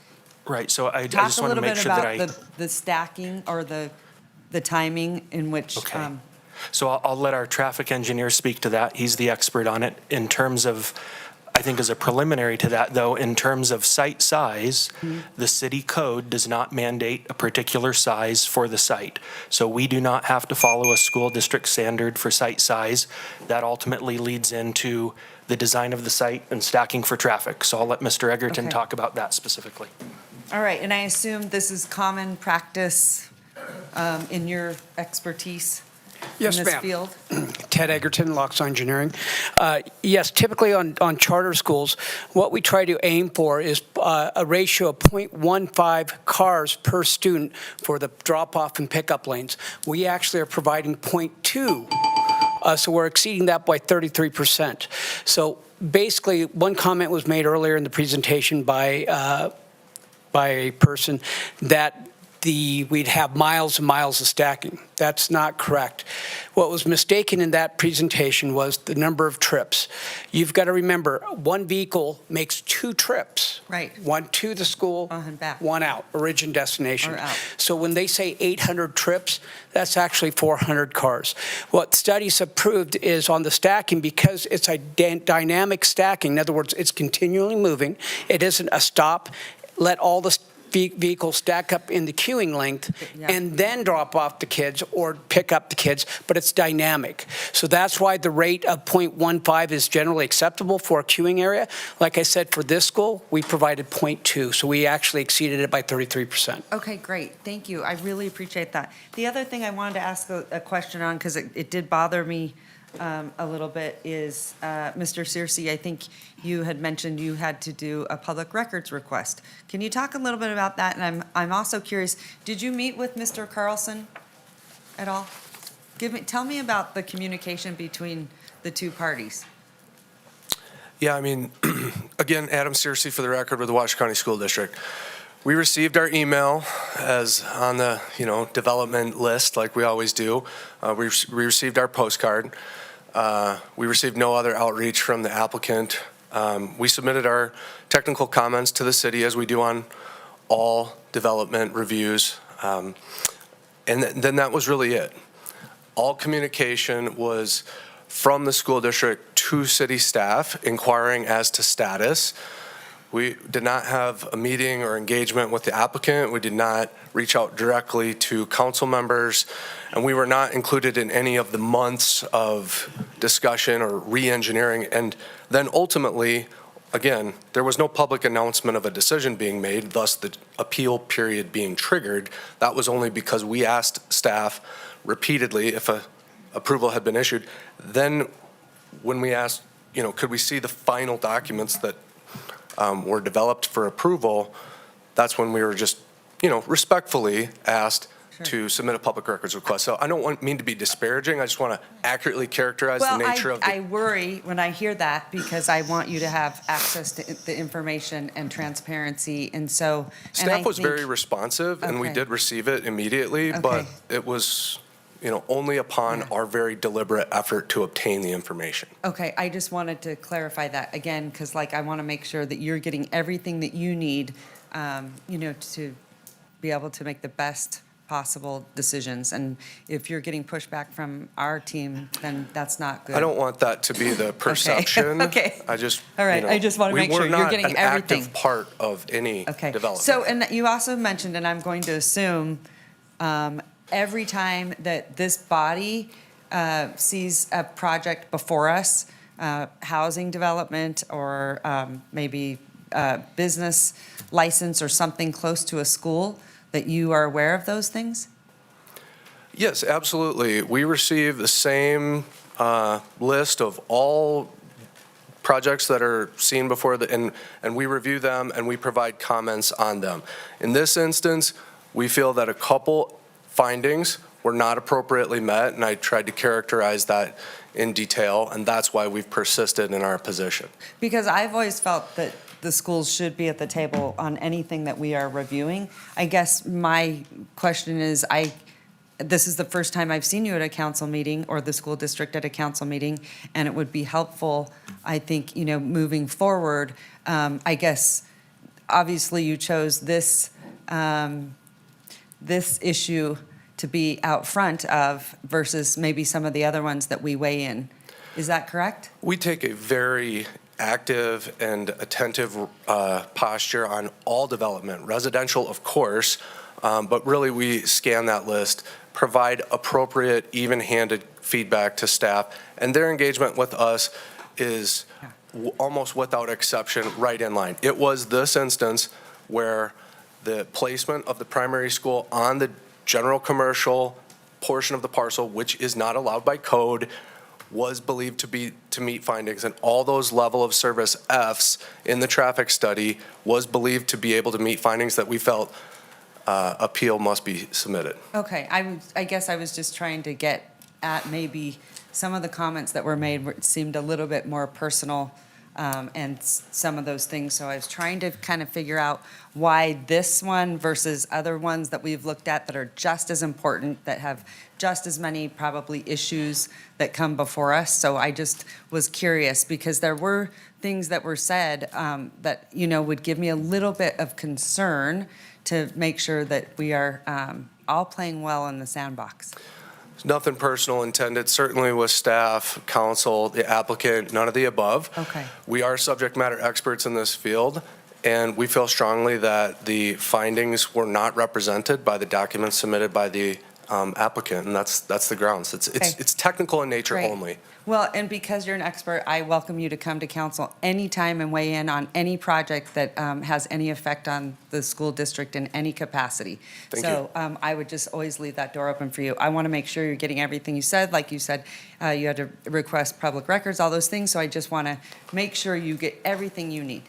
N: Right, so I
B: Talk
N: just
B: a
N: want to
B: little
N: make
B: bit
N: sure that
B: about the stacking or the timing in which.
N: Okay. So I'll let our traffic engineer speak to that. He's the expert on it. In terms of, I think as a preliminary to that, though, in terms of site size, the city code does not mandate a particular size for the site. So we do not have to follow a school district standard for site size. That ultimately leads into the design of the site and stacking for traffic. So I'll let Mr. Egerton talk about that specifically.
B: All right, and I assume this is common practice in your expertise in this field?
S: Ted Egerton, Lox Engineering. Yes, typically on charter schools, what we try to aim for is a ratio of 0.15 cars per student for the drop-off and pickup lanes. We actually are providing 0.2, so we're exceeding that by 33%. So basically, one comment was made earlier in the presentation by a person that we'd have miles and miles of stacking. That's not correct. What was mistaken in that presentation was the number of trips. You've got to remember, one vehicle makes 2 trips.
B: Right.
S: One to the school,
B: and back.
S: one out, origin destination.
B: Or out.
S: So when they say 800 trips, that's actually 400 cars. What studies have proved is on the stacking, because it's a dynamic stacking, in other words, it's continually moving, it isn't a stop, let all the vehicles stack up in the queuing length and then drop off the kids or pick up the kids, but it's dynamic. So that's why the rate of 0.15 is generally acceptable for a queuing area. Like I said, for this school, we provided 0.2, so we actually exceeded it by 33%.
B: Okay, great. Thank you. I really appreciate that. The other thing I wanted to ask a question on, because it did bother me a little bit, is Mr. Searcy, I think you had mentioned you had to do a public records request. Can you talk a little bit about that? And I'm also curious, did you meet with Mr. Carlson at all? Tell me about the communication between the two parties.
K: Yeah, I mean, again, Adam Searcy for the record with the Washoe County School District. We received our email as on the, development list like we always do. We received our postcard. We received no other outreach from the applicant. We submitted our technical comments to the city as we do on all development reviews. And then that was really it. All communication was from the school district to city staff inquiring as to status. We did not have a meeting or engagement with the applicant. We did not reach out directly to council members, and we were not included in any of the months of discussion or re-engineering. And then ultimately, again, there was no public announcement of a decision being made, thus the appeal period being triggered. That was only because we asked staff repeatedly if a approval had been issued. Then when we asked, could we see the final documents that were developed for approval, that's when we were just, respectfully asked to submit a public records request. So I don't mean to be disparaging. I just want to accurately characterize the nature of the...
Q: I worry when I hear that because I want you to have access to the information and transparency. And so...
K: Staff was very responsive, and we did receive it immediately, but it was... only upon our very deliberate effort to obtain the information.
Q: Okay, I just wanted to clarify that again, because I want to make sure that you're getting everything that you need, to be able to make the best possible decisions. And if you're getting pushback from our team, then that's not good.
K: I don't want that to be the perception.
Q: Okay.
K: I just,
Q: all right, I just want to make sure you're getting everything.
K: We were not an active part of any development.
Q: So, and you also mentioned, and I'm going to assume, every time that this body sees a project before us, housing development or maybe business license or something close to a school, that you are aware of those things?
K: Yes, absolutely. We receive the same list of all projects that are seen before and we review them and we provide comments on them. In this instance, we feel that a couple findings were not appropriately met, and I tried to characterize that in detail, and that's why we've persisted in our position.
Q: Because I've always felt that the schools should be at the table on anything that we are reviewing. I guess my question is, this is the first time I've seen you at a council meeting or the school district at a council meeting, and it would be helpful, I think, moving forward. I guess, obviously, you chose this issue to be out front of versus maybe some of the other ones that we weigh in. Is that correct?
K: We take a very active and attentive posture on all development, residential, of course, but really we scan that list, provide appropriate, even-handed feedback to staff, and their engagement with us is almost without exception right in line. It was this instance where the placement of the primary school on the general commercial portion of the parcel, which is not allowed by code, was believed to meet findings, and all those level of service Fs in the traffic study was believed to be able to meet findings that we felt appeal must be submitted.
Q: Okay, I guess I was just trying to get at maybe some of the comments that were made seemed a little bit more personal, and some of those things. So I was trying to kind of figure out why this one versus other ones that we've looked at that are just as important, that have just as many probably issues that come before us. So I just was curious because there were things that were said that, would give me a little bit of concern to make sure that we are all playing well in the sandbox.
K: Nothing personal intended, certainly with staff, council, the applicant, none of the above.
Q: Okay.
K: We are subject matter experts in this field, and we feel strongly that the findings were not represented by the documents submitted by the applicant, and that's the grounds. It's technical in nature
Q: Great.
K: only.
Q: Well, and because you're an expert, I welcome you to come to council anytime and weigh in on any project that has any effect on the school district in any capacity.
K: Thank
Q: you. I would just always leave that door open for you. I want to make sure you're getting everything you said. Like you said, you had to request public records, all those things. So I just want to make sure you get everything you need.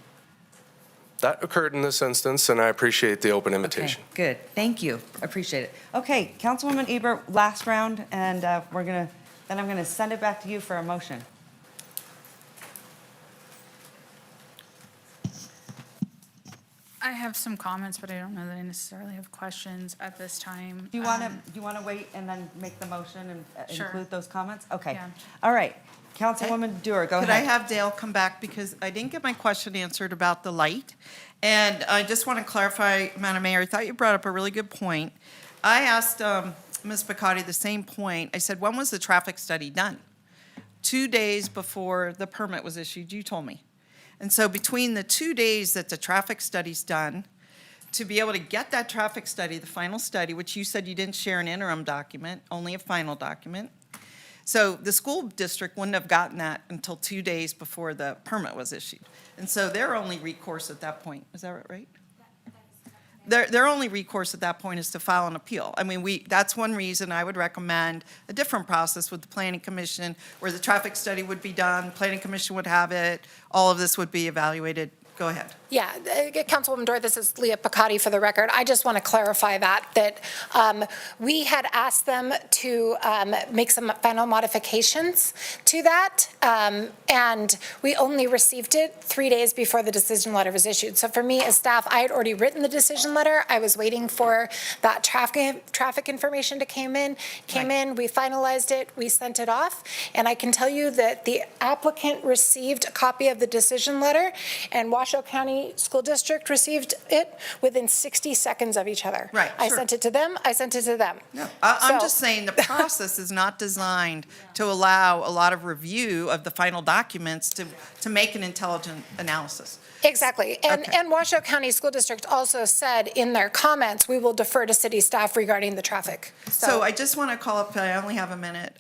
K: That occurred in this instance, and I appreciate the open invitation.
Q: Okay, good. Thank you. Appreciate it. Okay, Councilwoman Ebert, last round, and then I'm going to send it back to you for a motion.
F: I have some comments, but I don't know that I necessarily have questions at this time.
B: Do you want to wait and then make the motion and
F: Sure.
B: include those comments? Okay.
F: Yeah.
B: All right. Councilwoman Dewar, go ahead.
M: Could I have Dale come back, because I didn't get my question answered about the light? And I just want to clarify, Madam Mayor, I thought you brought up a really good point. I asked Ms. Picotti the same point. I said, when was the traffic study done? 2 days before the permit was issued, you told me. And so between the 2 days that the traffic study's done, to be able to get that traffic study, the final study, which you said you didn't share an interim document, only a final document. So the school district wouldn't have gotten that until 2 days before the permit was issued. And so their only recourse at that point, is that right? Their only recourse at that point is to file an appeal. I mean, that's one reason I would recommend a different process with the planning commission, where the traffic study would be done, planning commission would have it, all of this would be evaluated. Go ahead.
W: Yeah, Councilwoman Dore, this is Leah Picotti for the record. I just want to clarify that we had asked them to make some final modifications to that, and we only received it 3 days before the decision letter was issued. So for me as staff, I had already written the decision letter. I was waiting for that traffic information to come in, we finalized it, we sent it off, and I can tell you that the applicant received a copy of the decision letter, and Washoe County School District received it within 60 seconds of each other.
M: Right,
W: I
M: sure.
W: sent it to them, I sent it to them.
M: No, I'm
W: So-
M: just saying the process is not designed to allow a lot of review of the final documents to make an intelligent analysis.
W: Exactly.
M: Okay.
W: And Washoe County School District also said in their comments, we will defer to city staff regarding the traffic.
M: So I just want to call up, I only have a minute,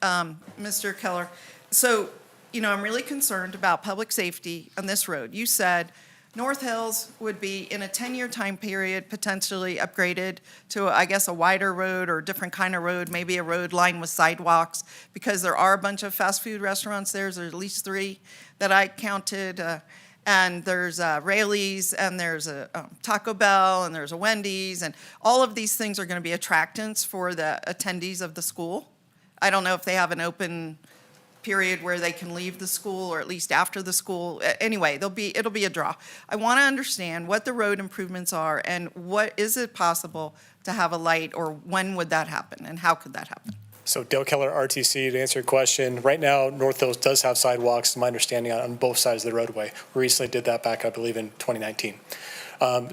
M: Mr. Keller. So, I'm really concerned about public safety on this road. You said North Hills would be, in a 10-year time period, potentially upgraded to, I guess, a wider road or a different kind of road, maybe a road lined with sidewalks, because there are a bunch of fast food restaurants there. There's at least 3 that I counted, and there's Rayleigh's, and there's a Taco Bell, and there's a Wendy's, and all of these things are going to be attractants for the attendees of the school. I don't know if they have an open period where they can leave the school, or at least after the school. Anyway, it'll be a draw. I want to understand what the road improvements are, and what is it possible to have a light, or when would that happen, and how could that happen?
D: So Dale Keller, RTC, to answer your question, right now, North Hills does have sidewalks, to my understanding, on both sides of the roadway. We recently did that back, I believe, in 2019.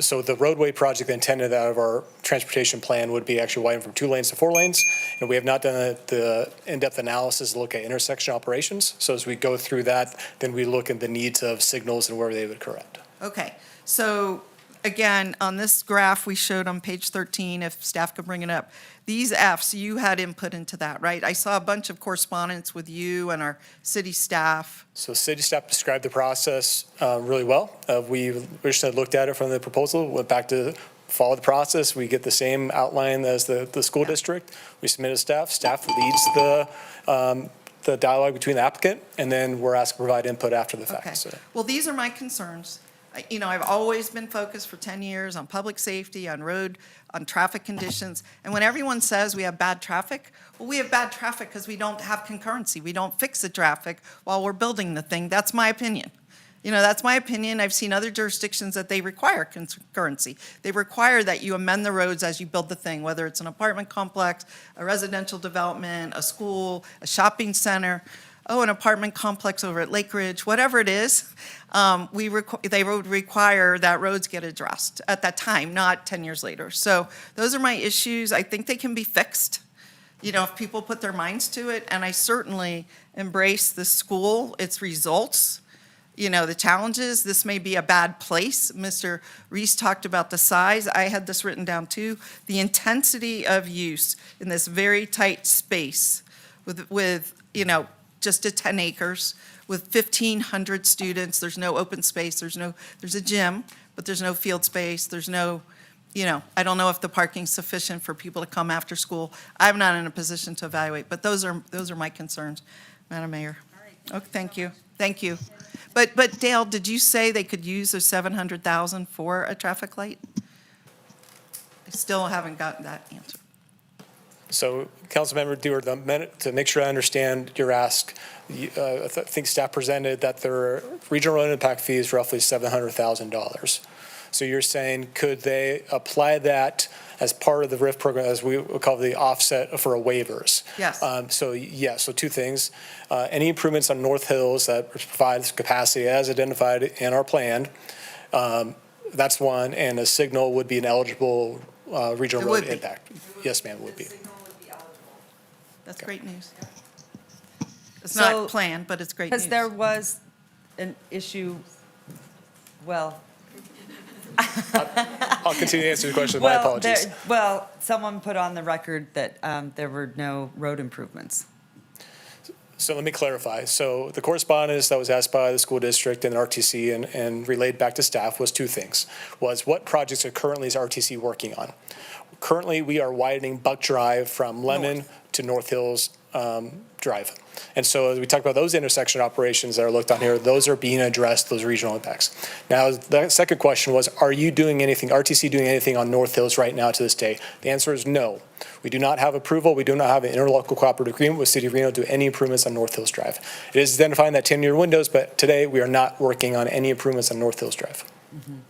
D: So the roadway project intended out of our transportation plan would be actually widened from 2 lanes to 4 lanes. And we have not done the in-depth analysis to look at intersection operations. So as we go through that, then we look at the needs of signals and where they would correct.
M: Okay, so again, on this graph we showed on page 13, if staff could bring it up, these Fs, you had input into that, right? I saw a bunch of correspondence with you and our city staff.
D: So city staff described the process really well. We originally looked at it from the proposal, went back to follow the process. We get the same outline as the school district. We submit to staff. Staff leads the dialogue between the applicant, and then we're asked to provide input after the fact.
M: Okay.
D: So,
M: Well, these are my concerns. I've always been focused for 10 years on public safety, on traffic conditions. And when everyone says we have bad traffic, well, we have bad traffic because we don't have concurrency. We don't fix the traffic while we're building the thing. That's my opinion. That's my opinion. I've seen other jurisdictions that they require concurrency. They require that you amend the roads as you build the thing, whether it's an apartment complex, a residential development, a school, a shopping center, an apartment complex over at Lake Ridge, whatever it is. They would require that roads get addressed at that time, not 10 years later. So those are my issues. I think they can be fixed, if people put their minds to it. And I certainly embrace the school, its results, the challenges. This may be a bad place. Mr. Reese talked about the size. I had this written down too. The intensity of use in this very tight space with just at 10 acres with 1,500 students. There's no open space. There's a gym, but there's no field space. There's no, I don't know if the parking's sufficient for people to come after school. I'm not in a position to evaluate, but those are my concerns, Madam Mayor. Okay, thank you. Thank you. But Dale, did you say they could use the $700,000 for a traffic light? I still haven't gotten that answer.
D: So, Councilmember Dewar, to make sure I understand your ask, I think staff presented that their regional road impact fee is roughly $700,000. So you're saying, could they apply that as part of the RIF program, as we would call the offset for waivers?
M: Yes.
D: So two things. Any improvements on North Hills that provides capacity as identified in our plan, that's one, and a signal would be an eligible regional
M: It
D: road
M: would be.
D: impact. Yes, ma'am, it would be.
M: That's great news. It's
Q: So-
M: not planned, but it's great news.
Q: Because there was an issue, well.
D: I'll continue to answer the question. My apologies.
Q: Well, someone put on the record that there were no road improvements.
D: So let me clarify. So the correspondence that was asked by the school district and RTC and relayed back to staff was two things. Was what projects are currently is RTC working on? Currently, we are widening Buck Drive from Lemon to North Hills Drive. And so as we talk about those intersection operations that are looked on here, those are being addressed, those regional impacts. Now, the second question was, are you doing anything, RTC doing anything on North Hills right now to this day? The answer is no. We do not have approval. We do not have an interlocal cooperative agreement with City of Reno to do any improvements on North Hills Drive. It is identifying that 10-year windows, but today we are not working on any improvements on North Hills Drive.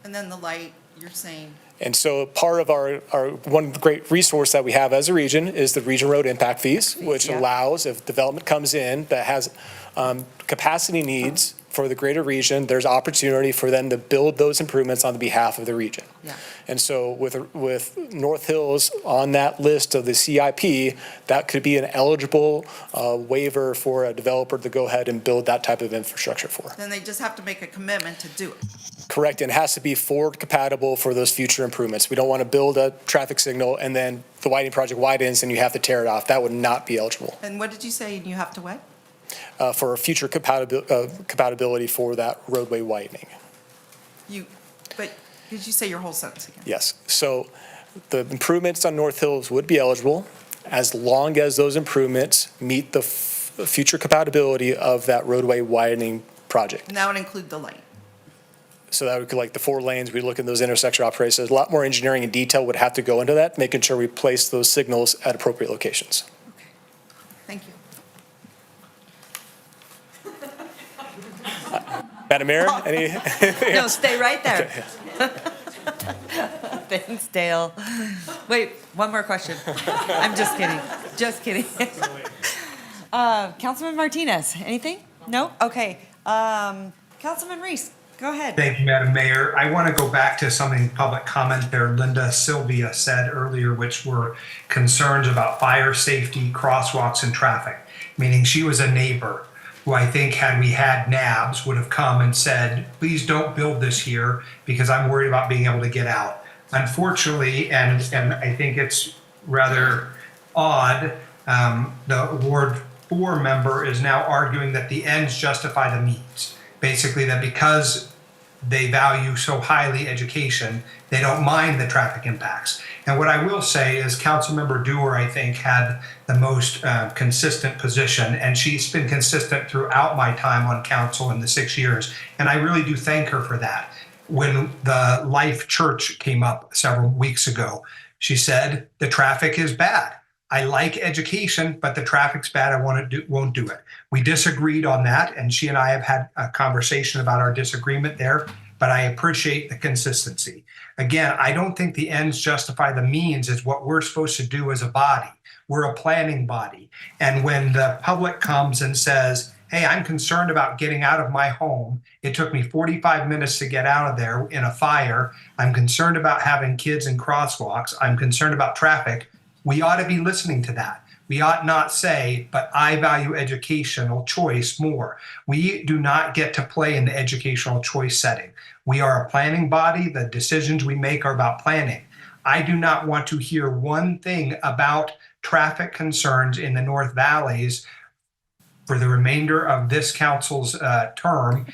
M: And then the light, you're saying,
D: And so part of our one great resource that we have as a region is the region road impact fees, which
Q: yeah.
D: allows, if development comes in that has capacity needs for the greater region, there's opportunity for them to build those improvements on the behalf of the region.
Q: Yeah.
D: And so with North Hills on that list of the CIP, that could be an eligible waiver for a developer to go ahead and build that type of infrastructure for.
M: then they just have to make a commitment to do it.
D: Correct, and it has to be forward compatible for those future improvements. We don't want to build a traffic signal and then the widening project widens and you have to tear it off. That would not be eligible
M: And what did you say you have to what?
D: for future compatibility for that roadway widening.
M: But did you say your whole sentence again?
D: Yes, so the improvements on North Hills would be eligible as long as those improvements meet the future compatibility of that roadway widening project.
M: And that would include the light.
D: So that would be like the 4 lanes, we look at those intersection operations. A lot more engineering and detail would have to go into that, making sure we place those signals at appropriate locations.
M: Okay. Thank you.
D: Madam Mayor, any?
Q: No, stay right there.
D: Okay.
Q: Thanks, Dale. Wait, one more question. I'm just kidding. Just kidding. Councilman Martinez, anything? No? Okay. Councilman Reese, go ahead.
R: Thank you, Madam Mayor. I want to go back to something public comment there Linda Sylvia said earlier, which were concerns about fire safety, crosswalks, and traffic, meaning she was a neighbor who I think had we had NABs would have come and said, please don't build this here because I'm worried about being able to get out. Unfortunately, and I think it's rather odd, the Ward 4 member is now arguing that the ends justify the means. Basically that because they value so highly education, they don't mind the traffic impacts. And what I will say is Councilmember Dewar, I think, had the most consistent position, and she's been consistent throughout my time on council in the 6 years. And I really do thank her for that. When the Life Church came up several weeks ago, she said, the traffic is bad. I like education, but the traffic's bad. I won't do it. We disagreed on that, and she and I have had a conversation about our disagreement there, but I appreciate the consistency. Again, I don't think the ends justify the means is what we're supposed to do as a body. We're a planning body. And when the public comes and says, hey, I'm concerned about getting out of my home. It took me 45 minutes to get out of there in a fire. I'm concerned about having kids in crosswalks. I'm concerned about traffic. We ought to be listening to that. We ought not say, but I value educational choice more. We do not get to play in the educational choice setting. We are a planning body. The decisions we make are about planning. I do not want to hear one thing about traffic concerns in the North Valleys for the remainder of this council's term,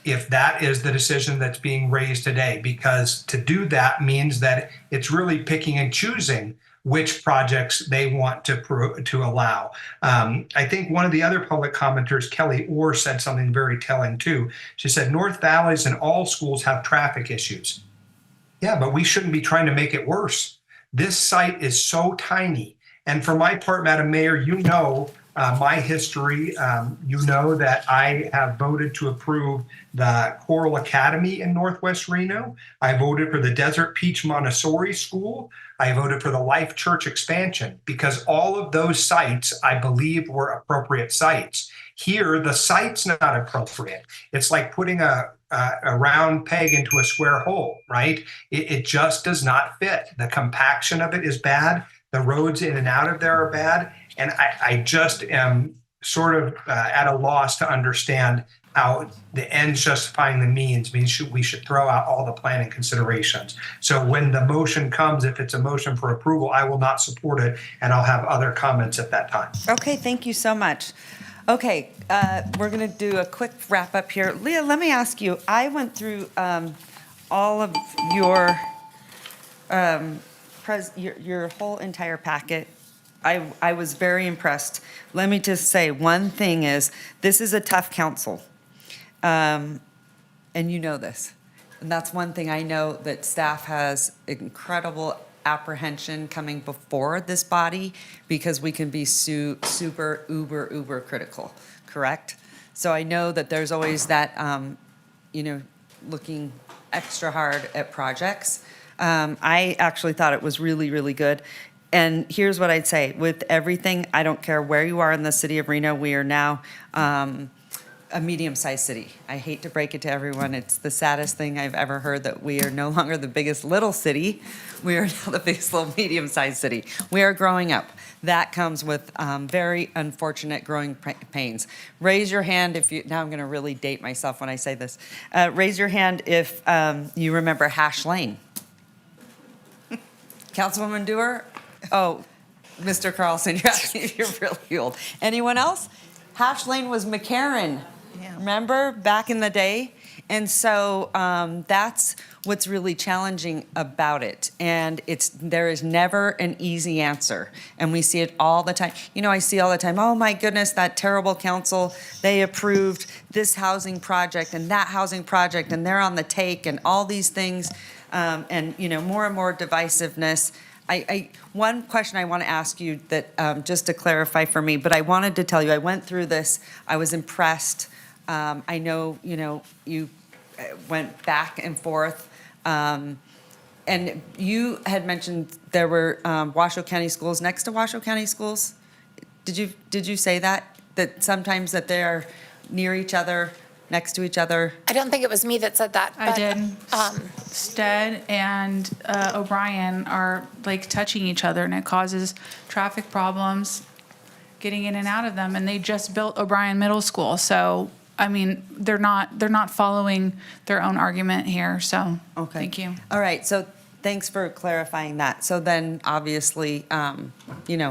R: if that is the decision that's being raised today, because to do that means that it's really picking and choosing which projects they want to allow. I think one of the other public commenters, Kelly Orr, said something very telling too. She said, North Valleys and all schools have traffic issues. Yeah, but we shouldn't be trying to make it worse. This site is so tiny. And for my part, Madam Mayor, you know my history, you know that I have voted to approve the Coral Academy in Northwest Reno. I voted for the Desert Peach Montessori School. I voted for the Life Church expansion because all of those sites, I believe, were appropriate sites. Here, the site's not appropriate. It's like putting a round peg into a square hole, right? It just does not fit. The compaction of it is bad. The roads in and out of there are bad. And I just am sort of at a loss to understand how the ends justifying the means means we should throw out all the planning considerations. So when the motion comes, if it's a motion for approval, I will not support it, and I'll have other comments at that time.
Q: Okay, thank you so much. Okay, we're going to do a quick wrap up here. Leah, let me ask you, I went through all of your whole entire packet. I was very impressed. Let me just say, one thing is, this is a tough council. And you know this. And that's one thing I know that staff has incredible apprehension coming before this body because we can be super, uber critical, correct? So I know that there's always that, looking extra hard at projects. I actually thought it was really, really good. And here's what I'd say, with everything, I don't care where you are in the city of Reno, we are now a medium-sized city. I hate to break it to everyone, it's the saddest thing I've ever heard that we are no longer the biggest little city, we are now the biggest little medium-sized city. We are growing up. That comes with very unfortunate growing pains. Raise your hand if you, now I'm gonna really date myself when I say this. Raise your hand if you remember Hash Lane. Councilwoman Dewar? Oh, Mr. Carlson, you're asking if you're really old. Anyone else? Hash Lane was McCarran, remember, back in the day? And so that's what's really challenging about it. And there is never an easy answer. And we see it all the time. You know, I see all the time, oh my goodness, that terrible council, they approved this housing project and that housing project, and they're on the take and all these things. And, more and more divisiveness. One question I want to ask you that just to clarify for me, but I wanted to tell you, I went through this, I was impressed. I know, you went back and forth. And you had mentioned there were Washoe County schools next to Washoe County schools. Did you say that? That sometimes that they are near each other, next to each other?
W: I don't think it was me that said that.
F: I did. Stead and O'Brien are like touching each other, and it causes traffic problems getting in and out of them. And they just built O'Brien Middle School, so I mean, they're not following their own argument here. So thank you.
Q: All right. So thanks for clarifying that. So then, obviously,